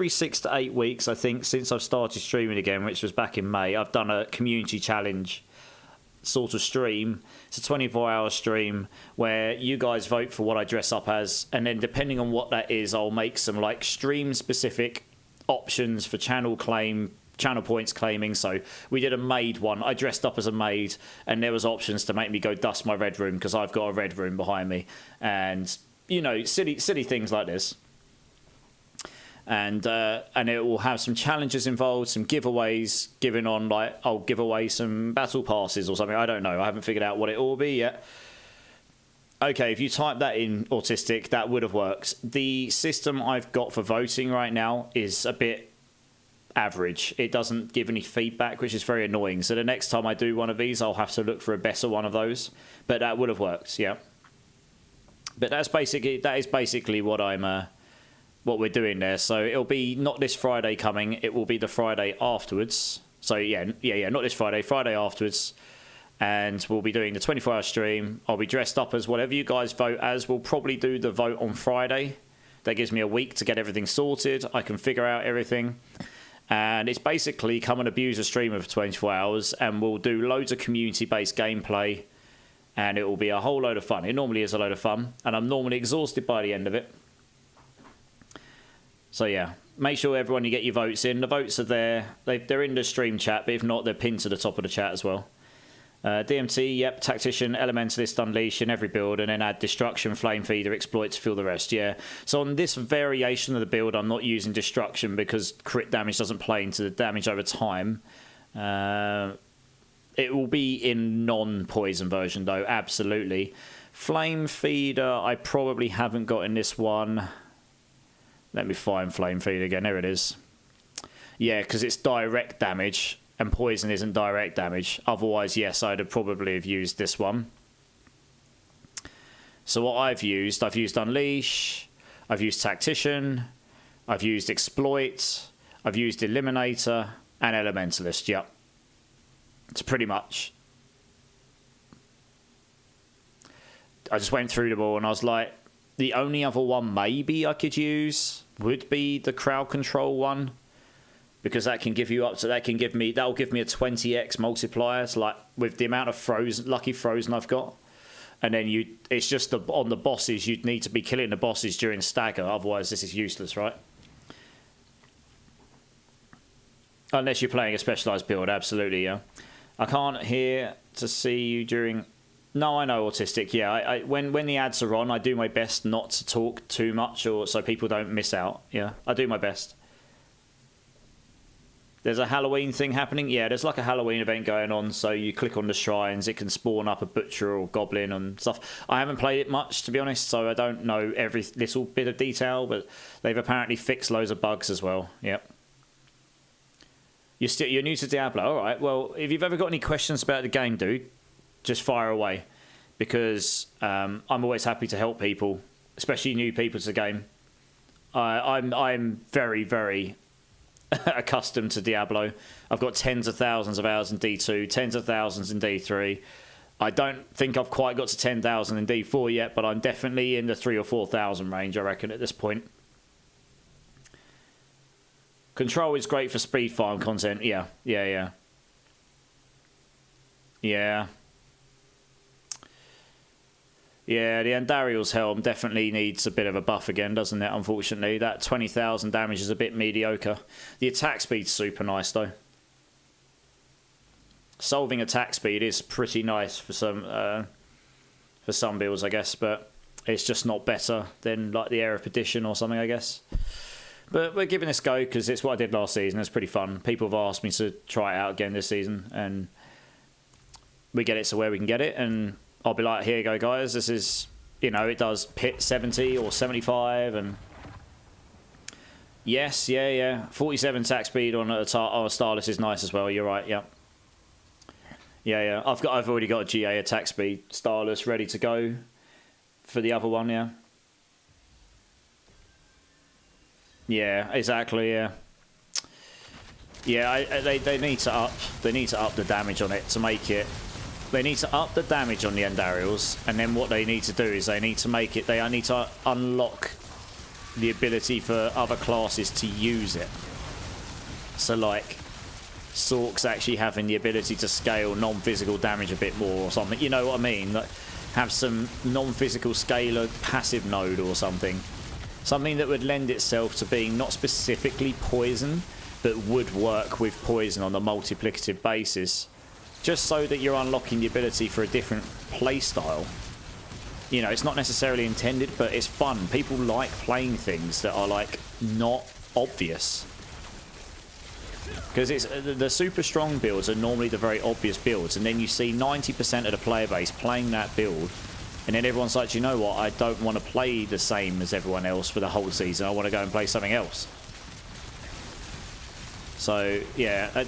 6 to 8 weeks, I think, since I've started streaming again, which was back in May, I've done a community challenge sort of stream. It's a 24-hour stream where you guys vote for what I dress up as, and then depending on what that is, I'll make some like stream specific options for channel points claiming. So we did a maid one. I dressed up as a maid, and there was options to make me go dust my red room because I've got a red room behind me, and you know, silly things like this. And it will have some challenges involved, some giveaways given on, like I'll give away some battle passes or something. I don't know. I haven't figured out what it will be yet. Okay, if you type that in, Autistic, that would have worked. The system I've got for voting right now is a bit average. It doesn't give any feedback, which is very annoying. So the next time I do one of these, I'll have to look for a better one of those. But that would have worked, yeah. But that is basically what we're doing there. So it'll be not this Friday coming, it will be the Friday afterwards. So yeah, not this Friday afterwards. And we'll be doing the 24-hour stream. I'll be dressed up as whatever you guys vote as. We'll probably do the vote on Friday. That gives me a week to get everything sorted. I can figure out everything. And it's basically come and abuse a streamer for 24 hours, and we'll do loads of community-based gameplay, and it will be a whole load of fun. It normally is a load of fun, and I'm normally exhausted by the end of it. So yeah, make sure everyone you get your votes in. The votes are there. They're in the stream chat, but if not, they're pinned to the top of the chat as well. DMT, yep, Tactician, Elementalist, Unleash in every build, and then add Destruction, Flame Feeder, Exploit to fill the rest, yeah. So on this variation of the build, I'm not using Destruction because crit damage doesn't play into the damage over time. It will be in non-poison version, though, absolutely. Flame Feeder, I probably haven't got in this one. Let me find Flame Feeder again. There it is. Yeah, because it's direct damage. and poison isn't direct damage. Otherwise, yes, I'd have probably have used this one. So what I've used Unleash, I've used Tactician, I've used Exploit, I've used Eliminator, and Elementalist, yep. It's pretty much. I just went through them all and I was like, the only other one maybe I could use would be the crowd control one. Because that can give you up to, that'll give me a 20x multiplier. So like with the amount of lucky frozen I've got. And then it's just on the bosses, you'd need to be killing the bosses during stagger. Otherwise, this is useless, right? Unless you're playing a specialized build, absolutely, yeah. I can't hear to see you during... No, I know, Autistic, yeah. When the ads are on, I do my best not to talk too much or so people don't miss out, yeah. I do my best. There's a Halloween thing happening. Yeah, there's like a Halloween event going on. So you click on the shrines, it can spawn up a butcher or goblin and stuff. I haven't played it much, to be honest, so I don't know every little bit of detail. But they've apparently fixed loads of bugs as well. Yep. You're new to Diablo. All right. Well, if you've ever got any questions about the game, dude, just fire away, because I'm always happy to help people, especially new people to the game. I'm very, very accustomed to Diablo. I've got tens of thousands of hours in D2, tens of thousands in D3. I don't think I've quite got to 10,000 in D4 yet, but I'm definitely in the 3,000 or 4,000 range, I reckon, at this point. Control is great for speed farm content. Yeah. Yeah. Yeah, the Andariel's helm definitely needs a bit of a buff again, doesn't it, unfortunately? That 20,000 damage is a bit mediocre. The attack speed's super nice, though. Solving attack speed is pretty nice for some builds, I guess, but it's just not better than, like, the Air of Perdition or something, I guess. But we're giving this a go, because it's what I did last season. It's pretty fun. People have asked me to try it out again this season, and we get it to where we can get it, and I'll be like, here you go, guys. This is, you know, it does pit 70 or 75, and yes, yeah. 47 attack speed on a Starless is nice as well. You're right, yeah. Yeah. I've already got a GA attack speed Starless ready to go for the other one, yeah. Yeah, exactly, yeah. Yeah, they need to up the damage on it to make it. They need to up the damage on the Andariels, and then what they need to do is they need to make it. They need to unlock the ability for other classes to use it. So, like, Sorks actually having the ability to scale non-physical damage a bit more or something. You know what I mean? Like, have some non-physical scalar passive node or something. Something that would lend itself to being not specifically poison, but would work with poison on a multiplicative basis. Just so that you're unlocking the ability for a different playstyle. You know, it's not necessarily intended, but it's fun. People like playing things that are, like, not obvious. Because it's the super strong builds are normally the very obvious builds, and then you see 90% of the player base playing that build, and then everyone's like, you know what, I don't want to play the same as everyone else for the whole season. I want to go and play something else. So, yeah...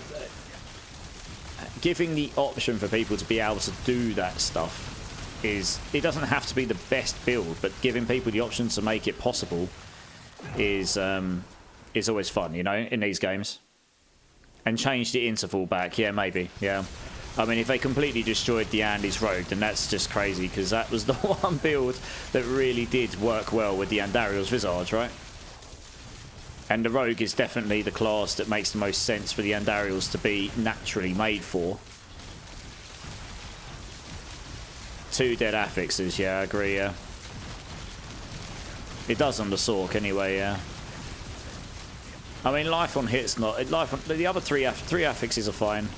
giving the option for people to be able to do that stuff is, it doesn't have to be the best build, but giving people the option to make it possible is always fun, you know, in these games. And change the interval back, yeah, maybe, yeah. I mean, if they completely destroyed the Andes Rogue, then that's just crazy, because that was the one build that really did work well with the Andariel's Visage, right? And the Rogue is definitely the class that makes the most sense for the Andariels to be naturally made for. 2 dead affixes, yeah, I agree, yeah. It does on the Sork anyway, yeah. I mean, life on hit's not... the other three affixes are fine.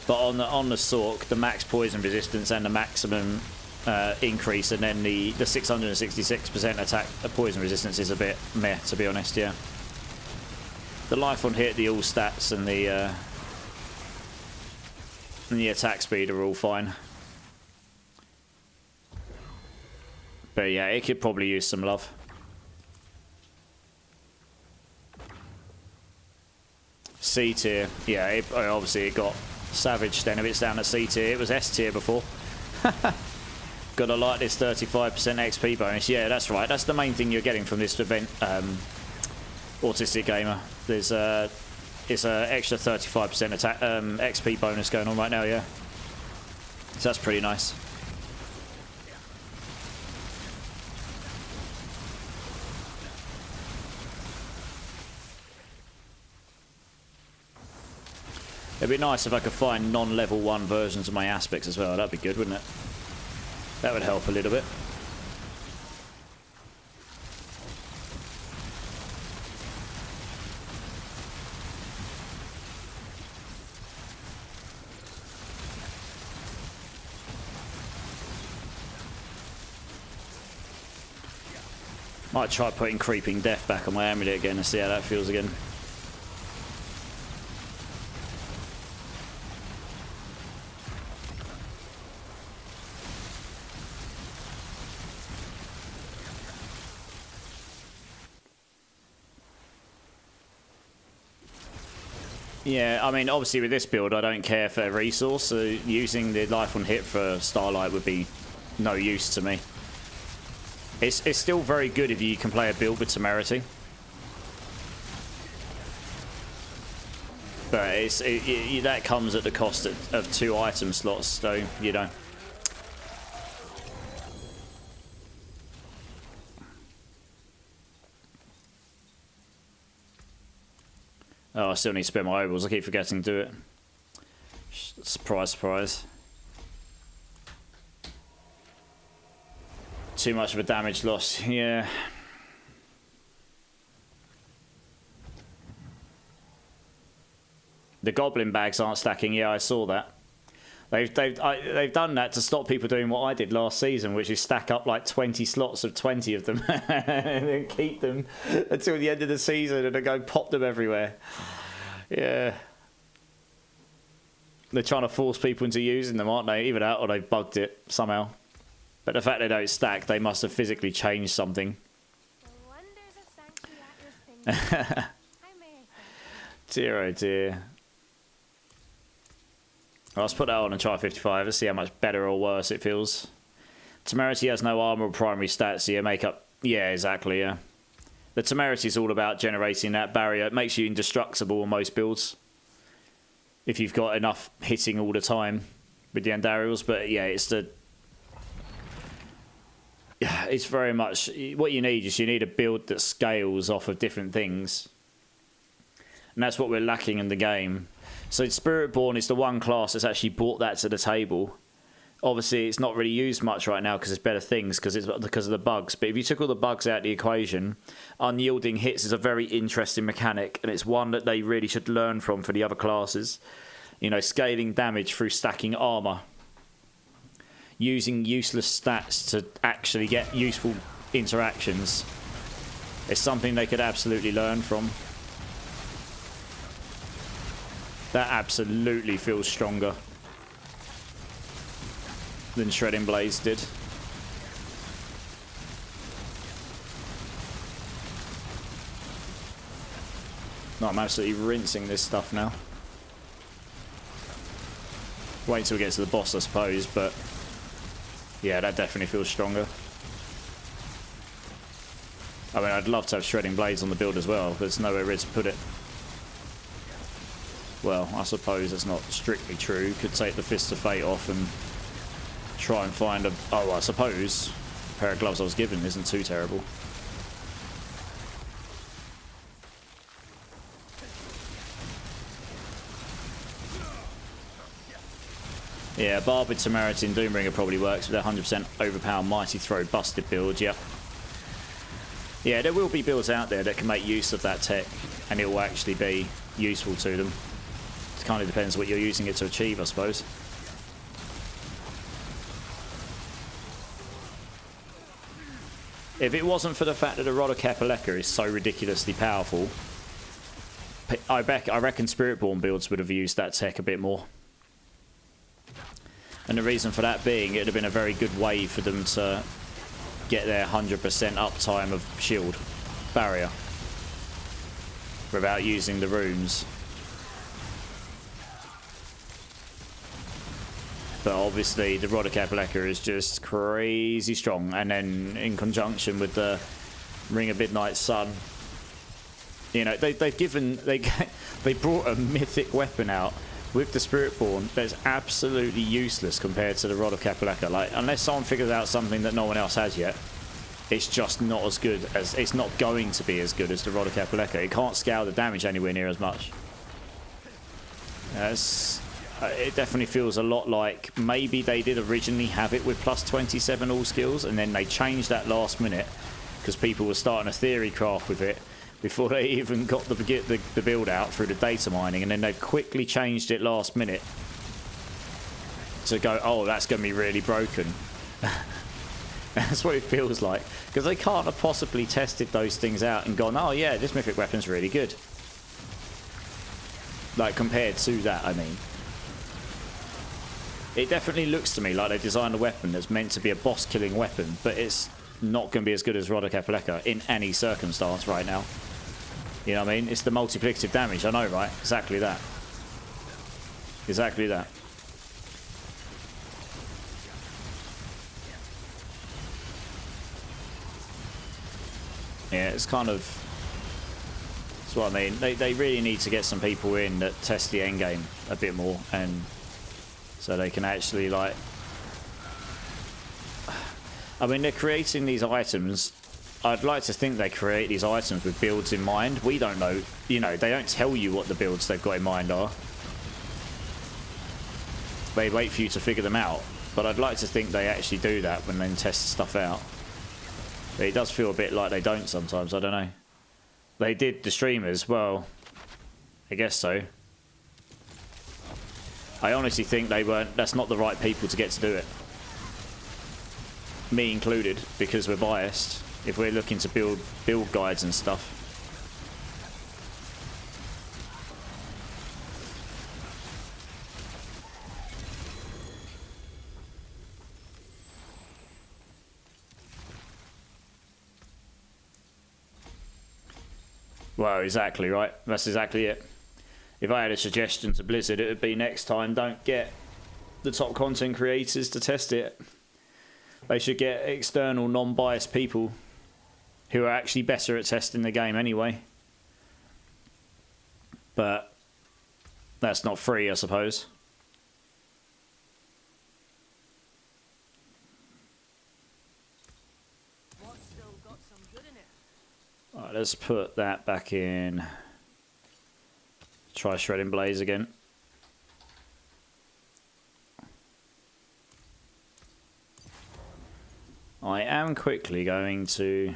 But on the Sork, the max poison resistance and the maximum... increase, and then the 666% attack poison resistance is a bit meh, to be honest, yeah. The life on hit, the all stats, and the attack speed are all fine. But yeah, it could probably use some love. C tier. Yeah, obviously it got savaged then if it's down at C tier. It was S tier before. Gotta like this 35% XP bonus. Yeah, that's right. That's the main thing you're getting from this event, Autistic Gamer. There's it's a extra 35% attack XP bonus going on right now, yeah. So that's pretty nice. It'd be nice if I could find non-level 1 versions of my aspects as well. That'd be good, wouldn't it? That would help a little bit. Might try putting Creeping Death back on my amulet again and see how that feels again. Yeah, I mean, obviously with this build, I don't care for resource, so using the life on hit for Starlight would be no use to me. It's still very good if you can play a build with Temerity. But that comes at the cost of 2 item slots, so, you know. Oh, I still need to spend my overalls. I keep forgetting to do it. Surprise, surprise. Too much of a damage loss. Yeah. The goblin bags aren't stacking. Yeah, I saw that. They've done that to stop people doing what I did last season, which is stack up like 20 slots of 20 of them and then keep them until the end of the season and then go pop them everywhere. Yeah. They're trying to force people into using them, aren't they? Either that or they've bugged it somehow. But the fact they don't stack, they must have physically changed something. Dear oh dear. Well, let's put that on and try 55. Let's see how much better or worse it feels. Temerity has no armor or primary stats, so you make up... Yeah, exactly, yeah. The Temerity is all about generating that barrier. It makes you indestructible on most builds. If you've got enough hitting all the time with the Andariels. But yeah, it's the... It's very much... What you need is you need a build that scales off of different things. And that's what we're lacking in the game. So Spiritborn is the one class that's actually brought that to the table. Obviously, it's not really used much right now because there's better things, because of the bugs. But if you took all the bugs out of the equation, unyielding hits is a very interesting mechanic, and it's one that they really should learn from for the other classes. You know, scaling damage through stacking armor. Using useless stats to actually get useful interactions. It's something they could absolutely learn from. That absolutely feels stronger than Shredding Blades did. No, I'm absolutely rinsing this stuff now. Wait until we get to the boss, I suppose, but yeah, that definitely feels stronger. I mean, I'd love to have Shredding Blades on the build as well, but there's nowhere really to put it. Well, I suppose that's not strictly true. Could take the Fist of Fate off and try and find a... Oh, I suppose a pair of gloves I was given isn't too terrible. Yeah, Barb with Temerity and Doombringer probably works with 100% overpower Mighty Throw busted build, yep. Yeah, there will be builds out there that can make use of that tech and it will actually be useful to them. It kind of depends what you're using it to achieve, I suppose. If it wasn't for the fact that the Rod of Kepaleka is so ridiculously powerful, I reckon Spiritborn builds would have used that tech a bit more. And the reason for that being, it would have been a very good way for them to get their 100% uptime of shield barrier without using the runes. But obviously the Rod of Caballeca is just crazy strong, and then in conjunction with the Ring of Midnight Sun, you know, they brought a mythic weapon out with the Spiritborn that's absolutely useless compared to the Rod of Caballeca. Like, unless someone figures out something that no one else has yet, it's just not as good as, it's not going to be as good as the Rod of Caballeca. It can't scale the damage anywhere near as much. It definitely feels a lot like maybe they did originally have it with plus 27 all skills, and then they changed that last minute because people were starting a theory craft with it before they even got the build out through the data mining, and then they quickly changed it last minute to go, oh, that's going to be really broken. That's what it feels like, because they can't have possibly tested those things out and gone, oh yeah, this mythic weapon's really good. Like, compared to that, I mean. It definitely looks to me like they designed a weapon that's meant to be a boss-killing weapon, but it's not going to be as good as Rod of Caballeca in any circumstance right now. You know what I mean? It's the multiplicative damage, I know, right? Exactly that. Exactly that. Yeah, it's kind of... That's what I mean. They really need to get some people in that test the endgame a bit more, and so they can actually, like... I mean, they're creating these items. I'd like to think they create these items with builds in mind. We don't know. You know, they don't tell you what the builds they've got in mind are. They wait for you to figure them out. But I'd like to think they actually do that when they test stuff out. But it does feel a bit like they don't sometimes. I don't know. They did the streamers. Well, I guess so. I honestly think they weren't... That's not the right people to get to do it. Me included, because we're biased. If we're looking to build guides and stuff. Well, exactly, right? That's exactly it. If I had a suggestion to Blizzard, it would be next time, don't get the top content creators to test it. They should get external, non-biased people who are actually better at testing the game anyway. But that's not free, I suppose. What's still got some good in it? Alright, let's put that back in. Try Shredding Blaze again. I am quickly going to...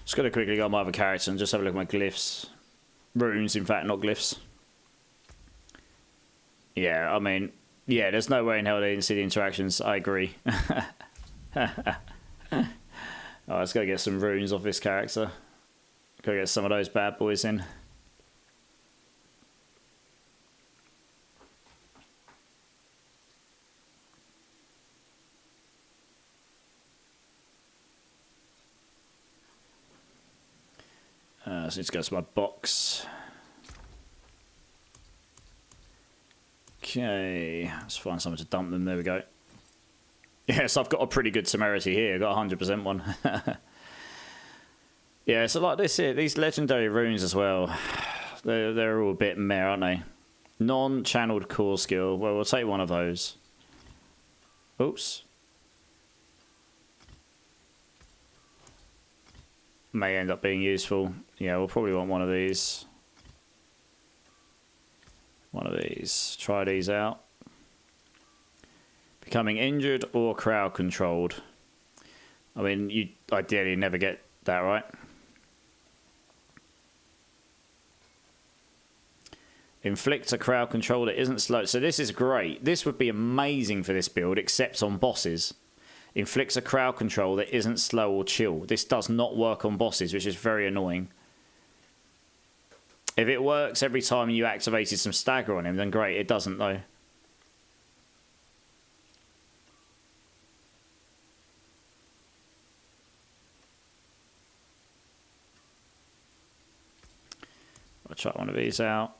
Just going to quickly go on my other character and just have a look at my glyphs. Runes, in fact, not glyphs. Yeah, I mean, yeah, there's no way in hell they didn't see the interactions. I agree. Alright, let's go get some runes off this character. Go get some of those bad boys in. So let's go to my box. Okay, let's find somewhere to dump them. There we go. Yes, I've got a pretty good temerity here. I've got a 100% one. Yeah, so like this here, these legendary runes as well, they're all a bit meh, aren't they? Non-channeled core skill. Well, we'll take one of those. Oops. May end up being useful. Yeah, we'll probably want one of these. One of these. Try these out. Becoming injured or crowd controlled. I mean, you ideally never get that right. Inflict a crowd control that isn't slow. So this is great. This would be amazing for this build, except on bosses. Inflicts a crowd control that isn't slow or chill. This does not work on bosses, which is very annoying. If it works every time you activated some stagger on him, then great. It doesn't, though. I'll try one of these out.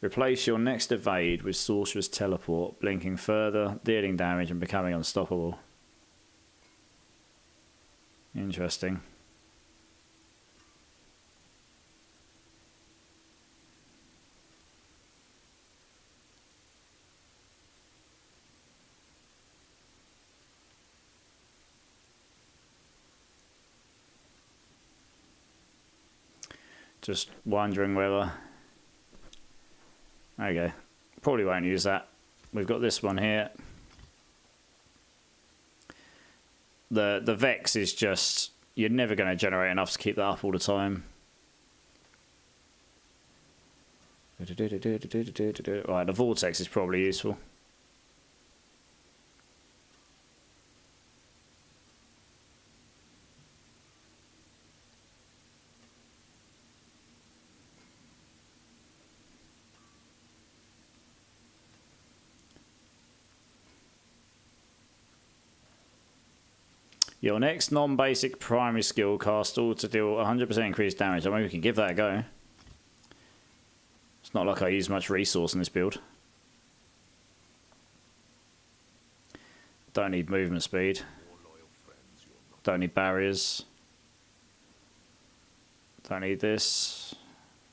Replace your next evade with Sorcerer's Teleport, blinking further, dealing damage and becoming unstoppable. Interesting. Just wondering whether... Okay, probably won't use that. We've got this one here. The Vex is just... You're never going to generate enough to keep that up all the time. Right, the Vortex is probably useful. Your next non-basic primary skill casts all to deal 100% increased damage. I mean, we can give that a go. It's not like I use much resource in this build. Don't need movement speed. Don't need barriers. Don't need this.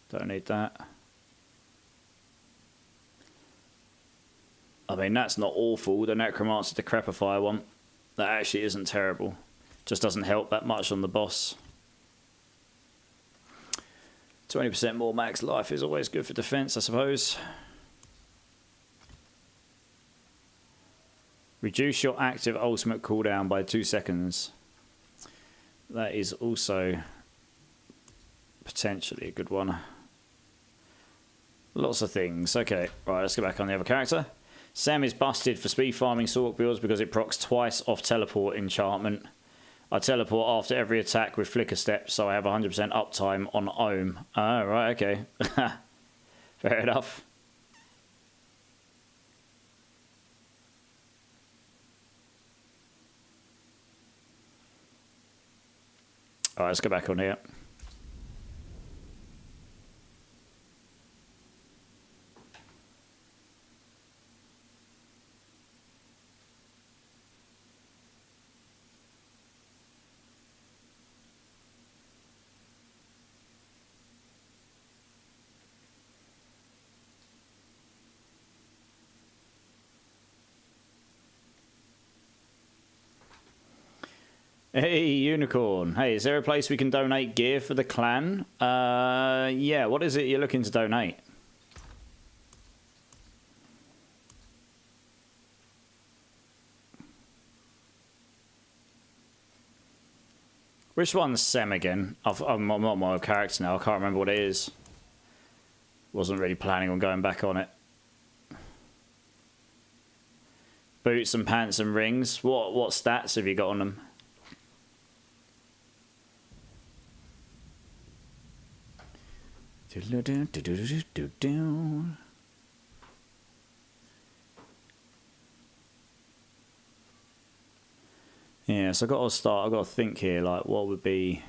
Don't need that. I mean, that's not awful. The Necromancer Decrepifier one. That actually isn't terrible. Just doesn't help that much on the boss. 20% more max life is always good for defense, I suppose. Reduce your active ultimate cooldown by 2 seconds. That is also potentially a good one. Lots of things. Okay, right, let's go back on the other character. Sam is busted for speed farming Sorc builds because it procs twice off teleport enchantment. I teleport after every attack with flicker steps, so I have 100% uptime on Ohm. Oh, right, okay. Fair enough. Alright, let's go back on here. Hey, Unicorn. Hey, is there a place we can donate gear for the clan? Yeah, what is it you're looking to donate? Which one's Sem again? I'm not my character now. I can't remember what it is. Wasn't really planning on going back on it. Boots and pants and rings. What stats have you got on them? Yeah, so I've got to think here, like, what would be...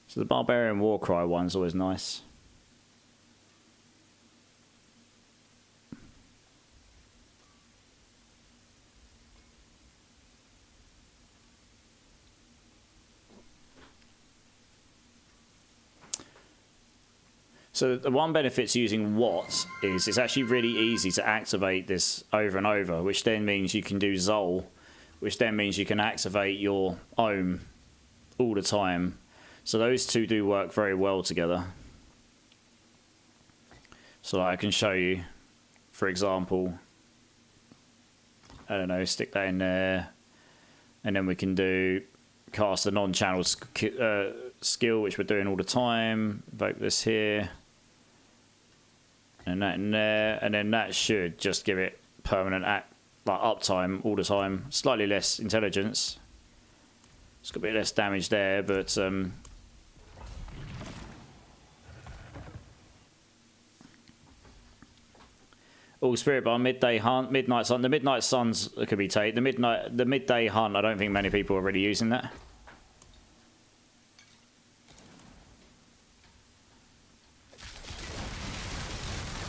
So the Barbarian Warcry one's always nice. So the one benefit to using What is it's actually really easy to activate this over and over, which then means you can do Zol, which then means you can activate your Ohm all the time. So those two do work very well together. So I can show you, for example, I don't know, stick that in there, and then we can do cast a non-channel skill, which we're doing all the time. Invoke this here. And that in there, and then that should just give it permanent like uptime all the time. Slightly less intelligence. It's got a bit less damage there, but all Spirit Bar, Midday Hunt, Midnight Sun. The Midnight Suns could be taken. The Midday Hunt, I don't think many people are really using that.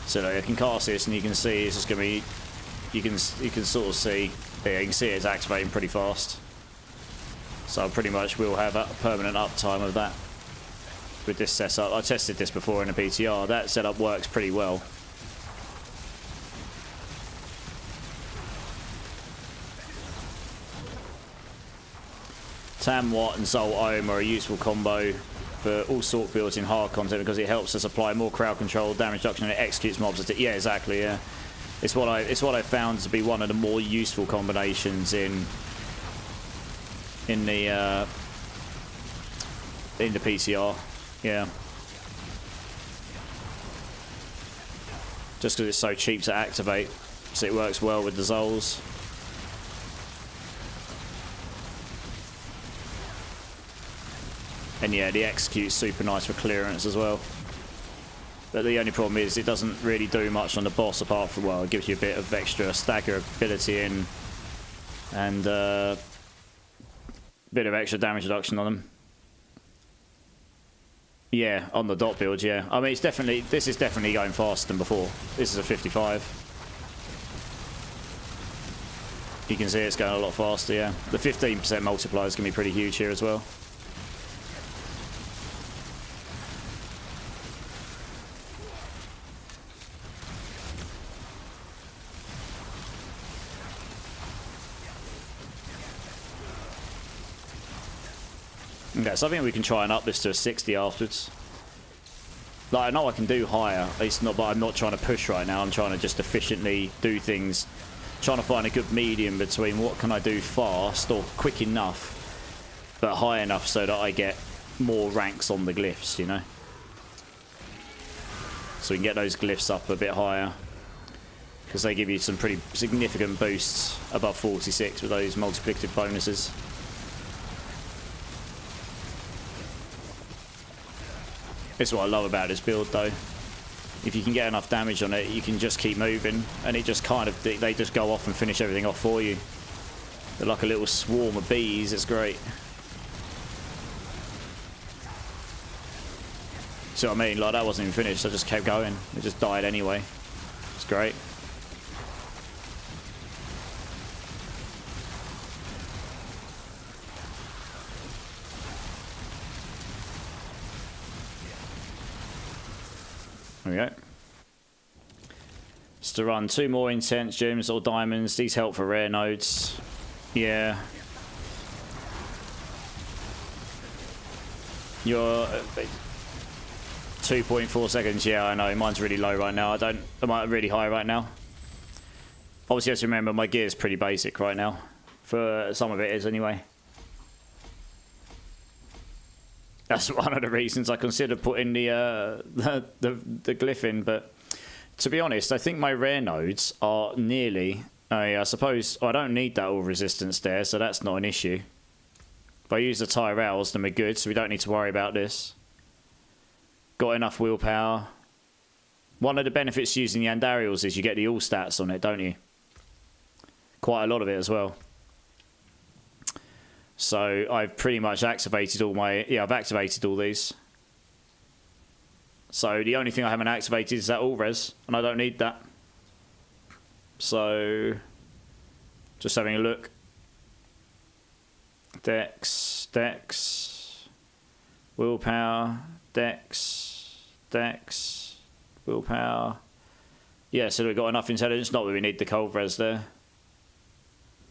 So like, you can cast this and you can see it's just gonna be, you can sort of see, yeah, you can see it's activating pretty fast. So pretty much we'll have a permanent uptime of that with this setup. I tested this before in a PTR. That setup works pretty well. Tam Watt and Zol Ohm are a useful combo for all sort builds in hard content because it helps us apply more crowd control, damage reduction, and it executes mobs. Yeah, exactly. Yeah, it's what I found to be one of the more useful combinations in the PTR. Yeah, just because it's so cheap to activate, so it works well with the Zols. And yeah, the execute's super nice for clearance as well. But the only problem is it doesn't really do much on the boss apart from, well, it gives you a bit of extra stagger ability in and a bit of extra damage reduction on them. Yeah, on the dot build, yeah. I mean, this is definitely going faster than before. This is a 55. You can see it's going a lot faster, yeah. The 15% multiplier is going to be pretty huge here as well. Okay, so I think we can try and up this to a 60 afterwards. Like, I know I can do higher, it's not, but I'm not trying to push right now. I'm trying to just efficiently do things, trying to find a good medium between what can I do fast or quick enough, but high enough so that I get more ranks on the glyphs, you know? So we can get those glyphs up a bit higher, because they give you some pretty significant boosts above 46 with those multiplicative bonuses. This is what I love about this build though. If you can get enough damage on it, you can just keep moving and it just kind of, they just go off and finish everything off for you. They're like a little swarm of bees, it's great. See what I mean? Like, that wasn't even finished, I just kept going. It just died anyway. It's great. There we go. Just to run 2 more intense gems or diamonds. These help for rare nodes. Yeah. You're 2.4 seconds. Yeah, I know. Mine's really low right now. I'm really high right now. Obviously, you have to remember my gear's pretty basic right now. For some of it is anyway. That's one of the reasons I considered putting the glyph in, but to be honest, I think my rare nodes are nearly, I suppose, I don't need that all resistance there, so that's not an issue. If I use the Tyrells, then we're good, so we don't need to worry about this. Got enough willpower. One of the benefits using the Andariels is you get the all stats on it, don't you? Quite a lot of it as well. So I've pretty much activated all my... Yeah, I've activated all these. So the only thing I haven't activated is that all res, and I don't need that. So just having a look. Dex, willpower, Dex, willpower. Yeah, so we've got enough intelligence. Not that we need the cold res there.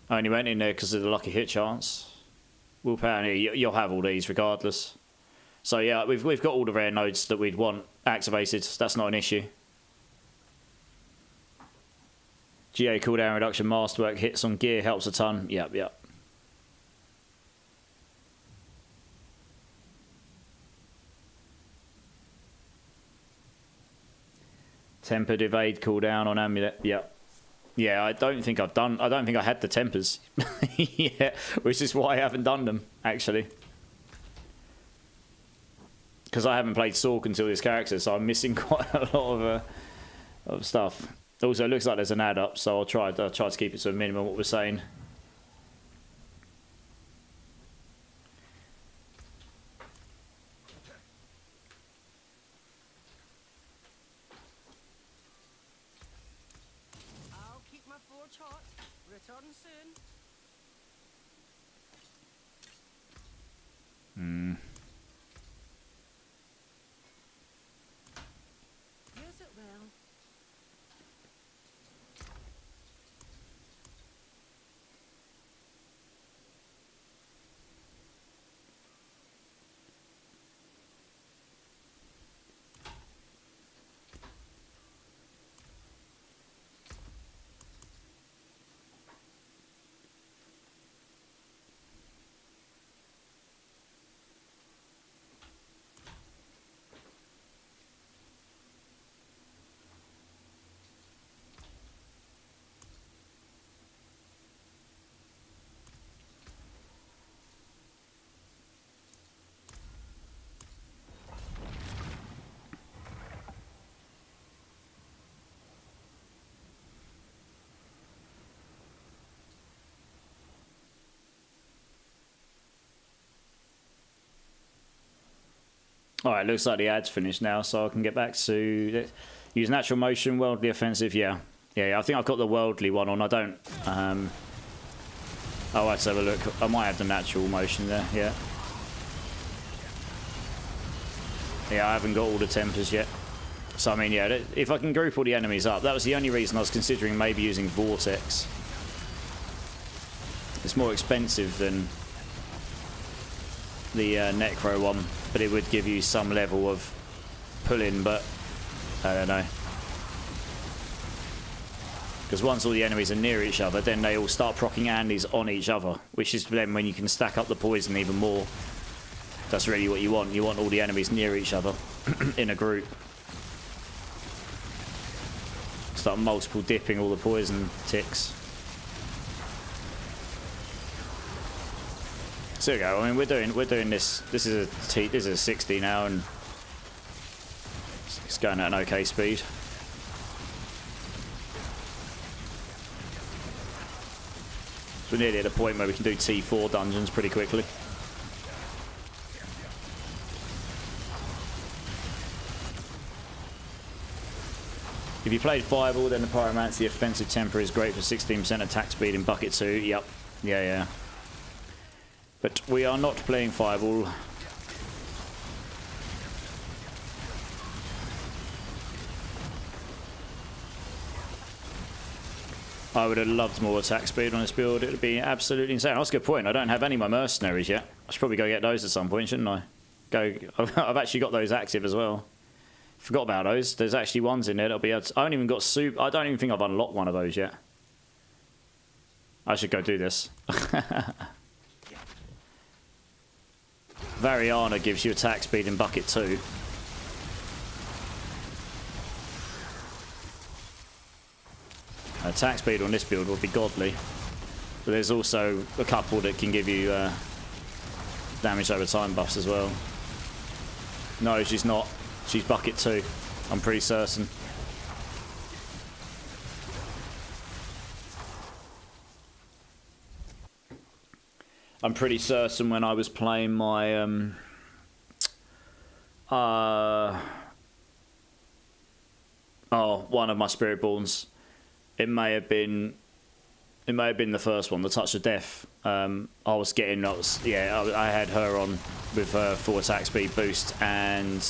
I only went in there because of the lucky hit chance. Willpower, you'll have all these regardless. So yeah, we've got all the rare nodes that we'd want activated. That's not an issue. GA cooldown reduction, masterwork, hits on gear helps a ton. Yep. Tempered evade cooldown on amulet. Yep. Yeah, I don't think I had the tempers. Yeah, which is why I haven't done them, actually. Because I haven't played Sork until this character, so I'm missing quite a lot of stuff. Also, it looks like there's an ad up, so I'll try to keep it to a minimum what we're saying. I'll keep my forge hot. Return soon. Use it well. Alright, looks like the ad's finished now, so I can get back to... Use natural motion, worldly offensive, yeah. Yeah, I think I've got the worldly one on. I don't... Oh, let's have a look. I might have the natural motion there, yeah. Yeah, I haven't got all the tempers yet. So, I mean, yeah, if I can group all the enemies up, that was the only reason I was considering maybe using Vortex. It's more expensive than the Necro one, but it would give you some level of pull-in, but I don't know. Because once all the enemies are near each other, then they all start proccing Andes on each other, which is then when you can stack up the poison even more. That's really what you want. You want all the enemies near each other in a group. Start multiple dipping all the poison ticks. So there we go. I mean, we're doing this. This is a 60 now, and it's going at an okay speed. So we're nearly at a point where we can do T4 dungeons pretty quickly. If you played Fireball, then the Pyromancy offensive temper is great for 16% attack speed in Bucket 2. Yep. Yeah. But we are not playing Fireball. I would have loved more attack speed on this build. It would be absolutely insane. That's a good point. I don't have any of my mercenaries yet. I should probably go get those at some point, shouldn't I? I've actually got those active as well. Forgot about those. There's actually ones in there that'll be able to, I haven't even got soup. I don't even think I've unlocked one of those yet. I should go do this. Variana gives you attack speed in Bucket 2. Attack speed on this build would be godly. But there's also a couple that can give you damage over time buffs as well. No, she's not. She's Bucket 2. I'm pretty certain. I'm pretty certain when I was playing my one of my Spiritborns. It may have been the first one, the Touch of Death. I had her on with her full attack speed boost and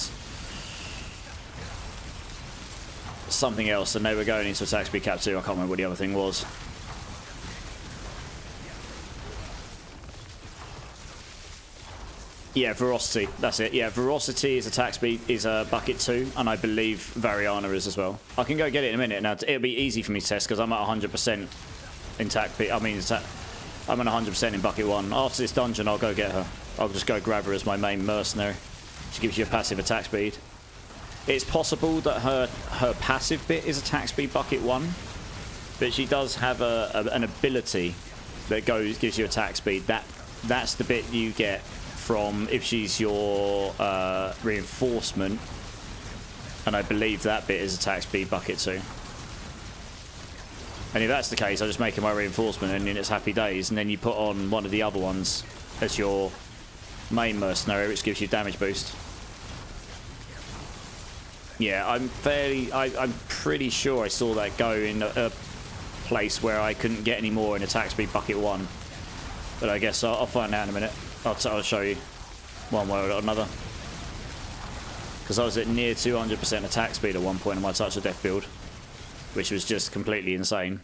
something else, and they were going into attack speed cap 2. I can't remember what the other thing was. Yeah, Veracity. That's it. Yeah, Veracity is attack speed is Bucket 2, and I believe Variana is as well. I can go get it in a minute. Now it'll be easy for me to test because I'm at 100% in attack. I'm at 100% in Bucket 1. After this dungeon, I'll go get her. I'll just go grab her as my main mercenary. She gives you a passive attack speed. It's possible that her passive bit is attack speed Bucket 1, But she does have an ability that gives you attack speed. That's the bit you get from if she's your reinforcement. And I believe that bit is attack speed bucket too. And if that's the case, I just make it my reinforcement and then it's happy days. And then you put on one of the other ones as your main mercenary, which gives you damage boost. Yeah, I'm pretty sure I saw that go in a place where I couldn't get any more in attack speed bucket 1. But I guess I'll find out in a minute. I'll show you one way or another. Because I was at near 200% attack speed at one point in my Touch of Death build, which was just completely insane.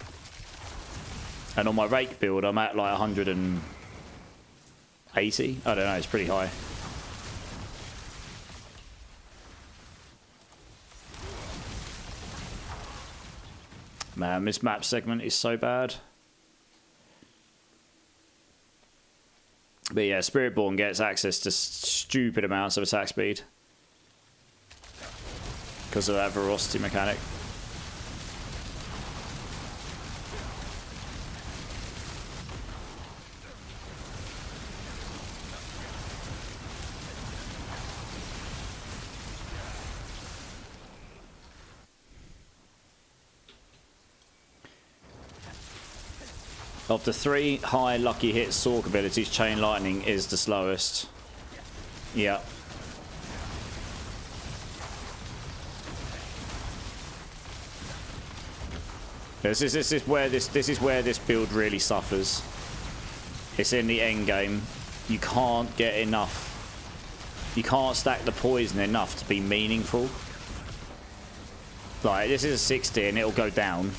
And on my Rake build, I'm at like 180. I don't know, it's pretty high. Man, this map segment is so bad. But yeah, Spiritborn gets access to stupid amounts of attack speed because of that ferocity mechanic. Of the 3 high lucky hit Sorc abilities, Chain Lightning is the slowest. Yeah. This is where this build really suffers. It's in the end game. You can't get enough. You can't stack the poison enough to be meaningful. Like, this is a 60 and it'll go down.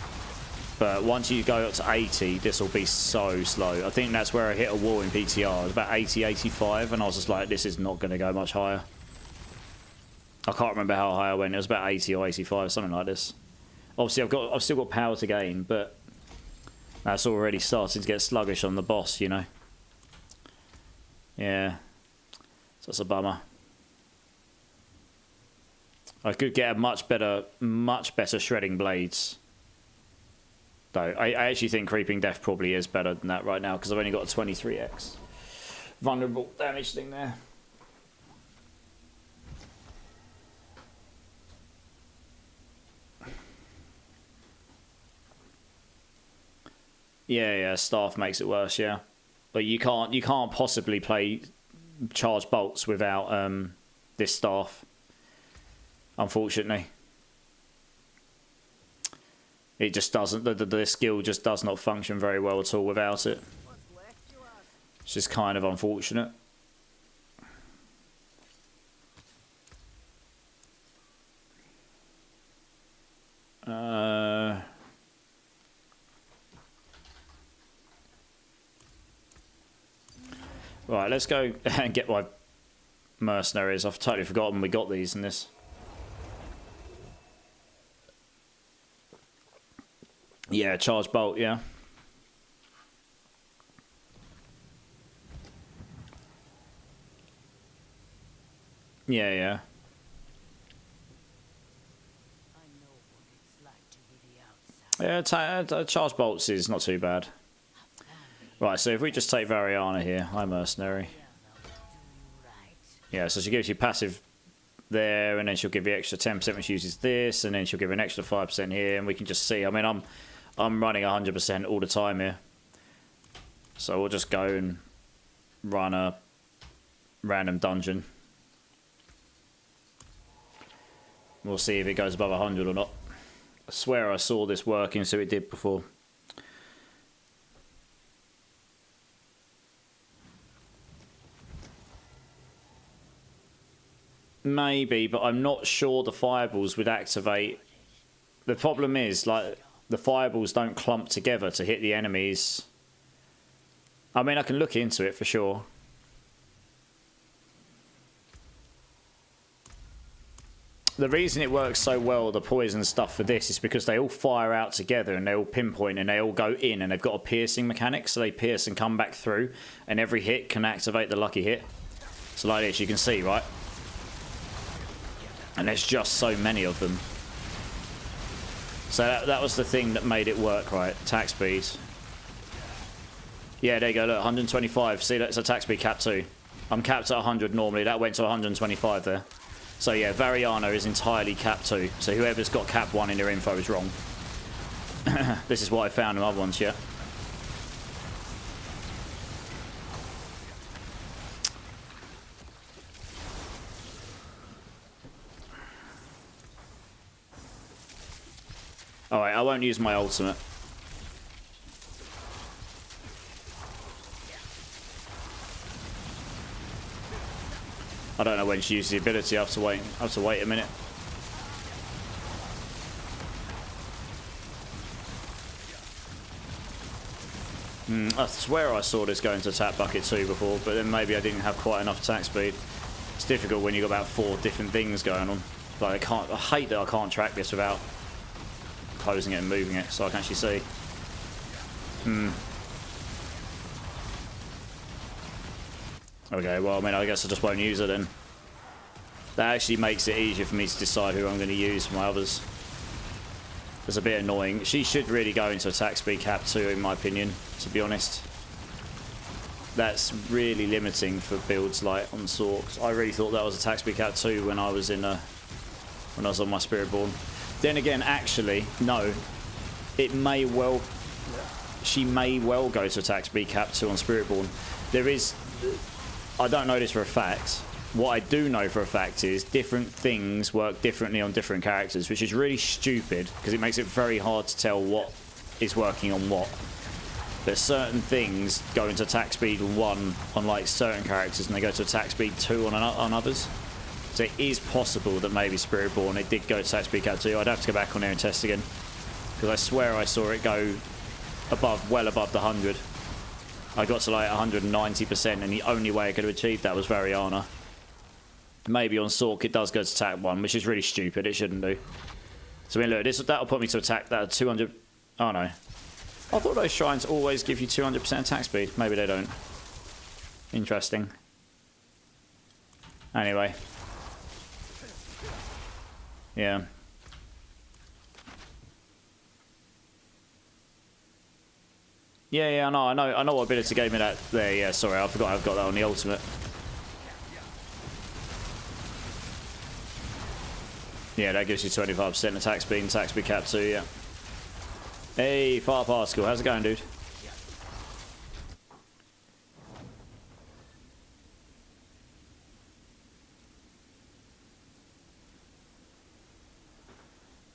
But once you go up to 80, this will be so slow. I think that's where I hit a wall in PTR. It was about 80, 85, and I was just like, this is not going to go much higher. I can't remember how high I went. It was about 80 or 85, something like this. Obviously, I've still got power to gain, but that's already starting to get sluggish on the boss, you know. Yeah, so that's a bummer. I could get a much better shredding blades. Though I actually think Creeping Death probably is better than that right now because I've only got a 23x vulnerable damage thing there. Yeah, staff makes it worse, yeah. But you can't possibly play charge bolts without this staff, unfortunately. It just doesn't, the skill just does not function very well at all without it. It's just kind of unfortunate. Right, let's go and get my mercenaries. I've totally forgotten we got these in this. Yeah, charge bolt, yeah. Yeah. Yeah, charge bolts is not too bad. Right, so if we just take Variana here, high mercenary. Yeah, so she gives you passive there, and then she'll give you extra 10%, which uses this, and then she'll give an extra 5% here, and we can just see. I mean, I'm running 100% all the time here, so we'll just go and run a random dungeon. We'll see if it goes above 100 or not. I swear I saw this working, so it did before. Maybe, but I'm not sure the fireballs would activate. The problem is, like, the fireballs don't clump together to hit the enemies. I mean, I can look into it for sure. The reason it works so well, the poison stuff for this, is because they all fire out together and they all pinpoint and they all go in, and they've got a piercing mechanic, so they pierce and come back through, and every hit can activate the lucky hit. So like this, you can see, right? And there's just so many of them. So that was the thing that made it work, right? Attack speed. Yeah, there you go, look, 125. See, that's attack speed cap 2. I'm capped at 100 normally. That went to 125 there. So yeah, Variana is entirely cap 2. So whoever's got cap 1 in their info is wrong. This is what I found in other ones, yeah. Alright, I won't use my ultimate. I don't know when she uses the ability. I have to wait a minute. I swear I saw this go into attack bucket 2 before, but then maybe I didn't have quite enough attack speed. It's difficult when you've got about 4 different things going on. Like I hate that I can't track this without closing it and moving it, so I can actually see. Okay, well, I mean, I guess I just won't use it then. That actually makes it easier for me to decide who I'm going to use for my others. It's a bit annoying. She should really go into attack speed cap 2, in my opinion, to be honest. That's really limiting for builds like on Sorks. I really thought that was attack speed cap 2 when I was in when I was on my Spiritborn. Then again, actually, no. It may well... She may well go to attack speed cap 2 on Spiritborn. There is... I don't know this for a fact. What I do know for a fact is different things work differently on different characters, which is really stupid because it makes it very hard to tell what is working on what. But certain things go into attack speed 1 on like certain characters and they go to attack speed 2 on others. So it is possible that maybe Spiritborn, it did go to attack speed cap 2. I'd have to go back on there and test again. Because I swear I saw it go above, well above the 100. I got to like 190% and the only way I could have achieved that was Variana. Maybe on Sork it does go to attack 1, which is really stupid. It shouldn't do. So I mean, look, that'll put me to attack that 200... Oh no. I thought those shrines always give you 200% attack speed. Maybe they don't. Interesting. Anyway. Yeah. Yeah, I know what ability gave me that there. Yeah, sorry, I forgot I've got that on the ultimate. Yeah, that gives you 25% attack speed cap 2, yeah. Hey, Fire Particle, how's it going, dude?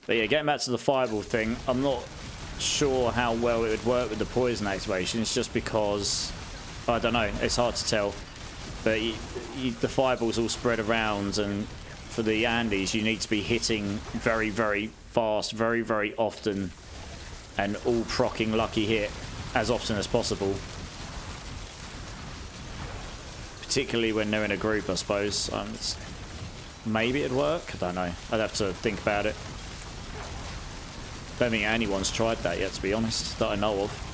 But yeah, getting back to the Fireball thing, I'm not sure how well it would work with the poison activation. It's just because, I don't know, it's hard to tell. But the Fireballs all spread around, and for the Andes, you need to be hitting very, very fast, very, very often, and all proccing lucky hit as often as possible. Particularly when they're in a group, I suppose. Maybe it'd work? I don't know. I'd have to think about it. Don't think anyone's tried that yet, to be honest, that I know of.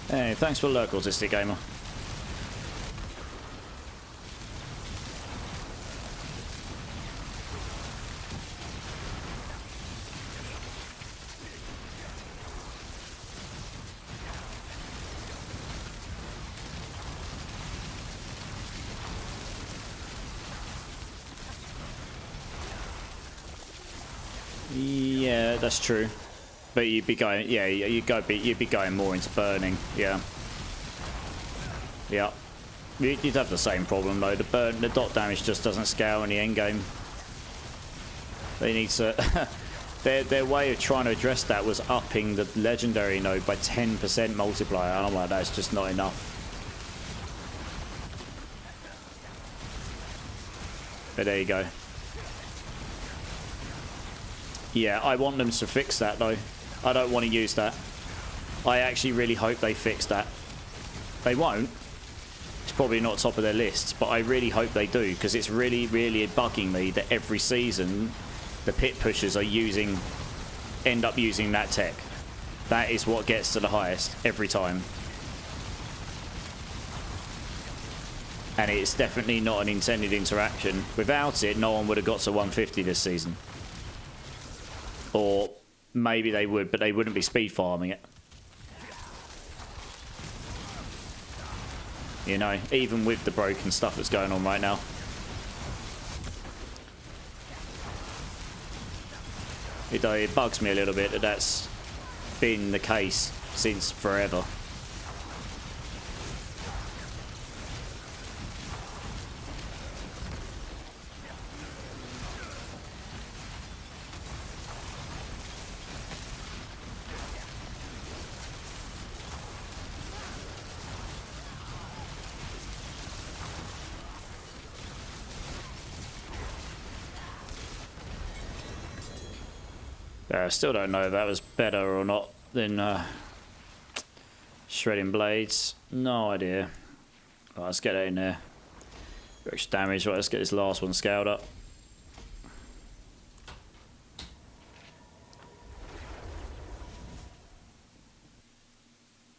Hey, thanks for the lurk, Autistic Gamer. Yeah, that's true. But you'd be going, yeah, you'd be going more into burning, yeah. Yeah. You'd have the same problem though. The dot damage just doesn't scale in the end game. They need to. their way of trying to address that was upping the legendary node by 10% multiplier, and I'm like, that's just not enough. But there you go. Yeah, I want them to fix that though. I don't want to use that. I actually really hope they fix that. They won't. It's probably not top of their lists, but I really hope they do, because it's really, really bugging me that every season the pit pushers are end up using that tech. That is what gets to the highest every time. And it's definitely not an intended interaction. Without it, no one would have got to 150 this season. Or maybe they would, but they wouldn't be speed farming it. You know, even with the broken stuff that's going on right now. It bugs me a little bit that that's been the case since forever. I still don't know if that was better or not than shredding blades. No idea. Right, let's get it in there. Extra damage. Right, let's get this last one scaled up.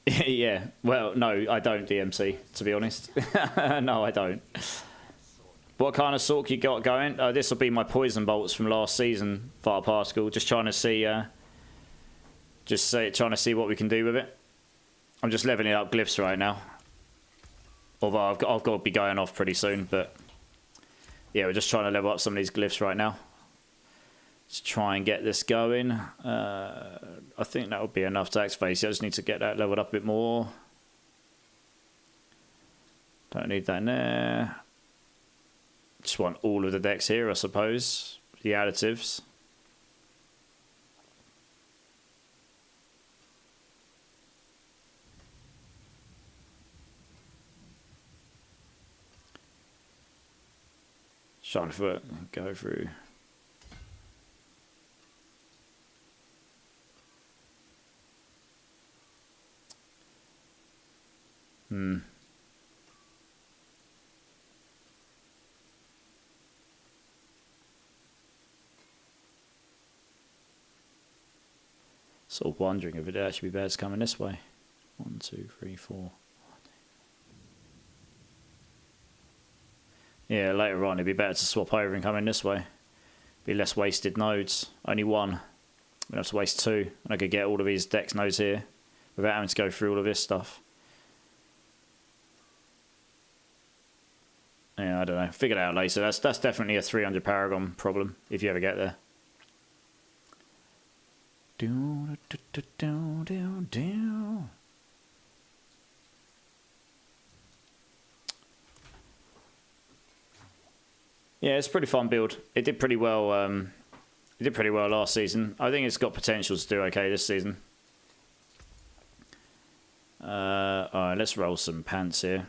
Yeah. Well, no, I don't, DMC, to be honest. No, I don't. What kind of sork you got going? This will be my poison bolts from last season, Fire Particle. Just trying to see, trying to see what we can do with it. I'm just leveling up glyphs right now. Although I've got to be going off pretty soon, but yeah, we're just trying to level up some of these glyphs right now. Let's try and get this going. I think that would be enough to activate. I just need to get that leveled up a bit more. Don't need that in there. Just want all of the decks here, I suppose. The additives. Trying to go through. Sort of wondering if it'd actually be better coming this way. 1, 2, 3, 4. Yeah, later on it'd be better to swap over and come in this way. Be less wasted nodes. Only one. I'm gonna have to waste 2. And I could get all of these dex nodes here without having to go through all of this stuff. Yeah, I don't know. Figure it out later. That's definitely a 300 Paragon problem if you ever get there. Yeah, it's a pretty fun build. It did pretty well. It did pretty well last season. I think it's got potential to do okay this season. All right, let's roll some pants here.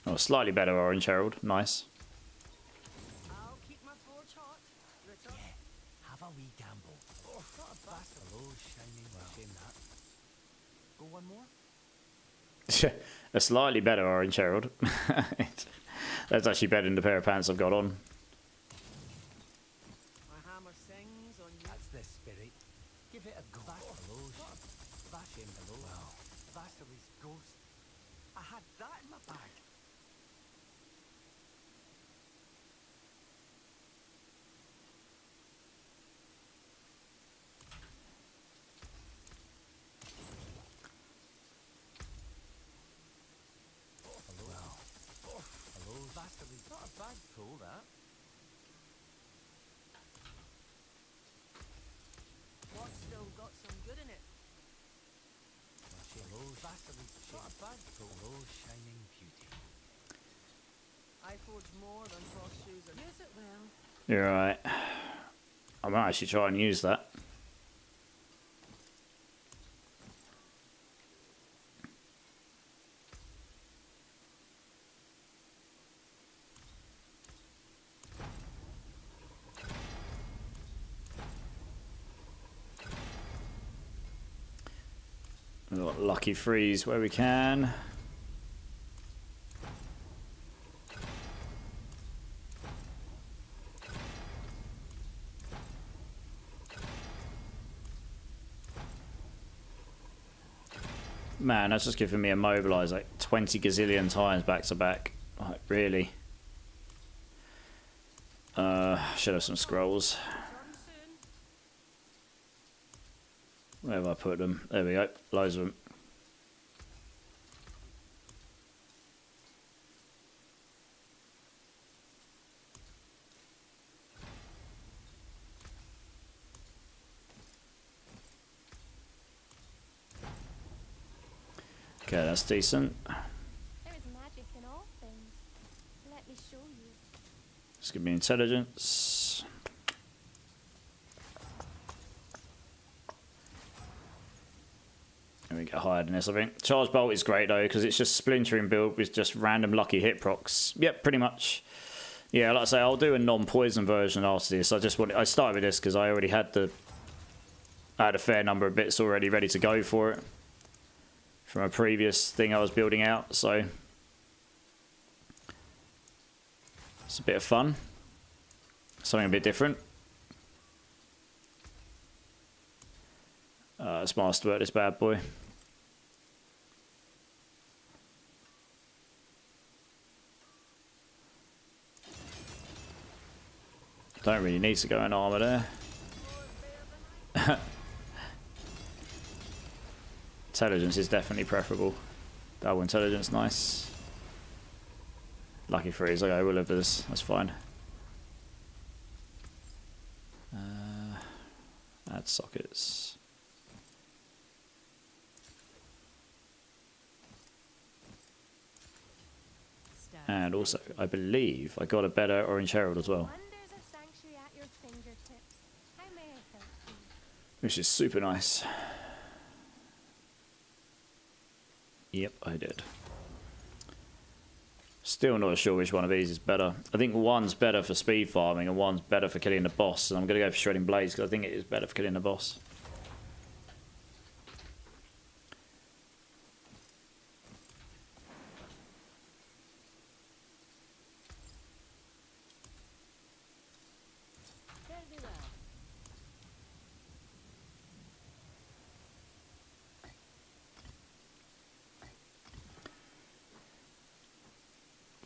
Oh, slightly better Orange Herald. Nice. I'll keep my forge hot. Ritter. Yeah, have a wee gamble. Oh, not a bad hello, shining. Well, shame that. Go one more? A slightly better Orange Herald. That's actually better than the pair of pants I've got on. My hammer sings on you. That's the spirit. Give it a go. Hello, shame. Hello. Well, Vasili's ghost. I had that in my bag. Not a bad pull, that. What's still got some good in it? Hello, Vasili's not a bad pull. Hello, shining beauty. I forge more than cross shoes and use it well. You're right. I might actually try and use that. We've got lucky freeze where we can. Man, that's just giving me a mobilize like 20 gazillion times back to back. Like, really? Should have some scrolls. Where have I put them? There we go. Loads of them. Okay, that's decent. There is magic in all things. Let me show you. Just give me intelligence. And we get higher than this, I think. Charge Bolt is great though, because it's just splintering build with just random lucky hit procs. Yep, pretty much. Yeah, like I say, I'll do a non-poison version after this. I started with this because I already had a fair number of bits already ready to go for it from a previous thing I was building out, so it's a bit of fun. Something a bit different. Let's masterwork this bad boy. Don't really need to go in armor there. Intelligence is definitely preferable. Double intelligence, nice. Lucky freeze, okay, we'll live with this, that's fine. Add sockets. And also, I believe I got a better Orange Herald as well. Wonders of sanctuary at your fingertips. How may I help you? Which is super nice. Yep, I did. Still not sure which one of these is better. I think one's better for speed farming and one's better for killing the boss. And I'm going to go for Shredding Blades because I think it is better for killing the boss. Very well.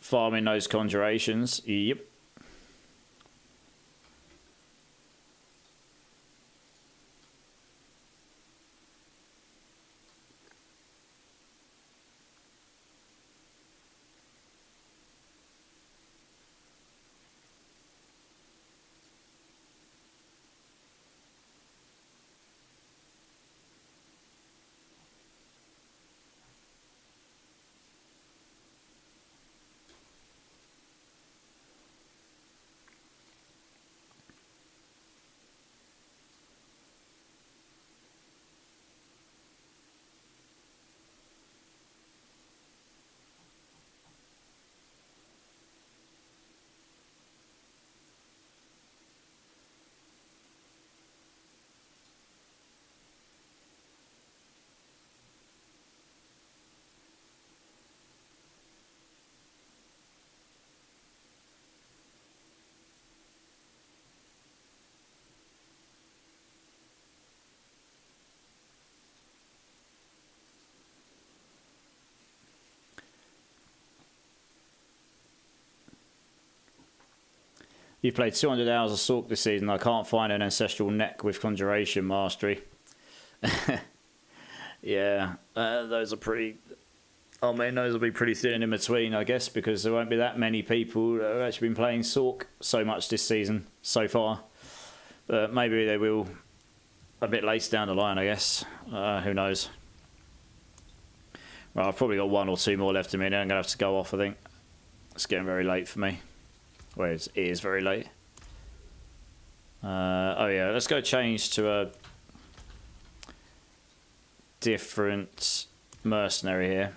Farming those conjurations. Yep. You've played 200 hours of Sork this season. I can't find an Ancestral Neck with Conjuration Mastery. Yeah, those are pretty... I mean, those will be pretty thin in between, I guess, because there won't be that many people that have actually been playing Sork so much this season so far. But maybe they will a bit later down the line, I guess. Who knows? Well, I've probably got one or two more left in me, and I'm going to have to go off, I think. It's getting very late for me. Well, it is very late. Oh yeah, let's go change to a different mercenary here.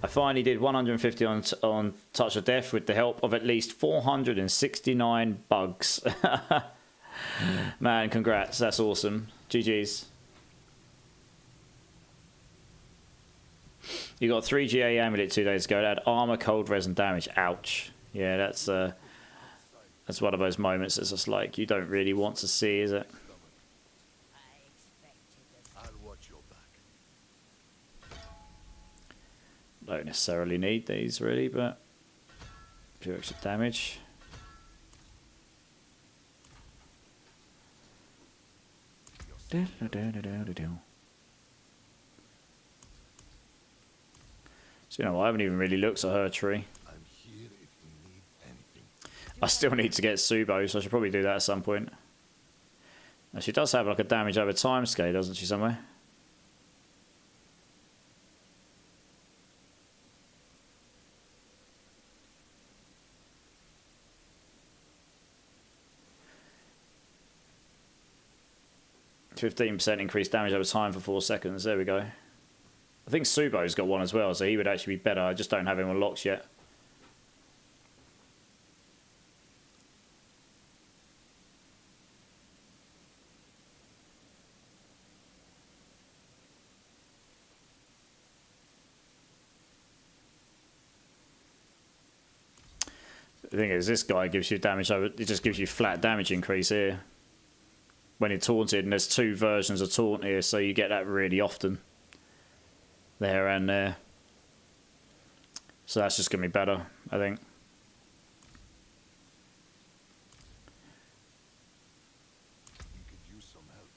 I finally did 150 on Touch of Death with the help of at least 469 bugs. Man, congrats, that's awesome. GG's. You got 3 GA amulet 2 days ago. It had armor, cold, res, and damage. Ouch. Yeah, that's one of those moments that's just like you don't really want to see, is it? I'll watch your back. Don't necessarily need these really, but a few extra damage. So, you know, I haven't even really looked at her tree. I'm here if you need anything. I still need to get Subo, so I should probably do that at some point. Now, she does have like a damage over time scale, doesn't she, somewhere? %15% increased damage over time for 4 seconds. There we go. I think Subo's got one as well, so he would actually be better. I just don't have him unlocked yet. The thing is, this guy gives you damage over. It just gives you flat damage increase here when you're taunted, and there's 2 versions of taunt here, so you get that really often. There and there. So that's just going to be better, I think. You could use some help.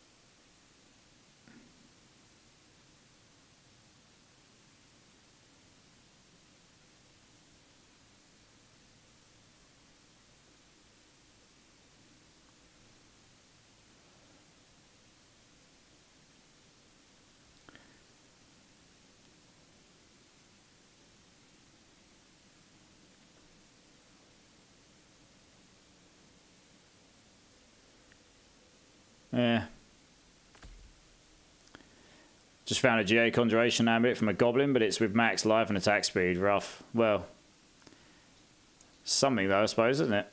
Yeah. Just found a GA Conjuration Amulet from a Goblin, but it's with max life and attack speed. Rough. Well, something though, I suppose, isn't it?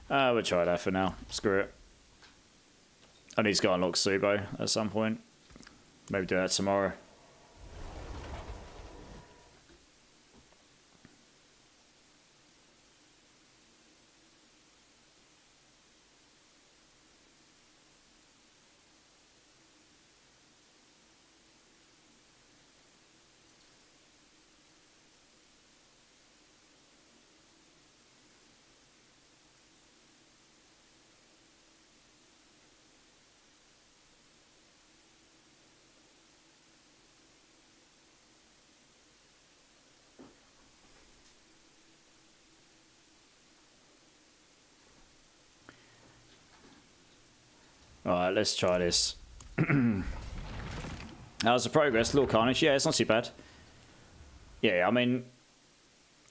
We'll try that for now. Screw it. I need to go unlock Subo at some point. Maybe do that tomorrow. Alright, let's try this. How's the progress? Little Carnage? Yeah, it's not too bad. Yeah, I mean,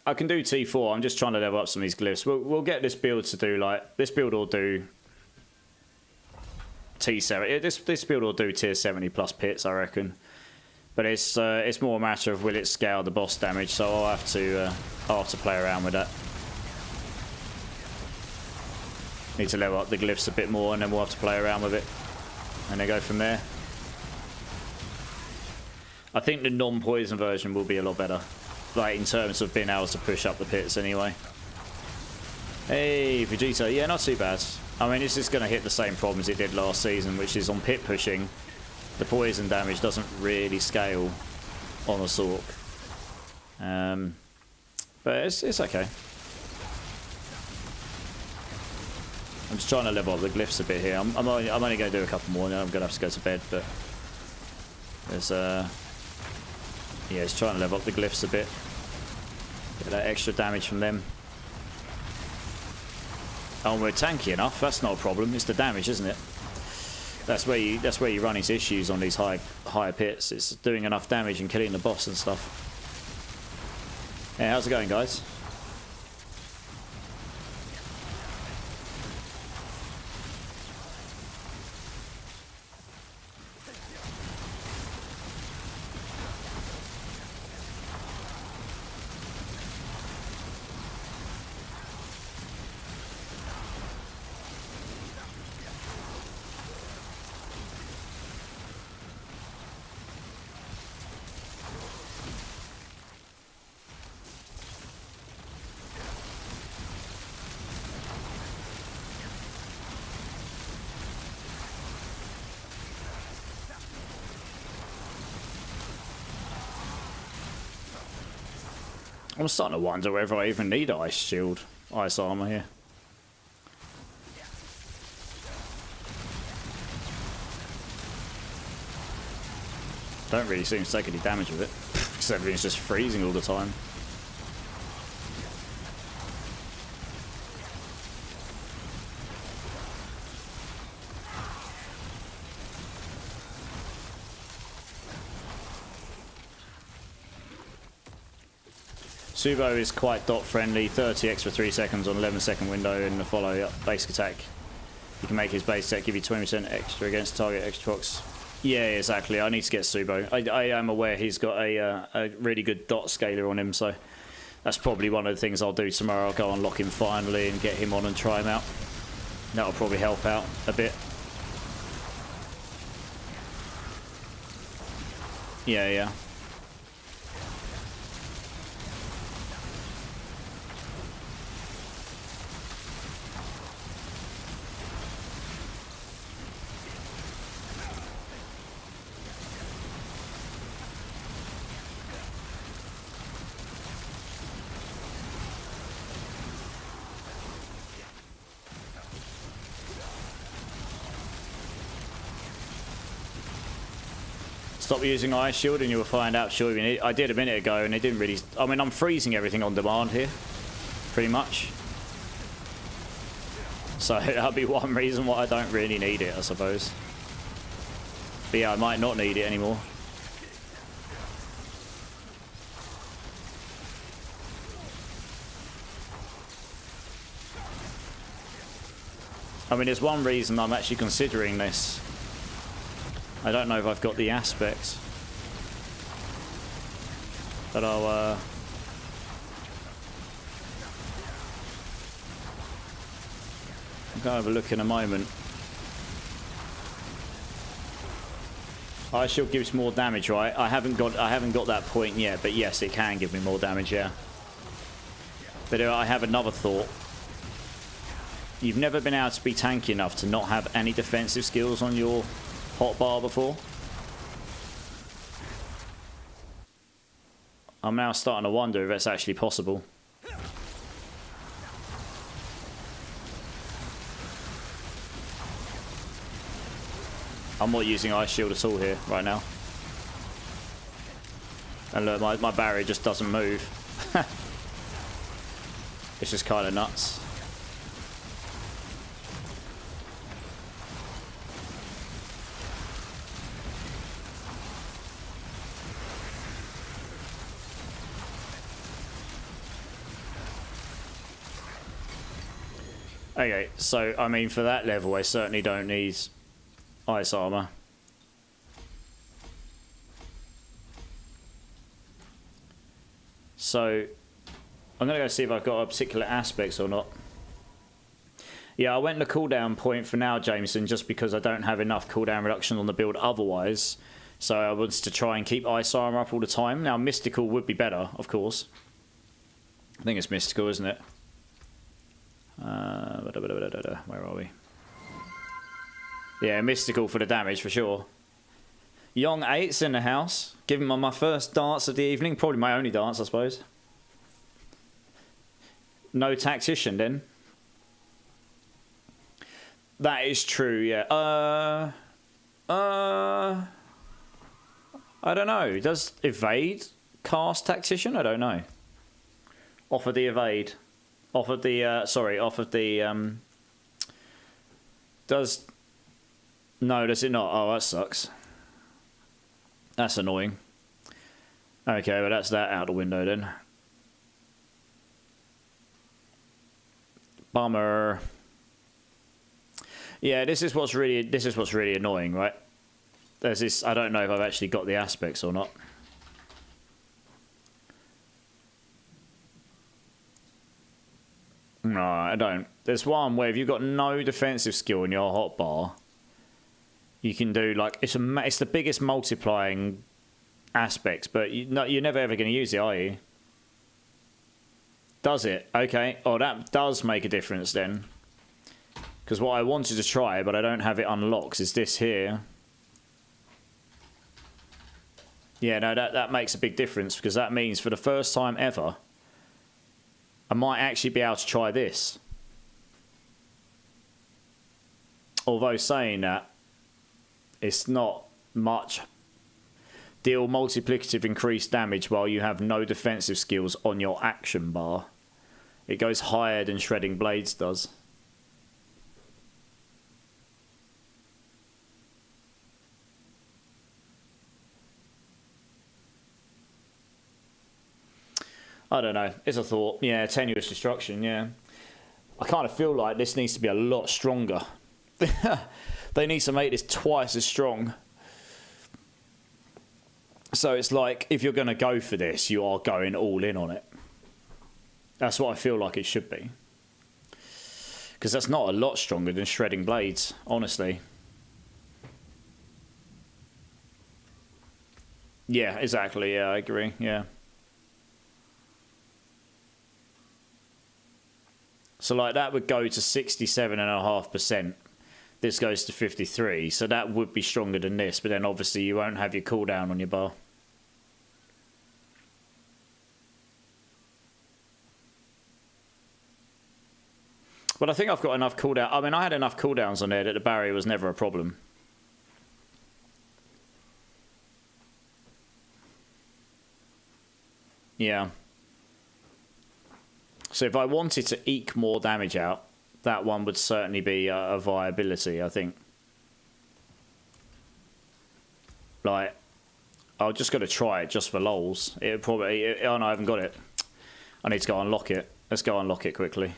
I can do T4. I'm just trying to level up some of these glyphs. We'll get this build to do, like, this build will do T7. This build will do tier 70 plus pits, I reckon. But it's more a matter of will it scale the boss damage, so I'll have to play around with that. Need to level up the glyphs a bit more, and then we'll have to play around with it, and then go from there. I think the non-poison version will be a lot better, like in terms of being able to push up the pits anyway. Hey, Vegeta, yeah, not too bad. I mean, it's just going to hit the same problems it did last season, which is on pit pushing, the poison damage doesn't really scale on a Sorc. But it's okay. I'm just trying to level up the glyphs a bit here. I'm only going to do a couple more, and then I'm going to have to go to bed. But there's yeah, just trying to level up the glyphs a bit. Get that extra damage from them. Oh, and we're tanky enough. That's not a problem. It's the damage, isn't it? That's where you run into issues on these higher pits. It's doing enough damage and killing the boss and stuff. Yeah, how's it going, guys? I'm starting to wonder whether I even need ice shield, ice armor here. Don't really seem to take any damage with it, because everything's just freezing all the time. Subo is quite dot friendly, 30x for 3 seconds on 11-second window in the follow basic attack. You can make his base attack give you 20% extra against target extra procs. Yeah, exactly. I need to get Subo. I am aware he's got a really good dot scaler on him, so that's probably one of the things I'll do tomorrow. I'll go unlock him finally and get him on and try him out. That'll probably help out a bit. Yeah. Stop using ice shield and you will find out sure you need. I did a minute ago and it didn't really. I mean, I'm freezing everything on demand here, pretty much. So that'll be one reason why I don't really need it, I suppose. But yeah, I might not need it anymore. I mean, there's one reason I'm actually considering this. I don't know if I've got the aspects. But I'll go have a look in a moment. Ice shield gives more damage, right? I haven't got that point yet, but yes, it can give me more damage, yeah. But I have another thought. You've never been able to be tanky enough to not have any defensive skills on your hotbar before. I'm now starting to wonder if that's actually possible. I'm not using ice shield at all here right now. And look, my barrier just doesn't move. It's just kind of nuts. Okay, so, I mean, for that level, I certainly don't need ice armor. So, I'm going to go see if I've got particular aspects or not. Yeah, I went the cooldown point for now, Jameson, just because I don't have enough cooldown reduction on the build otherwise. So I wanted to try and keep ice armor up all the time. Now, mystical would be better, of course. I think it's mystical, isn't it? Where are we? Yeah, mystical for the damage for sure. Young 8's in the house. Giving my first dance of the evening. Probably my only dance, I suppose. No tactician then. That is true, yeah. I don't know. Does evade cast tactician? I don't know. Offer the evade. Off of the, sorry, off of the, does, no, does it not? Oh, that sucks. That's annoying. Okay, well, that's that out the window then. Bummer. Yeah, this is what's really annoying, right? There's this, I don't know if I've actually got the aspects or not. No, I don't. There's one where if you've got no defensive skill in your hotbar, you can do like it's the biggest multiplying aspects, but you're never ever going to use it, are you? Does it? Okay. Oh, that does make a difference then. Because what I wanted to try, but I don't have it unlocked, is this here. Yeah, no, that makes a big difference because that means for the first time ever, I might actually be able to try this. Although saying that, it's not much. Deal multiplicative increased damage while you have no defensive skills on your action bar. It goes higher than Shredding Blades does. I don't know. It's a thought. Yeah, tenuous destruction, yeah. I kind of feel like this needs to be a lot stronger. They need to make this twice as strong. So it's like, if you're going to go for this, you are going all in on it. That's what I feel like it should be. Because that's not a lot stronger than Shredding Blades, honestly. Yeah, exactly. Yeah, I agree. Yeah. So like that would go to 67.5%. This goes to 53. So that would be stronger than this. But then obviously you won't have your cooldown on your bar. But I think I've got enough cooldown. I mean, I had enough cooldowns on there that the barrier was never a problem. Yeah. So if I wanted to eke more damage out, that one would certainly be a viability, I think. Like, I've just got to try it just for lols. It probably... oh no, I haven't got it. I need to go unlock it. Let's go unlock it quickly.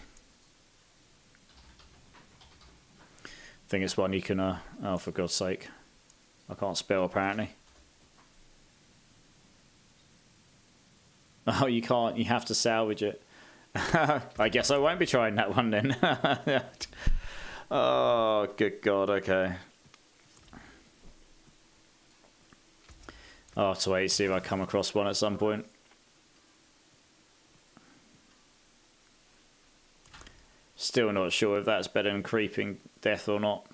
I think it's one you can... oh, for God's sake. I can't spell, apparently. Oh, you can't. You have to salvage it. I guess I won't be trying that one then. Oh, good God, okay. I'll have to wait to see if I come across one at some point. Still not sure if that's better than Creeping Death or not.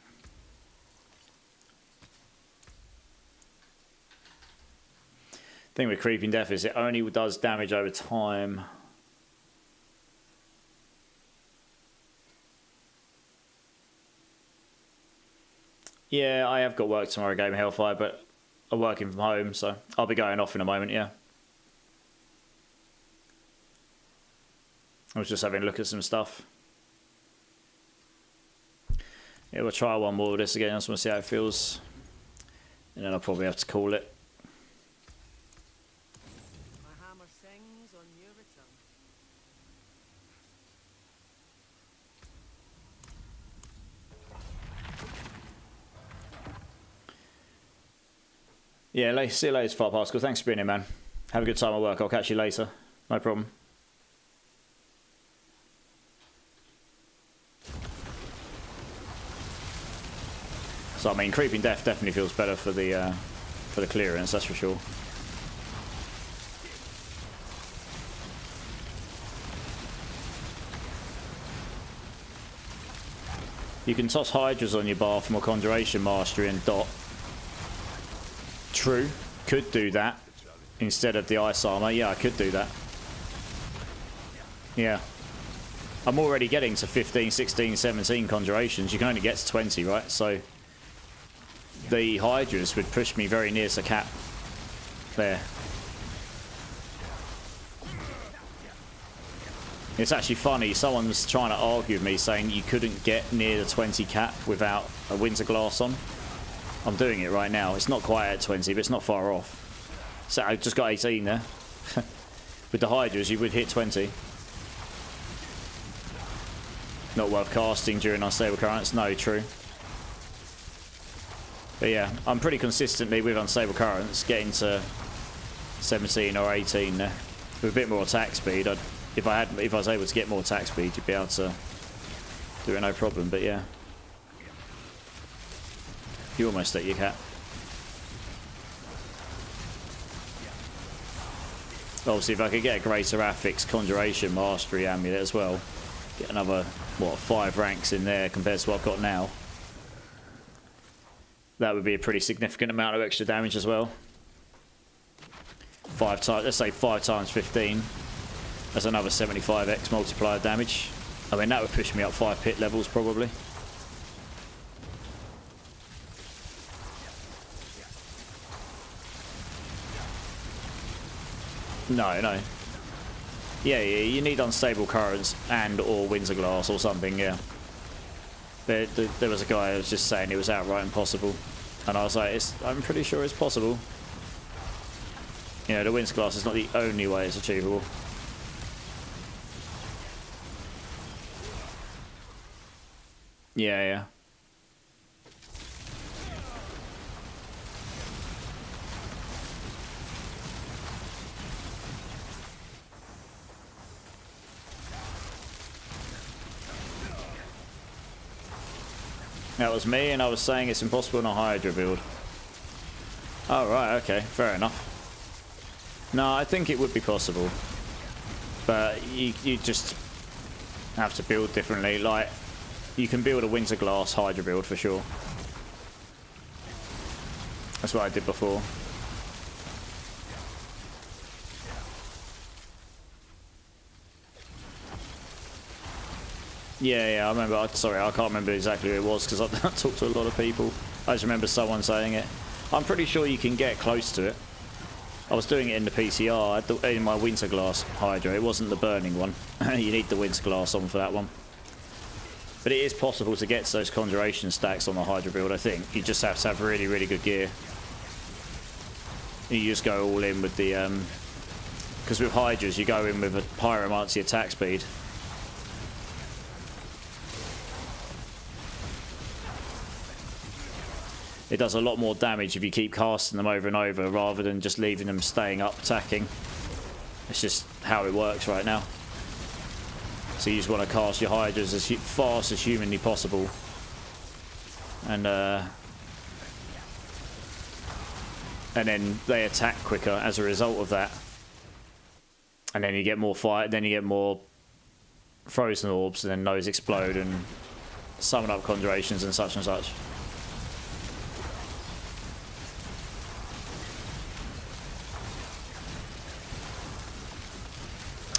Thing with Creeping Death is it only does damage over time. Yeah, I have got work tomorrow, Game of Hellfire, but I'm working from home, so I'll be going off in a moment, yeah. I was just having a look at some stuff. Yeah, we'll try one more of this again. I just want to see how it feels. And then I'll probably have to call it. My hammer sings on your return. Yeah, see you later, Far Pascal. Thanks for being here, man. Have a good time at work. I'll catch you later. No problem. So I mean, Creeping Death definitely feels better for the clearance, that's for sure. You can toss Hydras on your bar for more Conjuration Mastery and Dot. True, could do that instead of the Ice Armor. Yeah, I could do that. Yeah. I'm already getting to 15, 16, 17 Conjurations. You can only get to 20, right? So the Hydras would push me very near to cap there. It's actually funny, someone was trying to argue with me saying you couldn't get near the 20 cap without a Winter Glass on. I'm doing it right now. It's not quite at 20, but it's not far off. So I just got 18 there. With the Hydras, you would hit 20. Not worth casting during Unstable Currents. No, true. But yeah, I'm pretty consistently with Unstable Currents getting to 17 or 18 there. With a bit more attack speed, if I was able to get more attack speed, you'd be able to do it no problem. But yeah, you almost at your cap. Obviously, if I could get a Greater Affix Conjuration Mastery Amulet as well, get another, what, 5 ranks in there compared to what I've got now. That would be a pretty significant amount of extra damage as well. 5 times, let's say 5 times 15. That's another 75x multiplier damage. I mean, that would push me up 5 pit levels probably. No, no. Yeah, you need unstable currents and or winds of glass or something, yeah. There was a guy who was just saying it was outright impossible. And I was like, I'm pretty sure it's possible. You know, the winds of glass is not the only way it's achievable. Yeah, yeah. That was me, and I was saying it's impossible in a Hydra build. Oh, right, okay, fair enough. No, I think it would be possible. But you just have to build differently. Like, you can build a Winter Glass Hydra build for sure. That's what I did before. Yeah, I remember. Sorry, I can't remember exactly who it was because I talked to a lot of people. I just remember someone saying it. I'm pretty sure you can get close to it. I was doing it in the PCR, in my Winter Glass Hydra. It wasn't the burning one. You need the Winter Glass on for that one. But it is possible to get to those Conjuration stacks on the Hydra build, I think. You just have to have really, really good gear. You just go all in with the... because with Hydras, you go in with a Pyromancy attack speed. It does a lot more damage if you keep casting them over and over rather than just leaving them staying up attacking. It's just how it works right now. So you just want to cast your Hydras as fast as humanly possible. And then they attack quicker as a result of that. And then you get more fire, then you get more frozen orbs, and then those explode and summon up conjurations and such and such.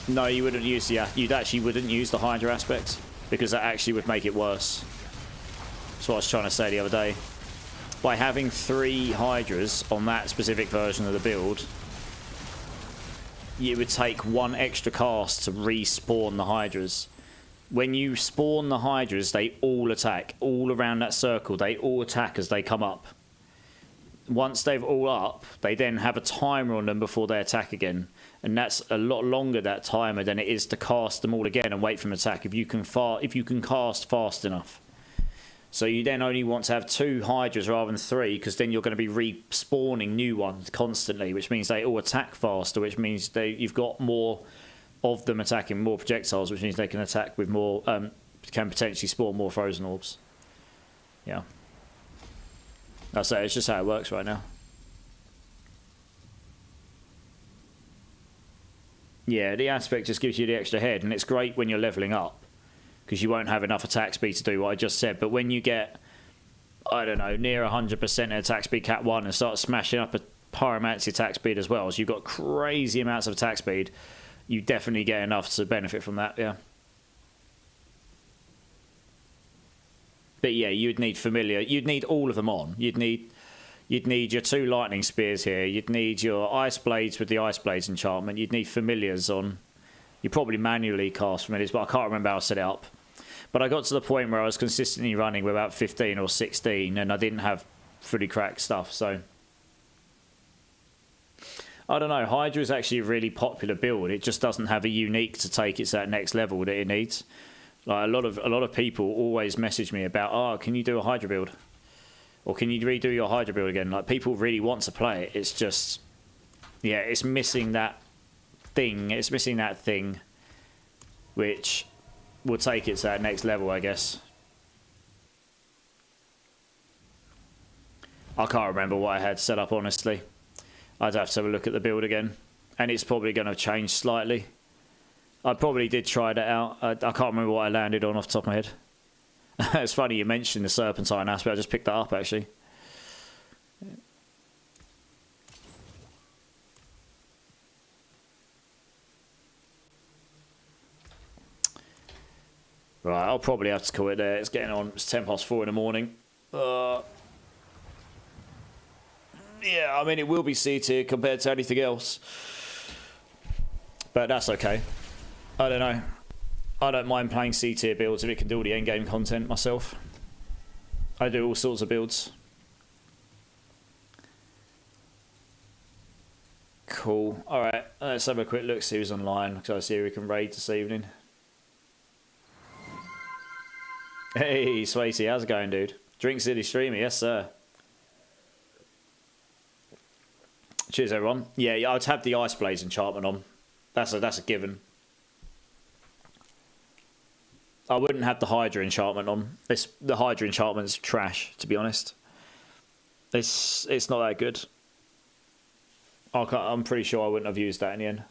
No, you wouldn't use the... You actually wouldn't use the Hydra aspect because that actually would make it worse. That's what I was trying to say the other day. By having 3 Hydras on that specific version of the build, it would take 1 extra cast to respawn the Hydras. When you spawn the Hydras, they all attack. All around that circle, they all attack as they come up. Once they've all up, they then have a timer on them before they attack again. And that's a lot longer, that timer, than it is to cast them all again and wait for an attack if you can cast fast enough. So you then only want to have 2 Hydras rather than 3, because then you're going to be respawning new ones constantly, which means they all attack faster, which means you've got more of them attacking more projectiles, which means they can attack with more, can potentially spawn more frozen orbs. Yeah. That's it, it's just how it works right now. Yeah, the aspect just gives you the extra head, and it's great when you're leveling up, because you won't have enough attack speed to do what I just said. But when you get, I don't know, near 100% attack speed Cat 1 and start smashing up a Pyromancy attack speed as well, so you've got crazy amounts of attack speed, you definitely get enough to benefit from that, yeah. But yeah, you'd need familiar, you'd need all of them on. You'd need your 2 lightning spears here. You'd need your ice blades with the ice blades enchantment. You'd need familiars on. You probably manually cast familiars, but I can't remember how I set it up. But I got to the point where I was consistently running with about 15 or 16, and I didn't have fully cracked stuff. So I don't know. Hydra is actually a really popular build. It just doesn't have a unique to take it to that next level that it needs. Like a lot of people always message me about, oh, can you do a Hydra build? Or can you redo your Hydra build again? Like, people really want to play it. It's just, yeah, it's missing that thing. It's missing that thing which will take it to that next level, I guess. I can't remember what I had set up, honestly. I'd have to have a look at the build again. And it's probably going to change slightly. I probably did try that out. I can't remember what I landed on off the top of my head. It's funny you mentioned the Serpentine aspect. I just picked that up, actually. Right, I'll probably have to call it there. It's getting on. It's 4:10 in the morning. Yeah, I mean, it will be C tier compared to anything else. But that's okay. I don't know. I don't mind playing C tier builds if it can do all the end game content myself. I do all sorts of builds. Cool. Alright, let's have a quick look, see who's online, because I see who we can raid this evening. Hey, Swayze, how's it going, dude? Drink City Streamer, yes, sir. Cheers, everyone. Yeah, I'd have the Ice Blaze enchantment on. That's a given. I wouldn't have the Hydra enchantment on. The Hydra enchantment's trash, to be honest. It's not that good. I'm pretty sure I wouldn't have used that in the end.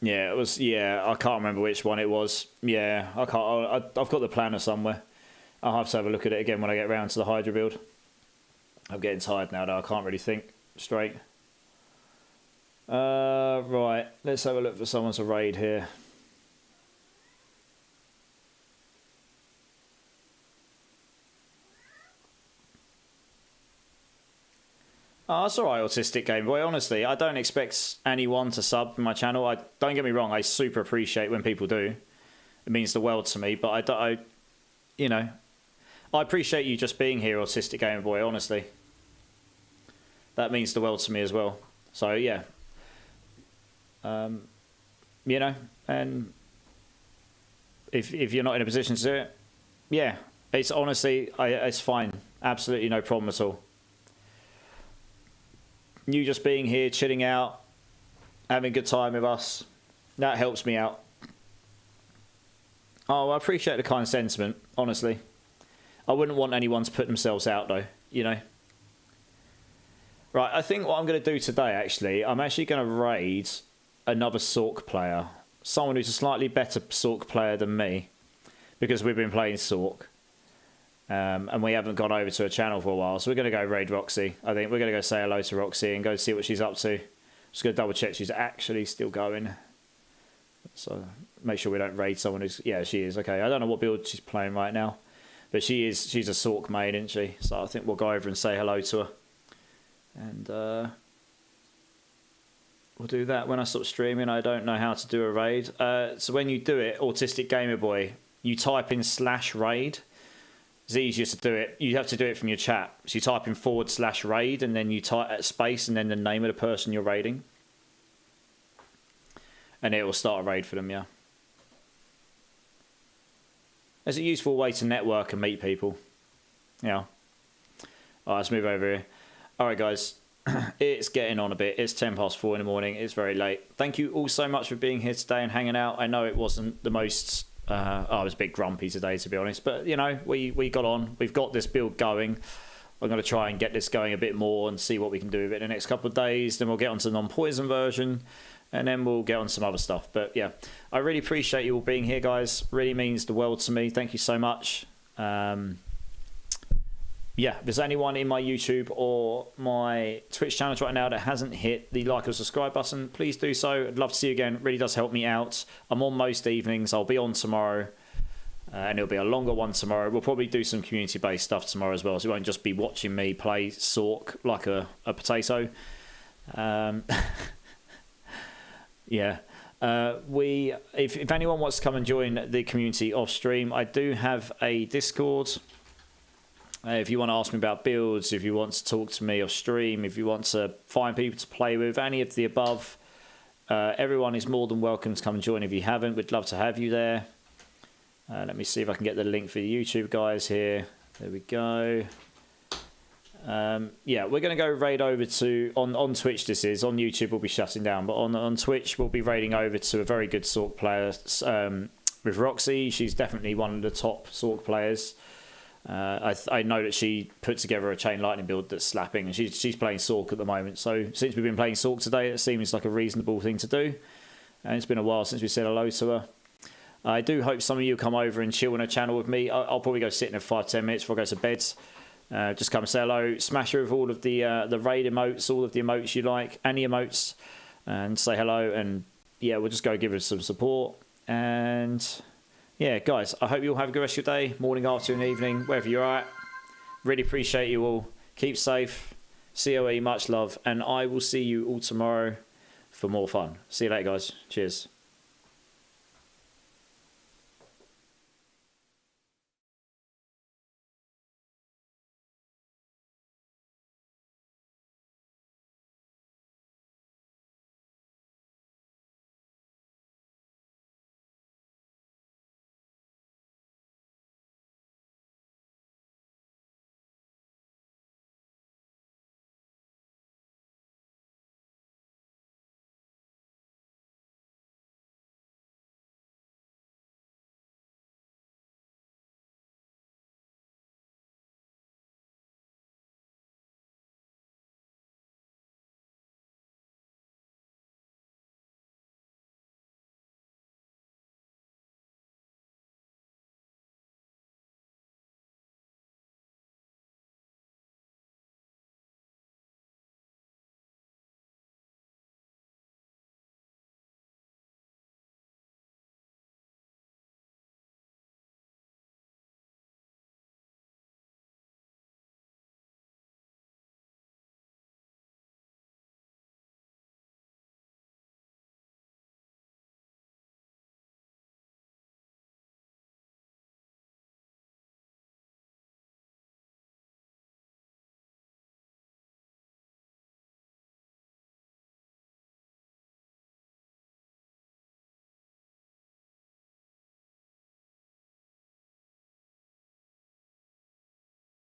Yeah, it was. Yeah, I can't remember which one it was. Yeah, I can't. I've got the planner somewhere. I'll have to have a look at it again when I get round to the Hydra build. I'm getting tired now, though. I can't really think straight. Right, let's have a look for someone to raid here. Oh, that's alright, Autistic Game Boy. Honestly, I don't expect anyone to sub my channel. Don't get me wrong, I super appreciate when people do. It means the world to me, but I appreciate you just being here, Autistic Game Boy, honestly. That means the world to me as well. So, yeah. And if you're not in a position to do it, yeah, it's honestly, it's fine. Absolutely no problem at all. You just being here, chilling out, having a good time with us, that helps me out. Oh, I appreciate the kind sentiment, honestly. I wouldn't want anyone to put themselves out, though, you know. Right, I think what I'm going to do today, actually, I'm actually going to raid another Sork player. Someone who's a slightly better Sork player than me, because we've been playing Sork. And we haven't gone over to her channel for a while, so we're going to go raid Roxy. I think we're going to go say hello to Roxy and go see what she's up to. Just going to double check she's actually still going. So make sure we don't raid someone who's... Yeah, she is. Okay, I don't know what build she's playing right now, but she's a Sork main, isn't she? So I think we'll go over and say hello to her. And we'll do that when I stop streaming. I don't know how to do a raid. So when you do it, Autistic Gamer Boy, you type in /raid. It's easier to do it. You have to do it from your chat. So you type in /raid and then you type at space and then the name of the person you're raiding. And it will start a raid for them, yeah. It's a useful way to network and meet people. Yeah. Alright, let's move over here. Alright, guys. It's getting on a bit. It's 4:10 in the morning. It's very late. Thank you all so much for being here today and hanging out. I know it wasn't the most... I was a bit grumpy today, to be honest, but you know, we got on. We've got this build going. I'm going to try and get this going a bit more and see what we can do with it in the next couple of days. Then we'll get onto the non-poison version, and then we'll get on some other stuff. But yeah, I really appreciate you all being here, guys. Really means the world to me. Thank you so much. Yeah, if there's anyone in my YouTube or my Twitch channels right now that hasn't hit the like or subscribe button, please do so. I'd love to see you again. It really does help me out. I'm on most evenings. I'll be on tomorrow, and it'll be a longer one tomorrow. We'll probably do some community-based stuff tomorrow as well, so you won't just be watching me play Sork like a potato. Yeah. If anyone wants to come and join the community off stream, I do have a Discord. If you want to ask me about builds, if you want to talk to me off stream, if you want to find people to play with, any of the above, everyone is more than welcome to come and join if you haven't. We'd love to have you there. Let me see if I can get the link for the YouTube guys here. There we go. Yeah, we're going to go raid over to... On Twitch this is. On YouTube we'll be shutting down. But on Twitch we'll be raiding over to a very good Sork player with Roxy. She's definitely one of the top Sork players. I know that she put together a chain lightning build that's slapping, and she's playing Sork at the moment. So since we've been playing Sork today, it seems like a reasonable thing to do. And it's been a while since we said hello to her. I do hope some of you come over and chill on her channel with me. I'll probably go sit in 5-10 minutes before I go to bed. Just come say hello, smash her with all of the raid emotes, all of the emotes you like, any emotes, and say hello. And yeah, we'll just go give her some support. And yeah, guys, I hope you all have a good rest of your day, morning, afternoon, evening, wherever you're at. Really appreciate you all. Keep safe. COE, much love, and I will see you all tomorrow for more fun. See you later, guys. Cheers.